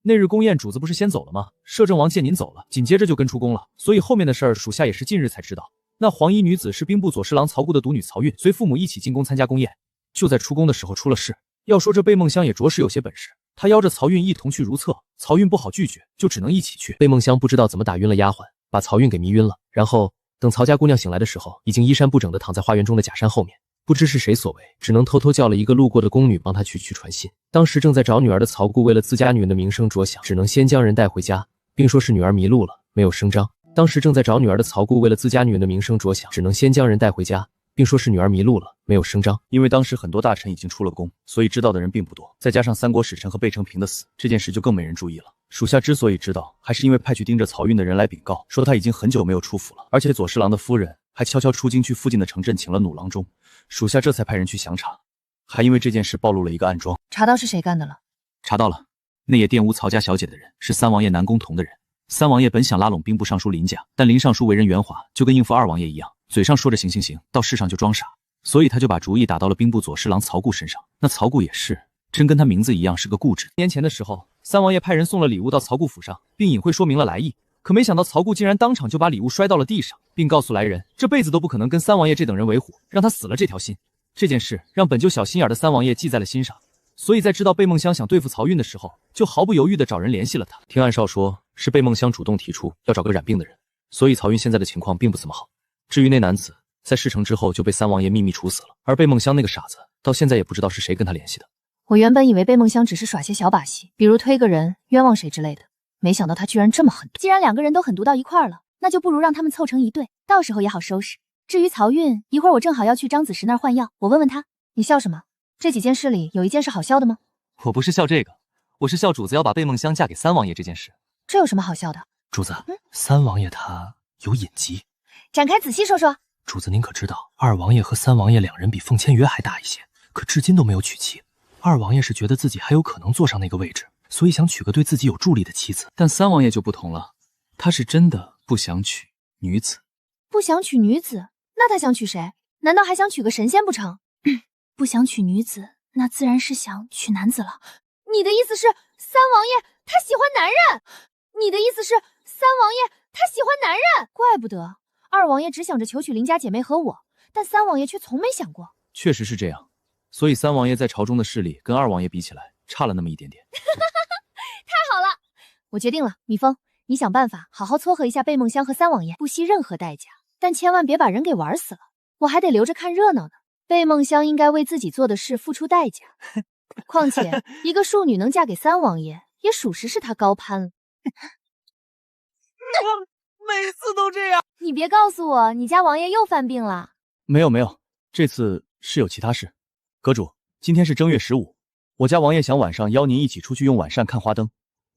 那日宫宴主子不是先走了吗？摄政王见您走了，紧接着就跟出宫了，所以后面的事儿属下也是近日才知道。那黄衣女子是兵部左侍郎曹固的独女曹韵，随父母一起进宫参加宫宴，就在出宫的时候出了事。要说这贝梦香也着实有些本事，她邀着曹韵一同去如厕，曹韵不好拒绝，就只能一起去。贝梦香不知道怎么打晕了丫鬟，把曹韵给迷晕了，然后等曹家姑娘醒来的时候，已经衣衫不整地躺在花园中的假山后面。不知是谁所为，只能偷偷叫了一个路过的宫女帮他去传信。当时正在找女儿的曹固为了自家女人的名声着想，只能先将人带回家，并说是女儿迷路了，没有声张。当时正在找女儿的曹固为了自家女人的名声着想，只能先将人带回家，并说是女儿迷路了，没有声张。因为当时很多大臣已经出了宫，所以知道的人并不多。再加上三国使臣和贝承平的死，这件事就更没人注意了。属下之所以知道，还是因为派去盯着漕运的人来禀告，说他已经很久没有出府了，而且左侍郎的夫人还悄悄出京去附近的城镇请了弩郎中。属下这才派人去详查，还因为这件事暴露了一个暗桩。查到是谁干的了？查到了，那夜玷污曹家小姐的人是三王爷南宫同的人。三王爷本想拉拢兵部尚书林家，但林尚书为人圆滑，就跟应付二王爷一样，嘴上说着行行行，到事上就装傻，所以他就把主意打到了兵部左侍郎曹固身上。那曹固也是，真跟他名字一样是个固执。年前的时候，三王爷派人送了礼物到曹固府上，并隐晦说明了来意，可没想到曹固竟然当场就把礼物摔到了地上，并告诉来人这辈子都不可能跟三王爷这等人为伍，让他死了这条心。这件事让本就小心眼的三王爷记在了心上，所以在知道贝梦香想对付漕运的时候，就毫不犹豫地找人联系了他。听暗哨说，是贝梦香主动提出要找个染病的人，所以漕运现在的情况并不怎么好。至于那男子，在事成之后就被三王爷秘密处死了，而贝梦香那个傻子，到现在也不知道是谁跟他联系的。我原本以为贝梦香只是耍些小把戏，比如推个人、冤枉谁之类的，没想到他居然这么狠毒。既然两个人都狠毒到一块儿了，那就不如让他们凑成一对，到时候也好收拾。至于漕运，一会儿我正好要去张子时那儿换药，我问问他。你笑什么？这几件事里有一件是好笑的吗？我不是笑这个，我是笑主子要把贝梦香嫁给三王爷这件事。这有什么好笑的？主子，三王爷他有隐疾，展开仔细说说。主子您可知道，二王爷和三王爷两人比凤千岳还大一些，可至今都没有娶妻。二王爷是觉得自己还有可能坐上那个位置，所以想娶个对自己有助力的妻子。但三王爷就不同了，他是真的不想娶女子。不想娶女子？那他想娶谁？难道还想娶个神仙不成？不想娶女子，那自然是想娶男子了。你的意思是三王爷他喜欢男人？你的意思是三王爷他喜欢男人？怪不得二王爷只想着求娶林家姐妹和我，但三王爷却从没想过。确实是这样，所以三王爷在朝中的势力跟二王爷比起来差了那么一点点。太好了，我决定了，蜜蜂，你想办法好好撮合一下贝梦香和三王爷，不惜任何代价，但千万别把人给玩死了，我还得留着看热闹呢。贝梦香应该为自己做的事付出代价，况且一个庶女能嫁给三王爷，也属实是她高攀了。每次都这样。你别告诉我你家王爷又犯病了。没有，这次是有其他事。阁主，今天是正月15，我家王爷想晚上邀您一起出去用晚膳看花灯。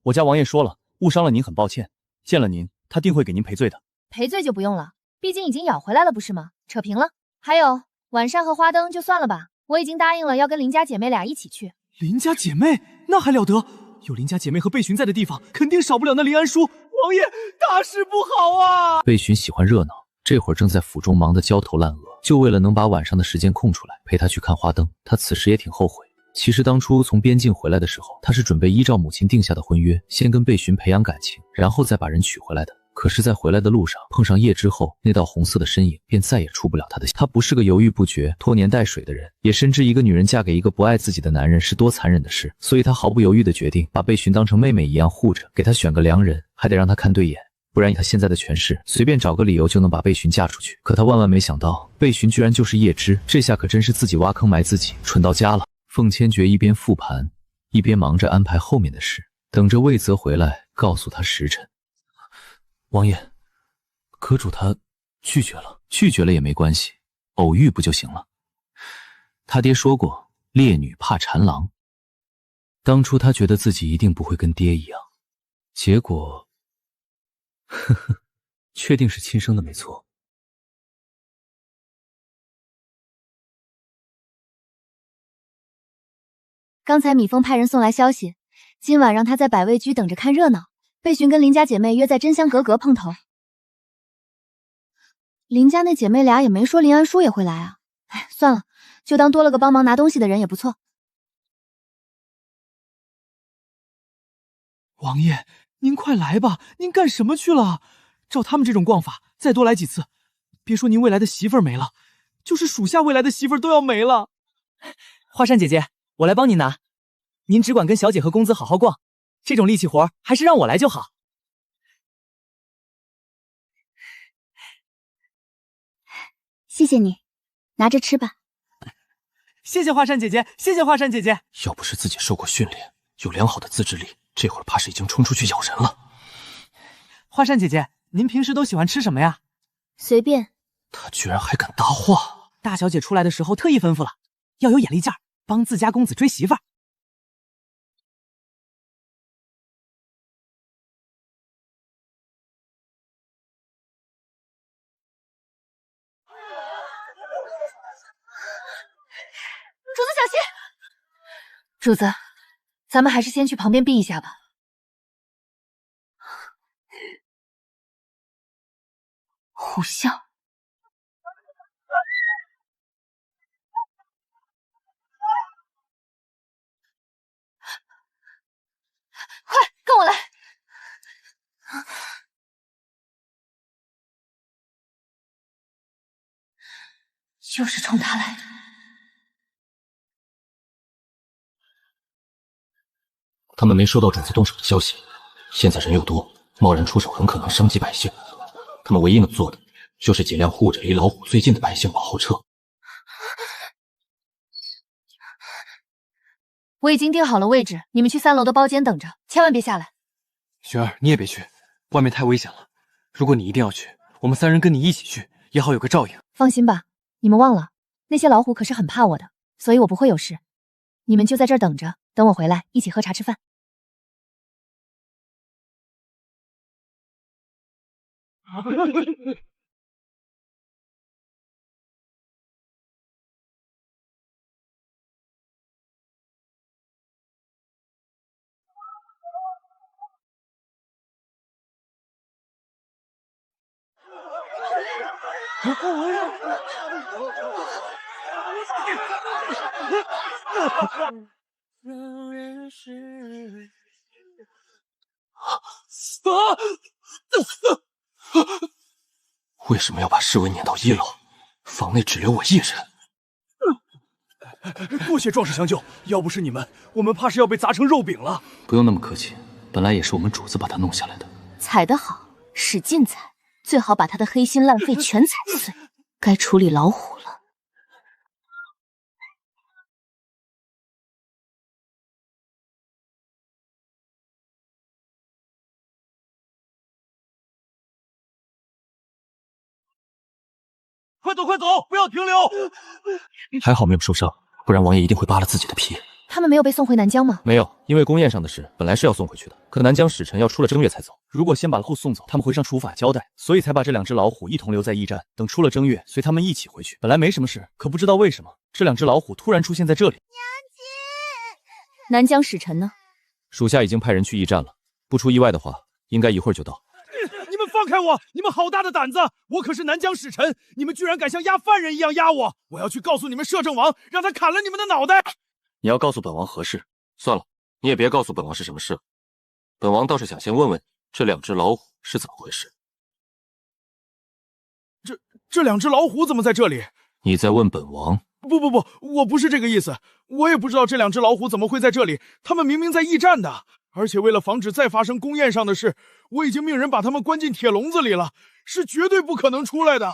我家王爷说了，误伤了您很抱歉，见了您他定会给您赔罪的。赔罪就不用了，毕竟已经咬回来了不是吗？扯平了。还有晚膳和花灯就算了吧，我已经答应了要跟林家姐妹俩一起去。林家姐妹那还了得，有林家姐妹和贝寻在的地方，肯定少不了那林安叔。王爷，大事不好啊！贝寻喜欢热闹，这会儿正在府中忙得焦头烂额，就为了能把晚上的时间空出来陪他去看花灯，他此时也挺后悔。其实当初从边境回来的时候，他是准备依照母亲定下的婚约，先跟贝寻培养感情，然后再把人娶回来的。可是在回来的路上碰上夜之后，那道红色的身影便再也出不了他的心。他不是个犹豫不决、拖泥带水的人，也深知一个女人嫁给一个不爱自己的男人是多残忍的事，所以他毫不犹豫地决定把贝寻当成妹妹一样护着，给他选个良人，还得让他看对眼，不然以他现在的权势，随便找个理由就能把贝寻嫁出去。可他万万没想到，贝寻居然就是叶芝，这下可真是自己挖坑埋自己，蠢到家了。凤千诀一边复盘，一边忙着安排后面的事，等着魏泽回来告诉他时辰。王爷，阁主他拒绝了。拒绝了也没关系，偶遇不就行了？他爹说过，烈女怕缠郎。当初他觉得自己一定不会跟爹一样，结果，确定是亲生的没错。刚才米峰派人送来消息，今晚让他在百味居等着看热闹。贝寻跟林家姐妹约在真香格格碰头。林家那姐妹俩也没说林安叔也会来啊。哎，算了，就当多了个帮忙拿东西的人也不错。王爷，您快来吧，您干什么去了？照他们这种逛法，再多来几次，别说您未来的媳妇儿没了，就是属下未来的媳妇儿都要没了。花山姐姐，我来帮您拿，您只管跟小姐和公子好好逛，这种力气活还是让我来就好。谢谢你，拿着吃吧。谢谢花山姐姐，谢谢花山姐姐。要不是自己受过训练，有良好的自制力，这会儿怕是已经冲出去咬人了。花山姐姐，您平时都喜欢吃什么呀？随便。他居然还敢搭话！大小姐出来的时候特意吩咐了，要有眼力劲儿，帮自家公子追媳妇儿。主子小心！主子，咱们还是先去旁边避一下吧。虎啸，快跟我来！又是冲他来的。他们没收到主子动手的消息，现在人又多，贸然出手很可能伤及百姓。他们唯一能做的，就是尽量护着离老虎最近的百姓往后撤。我已经定好了位置，你们去3楼的包间等着，千万别下来。雪儿，你也别去，外面太危险了。如果你一定要去，我们3人跟你一起去，也好有个照应。放心吧，你们忘了，那些老虎可是很怕我的，所以我不会有事。你们就在这儿等着，等我回来一起喝茶吃饭。为什么要把侍卫撵到1楼？房内只留我一人。多谢壮士相救，要不是你们，我们怕是要被砸成肉饼了。不用那么客气，本来也是我们主子把他弄下来的。踩得好，使劲踩，最好把他的黑心烂肺全踩碎。该处理老虎了。快走快走，不要停留！还好没有受伤，不然王爷一定会扒了自己的皮。他们没有被送回南疆吗？没有，因为宫宴上的事本来是要送回去的，可南疆使臣要出了正月才走。如果先把老虎送走，他们会上处法交代，所以才把这2只老虎一同留在驿站，等出了正月随他们一起回去。本来没什么事，可不知道为什么这2只老虎突然出现在这里。南疆使臣呢？属下已经派人去驿站了，不出意外的话，应该一会儿就到。你们放开我！你们好大的胆子！我可是南疆使臣，你们居然敢像押犯人一样押我！我要去告诉你们摄政王，让他砍了你们的脑袋！你要告诉本王何事？算了，你也别告诉本王是什么事。本王倒是想先问问这2只老虎是怎么回事。这2只老虎怎么在这里？你在问本王？不，我不是这个意思。我也不知道这2只老虎怎么会在这里，他们明明在驿站的。而且为了防止再发生宫宴上的事，我已经命人把他们关进铁笼子里了，是绝对不可能出来的。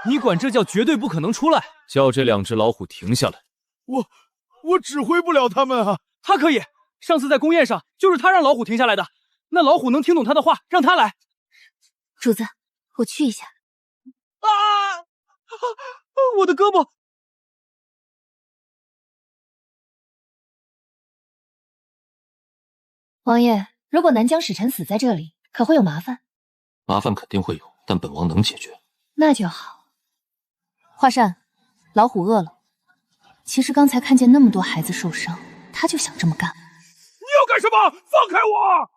你管这叫绝对不可能出来？叫这2只老虎停下来。我指挥不了他们啊。他可以，上次在宫宴上就是他让老虎停下来的。那老虎能听懂他的话，让他来。主子，我去一下。我的胳膊！王爷，如果南疆使臣死在这里，可会有麻烦？麻烦肯定会有，但本王能解决。那就好。华善，老虎饿了。其实刚才看见那么多孩子受伤，他就想这么干。你要干什么？放开我！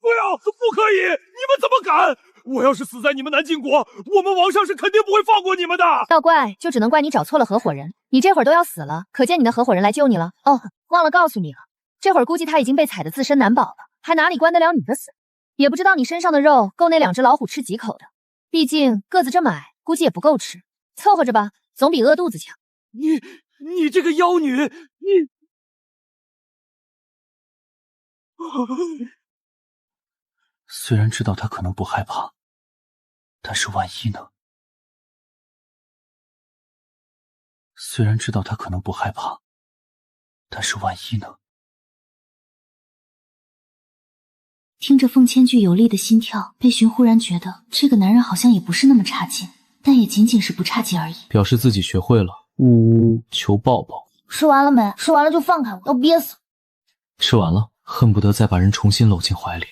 不要，不可以！你们怎么敢？我要是死在你们南晋国，我们王上是肯定不会放过你们的。要怪就只能怪你找错了合伙人。你这会儿都要死了，可见你的合伙人来救你了。哦，忘了告诉你了，这会儿估计他已经被踩得自身难保了，还哪里关得了你的死？也不知道你身上的肉够那2只老虎吃几口的。毕竟个子这么矮，估计也不够吃。凑合着吧，总比饿肚子强。你这个妖女，你虽然知道他可能不害怕，但是万一呢？虽然知道他可能不害怕，但是万一呢？听着凤千具有力的心跳，贝寻忽然觉得这个男人好像也不是那么差劲。但也仅仅是不差几而已。表示自己学会了，呜呜，求抱抱。吃完了没？吃完了就放开我，要憋死。吃完了，恨不得再把人重新搂进怀里。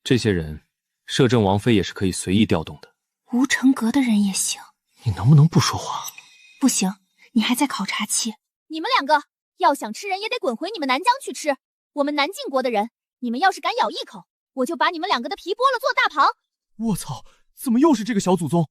这些人，摄政王妃也是可以随意调动的。吴成阁的人也行。你能不能不说话？不行，你还在考察期。你们两个要想吃人，也得滚回你们南疆去吃。我们南晋国的人，你们要是敢咬一口，我就把你们两个的皮剥了做大螃。我操，怎么又是这个小祖宗？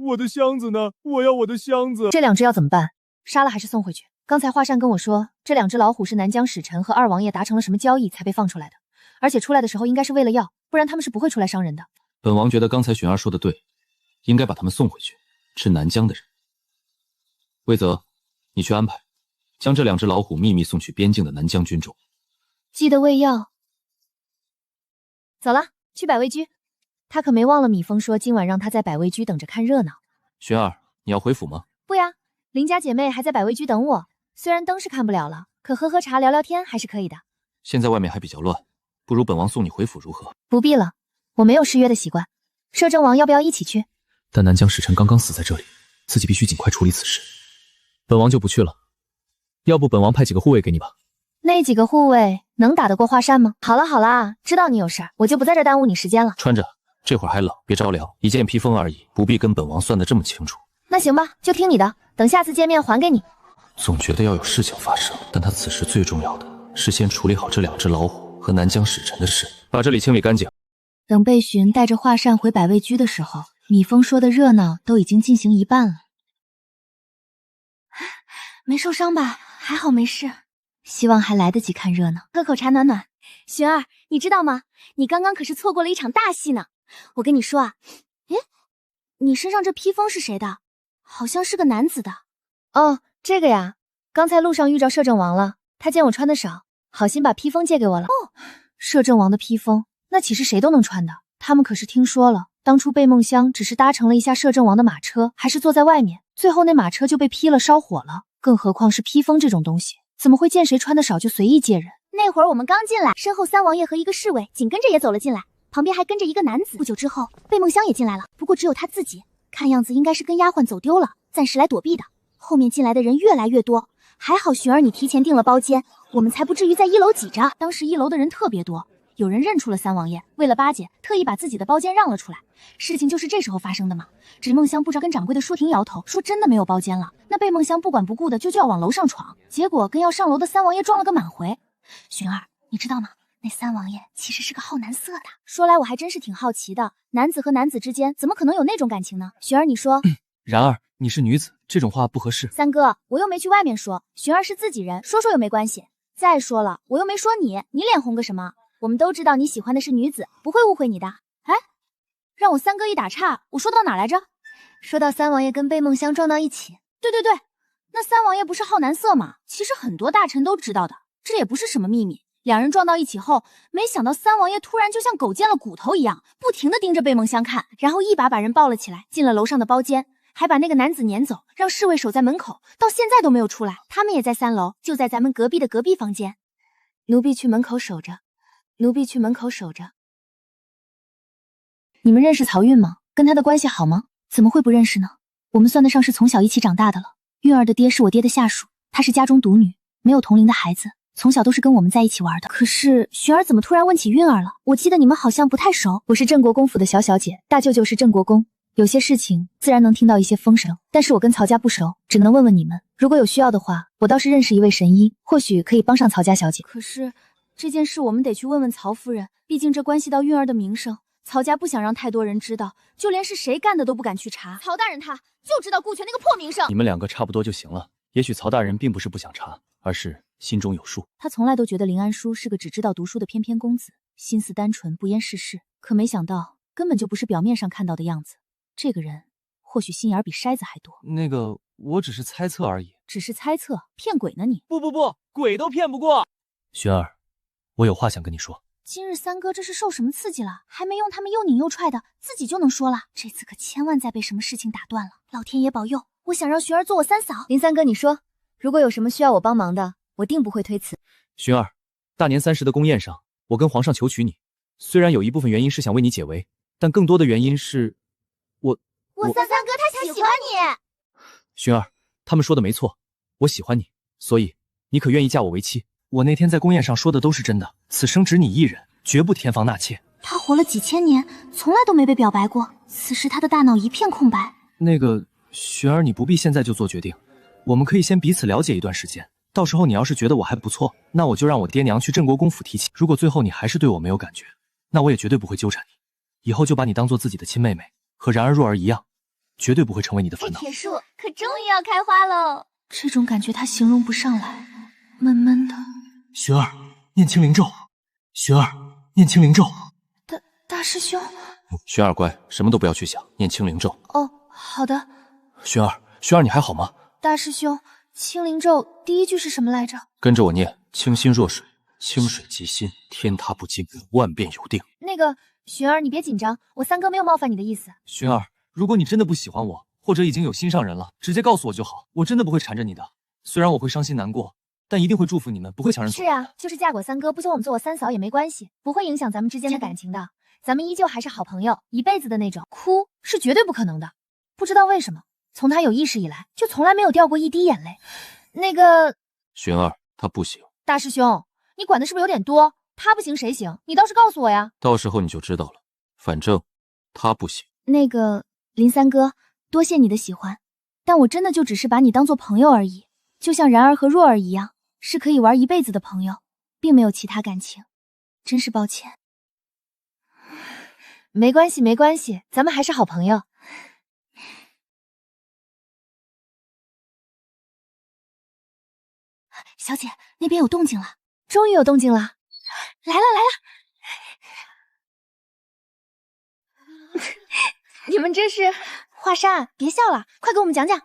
我的箱子呢？我要我的箱子！这两只要怎么办？杀了还是送回去？刚才华善跟我说，这两只老虎是南疆使臣和二王爷达成了什么交易才被放出来的，而且出来的时候应该是为了要，不然他们是不会出来伤人的。本王觉得刚才玄儿说的对，应该把他们送回去，吃南疆的人。魏泽，你去安排，将这两只老虎秘密送去边境的南疆军中。记得喂药。走了，去百味居。他可没忘了米峰说今晚让他在百味居等着看热闹。玄儿，你要回府吗？不呀，林家姐妹还在百味居等我。虽然灯是看不了了，可喝喝茶聊聊天还是可以的。现在外面还比较乱，不如本王送你回府如何？不必了，我没有失约的习惯。摄政王要不要一起去？但南疆使臣刚刚死在这里，自己必须尽快处理此事。本王就不去了，要不本王派几个护卫给你吧。那几个护卫能打得过华善吗？好了好了，知道你有事儿，我就不在这耽误你时间了。穿着，这会儿还冷，别着凉，一件披风而已，不必跟本王算得这么清楚。那行吧，就听你的，等下次见面还给你。总觉得要有事情发生，但他此时最重要的是先处理好这两只老虎和南疆使臣的事，把这里清理干净。等备询带着华善回百味居的时候，米峰说的热闹都已经进行一半了。没受伤吧？还好没事。希望还来得及看热闹。喝口茶暖暖。玄儿，你知道吗？你刚刚可是错过了一场大戏呢。我跟你说啊，诶，你身上这披风是谁的？好像是个男子的。哦，这个呀，刚才路上遇着摄政王了，他见我穿的少，好心把披风借给我了。哦，摄政王的披风，那岂是谁都能穿的？他们可是听说了，当初贝梦香只是搭乘了一下摄政王的马车，还是坐在外面，最后那马车就被劈了烧火了。更何况是披风这种东西，怎么会见谁穿的少就随意借人？那会儿我们刚进来，身后三王爷和一个侍卫紧跟着也走了进来，旁边还跟着一个男子。不久之后，贝梦香也进来了，不过只有她自己，看样子应该是跟丫鬟走丢了，暂时来躲避的。后面进来的人越来越多，还好寻儿你提前订了包间，我们才不至于在一楼挤着。当时一楼的人特别多，有人认出了三王爷，为了巴结，特意把自己的包间让了出来。事情就是这时候发生的嘛。只梦香不着跟掌柜的舒婷摇头，说真的没有包间了。那贝梦香不管不顾的就要往楼上闯，结果跟要上楼的三王爷撞了个满回。寻儿，你知道吗？那三王爷其实是个好男色的。说来我还真是挺好奇的，男子和男子之间怎么可能有那种感情呢？寻儿，你说。然而你是女子，这种话不合适。三哥，我又没去外面说，寻儿是自己人，说说又没关系。再说了，我又没说你，你脸红个什么？我们都知道你喜欢的是女子，不会误会你的。哎，让我三哥一打岔，我说到哪来着？说到三王爷跟贝梦香撞到一起。对对对，那三王爷不是好男色吗？其实很多大臣都知道的，这也不是什么秘密。两人撞到一起后，没想到三王爷突然就像狗见了骨头一样，不停地盯着贝梦香看，然后一把把人抱了起来，进了楼上的包间，还把那个男子撵走，让侍卫守在门口，到现在都没有出来。他们也在3楼，就在咱们隔壁的隔壁房间。奴婢去门口守着。奴婢去门口守着。你们认识曹韵吗？跟她的关系好吗？怎么会不认识呢？我们算得上是从小一起长大的了。韵儿的爹是我爹的下属，她是家中独女，没有同龄的孩子，从小都是跟我们在一起玩的。可是寻儿怎么突然问起韵儿了？我记得你们好像不太熟。我是镇国公府的小小姐，大舅舅是镇国公，有些事情自然能听到一些风声，但是我跟曹家不熟，只能问问你们。如果有需要的话，我倒是认识一位神医，或许可以帮上曹家小姐。可是这件事我们得去问问曹夫人，毕竟这关系到韵儿的名声，曹家不想让太多人知道，就连是谁干的都不敢去查。曹大人他就知道顾全那个破名声。你们两个差不多就行了。也许曹大人并不是不想查，而是心中有数。他从来都觉得林安叔是个只知道读书的翩翩公子，心思单纯，不谙世事，可没想到根本就不是表面上看到的样子。这个人或许心眼比筛子还多。那个，我只是猜测而已。只是猜测，骗鬼呢你？不，鬼都骗不过。玄儿，我有话想跟你说。今日三哥这是受什么刺激了？还没用他们又拧又踹的，自己就能说了。这次可千万再被什么事情打断了，老天爷保佑！我想让寻儿做我三嫂。林三哥，你说，如果有什么需要我帮忙的，我定不会推辞。寻儿，大年30的宫宴上，我跟皇上求娶你，虽然有一部分原因是想为你解围，但更多的原因是，我三哥他喜欢你。薰儿，他们说的没错，我喜欢你，所以你可愿意嫁我为妻？我那天在宫宴上说的都是真的，此生只你一人，绝不添房纳妾。他活了几千年，从来都没被表白过，此时他的大脑一片空白。那个，薰儿，你不必现在就做决定，我们可以先彼此了解一段时间。到时候你要是觉得我还不错，那我就让我爹娘去镇国公府提亲。如果最后你还是对我没有感觉，那我也绝对不会纠缠你，以后就把你当做自己的亲妹妹，和然儿若儿一样，绝对不会成为你的烦恼。铁树可终于要开花喽！这种感觉他形容不上来，闷闷的。薰儿，念清灵咒。薰儿，念清灵咒。大师兄。薰儿乖，什么都不要去想，念清灵咒。哦，好的。薰儿，你还好吗？大师兄，清灵咒第一句是什么来着？跟着我念：清心若水，清水即心，天塌不惊，万变有定。那个薰儿，你别紧张，我三哥没有冒犯你的意思。薰儿，如果你真的不喜欢我，或者已经有心上人了，直接告诉我就好，我真的不会缠着你的。虽然我会伤心难过，但一定会祝福你们，不会强人所难。是啊，就是嫁给我三哥，不求我们做我三嫂也没关系，不会影响咱们之间的感情的。咱们依旧还是好朋友，一辈子的那种。哭是绝对不可能的。不知道为什么，从他有意识以来，就从来没有掉过一滴眼泪。那个薰儿，他不行。大师兄，你管的是不是有点多？他不行谁行？你倒是告诉我呀。到时候你就知道了。反正他不行。那个林三哥，多谢你的喜欢，但我真的就只是把你当做朋友而已，就像然儿和若儿一样，是可以玩一辈子的朋友，并没有其他感情。真是抱歉。没关系，没关系，咱们还是好朋友。小姐，那边有动静了，终于有动静了。来了。你们这是华莎，别笑了，快给我们讲讲。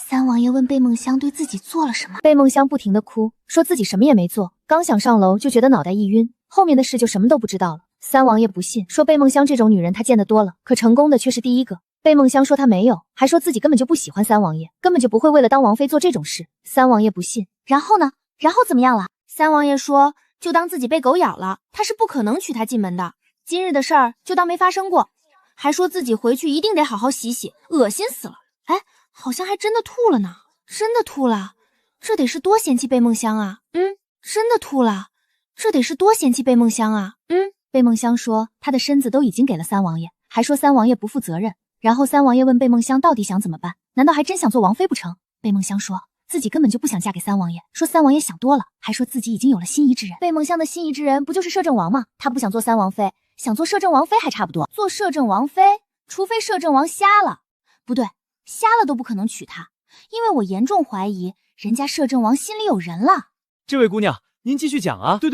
三王爷问贝梦香对自己做了什么，贝梦香不停地哭，说自己什么也没做，刚想上楼就觉得脑袋一晕，后面的事就什么都不知道了。三王爷不信，说贝梦香这种女人他见得多了，可成功的却是第一个。贝梦香说她没有，还说自己根本就不喜欢三王爷，根本就不会为了当王妃做这种事。三王爷不信，然后呢？然后怎么样了？三王爷说，就当自己被狗咬了，他是不可能娶她进门的。今日的事儿就当没发生过，还说自己回去一定得好好洗洗，恶心死了。哎，好像还真的吐了呢，真的吐了，这得是多嫌弃贝梦香啊！真的吐了，这得是多嫌弃贝梦香啊！贝梦香说她的身子都已经给了三王爷，还说三王爷不负责任。然后三王爷问贝梦香到底想怎么办？难道还真想做王妃不成？贝梦香说自己根本就不想嫁给三王爷，说三王爷想多了，还说自己已经有了心仪之人。贝梦香的心仪之人不就是摄政王吗？她不想做三王妃，想做摄政王妃还差不多。做摄政王妃，除非摄政王瞎了，不对，瞎了都不可能娶她，因为我严重怀疑人家摄政王心里有人了。这位姑娘，您继续讲啊。对，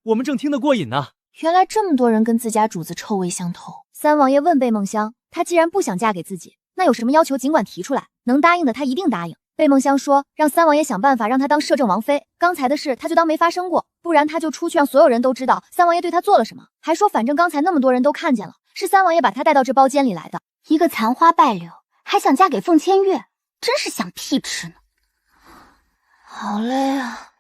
我们正听得过瘾呢。原来这么多人跟自家主子臭味相投。三王爷问贝梦香，她既然不想嫁给自己，那有什么要求尽管提出来，能答应的她一定答应。贝梦香说让三王爷想办法让她当摄政王妃，刚才的事她就当没发生过，不然她就出去让所有人都知道三王爷对她做了什么，还说反正刚才那么多人都看见了，是三王爷把她带到这包间里来的。一个残花败柳还想嫁给凤千月，真是想屁吃呢。好累啊，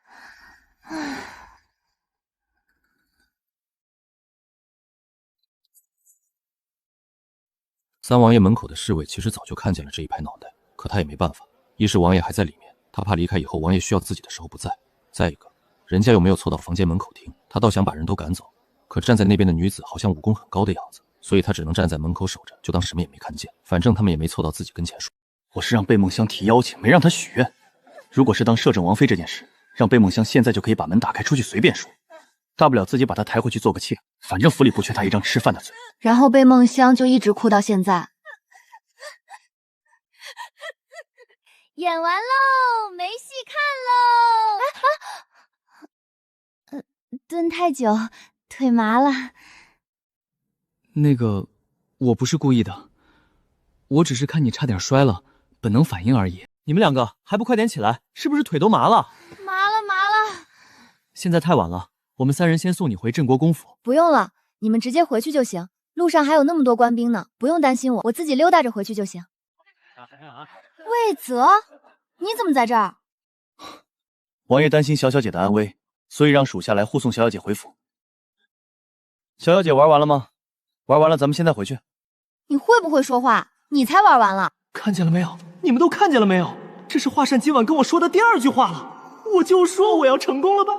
三王爷门口的侍卫其实早就看见了这一排脑袋，可他也没办法。一是王爷还在里面，他怕离开以后王爷需要自己的时候不在；再一个，人家又没有凑到房间门口听，他倒想把人都赶走。可站在那边的女子好像武功很高的样子，所以他只能站在门口守着，就当什么也没看见。反正他们也没凑到自己跟前说。我是让贝梦香提邀请，没让她许愿。如果是当摄政王妃这件事，让贝梦香现在就可以把门打开出去随便说，大不了自己把她抬回去做个妾，反正府里不缺她一张吃饭的嘴。然后贝梦香就一直哭到现在。演完喽，没戏看喽！蹲太久，腿麻了。那个，我不是故意的，我只是看你差点摔了，本能反应而已。你们两个还不快点起来，是不是腿都麻了？麻了。现在太晚了，我们三人先送你回镇国公府。不用了，你们直接回去就行，路上还有那么多官兵呢，不用担心我，我自己溜达着回去就行。魏泽，你怎么在这儿？王爷担心小小姐的安危，所以让属下来护送小小姐回府。小小姐玩完了吗？玩完了，咱们现在回去。你会不会说话？你才玩完了。看见了没有？你们都看见了没有？这是华善今晚跟我说的第2句话了。我就说我要成功了吧。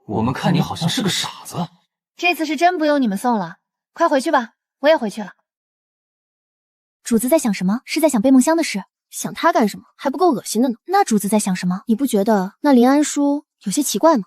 我们看你好像是个傻子。这次是真不用你们送了，快回去吧，我也回去了。主子在想什么？是在想贝梦香的事？想他干什么？还不够恶心的呢。那主子在想什么？你不觉得那林安叔有些奇怪吗？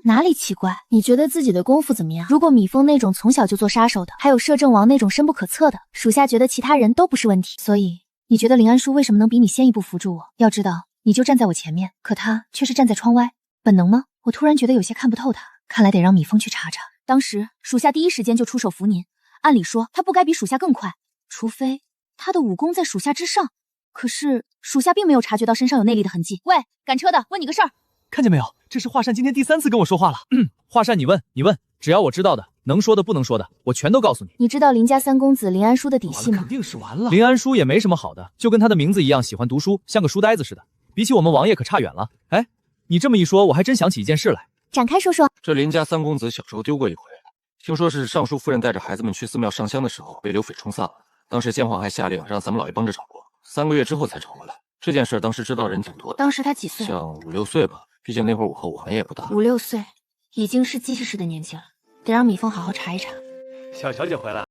哪里奇怪？你觉得自己的功夫怎么样？如果米峰那种从小就做杀手的，还有摄政王那种深不可测的，属下觉得其他人都不是问题。所以你觉得林安叔为什么能比你先一步扶住我？要知道，你就站在我前面，可他却是站在窗外。本能吗？我突然觉得有些看不透他，看来得让米峰去查查。当时属下第一时间就出手扶您，按理说他不该比属下更快，除非他的武功在属下之上。可是属下并没有察觉到身上有内力的痕迹。喂，赶车的，问你个事儿。看见没有？这是华善今天第3次跟我说话了。华善，你问，只要我知道的，能说的不能说的，我全都告诉你。你知道林家3公子林安叔的底细吗？肯定是完了。林安叔也没什么好的，就跟他的名字一样，喜欢读书，像个书呆子似的。比起我们王爷可差远了。哎，你这么一说，我还真想起一件事来。展开说说。这林家3公子小时候丢过一回，听说是尚书夫人带着孩子们去寺庙上香的时候被流匪冲散了。当时先皇还下令让咱们老爷帮着找过，3个月之后才找回来。这件事当时知道的人挺多的。当时他几岁？像5、6岁吧。毕竟那会儿我和我们也不大。5、6岁，已经是记事的年纪了，得让米峰好好查一查。小小姐回来。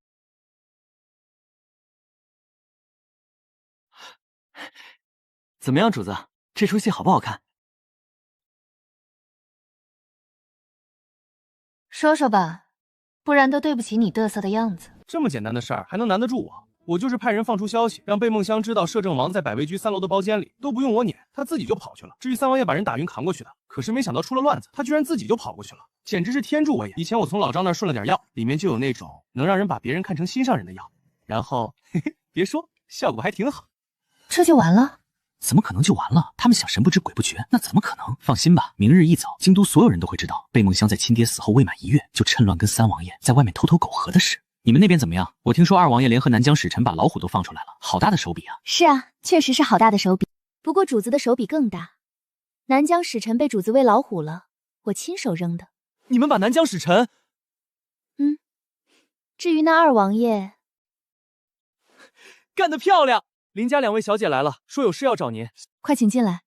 怎么样，主子？这出戏好不好看？说说吧，不然都对不起你嘚瑟的样子。这么简单的事儿还能难得住我？我就是派人放出消息，让贝梦香知道摄政王在百味居3楼的包间里，都不用我撵，他自己就跑去了。至于三王爷把人打晕扛过去的，可是没想到出了乱子，他居然自己就跑过去了，简直是天助我也。以前我从老张那儿顺了点药，里面就有那种能让人把别人看成心上人的药，然后别说，效果还挺好。这就完了？怎么可能就完了？他们想神不知鬼不觉，那怎么可能？放心吧，明日一早，京都所有人都会知道贝梦香在亲爹死后未满1月就趁乱跟3王爷在外面偷偷苟合的事。你们那边怎么样？我听说2王爷联合南疆使臣把老虎都放出来了，好大的手笔啊！是啊，确实是好大的手笔。不过主子的手笔更大，南疆使臣被主子喂老虎了，我亲手扔的。你们把南疆使臣？至于那2王爷，干得漂亮！林家2位小姐来了，说有事要找您。快请进来。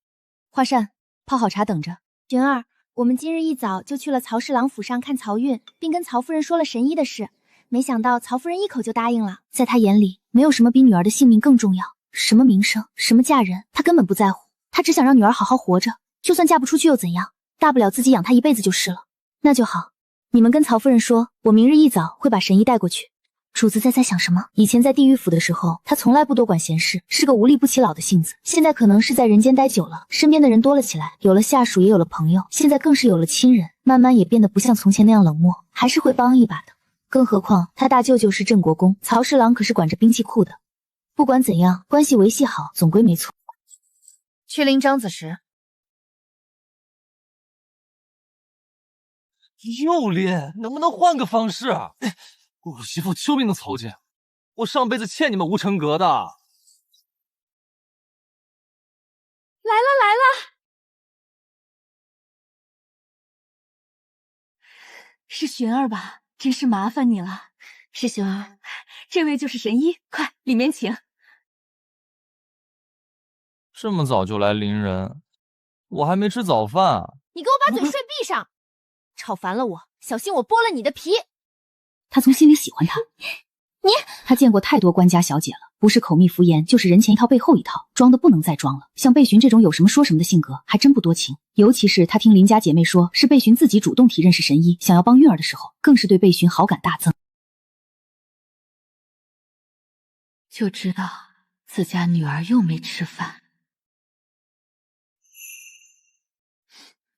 华善，泡好茶等着。玄儿，我们今日一早就去了曹侍郎府上看曹运，并跟曹夫人说了神医的事。没想到曹夫人一口就答应了，在她眼里，没有什么比女儿的性命更重要。什么名声，什么嫁人，她根本不在乎。她只想让女儿好好活着，就算嫁不出去又怎样？大不了自己养她一辈子就是了。那就好，你们跟曹夫人说，我明日一早会把神医带过去。主子在想什么？以前在地狱府的时候，他从来不多管闲事，是个无利不起老的性子。现在可能是在人间待久了，身边的人多了起来，有了下属，也有了朋友，现在更是有了亲人，慢慢也变得不像从前那样冷漠，还是会帮一把的。更何况他大舅舅是镇国公，曹侍郎可是管着兵器库的。不管怎样，关系维系好总归没错。去临张子时，又练，能不能换个方式？我媳妇救命的曹家，我上辈子欠你们无尘阁的。来了来了，是寻儿吧？真是麻烦你了。是寻儿，这位就是神医，快里面请。这么早就来临人，我还没吃早饭。你给我把嘴睡闭上，吵烦了我，小心我剥了你的皮。他从心里喜欢他。他见过太多官家小姐了，不是口蜜腹言，就是人前一套背后一套，装的不能再装了。像贝寻这种有什么说什么的性格，还真不多情。尤其是他听林家姐妹说是贝寻自己主动提认识神医，想要帮韵儿的时候，更是对贝寻好感大增。就知道自家女儿又没吃饭。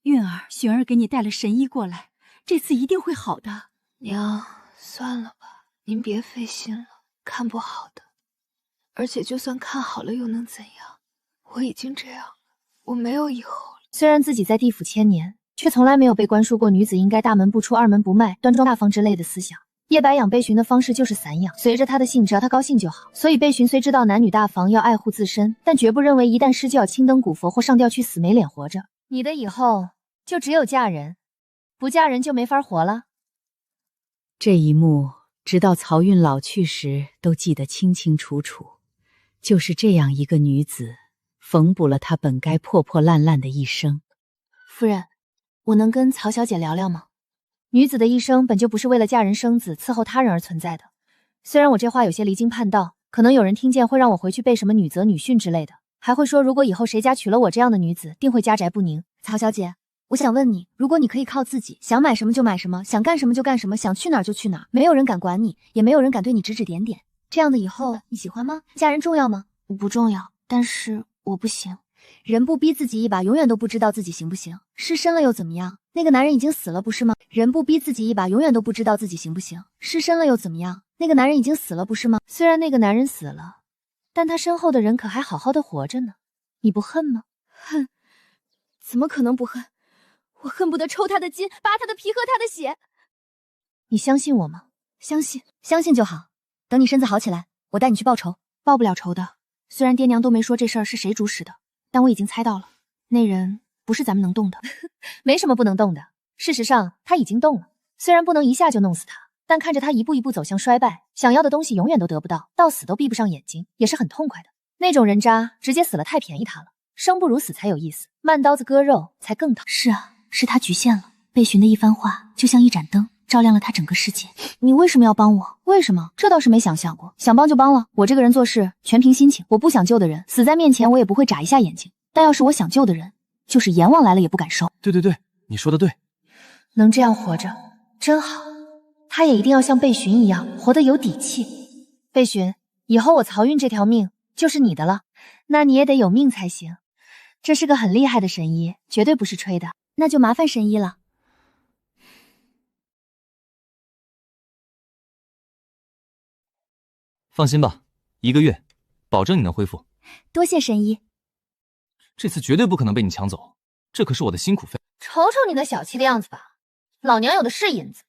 韵儿，寻儿给你带了神医过来，这次一定会好的。娘，算了吧，您别费心了，看不好的。而且就算看好了又能怎样？我已经这样了，我没有以后了。虽然自己在地府千年，却从来没有被灌输过女子应该大门不出二门不迈、端庄大方之类的思想。叶白养贝寻的方式就是散养，随着他的性，只要他高兴就好。所以贝寻虽知道男女大防要爱护自身，但绝不认为一旦失就要青灯古佛或上吊去死没脸活着。你的以后就只有嫁人，不嫁人就没法活了。这一幕，直到曹韵老去时都记得清清楚楚。就是这样一个女子，缝补了她本该破破烂烂的一生。夫人，我能跟曹小姐聊聊吗？女子的一生本就不是为了嫁人生子、伺候他人而存在的。虽然我这话有些离经叛道，可能有人听见会让我回去背什么女责女训之类的，还会说如果以后谁家娶了我这样的女子，定会家宅不宁。曹小姐，我想问你，如果你可以靠自己，想买什么就买什么，想干什么就干什么，想去哪儿就去哪儿，没有人敢管你，也没有人敢对你指指点点，这样的以后你喜欢吗？嫁人重要吗？不重要，但是我不行。人不逼自己一把，永远都不知道自己行不行。失身了又怎么样？那个男人已经死了，不是吗？人不逼自己一把，永远都不知道自己行不行。失身了又怎么样？那个男人已经死了，不是吗？虽然那个男人死了，但他身后的人可还好好的活着呢。你不恨吗？恨？怎么可能不恨？我恨不得抽他的筋，拔他的皮，喝他的血。你相信我吗？相信，相信就好。等你身子好起来，我带你去报仇。报不了仇的。虽然爹娘都没说这事儿是谁主使的，但我已经猜到了，那人不是咱们能动的。没什么不能动的，事实上他已经动了。虽然不能一下就弄死他，但看着他一步一步走向衰败，想要的东西永远都得不到，到死都闭不上眼睛，也是很痛快的。那种人渣直接死了太便宜他了，生不如死才有意思，慢刀子割肉才更疼。是啊，是他局限了。被寻的一番话就像一盏灯，照亮了他整个世界。你为什么要帮我？为什么？这倒是没想象过。想帮就帮了。我这个人做事全凭心情，我不想救的人死在面前我也不会眨一下眼睛，但要是我想救的人，就是阎王来了也不敢收。对，你说的对。能这样活着真好。他也一定要像贝寻一样活得有底气。贝寻，以后我曹韵这条命就是你的了，那你也得有命才行。这是个很厉害的神医，绝对不是吹的。那就麻烦神医了。放心吧，1个月，保证你能恢复。多谢神医。这次绝对不可能被你抢走，这可是我的辛苦费。瞅瞅你那小气的样子吧，老娘有的是银子。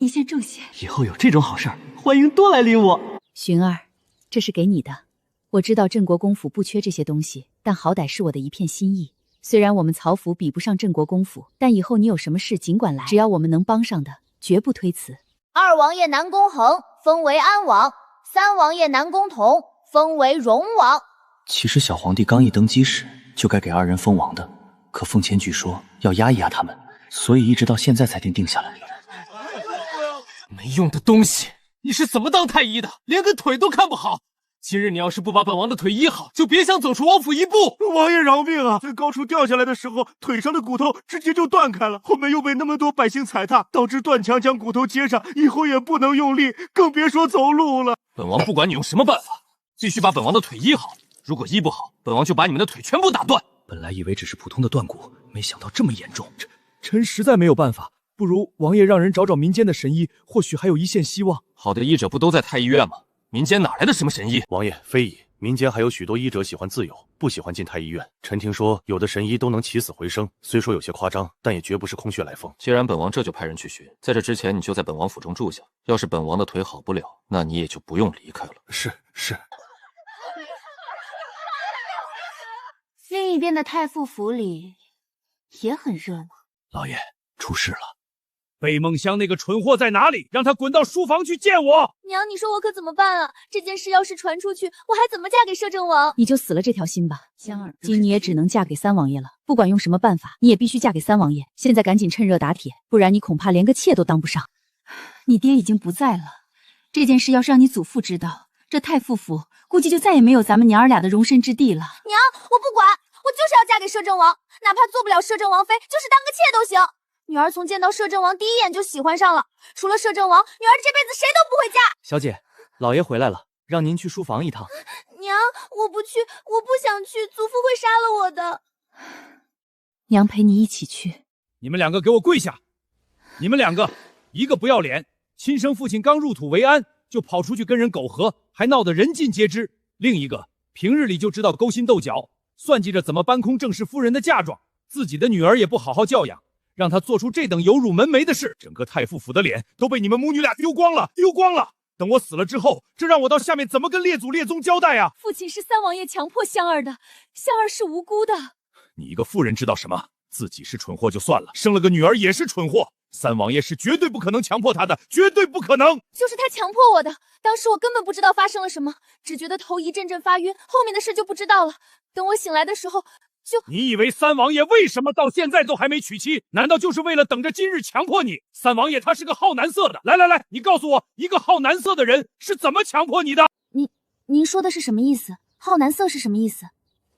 你先住些。以后有这种好事儿，欢迎多来临我。寻儿，这是给你的。我知道镇国公府不缺这些东西，但好歹是我的一片心意。虽然我们曹府比不上镇国公府，但以后你有什么事尽管来，只要我们能帮上的，绝不推辞。二王爷南宫恒封为安王，3王爷南宫同封为荣王。其实小皇帝刚一登基时就该给2人封王的，可凤千据说要压一压他们，所以一直到现在才定下来。没用的东西，你是怎么当太医的？连个腿都看不好。今日你要是不把本王的腿医好，就别想走出王府一步。王爷饶命啊！在高处掉下来的时候，腿上的骨头直接就断开了，后面又被那么多百姓踩踏，导致断墙将骨头接上，以后也不能用力，更别说走路了。本王不管你用什么办法，必须把本王的腿医好。如果医不好，本王就把你们的腿全部打断。本来以为只是普通的断骨，没想到这么严重。臣实在没有办法，不如王爷让人找找民间的神医，或许还有一线希望。好的医者不都在太医院吗？民间哪来的什么神医？王爷非议，民间还有许多医者喜欢自由，不喜欢进太医院。臣听说有的神医都能起死回生，虽说有些夸张，但也绝不是空穴来风。既然本王这就派人去寻，在这之前你就在本王府中住下。要是本王的腿好不了，那你也就不用离开了。是。另一边的太傅府里也很热闹。老爷，出事了。贝梦香那个蠢货在哪里？让他滚到书房去见我！娘，你说我可怎么办啊？这件事要是传出去，我还怎么嫁给摄政王？你就死了这条心吧。香儿，今你也只能嫁给3王爷了。不管用什么办法，你也必须嫁给3王爷。现在赶紧趁热打铁，不然你恐怕连个妾都当不上。你爹已经不在了，这件事要是让你祖父知道，这太傅府估计就再也没有咱们娘儿俩的容身之地了。娘，我不管，我就是要嫁给摄政王，哪怕做不了摄政王妃，就是当个妾都行。女儿从见到摄政王第一眼就喜欢上了，除了摄政王，女儿这辈子谁都不会嫁。小姐，老爷回来了，让您去书房一趟。娘，我不去，我不想去，祖父会杀了我的。娘陪你一起去。你们两个给我跪下！你们两个，一个不要脸，亲生父亲刚入土为安就跑出去跟人苟合，还闹得人尽皆知；另一个平日里就知道勾心斗角，算计着怎么搬空正室夫人的嫁妆，自己的女儿也不好好教养，让她做出这等有辱门楣的事，整个太傅府的脸都被你们母女俩丢光了，丢光了！等我死了之后，这让我到下面怎么跟列祖列宗交代啊？父亲是三王爷强迫香儿的，香儿是无辜的。你一个妇人知道什么？自己是蠢货就算了，生了个女儿也是蠢货。三王爷是绝对不可能强迫她的，绝对不可能。就是他强迫我的，当时我根本不知道发生了什么，只觉得头一阵阵发晕，后面的事就不知道了。等我醒来的时候，你以为三王爷为什么到现在都还没娶妻？难道就是为了等着今日强迫你？三王爷他是个好男色的。来，你告诉我，一个好男色的人是怎么强迫你的？您说的是什么意思？好男色是什么意思？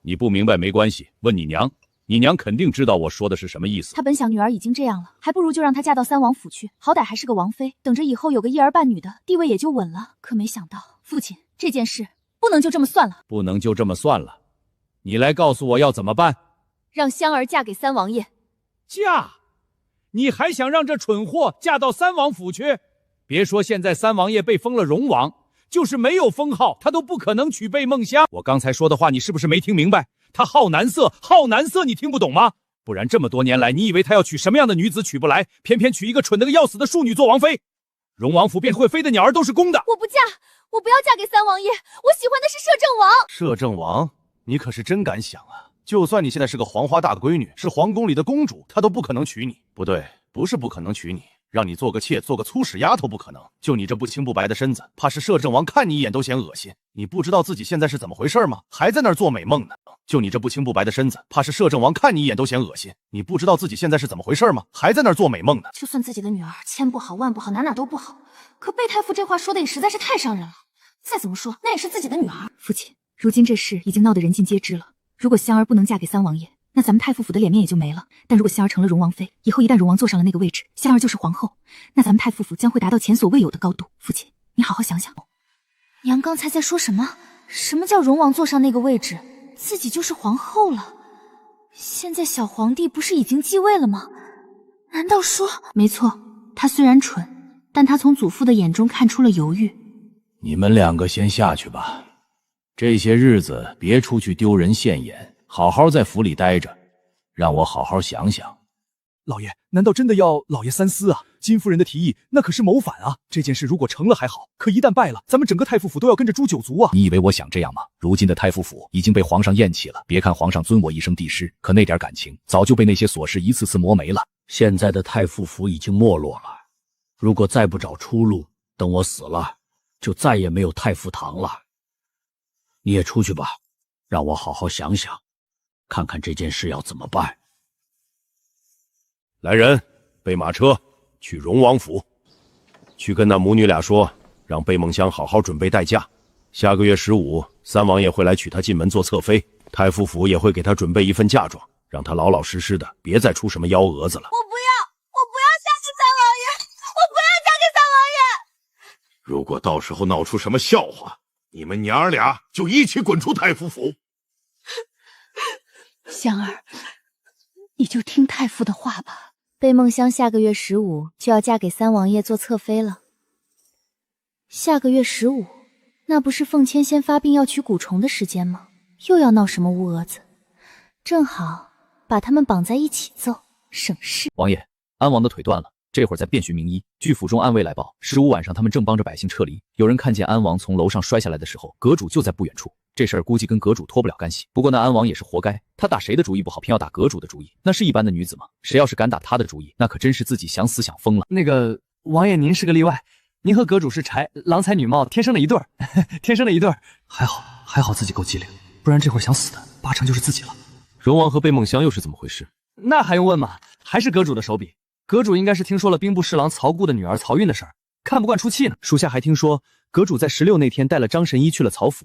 你不明白没关系，问你娘，你娘肯定知道我说的是什么意思。他本想女儿已经这样了，还不如就让她嫁到三王府去，好歹还是个王妃，等着以后有个一儿半女的地位也就稳了。可没想到，父亲，这件事不能就这么算了。不能就这么算了，你来告诉我要怎么办？让香儿嫁给三王爷。嫁？你还想让这蠢货嫁到三王府去？别说现在三王爷被封了荣王，就是没有封号，他都不可能娶贝梦香。我刚才说的话，你是不是没听明白？他好男色，好男色，你听不懂吗？不然这么多年来，你以为他要娶什么样的女子娶不来，偏偏娶一个蠢得个要死的庶女做王妃？荣王府变会飞的鸟儿都是公的。我不嫁，我不要嫁给三王爷，我喜欢的是摄政王。摄政王，你可是真敢想啊！就算你现在是个黄花大闺女，是皇宫里的公主，她都不可能娶你。不对，不是不可能娶你，让你做个妾，做个粗使丫头不可能。就你这不清不白的身子，怕是摄政王看你一眼都嫌恶心。你不知道自己现在是怎么回事吗？还在那儿做美梦呢。就你这不清不白的身子，怕是摄政王看你一眼都嫌恶心。你不知道自己现在是怎么回事吗？还在那儿做美梦呢。就算自己的女儿千不好万不好，哪都不好，可贝太傅这话说的也实在是太伤人了。再怎么说，那也是自己的女儿。父亲，如今这事已经闹得人尽皆知了。如果香儿不能嫁给三王爷，那咱们太傅府的脸面也就没了。但如果香儿成了荣王妃，以后一旦荣王坐上了那个位置，香儿就是皇后，那咱们太傅府将会达到前所未有的高度。父亲，你好好想想。娘刚才在说什么？什么叫荣王坐上那个位置，自己就是皇后了？现在小皇帝不是已经继位了吗？难道说……没错，他虽然蠢，但他从祖父的眼中看出了犹豫。你们两个先下去吧，这些日子别出去丢人现眼，好好在府里待着，让我好好想想。老爷，难道真的要老爷三思啊？金夫人的提议那可是谋反啊！这件事如果成了还好，可一旦败了，咱们整个太傅府都要跟着诛九族啊！你以为我想这样吗？如今的太傅府已经被皇上厌弃了，别看皇上尊我一声帝师，可那点感情早就被那些琐事一次次磨没了。现在的太傅府已经没落了，如果再不找出路，等我死了，就再也没有太傅堂了。你也出去吧，让我好好想想，看看这件事要怎么办。来人，备马车，去荣王府，去跟那母女俩说，让贝梦香好好准备待嫁。下个月15，三王爷会来娶她进门做侧妃，太傅府也会给她准备一份嫁妆，让她老老实实的，别再出什么幺蛾子了。我不要嫁给三王爷，我不要嫁给三王爷。如果到时候闹出什么笑话，你们娘儿俩就一起滚出太傅府。香儿，你就听太傅的话吧。贝梦香下个月15就要嫁给三王爷做侧妃了。下个月15，那不是凤千仙发病要娶蛊虫的时间吗？又要闹什么乌蛾子？正好把他们绑在一起揍，省事。王爷，安王的腿断了，这会儿在遍寻名医。据府中暗卫来报，15晚上他们正帮着百姓撤离，有人看见安王从楼上摔下来的时候，阁主就在不远处。这事儿估计跟阁主脱不了干系。不过那安王也是活该，他打谁的主意不好，偏要打阁主的主意，那是一般的女子吗？谁要是敢打他的主意，那可真是自己想死想疯了。那个王爷您是个例外，您和阁主是郎才女貌，天生的一对儿，天生的一对儿。还好自己够机灵，不然这会儿想死的八成就是自己了。荣王和贝梦香又是怎么回事？那还用问吗？还是阁主的手笔。阁主应该是听说了兵部侍郎曹姑的女儿曹韵的事儿，看不惯出气呢。属下还听说阁主在16那天带了张神医去了曹府。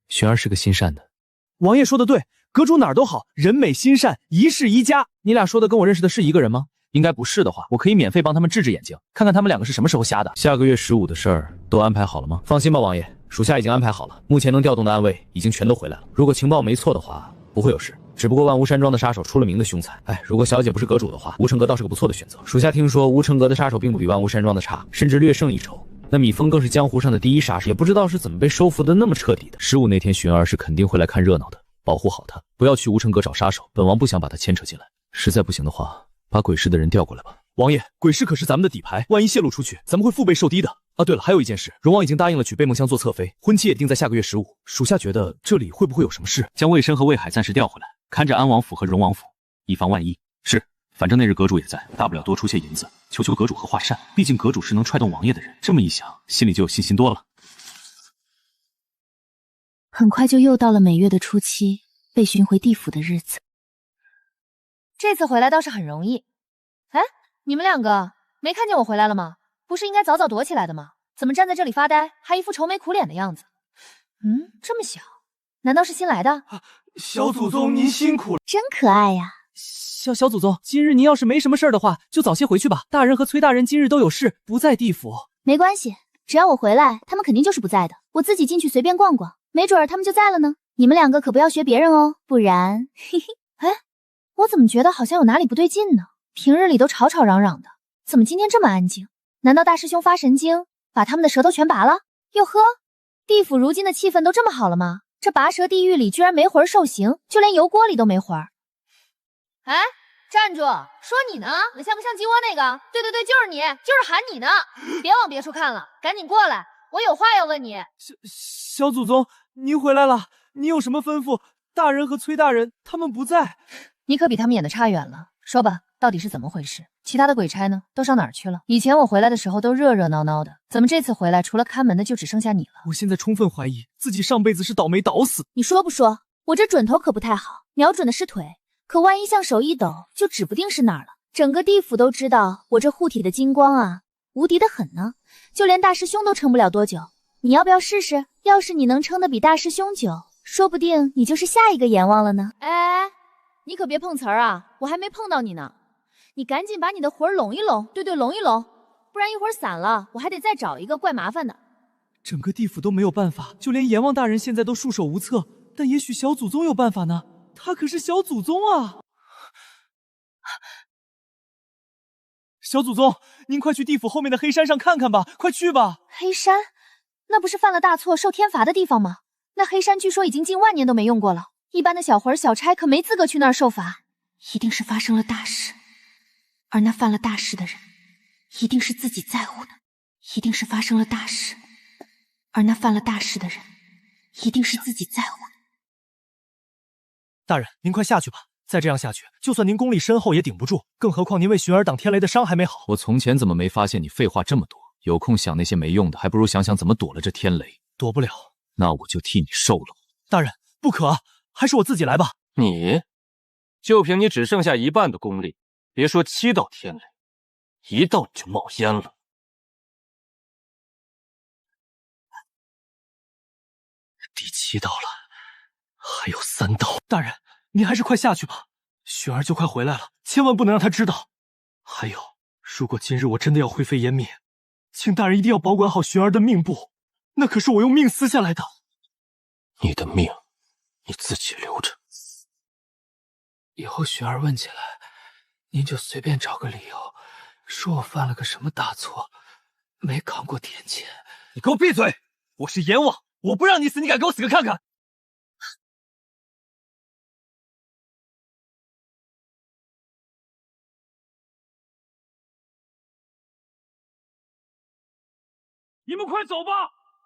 璇儿是个心善的。王爷说的对，阁主哪儿都好，人美心善，一世一家。你俩说的跟我认识的是一个人吗？应该不是的话，我可以免费帮他们治治眼睛，看看他们两个是什么时候瞎的。下个月15的事儿都安排好了吗？放心吧，王爷，属下已经安排好了，目前能调动的暗卫已经全都回来了。如果情报没错的话，不会有事。只不过万无山庄的杀手出了名的凶残，如果小姐不是阁主的话，吴成阁倒是个不错的选择。属下听说吴成阁的杀手并不比万无山庄的差，甚至略胜一筹。那米峰更是江湖上的第一杀手，也不知道是怎么被收服的那么彻底的。15那天，璇儿是肯定会来看热闹的，保护好她，不要去吴成阁找杀手。本王不想把她牵扯进来，实在不行的话，把鬼市的人调过来吧。王爷，鬼市可是咱们的底牌，万一泄露出去，咱们会腹背受敌的。啊，对了，还有一件事，荣王已经答应了娶贝梦香做侧妃，婚期也定在下个月15。属下觉得这里会不会有什么事？将魏深和魏海暂时调回来，看着安王府和荣王府，以防万一。是，反正那日阁主也在，大不了多出些银子，求求阁主和华善。毕竟阁主是能踹动王爷的人。这么一想，心里就有信心多了。很快就又到了每月的初七，被寻回地府的日子。这次回来倒是很容易。哎，你们两个没看见我回来了吗？不是应该早早躲起来的吗？怎么站在这里发呆，还一副愁眉苦脸的样子？这么小，难道是新来的？小祖宗您辛苦了，真可爱呀！小祖宗，今日您要是没什么事儿的话，就早些回去吧。大人和崔大人今日都有事，不在地府。没关系，只要我回来，他们肯定就是不在的。我自己进去随便逛逛，没准儿他们就在了呢。你们两个可不要学别人哦，不然……嘿嘿。哎，我怎么觉得好像有哪里不对劲呢？平日里都吵吵嚷嚷的，怎么今天这么安静？难道大师兄发神经，把他们的舌头全拔了？哟呵，地府如今的气氛都这么好了吗？这拔舌地狱里居然没魂受刑，就连油锅里都没魂。哎，站住！说你呢，那像不像鸡窝那个？对，就是你，就是喊你呢！别往别处看了，赶紧过来，我有话要问你。小祖宗，您回来了，你有什么吩咐？大人和崔大人他们不在。你可比他们演的差远了。说吧，到底是怎么回事？其他的鬼差呢？都上哪儿去了？以前我回来的时候都热热闹闹的，怎么这次回来除了看门的就只剩下你了？我现在充分怀疑自己上辈子是倒霉倒死。你说不说？我这准头可不太好，瞄准的是腿，可万一像手一抖，就指不定是哪儿了。整个地府都知道我这护体的金光啊，无敌的很呢，就连大师兄都撑不了多久。你要不要试试？要是你能撑得比大师兄久，说不定你就是下一个阎王了呢。哎，你可别碰瓷儿啊，我还没碰到你呢。你赶紧把你的魂拢一拢，对，拢一拢，不然一会儿散了，我还得再找一个，怪麻烦的。整个地府都没有办法，就连阎王大人现在都束手无策，但也许小祖宗有办法呢，他可是小祖宗啊！小祖宗，您快去地府后面的黑山上看看吧，快去吧！黑山？那不是犯了大错受天罚的地方吗？那黑山据说已经近万年都没用过了，一般的小魂小差可没资格去那儿受罚。一定是发生了大事。而那犯了大事的人，一定是自己在乎的，一定是发生了大事。而那犯了大事的人，一定是自己在乎的。大人，您快下去吧，再这样下去，就算您功力深厚也顶不住，更何况您为寻儿挡天雷的伤还没好。我从前怎么没发现你废话这么多？有空想那些没用的，还不如想想怎么躲了这天雷。躲不了，那我就替你受了。大人，不可，还是我自己来吧。你，就凭你只剩下一半的功力，别说7道天雷，1道你就冒烟了。第7道了，还有3道。大人，您还是快下去吧，雪儿就快回来了，千万不能让她知道。还有，如果今日我真的要灰飞烟灭，请大人一定要保管好雪儿的命簿，那可是我用命撕下来的。你的命，你自己留着。以后雪儿问起来，您就随便找个理由，说我犯了个什么大错，没扛过天谴。你给我闭嘴！我是阎王，我不让你死，你敢给我死个看看！你们快走吧！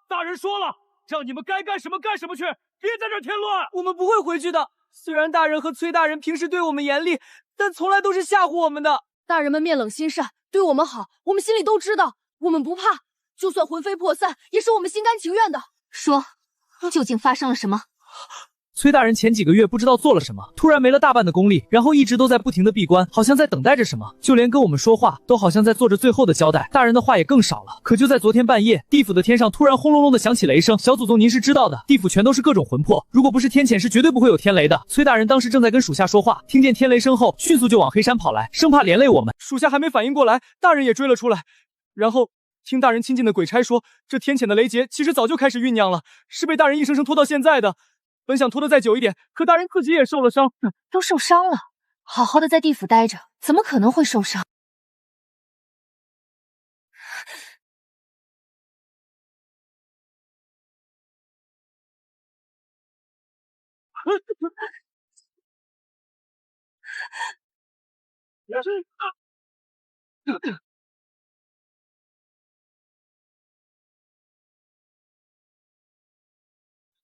大人说了，让你们该干什么干什么去，别在这儿添乱。我们不会回去的。虽然大人和崔大人平时对我们严厉，但从来都是吓唬我们的。大人们面冷心善，对我们好，我们心里都知道，我们不怕，就算魂飞魄散，也是我们心甘情愿的。说，究竟发生了什么？崔大人前几个月不知道做了什么，突然没了大半的功力，然后一直都在不停的闭关，好像在等待着什么，就连跟我们说话都好像在做着最后的交代。大人的话也更少了。可就在昨天半夜，地府的天上突然轰隆隆的响起雷声。小祖宗您是知道的，地府全都是各种魂魄，如果不是天谴，是绝对不会有天雷的。崔大人当时正在跟属下说话，听见天雷声后，迅速就往黑山跑来，生怕连累我们。属下还没反应过来，大人也追了出来，然后听大人亲近的鬼差说，这天谴的雷劫其实早就开始酝酿了，是被大人硬生生拖到现在的。本想拖得再久一点，可大人自己也受了伤。都受伤了，好好的在地府待着，怎么可能会受伤？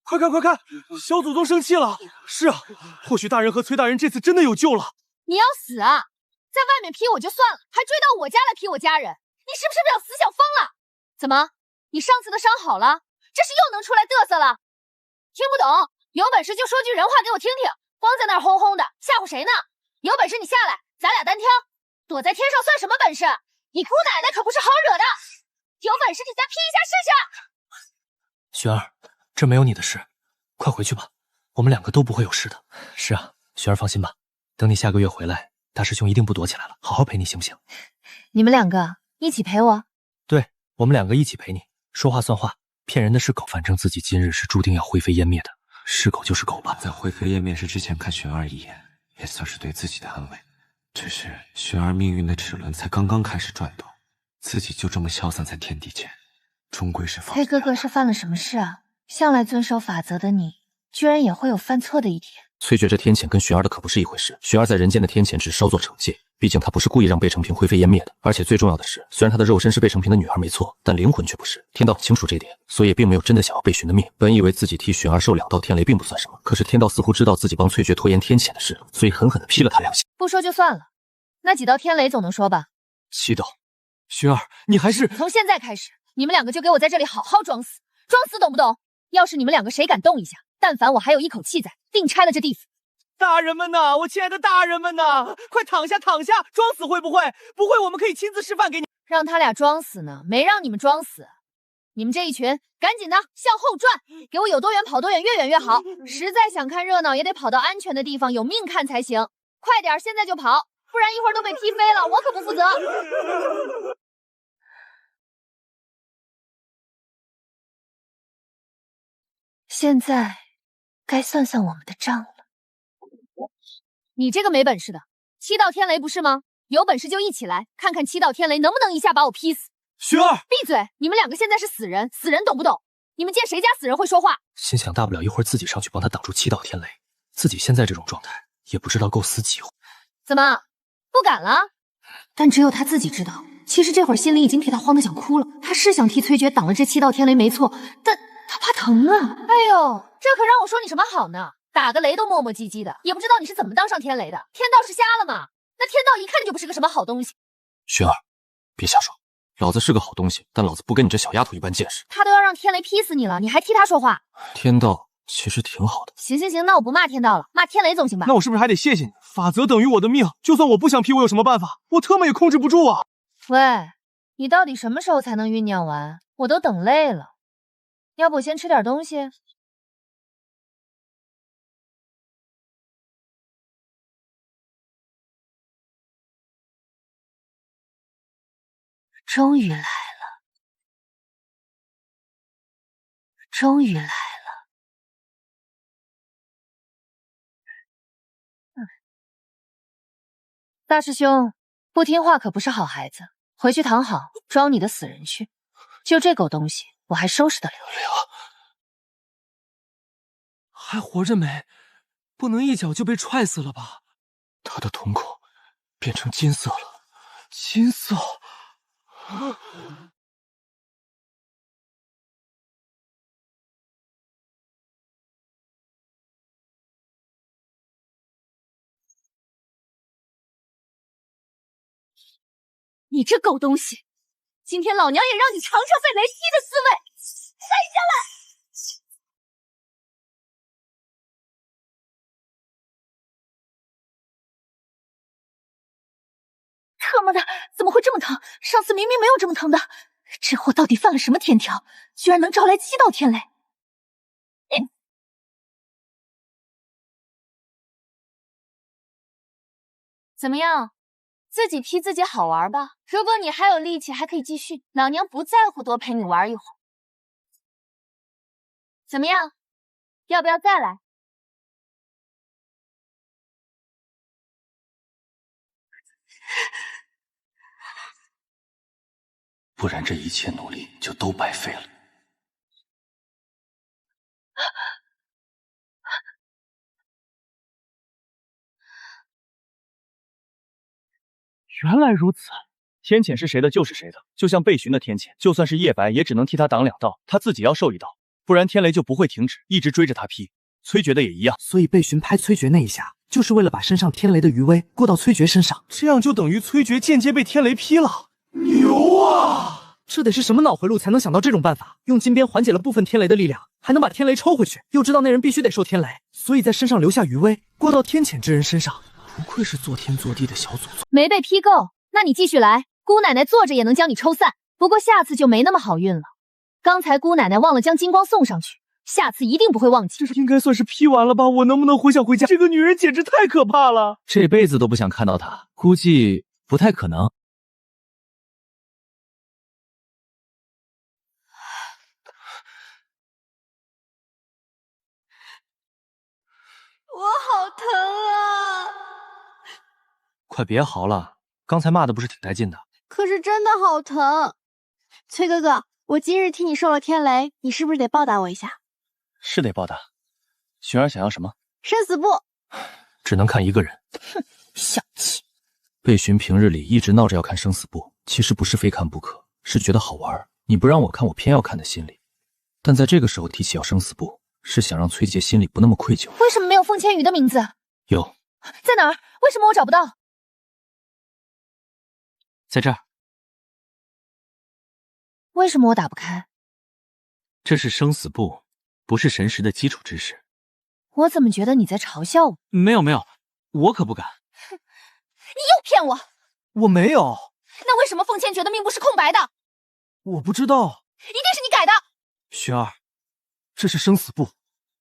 快看快看，小祖宗生气了！是啊，或许大人和崔大人这次真的有救了。你要死啊！在外面批我就算了，还追到我家来批我家人，你是不是要死想疯了？怎么，你上次的伤好了，这是又能出来嘚瑟了？听不懂，有本事就说句人话给我听听，光在那儿轰轰的吓唬谁呢？有本事你下来，咱俩单挑，躲在天上算什么本事？你姑奶奶可不是好惹的，有本事你再批一下试试。璇儿，这没有你的事，快回去吧，我们两个都不会有事的。是啊，璇儿放心吧，等你下个月回来，大师兄一定不躲起来了，好好陪你行不行？你们两个一起陪我？对，我们两个一起陪你，说话算话，骗人的是狗，反正自己今日是注定要灰飞烟灭的，是狗就是狗吧。在灰飞烟灭之前看璇儿一眼，也算是对自己的安慰。只是璇儿命运的齿轮才刚刚开始转动，自己就这么消散在天地间，终归是放。崔哥哥是犯了什么事啊？向来遵守法则的你，居然也会有犯错的一天。崔珏这天谴跟璇儿的可不是一回事，璇儿在人间的天谴只稍作惩戒，毕竟她不是故意让贝成平灰飞烟灭的。而且最重要的是，虽然她的肉身是贝成平的女儿没错，但灵魂却不是。天道很清楚这点，所以也并没有真的想要贝寻的命。本以为自己替璇儿受2道天雷并不算什么，可是天道似乎知道自己帮崔珏拖延天谴的事，所以狠狠地批了他2下。不说就算了，那几道天雷总能说吧7道。璇儿，你还是……从现在开始，你们两个就给我在这里好好装死，装死懂不懂？要是你们两个谁敢动一下，但凡我还有一口气在，定拆了这地府。大人们呐，我亲爱的大人们呐，快躺下躺下，装死会不会？不会，我们可以亲自示范给你。让他俩装死呢，没让你们装死。你们这一群，赶紧的向后转，给我有多远跑多远，越远越好。实在想看热闹，也得跑到安全的地方，有命看才行。快点，现在就跑，不然一会儿都被踢飞了，我可不负责。现在该算算我们的账了。你这个没本事的，7道天雷不是吗？有本事就一起来，看看7道天雷能不能一下把我劈死。璇儿，闭嘴！你们两个现在是死人，死人懂不懂？你们见谁家死人会说话？心想大不了一会儿自己上去帮他挡住7道天雷，自己现在这种状态，也不知道够死几回。怎么不敢了？但只有他自己知道，其实这会儿心里已经替他慌得想哭了。他是想替崔珏挡了这7道天雷没错，但他怕疼啊！哎呦，这可让我说你什么好呢？打个雷都磨磨唧唧的，也不知道你是怎么当上天雷的。天道是瞎了吗？那天道一看就不是个什么好东西。璇儿，别瞎说，老子是个好东西，但老子不跟你这小丫头一般见识。他都要让天雷劈死你了，你还替他说话？天道其实挺好的。行行行，那我不骂天道了，骂天雷总行吧？那我是不是还得谢谢你？法则等于我的命，就算我不想劈，我有什么办法？我特么也控制不住啊！喂，你到底什么时候才能酝酿完？我都等累了。要不我先吃点东西？终于来了，终于来了。大师兄，不听话可不是好孩子，回去躺好，装你的死人去。就这狗东西，我还收拾得了。还活着没？不能一脚就被踹死了吧？他的瞳孔变成金色了。金色。你这狗东西，今天老娘也让你尝尝被雷劈的滋味！摔下来！特么的，怎么会这么疼？上次明明没有这么疼的，这货到底犯了什么天条，居然能招来7道天雷？怎么样？自己劈自己好玩吧？如果你还有力气，还可以继续，老娘不在乎，多陪你玩一会儿。怎么样？要不要再来？不然这一切努力就都白费了。原来如此，天谴是谁的就是谁的，就像被寻的天谴，就算是叶白也只能替他挡2道，他自己要受1道。不然天雷就不会停止，一直追着他劈。崔珏的也一样，所以被寻拍崔珏那一下，就是为了把身上天雷的余威过到崔珏身上，这样就等于崔珏间接被天雷劈了。牛啊！这得是什么脑回路才能想到这种办法？用金鞭缓解了部分天雷的力量，还能把天雷抽回去，又知道那人必须得受天雷，所以在身上留下余威，过到天谴之人身上。不愧是做天做地的小祖宗。没被劈够，那你继续来，姑奶奶坐着也能将你抽散。不过下次就没那么好运了。刚才姑奶奶忘了将金光送上去，下次一定不会忘记。这应该算是劈完了吧？我能不能回想回家？这个女人简直太可怕了，这辈子都不想看到她，估计不太可能。我好疼啊！快别嚎了，刚才骂的不是挺带劲的？可是真的好疼。崔哥哥，我今日替你受了天雷，你是不是得报答我一下？是得报答。寻儿想要什么？生死簿。只能看一个人。哼，小气。被寻平日里一直闹着要看生死簿，其实不是非看不可，是觉得好玩。你不让我看，我偏要看的心理。但在这个时候提起要生死簿，是想让崔珏心里不那么愧疚。为什么没有凤千羽的名字？有，在哪儿？为什么我找不到？在这儿。为什么我打不开？这是生死簿，不是神识的基础知识。我怎么觉得你在嘲笑我？没有没有，我可不敢。哼，你又骗我！我没有。那为什么凤千觉的命簿是空白的？我不知道。一定是你改的。寻儿，这是生死簿，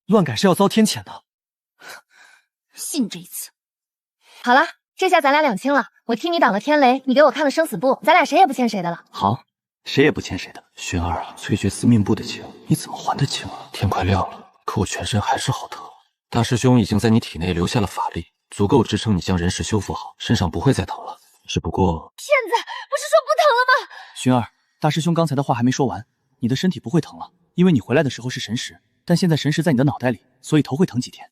乱改是要遭天谴的。信这一次。好了，这下咱俩两清了。我替你挡了天雷，你给我看了生死簿，咱俩谁也不欠谁的了。好，谁也不欠谁的。寻儿啊，崔珏司命簿的情，你怎么还得清啊？天快亮了，可我全身还是好疼。大师兄已经在你体内留下了法力，足够支撑你将人事修复好，身上不会再疼了。只不过……骗子，不是说不疼了吗？寻儿，大师兄刚才的话还没说完，你的身体不会疼了，因为你回来的时候是神识，但现在神识在你的脑袋里，所以头会疼几天。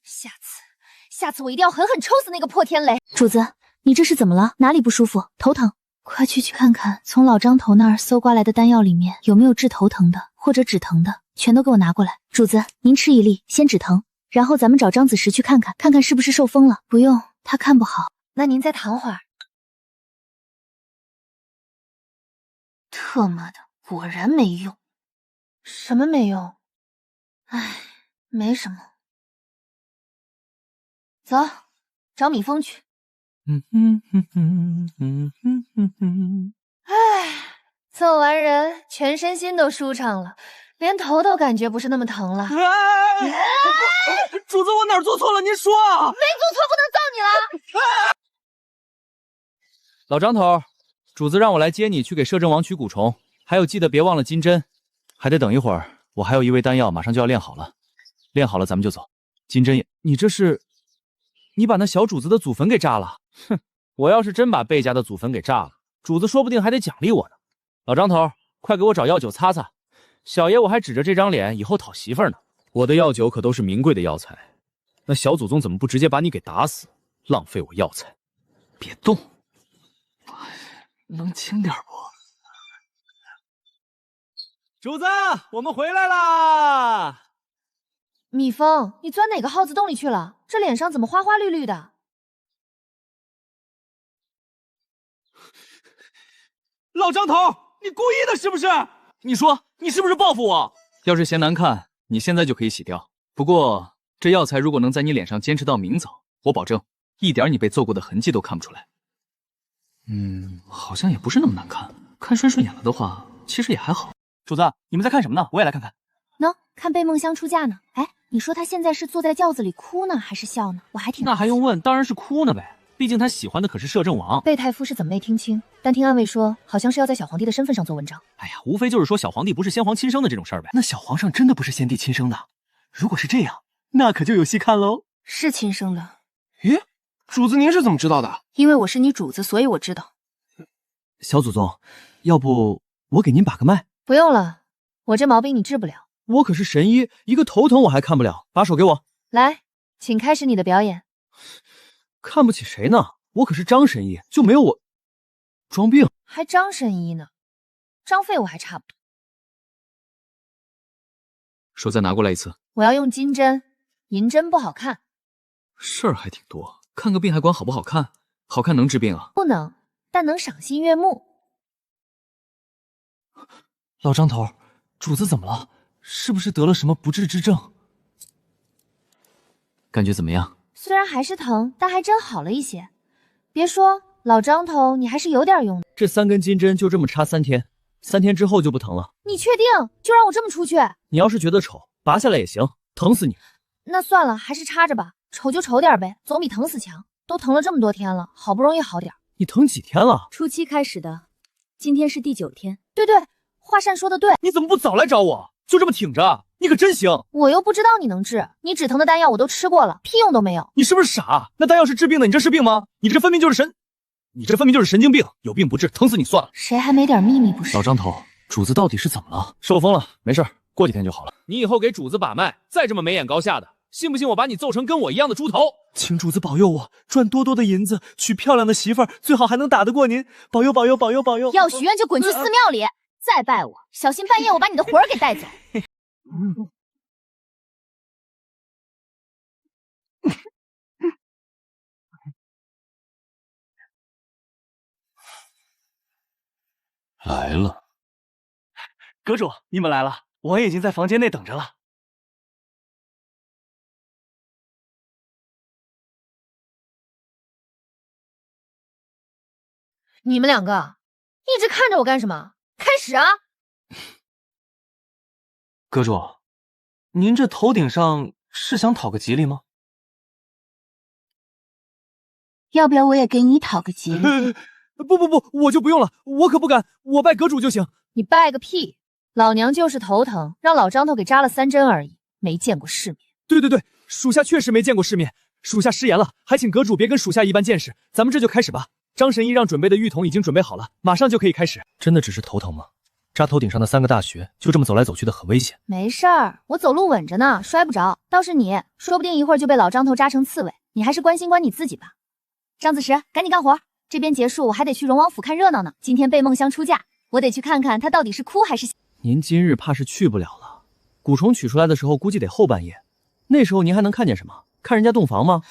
下次我一定要狠狠抽死那个破天雷。主子，你这是怎么了？哪里不舒服？头疼？快去看看，从老张头那儿搜刮来的丹药里面有没有治头疼的，或者止疼的，全都给我拿过来。主子，您吃一粒，先止疼，然后咱们找张子时去看看，看看是不是受风了。不用，他看不好。那您再躺会儿。特妈的，果然没用。什么没用？唉，没什么。走，找米峰去。唉，揍完人，全身心都舒畅了，连头都感觉不是那么疼了。主子，我哪儿做错了？您说啊！没做错，不能揍你了。老张头，主子让我来接你去给摄政王取蛊虫，还有记得别忘了金针。还得等一会儿，我还有一味丹药，马上就要炼好了。炼好了咱们就走。金针也……你这是……你把那小主子的祖坟给炸了？哼！我要是真把贝家的祖坟给炸了，主子说不定还得奖励我呢。老张头，快给我找药酒擦擦。小爷我还指着这张脸以后讨媳妇儿呢。我的药酒可都是名贵的药材，那小祖宗怎么不直接把你给打死，浪费我药材？别动，能轻点不？主子，我们回来啦！蜜蜂，你钻哪个耗子洞里去了？这脸上怎么花花绿绿的？老张头，你故意的是不是？你说你是不是报复我？要是嫌难看，你现在就可以洗掉。不过这药材如果能在你脸上坚持到明早，我保证一点你被揍过的痕迹都看不出来。好像也不是那么难看，看顺眼了的话，其实也还好。主子，你们在看什么呢？我也来看看。喏，看贝梦香出嫁呢。哎，你说她现在是坐在轿子里哭呢，还是笑呢？我还挺……那还用问？当然是哭呢呗。毕竟他喜欢的可是摄政王。贝太傅是怎么没听清？但听暗卫说，好像是要在小皇帝的身份上做文章。哎呀，无非就是说小皇帝不是先皇亲生的这种事儿呗。那小皇上真的不是先帝亲生的？如果是这样，那可就有戏看喽。是亲生的。咦，主子您是怎么知道的？因为我是你主子，所以我知道。小祖宗，要不我给您把个脉？不用了，我这毛病你治不了。我可是神医，一个头疼我还看不了。把手给我。来，请开始你的表演。看不起谁呢？我可是张神医，就没有我装病。还张神医呢？张废我还差不多。手再拿过来一次。我要用金针，银针不好看。事儿还挺多，看个病还管好不好看？好看能治病啊？不能，但能赏心悦目。老张头，主子怎么了？是不是得了什么不治之症？感觉怎么样？虽然还是疼，但还真好了一些。别说，老张头，你还是有点用的。这3根金针就这么插3天，3天之后就不疼了。你确定？就让我这么出去？你要是觉得丑，拔下来也行，疼死你。那算了，还是插着吧。丑就丑点呗，总比疼死强。都疼了这么多天了，好不容易好点。你疼几天了？初期开始的，今天是第9天。对对，华善说的对。你怎么不早来找我？就这么挺着，你可真行。我又不知道你能治，你止疼的丹药我都吃过了，屁用都没有。你是不是傻？那丹药是治病的，你这是病吗？你这分明就是神经病，有病不治，疼死你算了。谁还没点秘密不是？老张头，主子到底是怎么了？受风了，没事，过几天就好了。你以后给主子把脉，再这么眉眼高下的，信不信我把你揍成跟我一样的猪头？请主子保佑我赚多多的银子，娶漂亮的媳妇儿，最好还能打得过您。保佑保佑保佑保佑！要许愿就滚去寺庙里，再拜我，小心半夜我把你的魂儿给带走。来了，阁主，你们来了，我已经在房间内等着了。你们两个一直看着我干什么？开始啊！阁主，您这头顶上是想讨个吉利吗？要不要我也给你讨个吉利？不，我就不用了，我可不敢，我拜阁主就行。你拜个屁！老娘就是头疼，让老张头给扎了3针而已，没见过世面。对，属下确实没见过世面，属下失言了，还请阁主别跟属下一般见识。咱们这就开始吧。张神医让准备的浴桶已经准备好了，马上就可以开始。真的只是头疼吗？扎头顶上的3个大穴，就这么走来走去的很危险。没事儿，我走路稳着呢，摔不着。倒是你，说不定一会儿就被老张头扎成刺猬。你还是关心你自己吧。张子时，赶紧干活，这边结束，我还得去荣王府看热闹呢。今天贝梦香出嫁，我得去看看她到底是哭还是笑。您今日怕是去不了了，蛊虫取出来的时候估计得后半夜，那时候您还能看见什么？看人家洞房吗？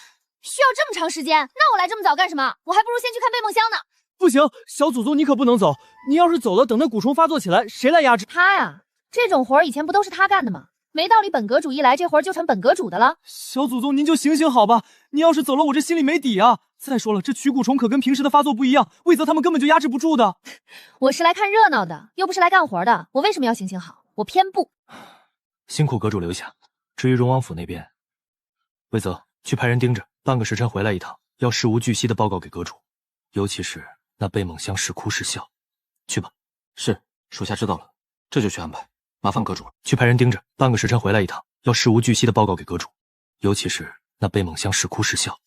需要这么长时间？那我来这么早干什么？我还不如先去看贝梦香呢。不行，小祖宗你可不能走，你要是走了，等那蛊虫发作起来，谁来压制？他呀，这种活儿以前不都是他干的吗？没道理本阁主一来，这活儿就成本阁主的了。小祖宗您就醒醒好吧，你要是走了，我这心里没底啊。再说了，这取蛊虫可跟平时的发作不一样，魏泽他们根本就压制不住的。我是来看热闹的，又不是来干活的，我为什么要行行好？我偏不。辛苦阁主留下。至于荣王府那边，魏泽去派人盯着，半个时辰回来一趟，要事无巨细的报告给阁主，尤其是那贝梦香是哭是笑。去吧。是，属下知道了，这就去安排，麻烦阁主了。去派人盯着，半个时辰回来一趟，要事无巨细的报告给阁主，尤其是那贝梦香是哭是笑。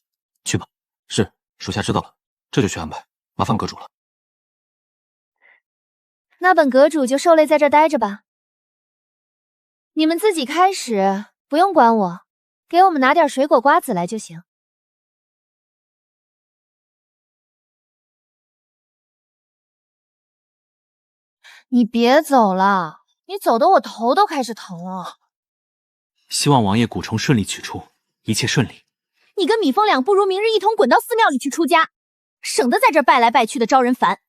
去吧。是，属下知道了，这就去安排，麻烦阁主了。那本阁主就受累在这儿待着吧。你们自己开始，不用管我，给我们拿点水果瓜子来就行。你别走了，你走的我头都开始疼了。希望王爷蛊虫顺利取出，一切顺利。你跟米凤两不如明日一同滚到寺庙里去出家，省得在这儿拜来拜去的招人烦。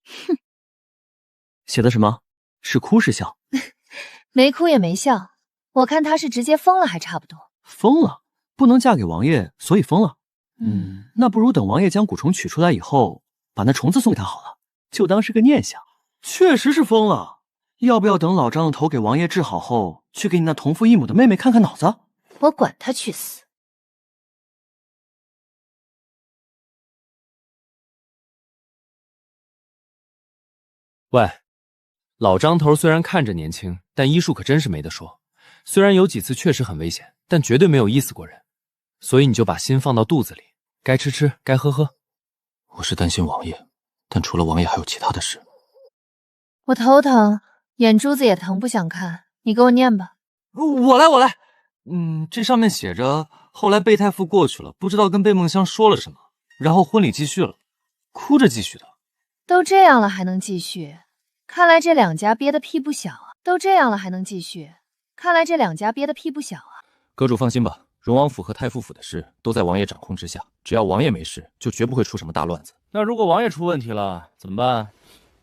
哼，写的什么？是哭是笑？没哭也没笑，我看他是直接疯了还差不多。疯了？不能嫁给王爷，所以疯了。那不如等王爷将蛊虫取出来以后，把那虫子送给他好了，就当是个念想。确实是疯了。要不要等老张的头给王爷治好后，去给你那同父异母的妹妹看看脑子？我管他去死！喂，老张头虽然看着年轻，但医术可真是没得说。虽然有几次确实很危险，但绝对没有医死过人。所以你就把心放到肚子里，该吃吃，该喝喝。我是担心王爷，但除了王爷还有其他的事。我头疼，眼珠子也疼，不想看。你给我念吧。我来。这上面写着，后来贝太傅过去了，不知道跟贝梦香说了什么，然后婚礼继续了，哭着继续的。都这样了还能继续？看来这两家憋得屁不小啊，都这样了还能继续？看来这两家憋得屁不小啊。阁主放心吧，荣王府和太傅府的事都在王爷掌控之下，只要王爷没事，就绝不会出什么大乱子。那如果王爷出问题了怎么办？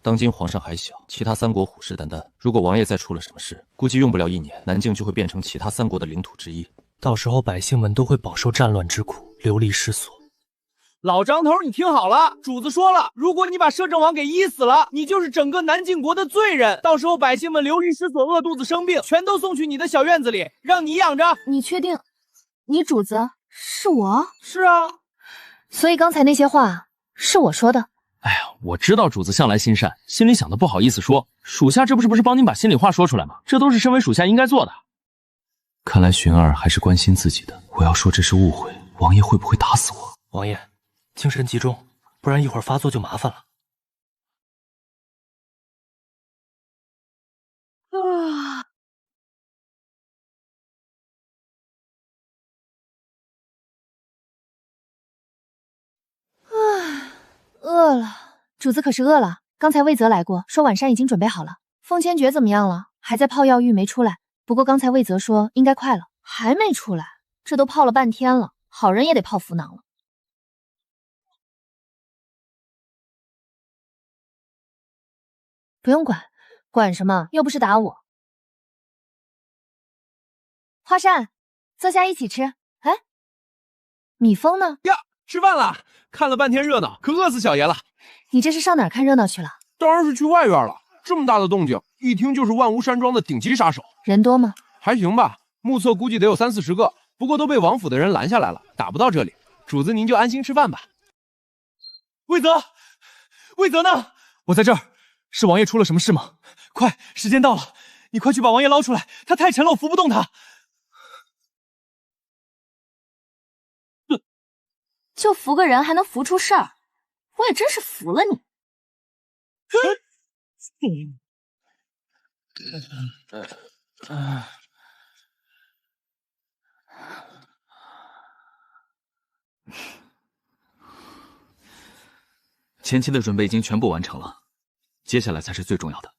当今皇上还小，其他三国虎视眈眈，如果王爷再出了什么事，估计用不了1年，南境就会变成其他三国的领土之一。到时候百姓们都会饱受战乱之苦，流离失所。老张头，你听好了，主子说了，如果你把摄政王给医死了，你就是整个南境国的罪人。到时候百姓们流离失所、饿肚子生病，全都送去你的小院子里，让你养着。你确定？你主子是我？是啊。所以刚才那些话是我说的。哎呀，我知道主子向来心善，心里想的不好意思说，属下这不是帮您把心里话说出来吗？这都是身为属下应该做的。看来寻儿还是关心自己的，我要说这是误会，王爷会不会打死我？王爷，精神集中，不然一会儿发作就麻烦了。饿了，主子可是饿了。刚才魏泽来过，说晚膳已经准备好了。凤千诀怎么样了？还在泡药浴没出来。不过刚才魏泽说应该快了，还没出来。这都泡了半天了，好人也得泡浮囊了。不用管，管什么？又不是打我。花扇，坐下一起吃。哎，米峰呢？呀，吃饭了。看了半天热闹，可饿死小爷了。你这是上哪儿看热闹去了？当然是去外院了。这么大的动静，一听就是万无山庄的顶级杀手。人多吗？还行吧，目测估计得有30-40个，不过都被王府的人拦下来了，打不到这里。主子您就安心吃饭吧。魏泽，魏泽呢？我在这儿。是王爷出了什么事吗？快，时间到了，你快去把王爷捞出来，他太沉了，我扶不动他。就扶个人还能扶出事儿，我也真是服了你。前期的准备已经全部完成了，接下来才是最重要的。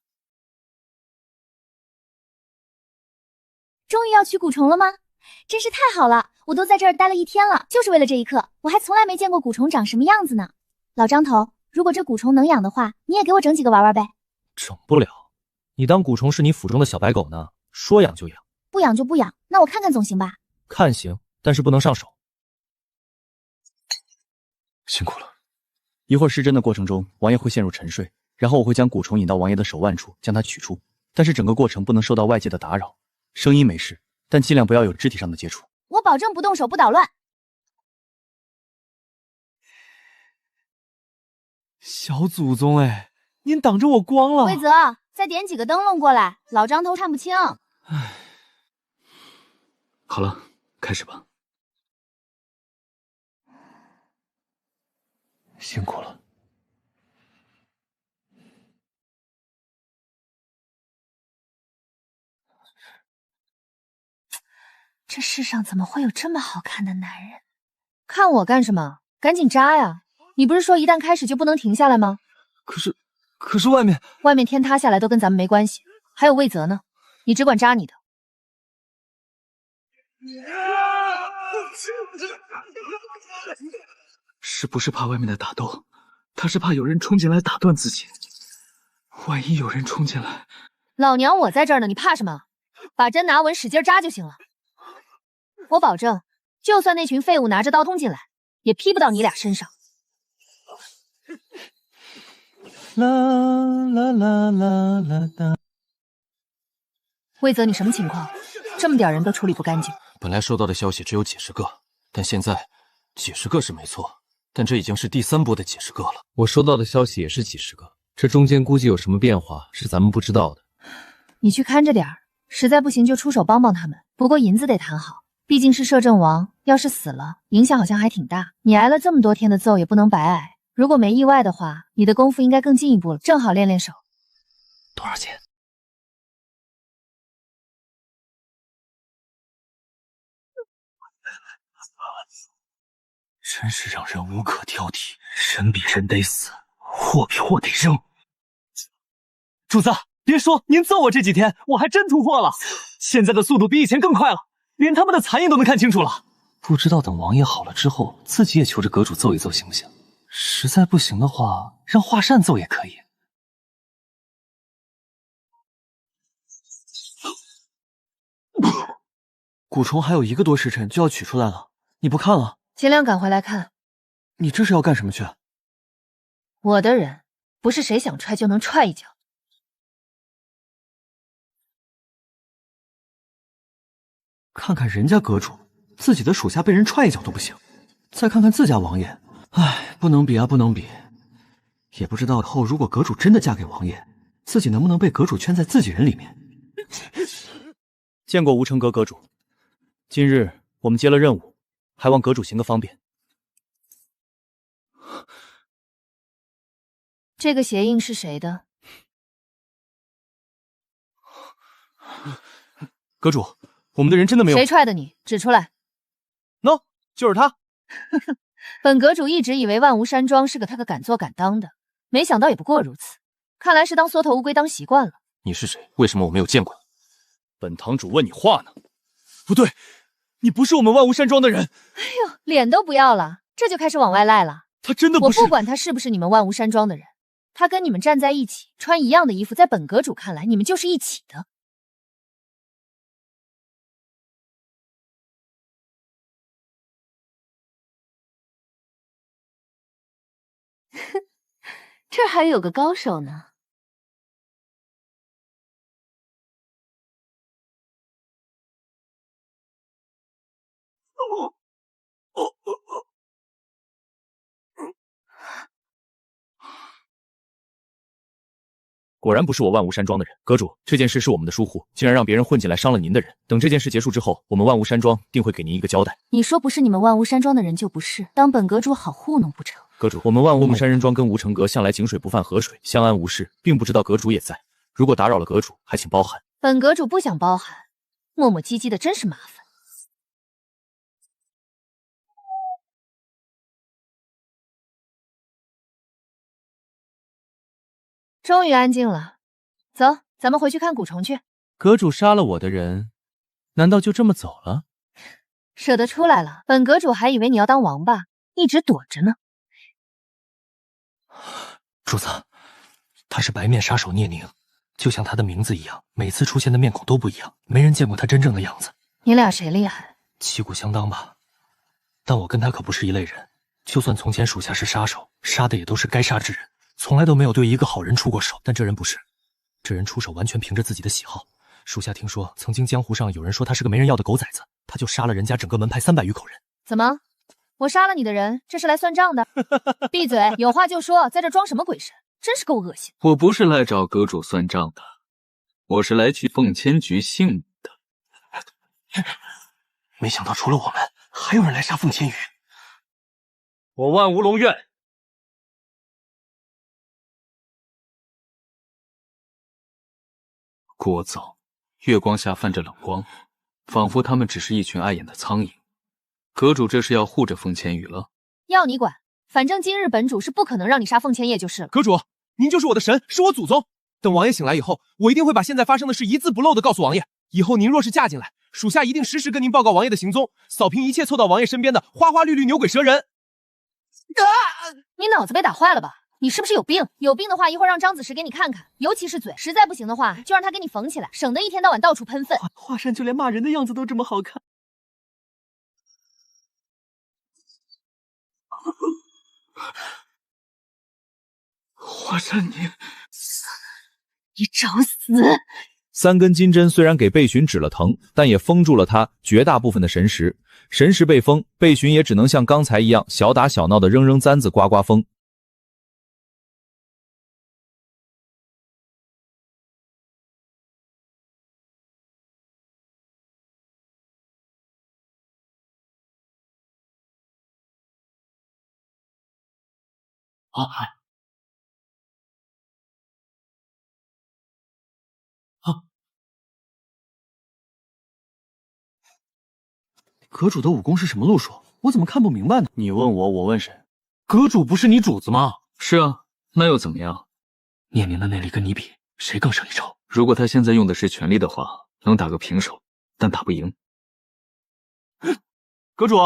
终于要去蛊虫了吗？真是太好了！我都在这儿待了1天了，就是为了这一刻。我还从来没见过蛊虫长什么样子呢。老张头，如果这蛊虫能养的话，你也给我整几个玩玩呗。整不了，你当蛊虫是你府中的小白狗呢？说养就养。不养就不养，那我看看总行吧？看行，但是不能上手。辛苦了。一会儿施针的过程中，王爷会陷入沉睡，然后我会将蛊虫引到王爷的手腕处，将它取出。但是整个过程不能受到外界的打扰，声音没事，但尽量不要有肢体上的接触。我保证不动手不捣乱。小祖宗哎，您挡着我光了。魏泽，再点几个灯笼过来，老张头看不清。唉，好了，开始吧。辛苦了。这世上怎么会有这么好看的男人？看我干什么？赶紧扎呀！你不是说一旦开始就不能停下来吗？可是外面天塌下来都跟咱们没关系。还有魏泽呢，你只管扎你的。是不是怕外面的打斗？他是怕有人冲进来打断自己。万一有人冲进来，老娘我在这儿呢，你怕什么？把针拿稳，使劲扎就行了。我保证，就算那群废物拿着刀捅进来，也劈不到你俩身上。啦啦啦啦啦啦！魏泽，你什么情况？这么点人都处理不干净。本来收到的消息只有几十个，但现在几十个是没错，但这已经是第3波的几十个了。我收到的消息也是几十个，这中间估计有什么变化是咱们不知道的。你去看着点儿，实在不行就出手帮帮他们。不过银子得谈好，毕竟是摄政王，要是死了，影响好像还挺大。你挨了这么多天的揍，也不能白挨。如果没意外的话，你的功夫应该更进一步了，正好练练手。多少钱？真是让人无可挑剔，人比人得死，货比货得扔。主子，别说，您揍我这几天，我还真突破了，现在的速度比以前更快了，连他们的残影都能看清楚了。不知道等王爷好了之后，自己也求着阁主揍一揍行不行？实在不行的话，让华善揍也可以。蛊虫还有1个多时辰就要取出来了，你不看了？尽量赶回来看。你这是要干什么去？我的人不是谁想踹就能踹一脚。看看人家阁主，自己的属下被人踹一脚都不行，再看看自家王爷，唉，不能比啊，不能比。也不知道以后如果阁主真的嫁给王爷，自己能不能被阁主圈在自己人里面。见过吴承阁阁主，今日我们接了任务，还望阁主行个方便。这个鞋印是谁的？阁主，我们的人真的没有。谁踹的你？指出来。喏，就是他。本阁主一直以为万无山庄是个他个敢做敢当的，没想到也不过如此。看来是当缩头乌龟当习惯了。你是谁？为什么我没有见过你？本堂主问你话呢。不对，你不是我们万无山庄的人。哎呦，脸都不要了，这就开始往外赖了。他真的不是。我不管他是不是你们万无山庄的人，他跟你们站在一起，穿一样的衣服，在本阁主看来，你们就是一起的。这还有个高手呢。果然不是我万无山庄的人，阁主，这件事是我们的疏忽，竟然让别人混进来伤了您的人。等这件事结束之后，我们万无山庄定会给您一个交代。你说不是你们万无山庄的人就不是，当本阁主好糊弄不成？阁主，我们万无山人庄跟吴承阁向来井水不犯河水，相安无事，并不知道阁主也在。如果打扰了阁主，还请包涵。本阁主不想包涵，磨磨唧唧的真是麻烦。终于安静了，走，咱们回去看蛊虫去。阁主杀了我的人，难道就这么走了？舍得出来了，本阁主还以为你要当王八，一直躲着呢。主子，他是白面杀手聂宁，就像他的名字一样，每次出现的面孔都不一样，没人见过他真正的样子。你俩谁厉害？旗鼓相当吧，但我跟他可不是一类人。就算从前属下是杀手，杀的也都是该杀之人，从来都没有对一个好人出过手。但这人不是，这人出手完全凭着自己的喜好。属下听说，曾经江湖上有人说他是个没人要的狗崽子，他就杀了人家整个门派300余口人。怎么？我杀了你的人，这是来算账的？闭嘴，有话就说，在这装什么鬼神？真是够恶心。我不是来找阁主算账的，我是来取凤千菊性命的。没想到除了我们，还有人来杀凤千羽。我万无龙院聒噪，月光下泛着冷光，仿佛他们只是一群碍眼的苍蝇。阁主这是要护着凤千羽了？要你管，反正今日本主是不可能让你杀凤千叶就是了。阁主，您就是我的神，是我祖宗。等王爷醒来以后，我一定会把现在发生的事一字不漏的告诉王爷。以后您若是嫁进来，属下一定时时跟您报告王爷的行踪，扫平一切凑到王爷身边的花花绿绿牛鬼蛇人。你脑子被打坏了吧？你是不是有病？有病的话，一会儿让张子时给你看看，尤其是嘴，实在不行的话，就让他给你缝起来，省得一天到晚到处喷粪。华山就连骂人的样子都这么好看。华山，你找死！3根金针虽然给贝寻止了疼，但也封住了他绝大部分的神识。神识被封，贝寻也只能像刚才一样小打小闹的扔扔簪子、刮刮风。阁主的武功是什么路数？我怎么看不明白呢？你问我，我问谁？阁主不是你主子吗？是啊，那又怎么样？聂宁的内力跟你比，谁更胜一筹？如果他现在用的是全力的话，能打个平手，但打不赢。阁主，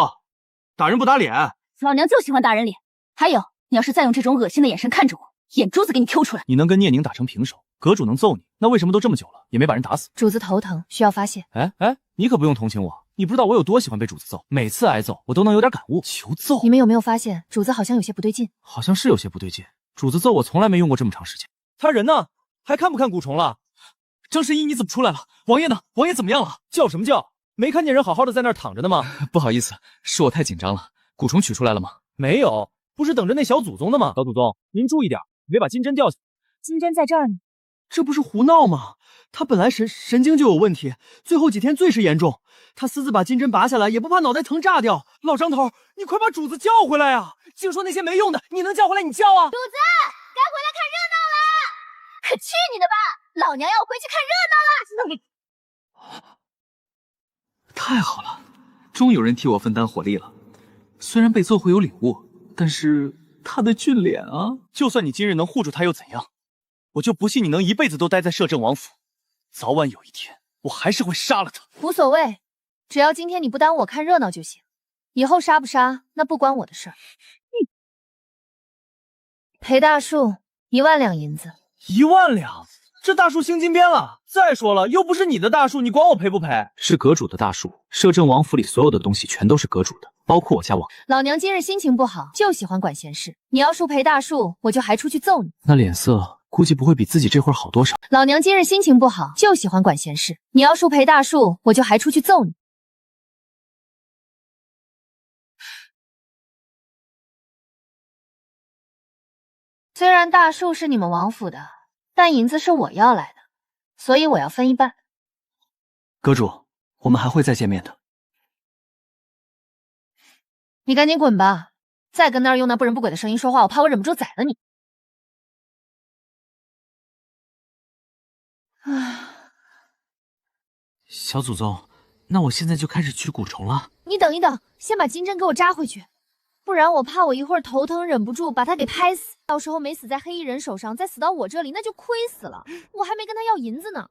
打人不打脸。老娘就喜欢打人脸。还有，你要是再用这种恶心的眼神看着我，眼珠子给你抠出来。你能跟聂宁打成平手，阁主能揍你，那为什么都这么久了也没把人打死？主子头疼，需要发泄。哎，你可不用同情我，你不知道我有多喜欢被主子揍，每次挨揍我都能有点感悟。求揍！你们有没有发现，主子好像有些不对劲？好像是有些不对劲。主子揍我从来没用过这么长时间。他人呢？还看不看蛊虫了？张神医，你怎么出来了？王爷呢？王爷怎么样了？叫什么叫？没看见人好好的在那儿躺着呢吗？不好意思，是我太紧张了。蛊虫取出来了吗？没有，不是等着那小祖宗的吗？小祖宗，您注意点，别把金针掉下。金针在这儿呢。这不是胡闹吗？他本来神经就有问题，最后几天最是严重。他私自把金针拔下来，也不怕脑袋疼炸掉。老张头，你快把主子叫回来啊！净说那些没用的，你能叫回来你叫啊！主子，该回来看热闹了！可去你的吧！老娘要回去看热闹了！太好了，终有人替我分担火力了。虽然被揍会有领悟，但是他的俊脸啊！就算你今日能护住他又怎样？我就不信你能一辈子都待在摄政王府。早晚有一天，我还是会杀了他。无所谓，只要今天你不耽误我看热闹就行。以后杀不杀，那不关我的事儿。裴大树1万两银子。1万两？这大树兴金边了。再说了，又不是你的大树，你管我赔不赔？是阁主的大树，摄政王府里所有的东西全都是阁主的，包括我家王。老娘今日心情不好，就喜欢管闲事。你要输裴大树，我就还出去揍你。那脸色估计不会比自己这会儿好多少。老娘今日心情不好，就喜欢管闲事。你要输裴大树，我就还出去揍你。虽然大树是你们王府的，但银子是我要来的，所以我要分一半。阁主，我们还会再见面的。你赶紧滚吧！再跟那儿用那不人不鬼的声音说话，我怕我忍不住宰了你。小祖宗，那我现在就开始取蛊虫了。你等一等，先把金针给我扎回去，不然我怕我一会儿头疼忍不住把他给拍死，到时候没死在黑衣人手上，再死到我这里，那就亏死了。我还没跟他要银子呢。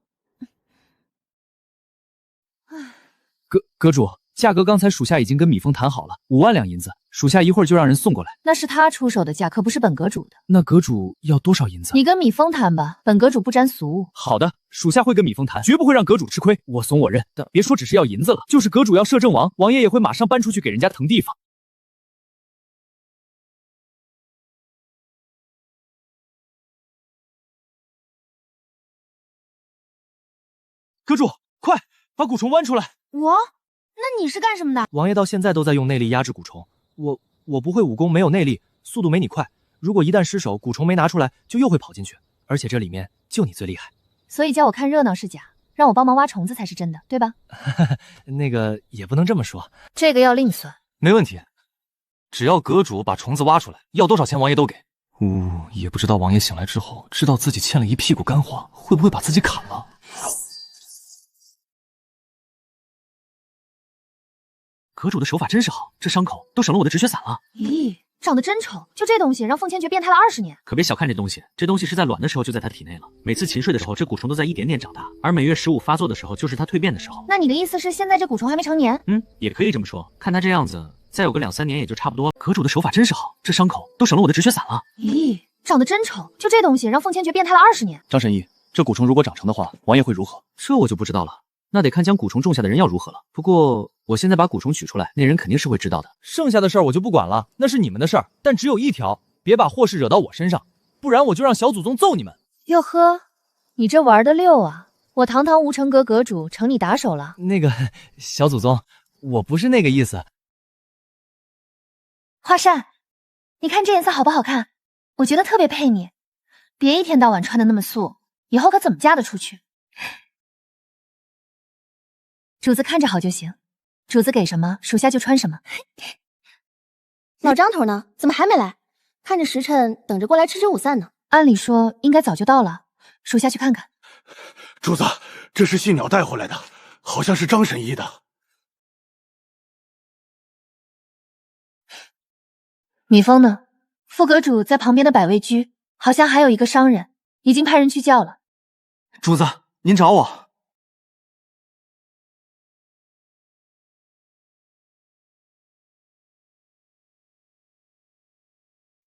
阁主，价格刚才属下已经跟米峰谈好了，5万两银子，属下一会儿就让人送过来。那是他出手的价，可不是本阁主的。那阁主要多少银子？你跟米峰谈吧，本阁主不沾俗物。好的，属下会跟米峰谈，绝不会让阁主吃亏。我怂我认，但别说只是要银子了，就是阁主要摄政王，王爷也会马上搬出去给人家腾地方。阁主，快把蛊虫剜出来！我？那你是干什么的？王爷到现在都在用内力压制蛊虫，我不会武功，没有内力，速度没你快。如果一旦失手，蛊虫没拿出来，就又会跑进去。而且这里面就你最厉害，所以叫我看热闹是假，让我帮忙挖虫子才是真的，对吧？那个也不能这么说，这个要另算。没问题，只要阁主把虫子挖出来，要多少钱王爷都给。也不知道王爷醒来之后，知道自己欠了一屁股干货，会不会把自己砍了？阁主的手法真是好，这伤口都省了我的止血散了。咦，长得真丑，就这东西让凤千诀变态了20年。可别小看这东西，这东西是在卵的时候就在他体内了。每次勤睡的时候，这蛊虫都在一点点长大，而每月15发作的时候，就是他蜕变的时候。那你的意思是现在这蛊虫还没成年？也可以这么说。看他这样子，再有个2、3年也就差不多。阁主的手法真是好，这伤口都省了我的止血散了。咦，长得真丑，就这东西让凤千诀变态了20年。张神医，这蛊虫如果长成的话，王爷会如何？这我就不知道了。那得看将蛊虫种下的人要如何了。不过我现在把蛊虫取出来，那人肯定是会知道的。剩下的事儿我就不管了，那是你们的事儿。但只有一条，别把祸事惹到我身上，不然我就让小祖宗揍你们。哟呵，你这玩的溜啊！我堂堂无尘阁阁主成你打手了？那个小祖宗，我不是那个意思。华善，你看这颜色好不好看？我觉得特别配你，别一天到晚穿的那么素，以后可怎么嫁得出去？主子看着好就行，主子给什么，属下就穿什么。老张头呢？怎么还没来？看着时辰，等着过来吃午饭呢。按理说应该早就到了，属下去看看。主子，这是细鸟带回来的，好像是张神医的。米峰呢？副阁主在旁边的百味居，好像还有一个商人，已经派人去叫了。主子，您找我。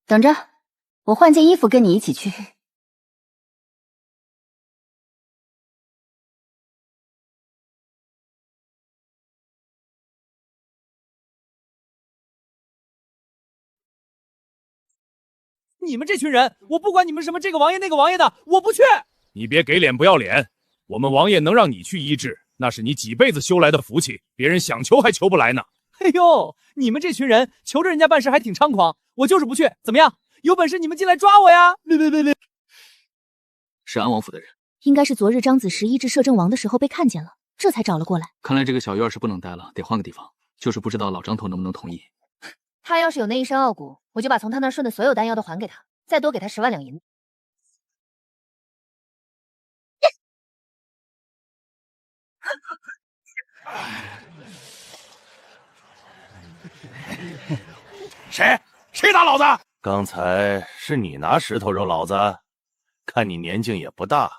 等着，我换件衣服跟你一起去。你们这群人，我不管你们什么这个王爷那个王爷的，我不去。你别给脸不要脸，我们王爷能让你去医治，那是你几辈子修来的福气，别人想求还求不来呢。哎呦，你们这群人求着人家办事还挺猖狂，我就是不去，怎么样？有本事你们进来抓我呀！别！是安王府的人，应该是昨日张子时医治摄政王的时候被看见了，这才找了过来。看来这个小院是不能待了，得换个地方。就是不知道老张头能不能同意。他要是有那一身傲骨，我就把从他那儿顺的所有丹药都还给他，再多给他10万两银子。谁打老子？刚才是你拿石头揉老子，看你年纪也不大，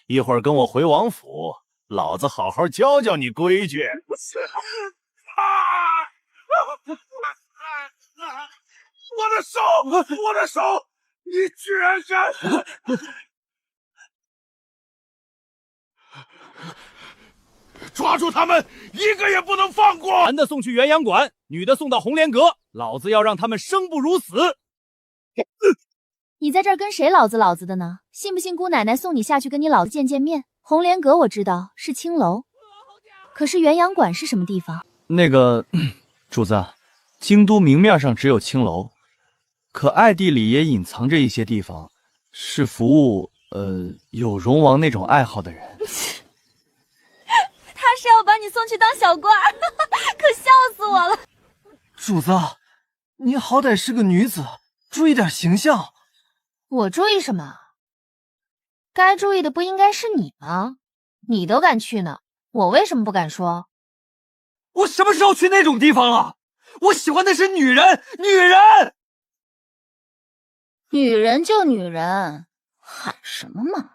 一会儿跟我回王府，老子好好教教你规矩。我的手！你居然敢！抓住他们，一个也不能放过！男的送去元阳馆，女的送到红莲阁，老子要让他们生不如死！你在这儿跟谁老子的呢？信不信姑奶奶送你下去跟你老子见面？红莲阁我知道是青楼，可是元阳馆是什么地方？那个主子，京都明面上只有青楼，可暗地里也隐藏着一些地方，是服务有荣王那种爱好的人。他是要把你送去当小官儿，可笑死我了。主子，你好歹是个女子，注意点形象。我注意什么？该注意的不应该是你吗？你都敢去呢，我为什么不敢说？我什么时候去那种地方了？我喜欢的是女人，女人！女人就女人，喊什么嘛？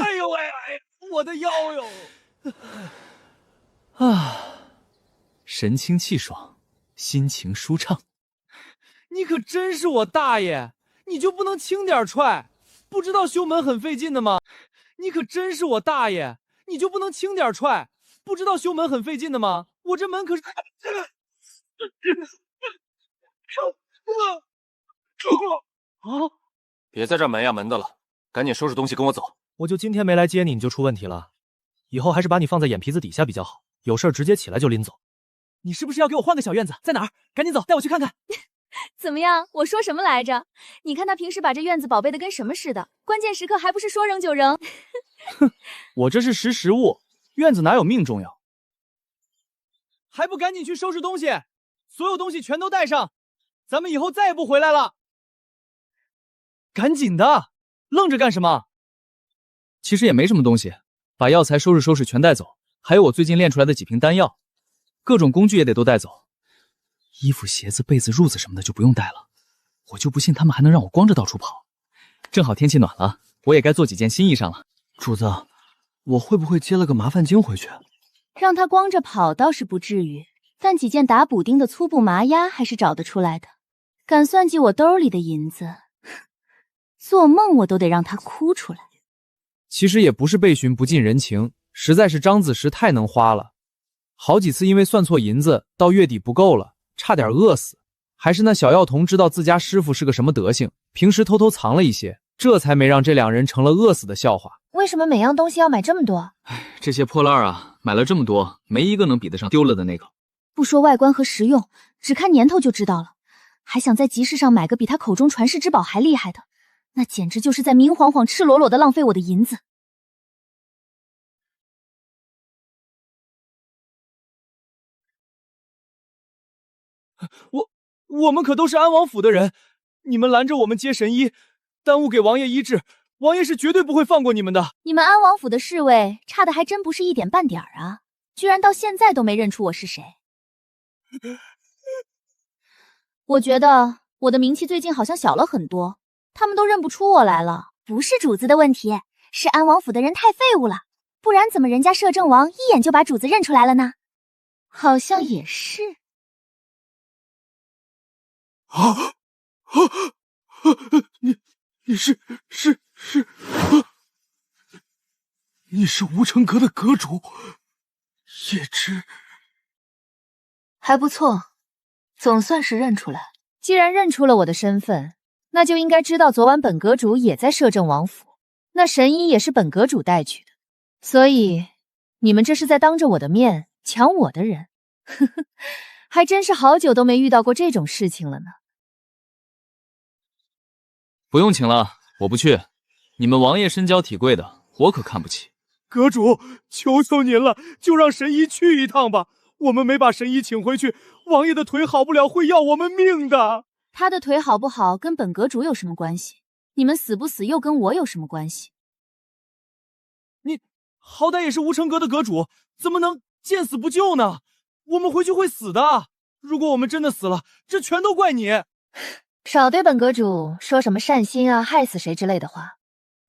哎呦喂，我的腰哟！神清气爽，心情舒畅。你可真是我大爷！你就不能轻点踹？不知道修门很费劲的吗？你可真是我大爷！你就不能轻点踹？不知道修门很费劲的吗？我这门可是……别在这门呀门的了，赶紧收拾东西跟我走。我就今天没来接你，你就出问题了。以后还是把你放在眼皮子底下比较好，有事直接起来就拎走。你是不是要给我换个小院子？在哪儿？赶紧走，带我去看看。怎么样？我说什么来着？你看他平时把这院子宝贝的跟什么似的，关键时刻还不是说扔就扔。哼，我这是识时务，院子哪有命重要？还不赶紧去收拾东西，所有东西全都带上，咱们以后再也不回来了。赶紧的，愣着干什么？其实也没什么东西，把药材收拾收拾全带走，还有我最近炼出来的几瓶丹药，各种工具也得都带走。衣服、鞋子、被子、褥子什么的就不用带了，我就不信他们还能让我光着到处跑。正好天气暖了，我也该做几件新衣裳了。主子，我会不会接了个麻烦经回去？让他光着跑倒是不至于，但几件打补丁的粗布麻鸭还是找得出来的。敢算计我兜里的银子，做梦我都得让他哭出来。其实也不是被寻不近人情，实在是张子时太能花了，好几次因为算错银子，到月底不够了，差点饿死。还是那小药童知道自家师傅是个什么德行，平时偷偷藏了一些，这才没让这两人成了饿死的笑话。为什么每样东西要买这么多？这些破烂啊，买了这么多，没一个能比得上丢了的那个。不说外观和实用，只看年头就知道了。还想在集市上买个比他口中传世之宝还厉害的，那简直就是在明晃晃、赤裸裸的浪费我的银子。我们可都是安王府的人，你们拦着我们接神医，耽误给王爷医治，王爷是绝对不会放过你们的。你们安王府的侍卫差的还真不是一点半点儿啊，居然到现在都没认出我是谁。我觉得我的名气最近好像小了很多，他们都认不出我来了。不是主子的问题，是安王府的人太废物了，不然怎么人家摄政王一眼就把主子认出来了呢？好像也是。你是无尘阁的阁主叶芝，还不错，总算是认出来。既然认出了我的身份，那就应该知道昨晚本阁主也在摄政王府，那神医也是本阁主带去的，所以你们这是在当着我的面抢我的人，呵呵，还真是好久都没遇到过这种事情了呢。不用请了，我不去。你们王爷身娇体贵的，我可看不起。阁主，求求您了，就让神医去一趟吧。我们没把神医请回去，王爷的腿好不了，会要我们命的。他的腿好不好跟本阁主有什么关系？你们死不死又跟我有什么关系？你好歹也是无尘阁的阁主，怎么能见死不救呢？我们回去会死的。如果我们真的死了，这全都怪你。少对本阁主说什么善心啊、害死谁之类的话。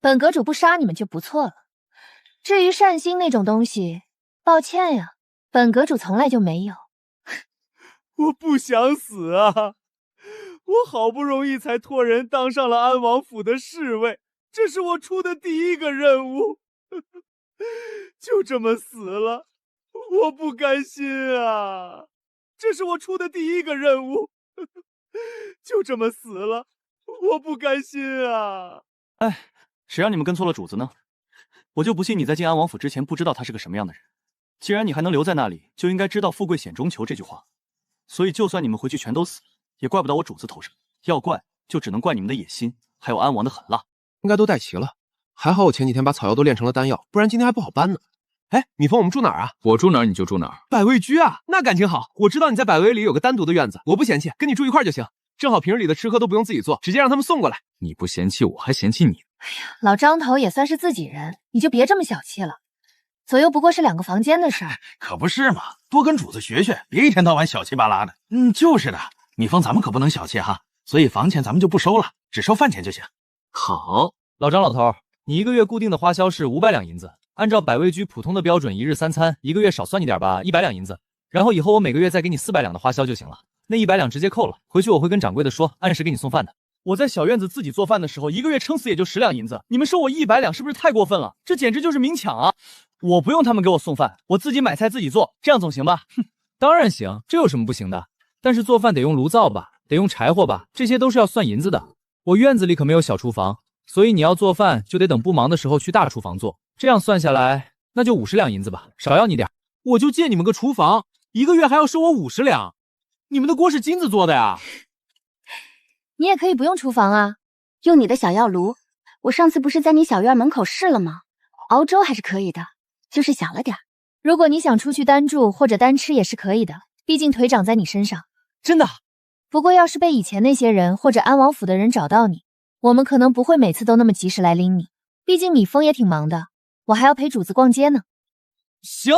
本阁主不杀你们就不错了。至于善心那种东西，抱歉呀，本阁主从来就没有。我不想死啊！我好不容易才托人当上了安王府的侍卫，这是我出的第一个任务，就这么死了，我不甘心啊！这是我出的第一个任务，就这么死了，我不甘心啊！哎，谁让你们跟错了主子呢？我就不信你在进安王府之前不知道他是个什么样的人。既然你还能留在那里，就应该知道富贵险中求这句话。所以就算你们回去全都死，也怪不到我主子头上。要怪，就只能怪你们的野心，还有安王的狠辣。应该都带齐了，还好我前几天把草药都炼成了丹药，不然今天还不好搬呢。哎，米峰，我们住哪儿啊？我住哪儿你就住哪儿。百味居啊，那感情好。我知道你在百味里有个单独的院子，我不嫌弃，跟你住一块就行。正好平日里的吃喝都不用自己做，直接让他们送过来。你不嫌弃我，还嫌弃你。哎呀，老张头也算是自己人，你就别这么小气了。左右不过是2个房间的事儿，可不是嘛，多跟主子学学，别一天到晚小气巴拉的。就是的，蜜蜂咱们可不能小气哈，所以房钱咱们就不收了，只收饭钱就行。好，老张老头，你一个月固定的花销是500两银子，按照百味居普通的标准，1日3餐，一个月少算你点吧，100两银子。然后以后我每个月再给你400两的花销就行了，那100两直接扣了，回去我会跟掌柜的说，按时给你送饭的。我在小院子自己做饭的时候，一个月撑死也就10两银子，你们收我100两，是不是太过分了？这简直就是明抢啊！我不用他们给我送饭，我自己买菜自己做，这样总行吧？哼，当然行，这有什么不行的？但是做饭得用炉灶吧，得用柴火吧，这些都是要算银子的。我院子里可没有小厨房，所以你要做饭就得等不忙的时候去大厨房做，这样算下来那就50两银子吧，少要你点。我就借你们个厨房，一个月还要收我50两，你们的锅是金子做的呀？你也可以不用厨房啊，用你的小药炉。我上次不是在你小院门口试了吗？熬粥还是可以的，就是小了点。如果你想出去单住或者单吃也是可以的，毕竟腿长在你身上。真的？不过要是被以前那些人或者安王府的人找到你，我们可能不会每次都那么及时来拎你，毕竟米峰也挺忙的，我还要陪主子逛街呢。行，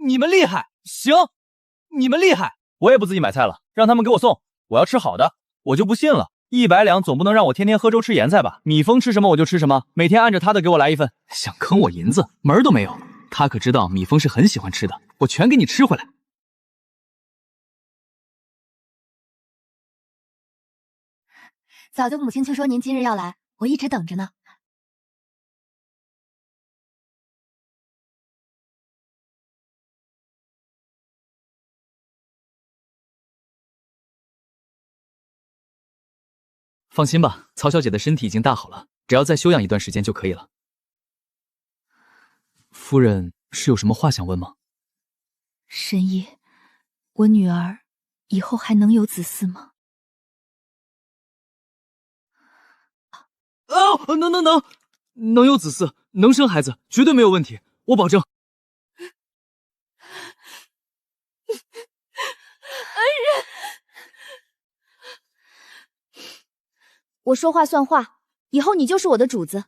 你们厉害，行，你们厉害，我也不自己买菜了，让他们给我送，我要吃好的。我就不信了，100两总不能让我天天喝粥吃盐菜吧？米峰吃什么我就吃什么，每天按着他的给我来一份。想坑我银子，门儿都没有。他可知道米峰是很喜欢吃的，我全给你吃回来。早就母亲却说您今日要来，我一直等着呢。放心吧，曹小姐的身体已经大好了，只要再休养一段时间就可以了。夫人是有什么话想问吗？神医，我女儿以后还能有子嗣吗？能有子嗣，能生孩子，绝对没有问题，我保证。我说话算话，以后你就是我的主子，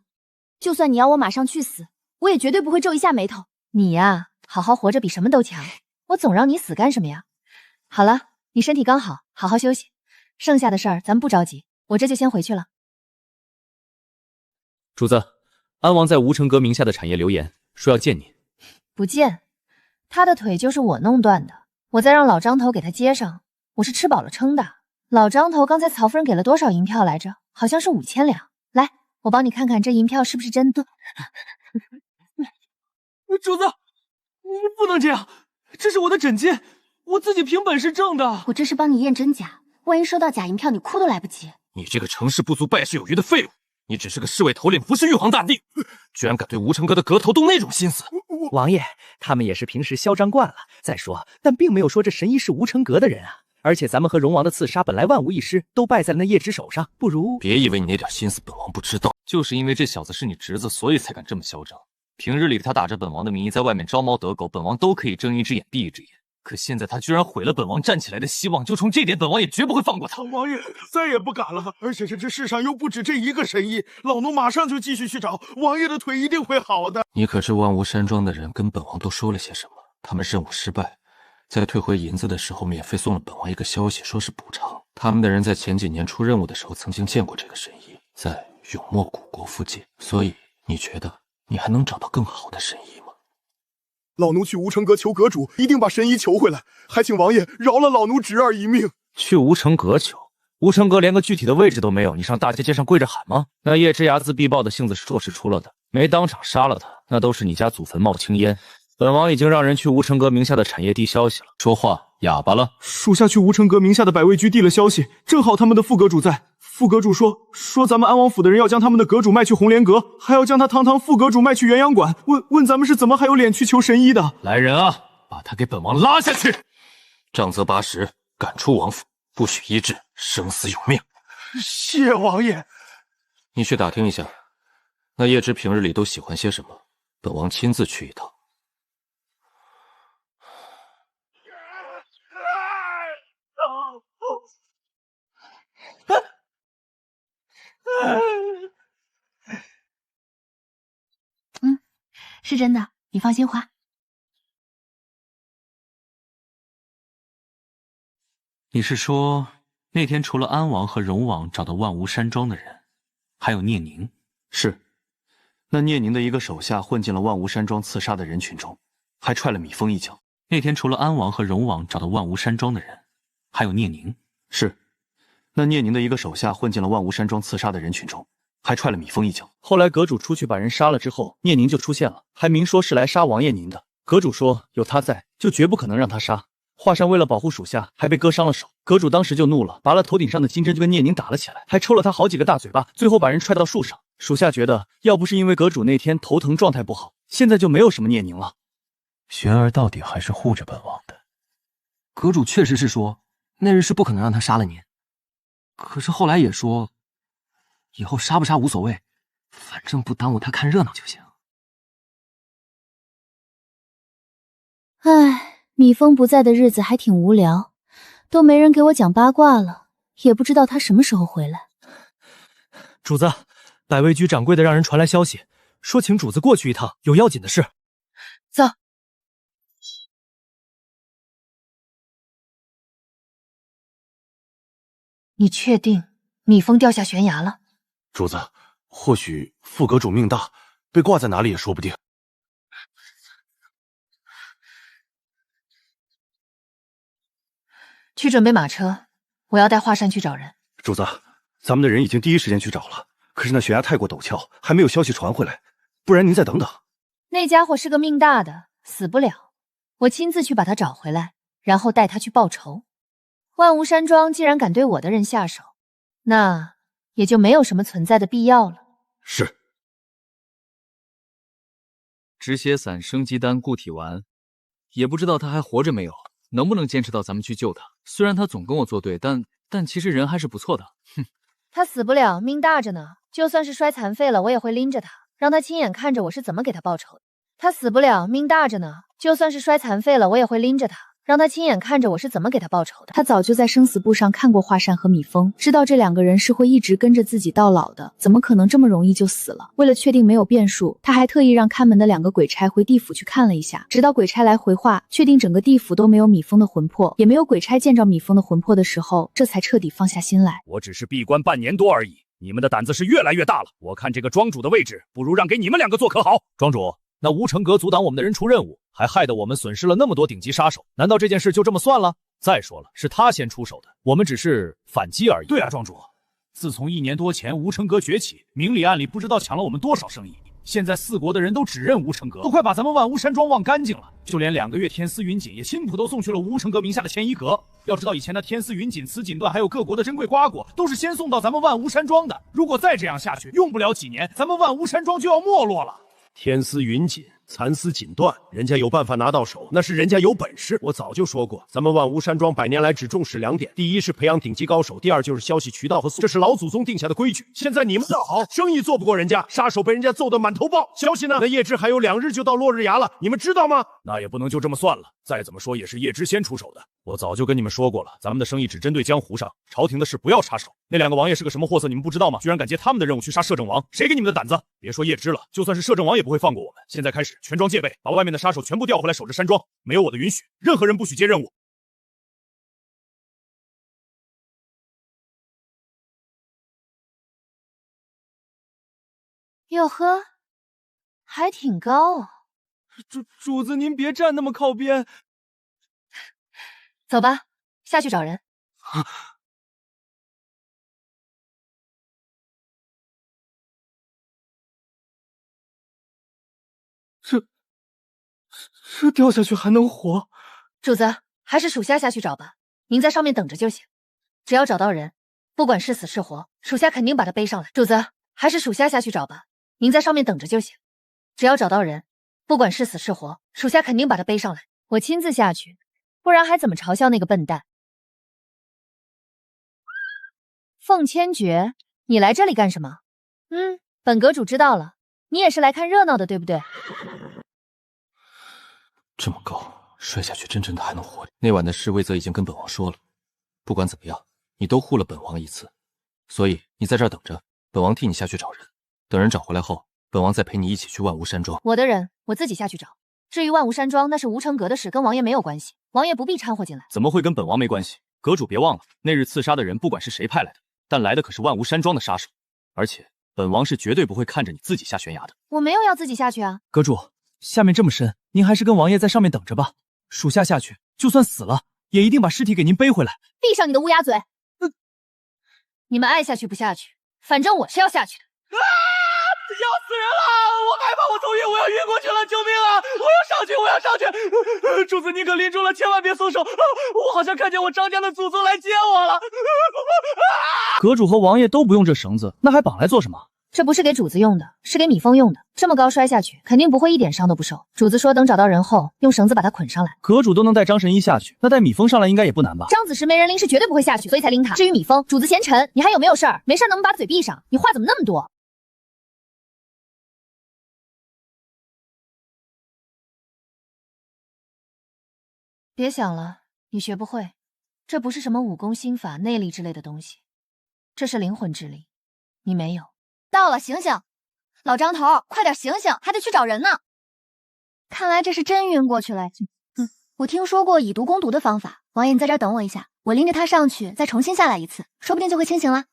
就算你要我马上去死，我也绝对不会皱一下眉头。你呀，好好活着比什么都强，我总让你死干什么呀？好了，你身体刚好，好好休息，剩下的事儿咱们不着急，我这就先回去了。主子，安王在吴成阁名下的产业留言，说要见你。不见，他的腿就是我弄断的，我再让老张头给他接上。我是吃饱了撑的。老张头刚才曹夫人给了多少银票来着？好像是5000两。来，我帮你看看这银票是不是真的。主子，你不能这样，这是我的枕巾，我自己凭本事挣的。我这是帮你验真假，万一收到假银票，你哭都来不及。你这个成事不足败事有余的废物，你只是个侍卫头领，不是玉皇大帝，居然敢对吴成阁的阁头动那种心思！王爷，他们也是平时嚣张惯了。再说，但并没有说这神医是吴成阁的人啊。而且咱们和荣王的刺杀本来万无一失，都败在了那叶芝手上，不如……别以为你那点心思本王不知道，就是因为这小子是你侄子，所以才敢这么嚣张。平日里他打着本王的名义在外面招猫得狗，本王都可以睁一只眼闭一只眼。可现在他居然毁了本王站起来的希望，就冲这点，本王也绝不会放过他。王爷再也不敢了，而且这世上又不止这一个神医，老奴马上就继续去找，王爷的腿一定会好的。你可知万无山庄的人跟本王都说了些什么？他们任务失败，在退回银子的时候，免费送了本王一个消息，说是补偿。他们的人在前几年出任务的时候，曾经见过这个神医，在永墨古国附近。所以你觉得你还能找到更好的神医吗？老奴去吴成阁求阁主，一定把神医求回来，还请王爷饶了老奴侄儿一命。去吴成阁求？吴成阁连个具体的位置都没有，你上大街上跪着喊吗？那叶之睚眦必报的性子是硕士出了的，没当场杀了他，那都是你家祖坟冒青烟。本王已经让人去吴成阁名下的产业递消息了，说话哑巴了。属下去吴成阁名下的百味居递了消息，正好他们的副阁主在。副阁主说咱们安王府的人要将他们的阁主卖去红莲阁，还要将他堂堂副阁主卖去元阳馆。问咱们是怎么还有脸去求神医的？来人啊，把他给本王拉下去！杖责80，赶出王府，不许医治，生死有命。谢王爷。你去打听一下，那叶芝平日里都喜欢些什么，本王亲自去一趟。是真的，你放心花。你是说，那天除了安王和荣王找到万无山庄的人，还有聂宁？是，那聂宁的一个手下混进了万无山庄刺杀的人群中，还踹了米峰一脚。那天除了安王和荣王找到万无山庄的人，还有聂宁？是，那聂宁的一个手下混进了万无山庄刺杀的人群中，还踹了米峰一脚。后来阁主出去把人杀了之后，聂宁就出现了，还明说是来杀王爷您的。阁主说有他在，就绝不可能让他杀。华山为了保护属下，还被割伤了手。阁主当时就怒了，拔了头顶上的金针就跟聂宁打了起来，还抽了他好几个大嘴巴，最后把人踹到树上。属下觉得，要不是因为阁主那天头疼状态不好，现在就没有什么聂宁了。玄儿到底还是护着本王的。阁主确实是说，那日是不可能让他杀了您。可是后来也说，以后杀不杀无所谓，反正不耽误他看热闹就行。唉，米峰不在的日子还挺无聊，都没人给我讲八卦了，也不知道他什么时候回来。主子，百味居掌柜的让人传来消息，说请主子过去一趟，有要紧的事。走。你确定米峰掉下悬崖了？主子，或许副阁主命大，被挂在哪里也说不定。去准备马车，我要带华山去找人。主子，咱们的人已经第一时间去找了，可是那悬崖太过陡峭，还没有消息传回来，不然您再等等。那家伙是个命大的，死不了。我亲自去把他找回来，然后带他去报仇。万无山庄既然敢对我的人下手，那也就没有什么存在的必要了。是。止血散、生肌丹、固体丸，也不知道他还活着没有，能不能坚持到咱们去救他？虽然他总跟我作对，但其实人还是不错的。哼，他死不了，命大着呢。就算是摔残废了，我也会拎着他，让他亲眼看着我是怎么给他报仇的。他死不了，命大着呢。就算是摔残废了，我也会拎着他，让他亲眼看着我是怎么给他报仇的。他早就在生死簿上看过华善和米峰，知道这2个人是会一直跟着自己到老的，怎么可能这么容易就死了？为了确定没有变数，他还特意让看门的2个鬼差回地府去看了一下，直到鬼差来回话，确定整个地府都没有米峰的魂魄，也没有鬼差见着米峰的魂魄的时候，这才彻底放下心来。我只是闭关半年多而已，你们的胆子是越来越大了。我看这个庄主的位置，不如让给你们2个做可好？庄主，那吴成阁阻挡我们的人出任务，还害得我们损失了那么多顶级杀手，难道这件事就这么算了？再说了，是他先出手的，我们只是反击而已。对啊，庄主，自从1年多前吴成阁崛起，明里暗里不知道抢了我们多少生意。现在4国的人都只认吴成阁，都快把咱们万巫山庄忘干净了。就连2个月天丝云锦也新谱都送去了吴成阁名下的千一阁。要知道以前的天丝云锦、紫锦缎还有各国的珍贵瓜果，都是先送到咱们万巫山庄的。如果再这样下去，用不了几年，咱们万巫山庄就要没落了。天丝云锦、蚕丝锦缎，人家有办法拿到手，那是人家有本事。我早就说过，咱们万巫山庄100年来只重视2点：第一是培养顶级高手，第二就是消息渠道和这是老祖宗定下的规矩。现在你们倒好，生意做不过人家，杀手被人家揍得满头包。消息呢？那叶芝还有2日就到落日崖了，你们知道吗？那也不能就这么算了，再怎么说也是叶芝先出手的。我早就跟你们说过了，咱们的生意只针对江湖上，朝廷的事不要插手。那2个王爷是个什么货色，你们不知道吗？居然敢接他们的任务去杀摄政王，谁给你们的胆子？别说叶芝了，就算是摄政王也不会放过我们。现在开始全庄戒备，把外面的杀手全部调回来守着山庄，没有我的允许，任何人不许接任务。哟呵，还挺高啊。主子您别站那么靠边。走吧，下去找人。这掉下去还能活？主子，还是属下下去找吧，您在上面等着就行。只要找到人，不管是死是活，属下肯定把他背上来。主子，还是属下下去找吧，您在上面等着就行。只要找到人，不管是死是活，属下肯定把他背上来。我亲自下去，不然还怎么嘲笑那个笨蛋？凤千诀，你来这里干什么？本阁主知道了，你也是来看热闹的，对不对？这么高，摔下去真的还能活。那晚的事，魏泽已经跟本王说了，不管怎么样，你都护了本王一次，所以你在这儿等着，本王替你下去找人。等人找回来后，本王再陪你一起去万无山庄。我的人，我自己下去找。至于万无山庄，那是吴成阁的事，跟王爷没有关系，王爷不必掺和进来。怎么会跟本王没关系？阁主别忘了，那日刺杀的人不管是谁派来的，但来的可是万无山庄的杀手，而且本王是绝对不会看着你自己下悬崖的。我没有要自己下去啊。阁主，下面这么深，您还是跟王爷在上面等着吧。属下下去，就算死了，也一定把尸体给您背回来。闭上你的乌鸦嘴！你们爱下去不下去，反正我是要下去的。要死人了！我害怕我头晕，我要晕过去了！救命啊！我要上去，我要上去！主子，你可拎住了，千万别松手！我好像看见我张家的祖宗来接我了！阁主和王爷都不用这绳子，那还绑来做什么？这不是给主子用的，是给米峰用的。这么高摔下去，肯定不会一点伤都不受。主子说等找到人后，用绳子把他捆上来。阁主都能带张神医下去，那带米峰上来应该也不难吧？张子时没人拎是绝对不会下去，所以才拎他。至于米峰，主子嫌沉，你还有没有事儿？没事能不能把嘴闭上？你话怎么那么多？别想了，你学不会。这不是什么武功心法、内力之类的东西，这是灵魂之力，你没有。到了，醒醒！老张头，快点醒醒，还得去找人呢。看来这是真晕过去了。我听说过以毒攻毒的方法，王爷你在这儿等我一下，我拎着他上去，再重新下来一次，说不定就会清醒了。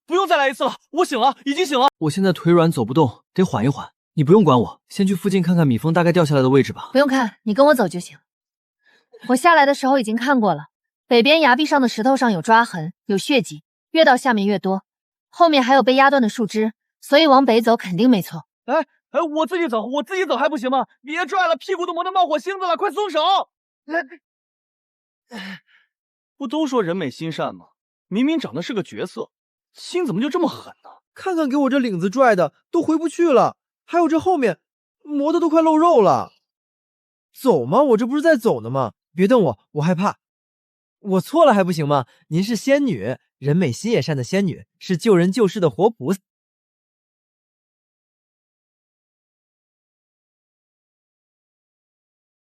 不用再来一次了，我醒了，已经醒了。我现在腿软走不动，得缓一缓。你不用管我，先去附近看看米峰大概掉下来的位置吧。不用看，你跟我走就行。我下来的时候已经看过了，北边崖壁上的石头上有抓痕，有血迹，越到下面越多，后面还有被压断的树枝，所以往北走肯定没错。我自己走还不行吗？别拽了，屁股都磨得冒火星子了，快松手！不都说人美心善吗？明明长得是个绝色，心怎么就这么狠呢？看看给我这领子拽的，都回不去了，还有这后面磨的都快露肉了。走吗？我这不是在走呢吗？别瞪我，我害怕。我错了还不行吗？您是仙女，人美心也善的仙女，是救人救世的活菩萨。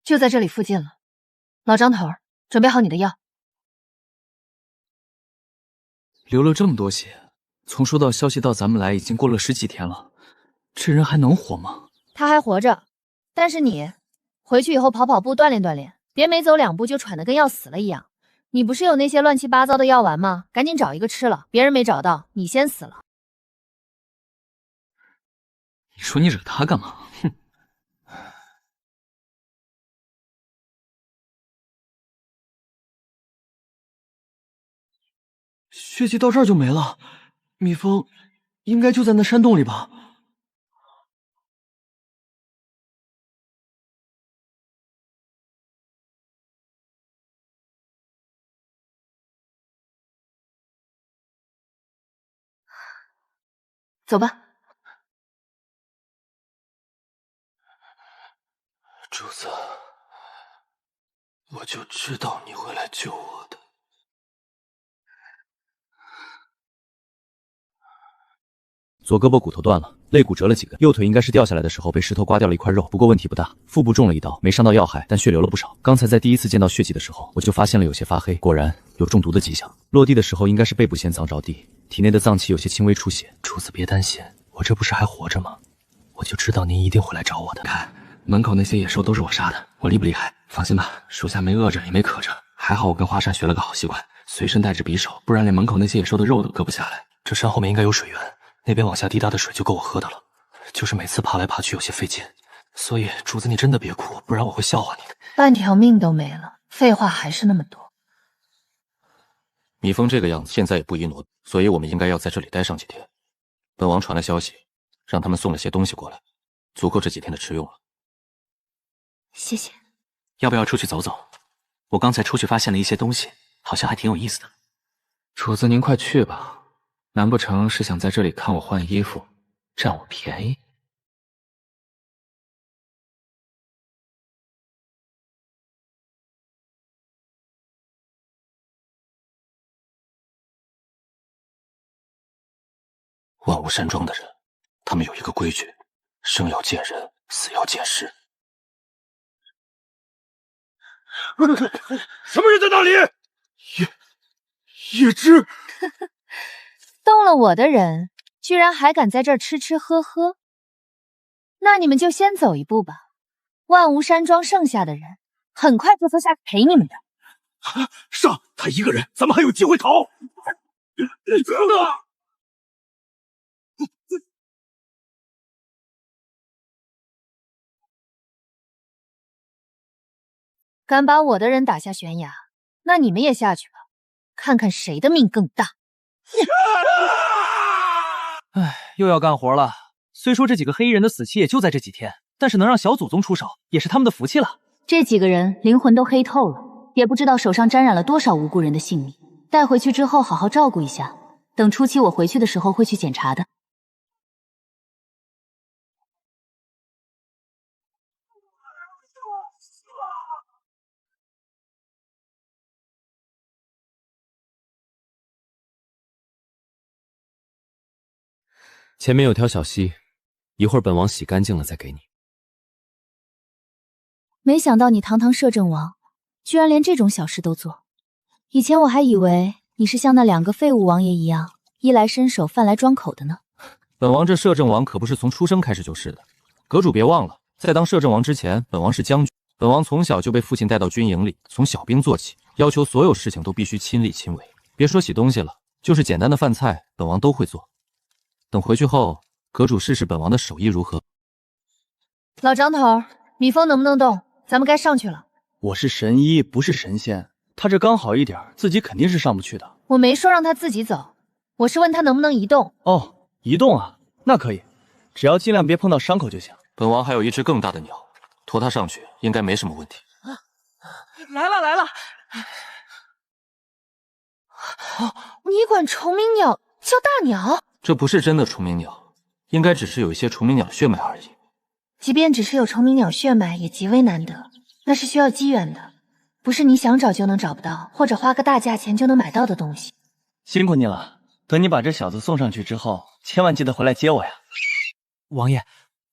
就在这里附近了，老张头，准备好你的药。流了这么多血，从收到消息到咱们来已经过了10几天了，这人还能活吗？他还活着，但是你回去以后跑跑步锻炼锻炼，别没走2步就喘得跟要死了一样。你不是有那些乱七八糟的药丸吗？赶紧找一个吃了，别人没找到，你先死了。你说你惹他干嘛？哼！血迹到这儿就没了，蜜蜂应该就在那山洞里吧？走吧。主子，我就知道你会来救我的。左胳膊骨头断了，肋骨折了几根，右腿应该是掉下来的时候被石头刮掉了一块肉，不过问题不大。腹部中了一刀，没伤到要害，但血流了不少。刚才在第一次见到血迹的时候，我就发现了有些发黑，果然有中毒的迹象。落地的时候应该是背部先脏着地，体内的脏器有些轻微出血。主子别担心，我这不是还活着吗？我就知道您一定会来找我的。看，门口那些野兽都是我杀的，我厉不厉害？放心吧，属下没饿着也没渴着，还好我跟华山学了个好习惯，随身带着匕首，不然连门口那些野兽的肉都割不下来。这山后面应该有水源，那边往下滴答的水就够我喝的了，就是每次爬来爬去有些费劲，所以主子你真的别哭，不然我会笑话你的。半条命都没了，废话还是那么多。蜜蜂这个样子，现在也不宜挪，所以我们应该要在这里待上几天。本王传了消息，让他们送了些东西过来，足够这几天的吃用了。谢谢。要不要出去走走？我刚才出去发现了一些东西，好像还挺有意思的。主子您快去吧，难不成是想在这里看我换衣服，占我便宜？万无山庄的人，他们有一个规矩，生要见人，死要见尸。什么人在那里？叶芝，动了我的人，居然还敢在这儿吃吃喝喝，那你们就先走一步吧。万无山庄剩下的人，很快就会下去陪你们的。上，他一个人，咱们还有机会逃。敢把我的人打下悬崖，那你们也下去吧，看看谁的命更大。唉，又要干活了。虽说这几个黑衣人的死期也就在这几天，但是能让小祖宗出手，也是他们的福气了。这几个人灵魂都黑透了，也不知道手上沾染了多少无辜人的性命。带回去之后好好照顾一下，等初期我回去的时候会去检查的。前面有条小溪，一会儿本王洗干净了再给你。没想到你堂堂摄政王，居然连这种小事都做。以前我还以为你是像那2个废物王爷一样，衣来伸手饭来装口的呢。本王这摄政王可不是从出生开始就是的，阁主别忘了，在当摄政王之前，本王是将军。本王从小就被父亲带到军营里，从小兵做起，要求所有事情都必须亲力亲为。别说洗东西了，就是简单的饭菜，本王都会做。等回去后，阁主试试本王的手艺如何？老张头，蜜蜂能不能动？咱们该上去了。我是神医，不是神仙，他这刚好一点，自己肯定是上不去的。我没说让他自己走，我是问他能不能移动。哦，移动啊，那可以，只要尽量别碰到伤口就行。本王还有一只更大的鸟，驮它上去应该没什么问题。来了来了！你管虫鸣鸟叫大鸟？这不是真的虫鸣鸟，应该只是有一些虫鸣鸟血脉而已。即便只是有虫鸣鸟血脉，也极为难得，那是需要机缘的，不是你想找就能找不到，或者花个大价钱就能买到的东西。辛苦你了，等你把这小子送上去之后，千万记得回来接我呀。王爷，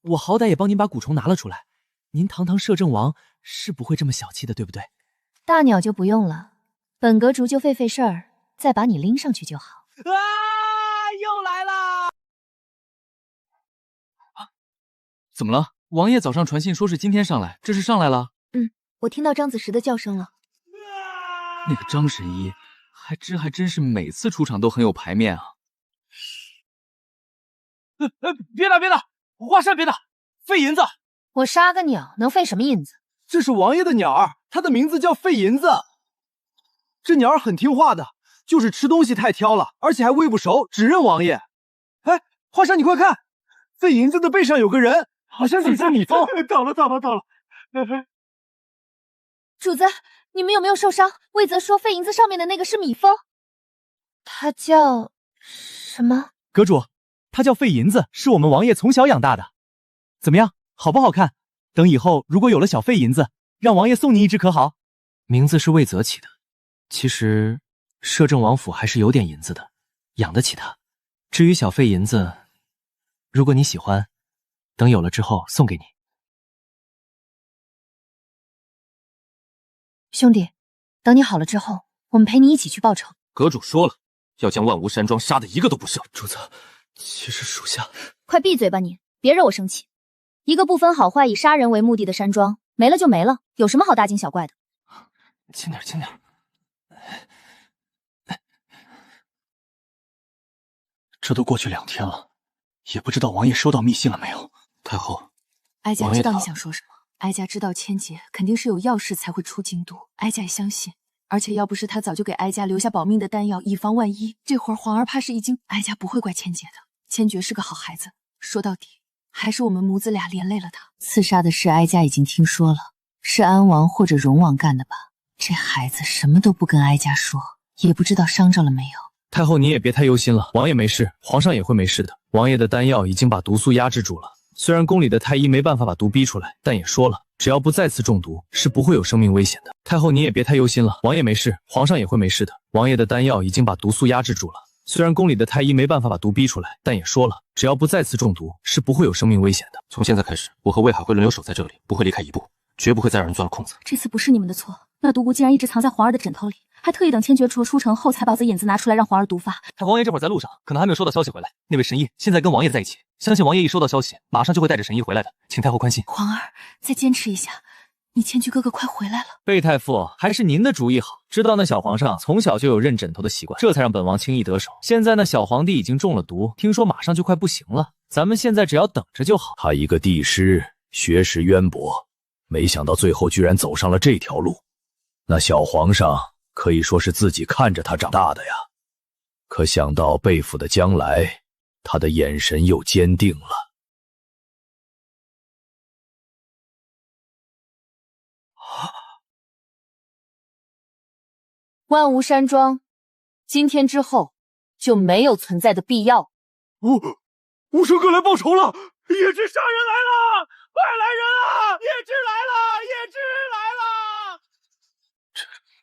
我好歹也帮您把蛊虫拿了出来，您堂堂摄政王是不会这么小气的，对不对？大鸟就不用了，本阁主就费事儿，再把你拎上去就好。啊！又来啦！怎么了？王爷早上传信说是今天上来，这是上来了？我听到张子时的叫声了。那个张神医，还真是每次出场都很有排面啊！别打！华山别打！费银子！我杀个鸟能费什么银子？这是王爷的鸟儿，它的名字叫费银子。这鸟儿很听话的，就是吃东西太挑了，而且还喂不熟，只认王爷。哎，华山你快看，费银子的背上有个人，好像是米蜂。到了！主子，你们有没有受伤？魏泽说费银子上面的那个是米蜂。他叫什么？阁主，他叫费银子，是我们王爷从小养大的。怎么样，好不好看？等以后如果有了小费银子，让王爷送你一只可好？名字是魏泽起的，其实摄政王府还是有点银子的，养得起他。至于小费银子，如果你喜欢，等有了之后送给你。兄弟，等你好了之后，我们陪你一起去报仇。阁主说了，要将万无山庄杀的一个都不剩。主子，其实属下……快闭嘴吧你，别惹我生气。一个不分好坏以杀人为目的的山庄，没了就没了，有什么好大惊小怪的？轻点。这都过去2天了，也不知道王爷收到密信了没有。太后，哀家知道你想说什么。哀家知道千劫肯定是有要事才会出京都，哀家也相信。而且要不是他早就给哀家留下保命的丹药，以防万一，这会儿皇儿怕是已经……哀家不会怪千劫的，千珏是个好孩子。说到底，还是我们母子俩连累了他。刺杀的事，哀家已经听说了，是安王或者荣王干的吧？这孩子什么都不跟哀家说，也不知道伤着了没有。太后，你也别太忧心了，王爷没事，皇上也会没事的。王爷的丹药已经把毒素压制住了。虽然宫里的太医没办法把毒逼出来，但也说了，只要不再次中毒，是不会有生命危险的。太后，你也别太忧心了，王爷没事，皇上也会没事的。王爷的丹药已经把毒素压制住了。虽然宫里的太医没办法把毒逼出来，但也说了，只要不再次中毒，是不会有生命危险的。从现在开始，我和魏海会轮流守在这里，不会离开一步，绝不会再让人钻了空子。这次不是你们的错，那毒菇竟然一直藏在皇儿的枕头里，还特意等千珏出城后才把子引子拿出来让皇儿毒发。太王爷这会儿在路上，可能还没有收到消息回来。那位神医现在跟王爷在一起，相信王爷一收到消息，马上就会带着神医回来的，请太后宽心。皇儿，再坚持一下，你千珏哥哥快回来了。贝太傅，还是您的主意好。知道那小皇上从小就有认枕头的习惯，这才让本王轻易得手。现在那小皇帝已经中了毒，听说马上就快不行了，咱们现在只要等着就好。他一个帝师，学识渊博，没想到最后居然走上了这条路。那小皇上可以说是自己看着他长大的呀，可想到贝府的将来，他的眼神又坚定了。万无山庄，今天之后就没有存在的必要。无声哥来报仇了，叶芝杀人来了，快来人啊！叶芝来了，叶芝来了！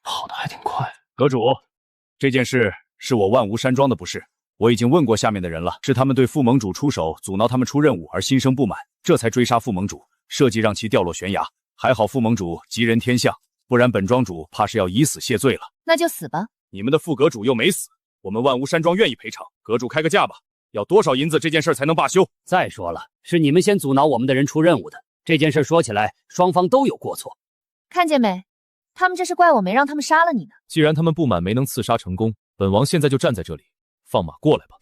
跑得还挺快。阁主，这件事是我万无山庄的不是，我已经问过下面的人了，是他们对副盟主出手阻挠他们出任务而心生不满，这才追杀副盟主，设计让其掉落悬崖。还好副盟主吉人天相，不然本庄主怕是要以死谢罪了。那就死吧！你们的副阁主又没死，我们万无山庄愿意赔偿，阁主开个价吧，要多少银子这件事才能罢休？再说了，是你们先阻挠我们的人出任务的，这件事说起来双方都有过错。看见没？他们这是怪我没让他们杀了你呢。既然他们不满没能刺杀成功，本王现在就站在这里，放马过来吧。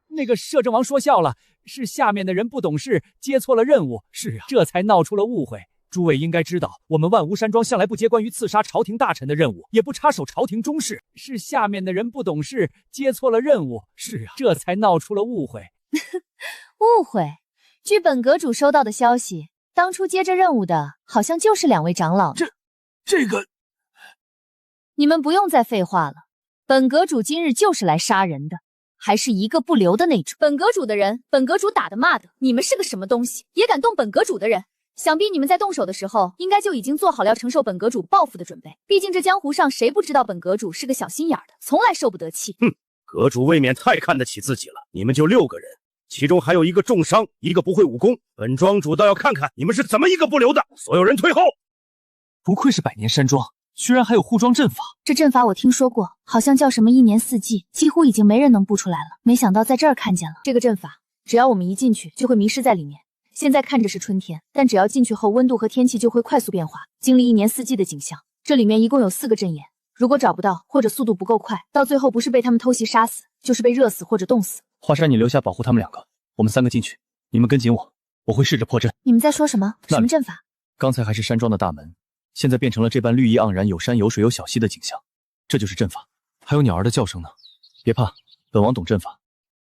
那个摄政王说笑了，是下面的人不懂事，接错了任务。是啊，这才闹出了误会。诸位应该知道，我们万无山庄向来不接关于刺杀朝廷大臣的任务，也不插手朝廷中事。是下面的人不懂事，接错了任务。是啊，这才闹出了误会。误会？据本阁主收到的消息，当初接这任务的好像就是2位长老。这个，你们不用再废话了。本阁主今日就是来杀人的，还是一个不留的那种。本阁主的人，本阁主打的骂的，你们是个什么东西，也敢动本阁主的人？想必你们在动手的时候，应该就已经做好了承受本阁主报复的准备。毕竟这江湖上谁不知道本阁主是个小心眼的，从来受不得气。哼，阁主未免太看得起自己了。你们就6个人，其中还有一个重伤，一个不会武功。本庄主倒要看看你们是怎么一个不留的。所有人退后！不愧是百年山庄，居然还有护装阵法。这阵法我听说过，好像叫什么一年四季，几乎已经没人能布出来了。没想到在这儿看见了这个阵法，只要我们一进去，就会迷失在里面。现在看着是春天，但只要进去后，温度和天气就会快速变化，经历一年四季的景象。这里面一共有4个阵眼，如果找不到或者速度不够快，到最后不是被他们偷袭杀死，就是被热死或者冻死。华山，你留下保护他们2个，我们3个进去，你们跟紧我，我会试着破阵。你们在说什么？什么阵法？刚才还是山庄的大门，现在变成了这般绿意盎然、有山有水有小溪的景象，这就是阵法。还有鸟儿的叫声呢。别怕，本王懂阵法，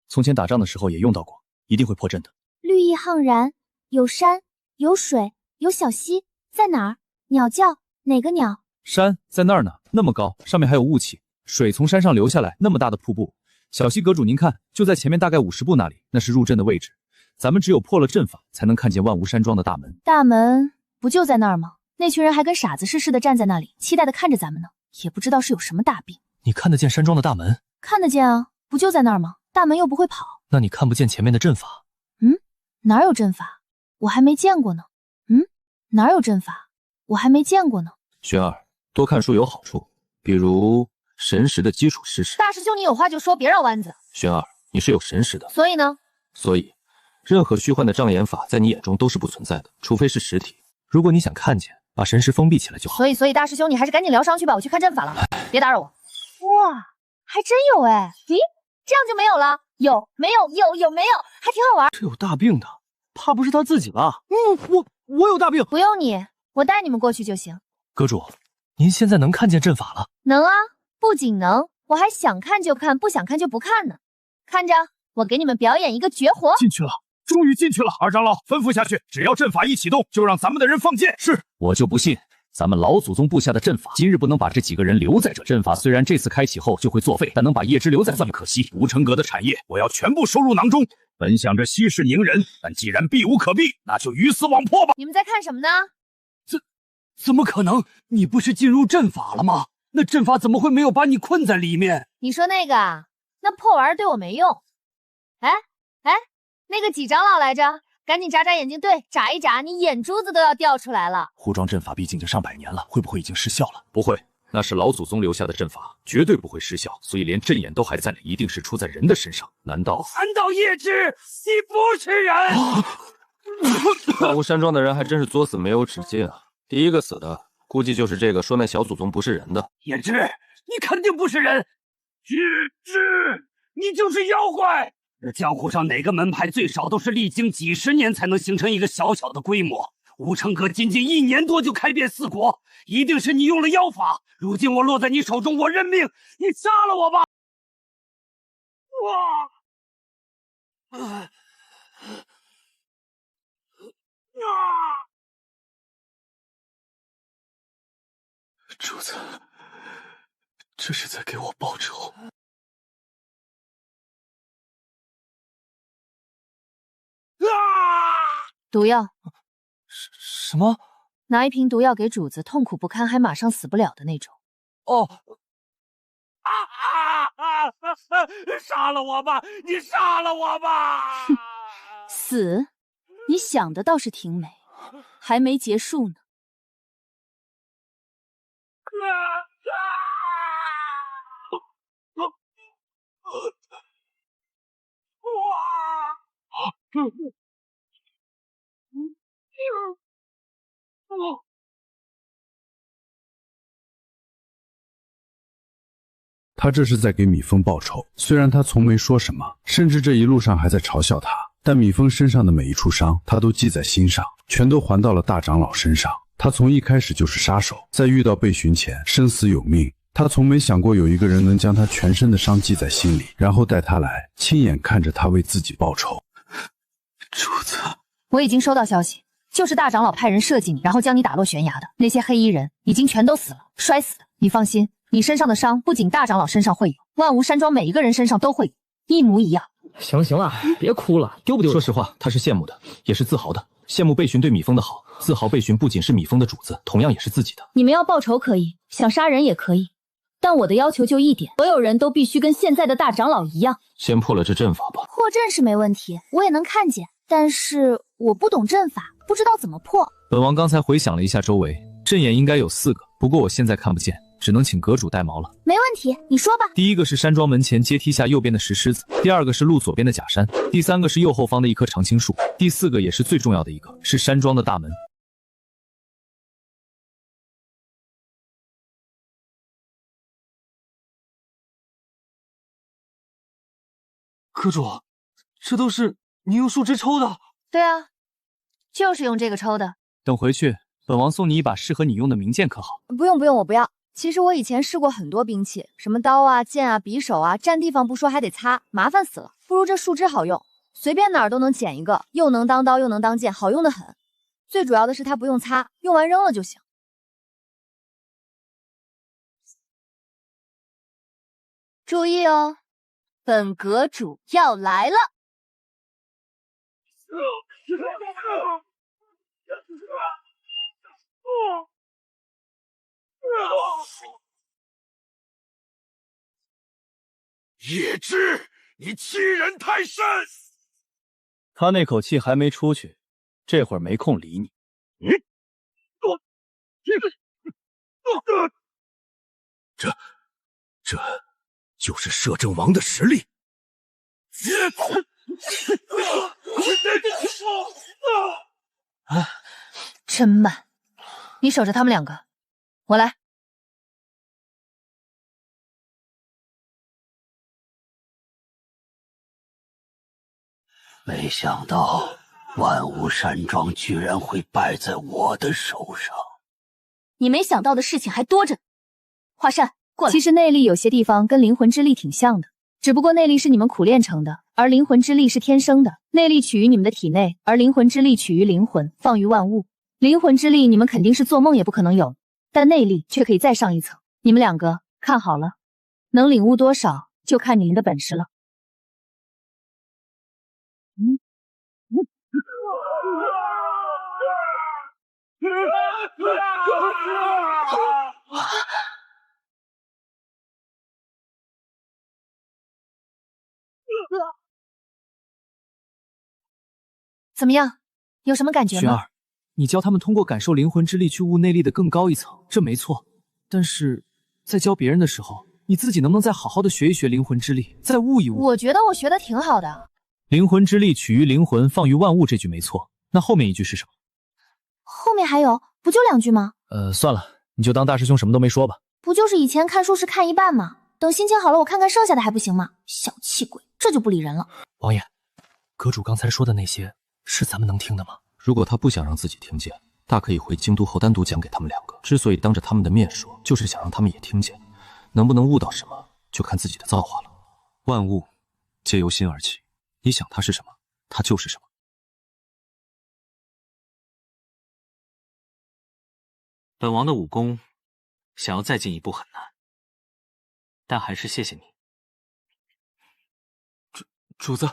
从前打仗的时候也用到过，一定会破阵的。绿意盎然，有山有水有小溪，在哪儿？鸟叫，哪个鸟？山在那儿呢，那么高，上面还有雾气，水从山上流下来，那么大的瀑布。小溪阁主您看，就在前面大概50步那里，那是入阵的位置。咱们只有破了阵法，才能看见万无山庄的大门。大门不就在那儿吗？那群人还跟傻子似的站在那里，期待的看着咱们呢，也不知道是有什么大病。你看得见山庄的大门？看得见啊，不就在那儿吗？大门又不会跑。那你看不见前面的阵法？哪有阵法？我还没见过呢。哪有阵法？我还没见过呢。玄儿，多看书有好处，比如神识的基础知识。大师兄，你有话就说，别绕弯子。玄儿，你是有神识的，所以呢？所以任何虚幻的障眼法在你眼中都是不存在的，除非是实体。如果你想看见，把神识封闭起来就好。所以大师兄，你还是赶紧疗伤去吧，我去看阵法了，别打扰我。哇，还真有哎！咦，这样就没有了？有没有？有没有？还挺好玩。这有大病的，怕不是他自己吧？我有大病。不用你，我带你们过去就行。阁主，您现在能看见阵法了？能啊，不仅能，我还想看就看，不想看就不看呢。看着，我给你们表演一个绝活。进去了，终于进去了。二长老吩咐下去，只要阵法一启动，就让咱们的人放箭。是。我就不信咱们老祖宗布下的阵法，今日不能把这几个人留在这。阵法虽然这次开启后就会作废，但能把叶芝留在算可惜。无尘阁的产业，我要全部收入囊中。本想着息事宁人，但既然避无可避，那就鱼死网破吧。你们在看什么呢？怎么可能？你不是进入阵法了吗？那阵法怎么会没有把你困在里面？你说那个啊？那破玩意儿对我没用。哎，那个几长老来着？赶紧眨眨眼睛，对，眨一眨，你眼珠子都要掉出来了。护装阵法毕竟就上百年了，会不会已经失效了？不会，那是老祖宗留下的阵法，绝对不会失效，所以连阵眼都还在，一定是出在人的身上。难道叶芝，你不是人？万无山庄的人还真是作死没有止境啊！第一个死的，估计就是这个说那小祖宗不是人的。叶芝，你肯定不是人，叶芝，你就是妖怪。这江湖上哪个门派最少都是历经几十年才能形成一个小小的规模，无尘阁仅仅1年多就开遍4国，一定是你用了妖法。如今我落在你手中，我认命，你杀了我吧！主子，这是在给我报仇。毒药？什么？拿一瓶毒药给主子，痛苦不堪还马上死不了的那种。哦。杀了我吧！你杀了我吧！死？你想的倒是挺美，还没结束呢。他这是在给米峰报仇，虽然他从没说什么，甚至这一路上还在嘲笑他，但米峰身上的每一处伤，他都记在心上，全都还到了大长老身上。他从一开始就是杀手，在遇到被寻前，生死有命。他从没想过有一个人能将他全身的伤记在心里，然后带他来，亲眼看着他为自己报仇。主子，我已经收到消息，就是大长老派人设计你，然后将你打落悬崖的那些黑衣人，已经全都死了，摔死的。你放心，你身上的伤不仅大长老身上会有，万无山庄每一个人身上都会有，一模一样。行了，别哭了，丢不丢人？说实话，他是羡慕的，也是自豪的。羡慕贝寻对米峰的好，自豪贝寻不仅是米峰的主子，同样也是自己的。你们要报仇可以，想杀人也可以，但我的要求就一点，所有人都必须跟现在的大长老一样。先破了这阵法吧。破阵是没问题，我也能看见，但是我不懂阵法，不知道怎么破。本王刚才回想了一下周围，阵眼应该有4个，不过我现在看不见，只能请阁主带毛了。没问题，你说吧。第一个是山庄门前阶梯下右边的石狮子，第二个是路左边的假山，第三个是右后方的一棵常青树，第四个也是最重要的一个，是山庄的大门。阁主，这都是你用树枝抽的？对啊，就是用这个抽的。等回去，本王送你一把适合你用的名剑，可好？不用不用，我不要。其实我以前试过很多兵器，什么刀啊、剑啊、匕首啊，占地方不说还得擦，麻烦死了。不如这树枝好用，随便哪儿都能捡一个，又能当刀又能当剑，好用的很。最主要的是它不用擦，用完扔了就行。注意哦，本阁主要来了。叶芝，你欺人太甚！他那口气还没出去，这会儿没空理你。这就是摄政王的实力。真慢，你守着他们两个，我来。没想到万物山庄居然会败在我的手上。你没想到的事情还多着。华善，过来。其实内力有些地方跟灵魂之力挺像的，只不过内力是你们苦练成的，而灵魂之力是天生的。内力取于你们的体内，而灵魂之力取于灵魂，放于万物。灵魂之力你们肯定是做梦也不可能有，但内力却可以再上一层。你们两个看好了，能领悟多少就看你们的本事了。怎么样？有什么感觉吗？雪儿，你教他们通过感受灵魂之力去悟内力的更高一层，这没错。但是在教别人的时候，你自己能不能再好好的学一学灵魂之力，再悟一悟？我觉得我学的挺好的。灵魂之力取于灵魂，放于万物，这句没错。那后面一句是什么？后面还有，不就2句吗？算了，你就当大师兄什么都没说吧。不就是以前看书时看一半吗？等心情好了，我看看剩下的还不行吗？小气鬼，这就不理人了。王爷，阁主刚才说的那些是咱们能听的吗？如果他不想让自己听见，大可以回京都后单独讲给他们两个。之所以当着他们的面说，就是想让他们也听见。能不能悟到什么，就看自己的造化了。万物皆由心而起，你想它是什么，它就是什么。本王的武功想要再进一步很难，但还是谢谢你。主子，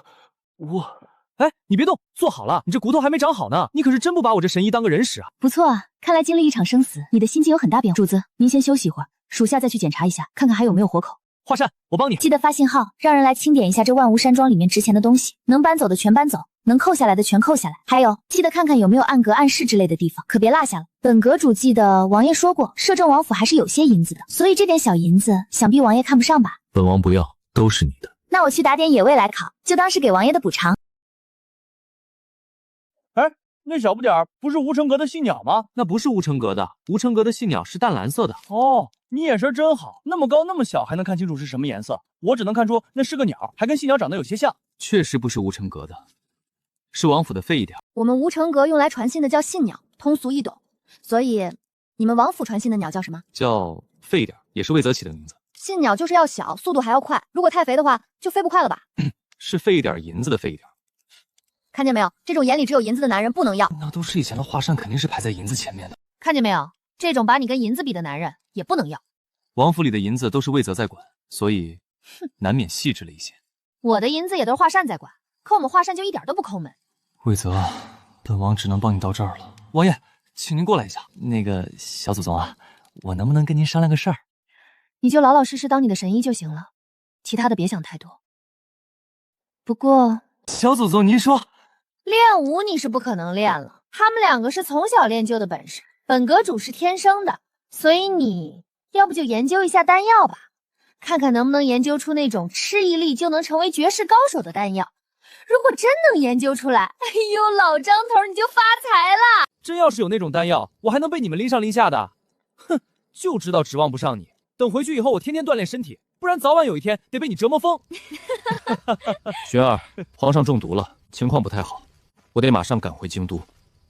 哎，你别动，坐好了，你这骨头还没长好呢，你可是真不把我这神医当个人使啊！不错啊，看来经历一场生死，你的心情有很大变化。主子，您先休息一会儿，属下再去检查一下，看看还有没有活口。华善，我帮你。记得发信号，让人来清点一下这万物山庄里面值钱的东西，能搬走的全搬走，能扣下来的全扣下来。还有，记得看看有没有暗格暗室之类的地方，可别落下了。本阁主记得王爷说过，摄政王府还是有些银子的，所以这点小银子，想必王爷看不上吧？本王不要，都是你的。那我去打点野味来烤，就当是给王爷的补偿。哎，那小不点儿不是吴成阁的信鸟吗？那不是吴成阁的，吴成阁的信鸟是淡蓝色的。哦，你眼神真好，那么高那么小还能看清楚是什么颜色，我只能看出那是个鸟，还跟信鸟长得有些像。确实不是吴成阁的，是王府的废一点。我们吴成阁用来传信的叫信鸟，通俗易懂。所以你们王府传信的鸟叫什么？叫废一点，也是魏则起的名字。信鸟就是要小，速度还要快，如果太肥的话，就飞不快了吧？是废一点银子的废一点。看见没有？这种眼里只有银子的男人不能要。那都是以前的华山，肯定是排在银子前面的。看见没有？这种把你跟银子比的男人也不能要。王府里的银子都是魏则在管，所以难免细致了一些。我的银子也都是华善在管，可我们华善就一点都不抠门。魏则，本王只能帮你到这儿了。王爷，请您过来一下。那个小祖宗啊，我能不能跟您商量个事儿？你就老老实实当你的神医就行了，其他的别想太多。不过，小祖宗您说，练武你是不可能练了，他们两个是从小练就的本事，本阁主是天生的，所以你要不就研究一下丹药吧，看看能不能研究出那种吃一粒就能成为绝世高手的丹药。如果真能研究出来，哎呦，老张头你就发财了。真要是有那种丹药，我还能被你们拎上拎下的。哼，就知道指望不上你。等回去以后，我天天锻炼身体，不然早晚有一天得被你折磨疯。玄儿，皇上中毒了，情况不太好，我得马上赶回京都，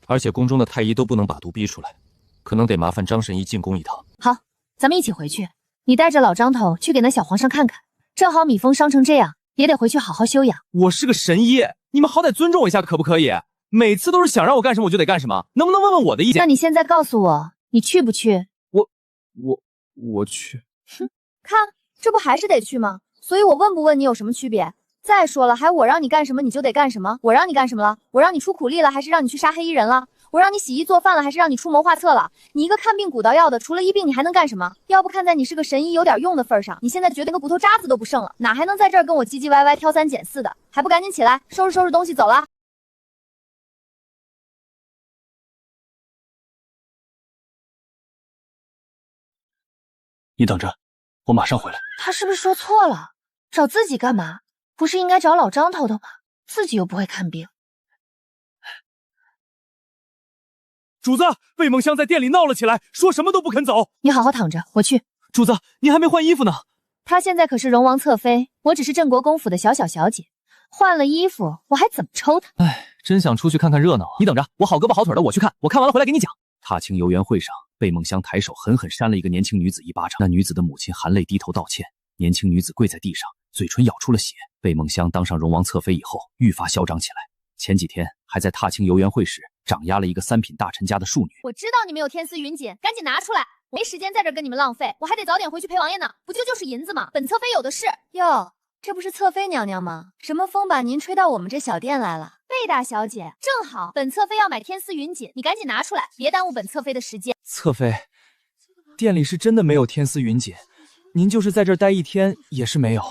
而且宫中的太医都不能把毒逼出来，可能得麻烦张神医进宫一趟。好，咱们一起回去。你带着老张头去给那小皇上看看，正好米峰伤成这样，也得回去好好休养。我是个神医，你们好歹尊重我一下可不可以？每次都是想让我干什么我就得干什么，能不能问问我的意见？那你现在告诉我，你去不去？我去。哼，看，这不还是得去吗？所以我问不问你有什么区别？再说了，还我让你干什么你就得干什么？我让你干什么了？我让你出苦力了，还是让你去杀黑衣人了？我让你洗衣做饭了，还是让你出谋划策了？你一个看病鼓捣药的，除了医病你还能干什么？要不看在你是个神医有点用的份上，你现在绝对个骨头渣子都不剩了，哪还能在这儿跟我唧唧歪歪挑三拣四的？还不赶紧起来收拾收拾东西走了？你等着，我马上回来。他是不是说错了？找自己干嘛？不是应该找老张头的吗？自己又不会看病。主子，魏梦香在店里闹了起来，说什么都不肯走。你好好躺着，我去。主子，您还没换衣服呢。她现在可是荣王侧妃，我只是镇国公府的小姐，换了衣服我还怎么抽她？哎，真想出去看看热闹啊！你等着，我好胳膊好腿的我去看，我看完了回来给你讲。踏青游园会上，贝梦香抬手狠狠扇了一个年轻女子一巴掌，那女子的母亲含泪低头道歉，年轻女子跪在地上，嘴唇咬出了血。贝梦香当上荣王侧妃以后，愈发嚣张起来。前几天还在踏青游园会时，掌压了一个三品大臣家的庶女。我知道你们有天丝云锦，赶紧拿出来，我没时间在这儿跟你们浪费，我还得早点回去陪王爷呢。不就是银子吗？本侧妃有的是。哟，这不是侧妃娘娘吗？什么风把您吹到我们这小店来了？贝大小姐，正好本侧妃要买天丝云锦，你赶紧拿出来，别耽误本侧妃的时间。侧妃，店里是真的没有天丝云锦，您就是在这儿待一天也是没有。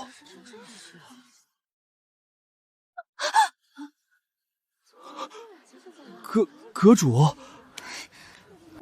阁主，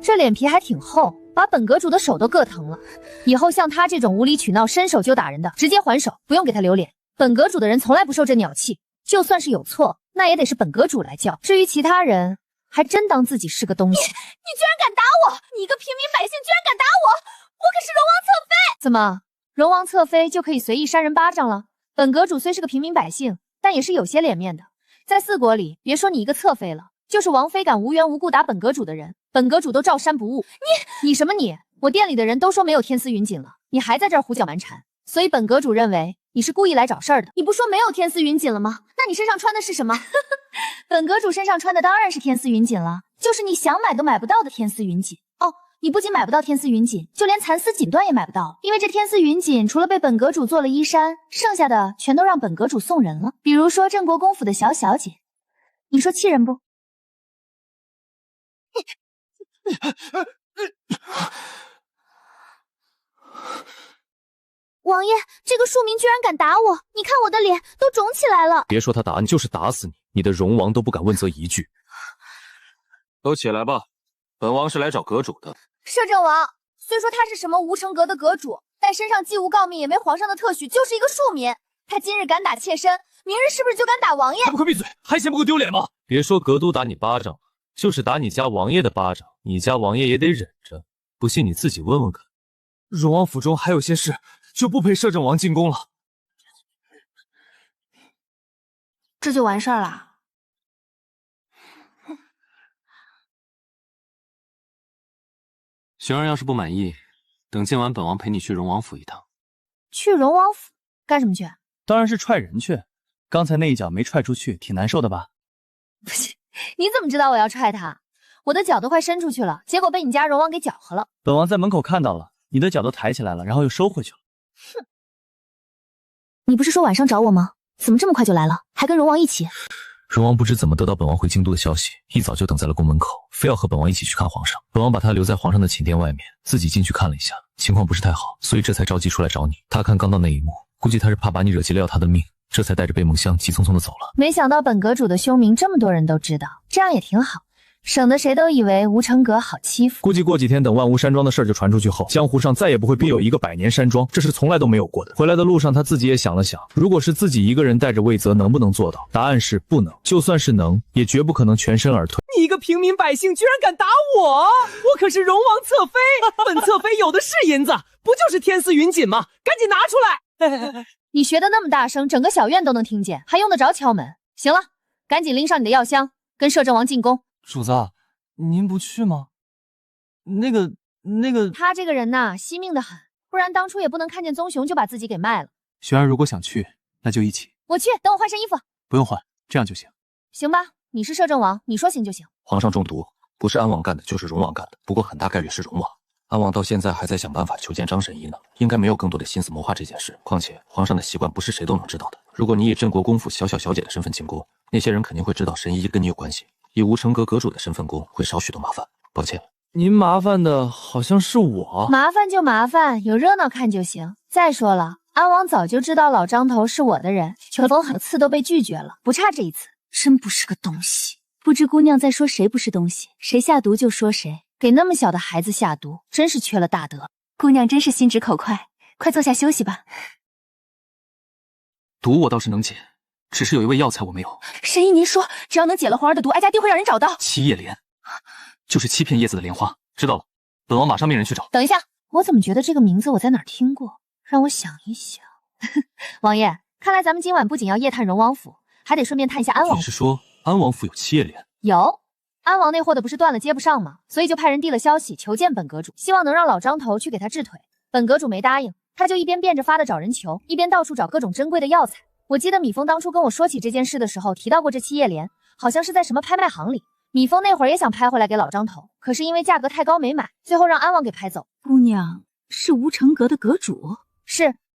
这脸皮还挺厚，把本阁主的手都硌疼了。以后像他这种无理取闹、伸手就打人的，直接还手，不用给他留脸。本阁主的人从来不受这鸟气，就算是有错，那也得是本阁主来教。至于其他人，还真当自己是个东西。你居然敢打我！你一个平民百姓居然敢打我！我可是荣王侧妃！怎么，荣王侧妃就可以随意扇人巴掌了？本阁主虽是个平民百姓，但也是有些脸面的。在四国里，别说你一个侧妃了。就是王妃敢无缘无故打本阁主的人，本阁主都照扇不误。你什么你？我店里的人都说没有天丝云锦了，你还在这儿胡搅蛮缠，所以本阁主认为你是故意来找事儿的。你不说没有天丝云锦了吗？那你身上穿的是什么？本阁主身上穿的当然是天丝云锦了，就是你想买都买不到的天丝云锦。哦，你不仅买不到天丝云锦，就连蚕丝锦缎也买不到，因为这天丝云锦除了被本阁主做了衣衫，剩下的全都让本阁主送人了。比如说镇国公府的小姐，你说气人不？王爷，这个庶民居然敢打我！你看我的脸都肿起来了。别说他打你，就是打死你，你的荣王都不敢问责一句。都起来吧，本王是来找阁主的。摄政王，虽说他是什么无城阁的阁主，但身上既无诰命，也没皇上的特许，就是一个庶民。他今日敢打妾身，明日是不是就敢打王爷？还不快闭嘴！还嫌不够丢脸吗？别说阁都打你巴掌，就是打你家王爷的巴掌，你家王爷也得忍着。不信你自己问问看。荣王府中还有些事，就不陪摄政王进宫了。这就完事儿了。玄儿要是不满意，等见完本王陪你去荣王府一趟。去荣王府干什么去？当然是踹人去。刚才那一脚没踹出去，挺难受的吧？不是，你怎么知道我要踹他？我的脚都快伸出去了，结果被你家荣王给搅和了。本王在门口看到了，你的脚都抬起来了，然后又收回去了。哼！你不是说晚上找我吗？怎么这么快就来了？还跟荣王一起？荣王不知怎么得到本王回京都的消息，一早就等在了宫门口，非要和本王一起去看皇上。本王把他留在皇上的寝殿外面，自己进去看了一下，情况不是太好，所以这才着急出来找你。他看刚到那一幕，估计他是怕把你惹急了要他的命，这才带着贝梦香急匆匆的走了。没想到本阁主的凶名这么多人都知道，这样也挺好。省得谁都以为吴成阁好欺负。估计过几天等万无山庄的事儿就传出去后，江湖上再也不会别有一个100年山庄，这是从来都没有过的。回来的路上，他自己也想了想，如果是自己一个人带着魏泽，能不能做到？答案是不能。就算是能，也绝不可能全身而退。你一个平民百姓居然敢打我！我可是荣王侧妃，本侧妃有的是银子，不就是天丝云锦吗？赶紧拿出来！你学的那么大声，整个小院都能听见，还用得着敲门？行了，赶紧拎上你的药箱，跟摄政王进宫。主子，您不去吗？那个，他这个人呐，惜命的很，不然当初也不能看见棕熊就把自己给卖了。玄儿如果想去，那就一起。我去，等我换身衣服。不用换，这样就行。行吧，你是摄政王，你说行就行。皇上中毒，不是安王干的，就是荣王干的，不过很大概率是荣王。安王到现在还在想办法求见张神医呢，应该没有更多的心思谋划这件事。况且皇上的习惯不是谁都能知道的。如果你以镇国公府小小姐的身份进宫，那些人肯定会知道神医跟你有关系。以吴成阁阁主的身份宫，会少许多麻烦。抱歉，您麻烦的好像是我。麻烦就麻烦，有热闹看就行。再说了，安王早就知道老张头是我的人，求逢很次都被拒绝了，不差这一次。真不是个东西。不知姑娘在说谁不是东西，谁下毒就说谁。给那么小的孩子下毒，真是缺了大德。姑娘真是心直口快，快坐下休息吧。毒我倒是能解，只是有一味药材我没有。神医您说，只要能解了皇儿的毒，哀家定会让人找到。七叶莲，就是7片叶子的莲花。知道了，本王马上命人去找。等一下，我怎么觉得这个名字我在哪儿听过？让我想一想。王爷，看来咱们今晚不仅要夜探荣王府，还得顺便探一下安王府。你是说安王府有7叶莲？有。安王那货的不是断了接不上吗？所以就派人递了消息求见本阁主，希望能让老张头去给他治腿。本阁主没答应，他就一边变着法的找人求，一边到处找各种珍贵的药材。我记得米峰当初跟我说起这件事的时候提到过这7叶莲，好像是在什么拍卖行里。米峰那会儿也想拍回来给老张头，可是因为价格太高没买，最后让安王给拍走。姑娘是吴成阁的阁主？是，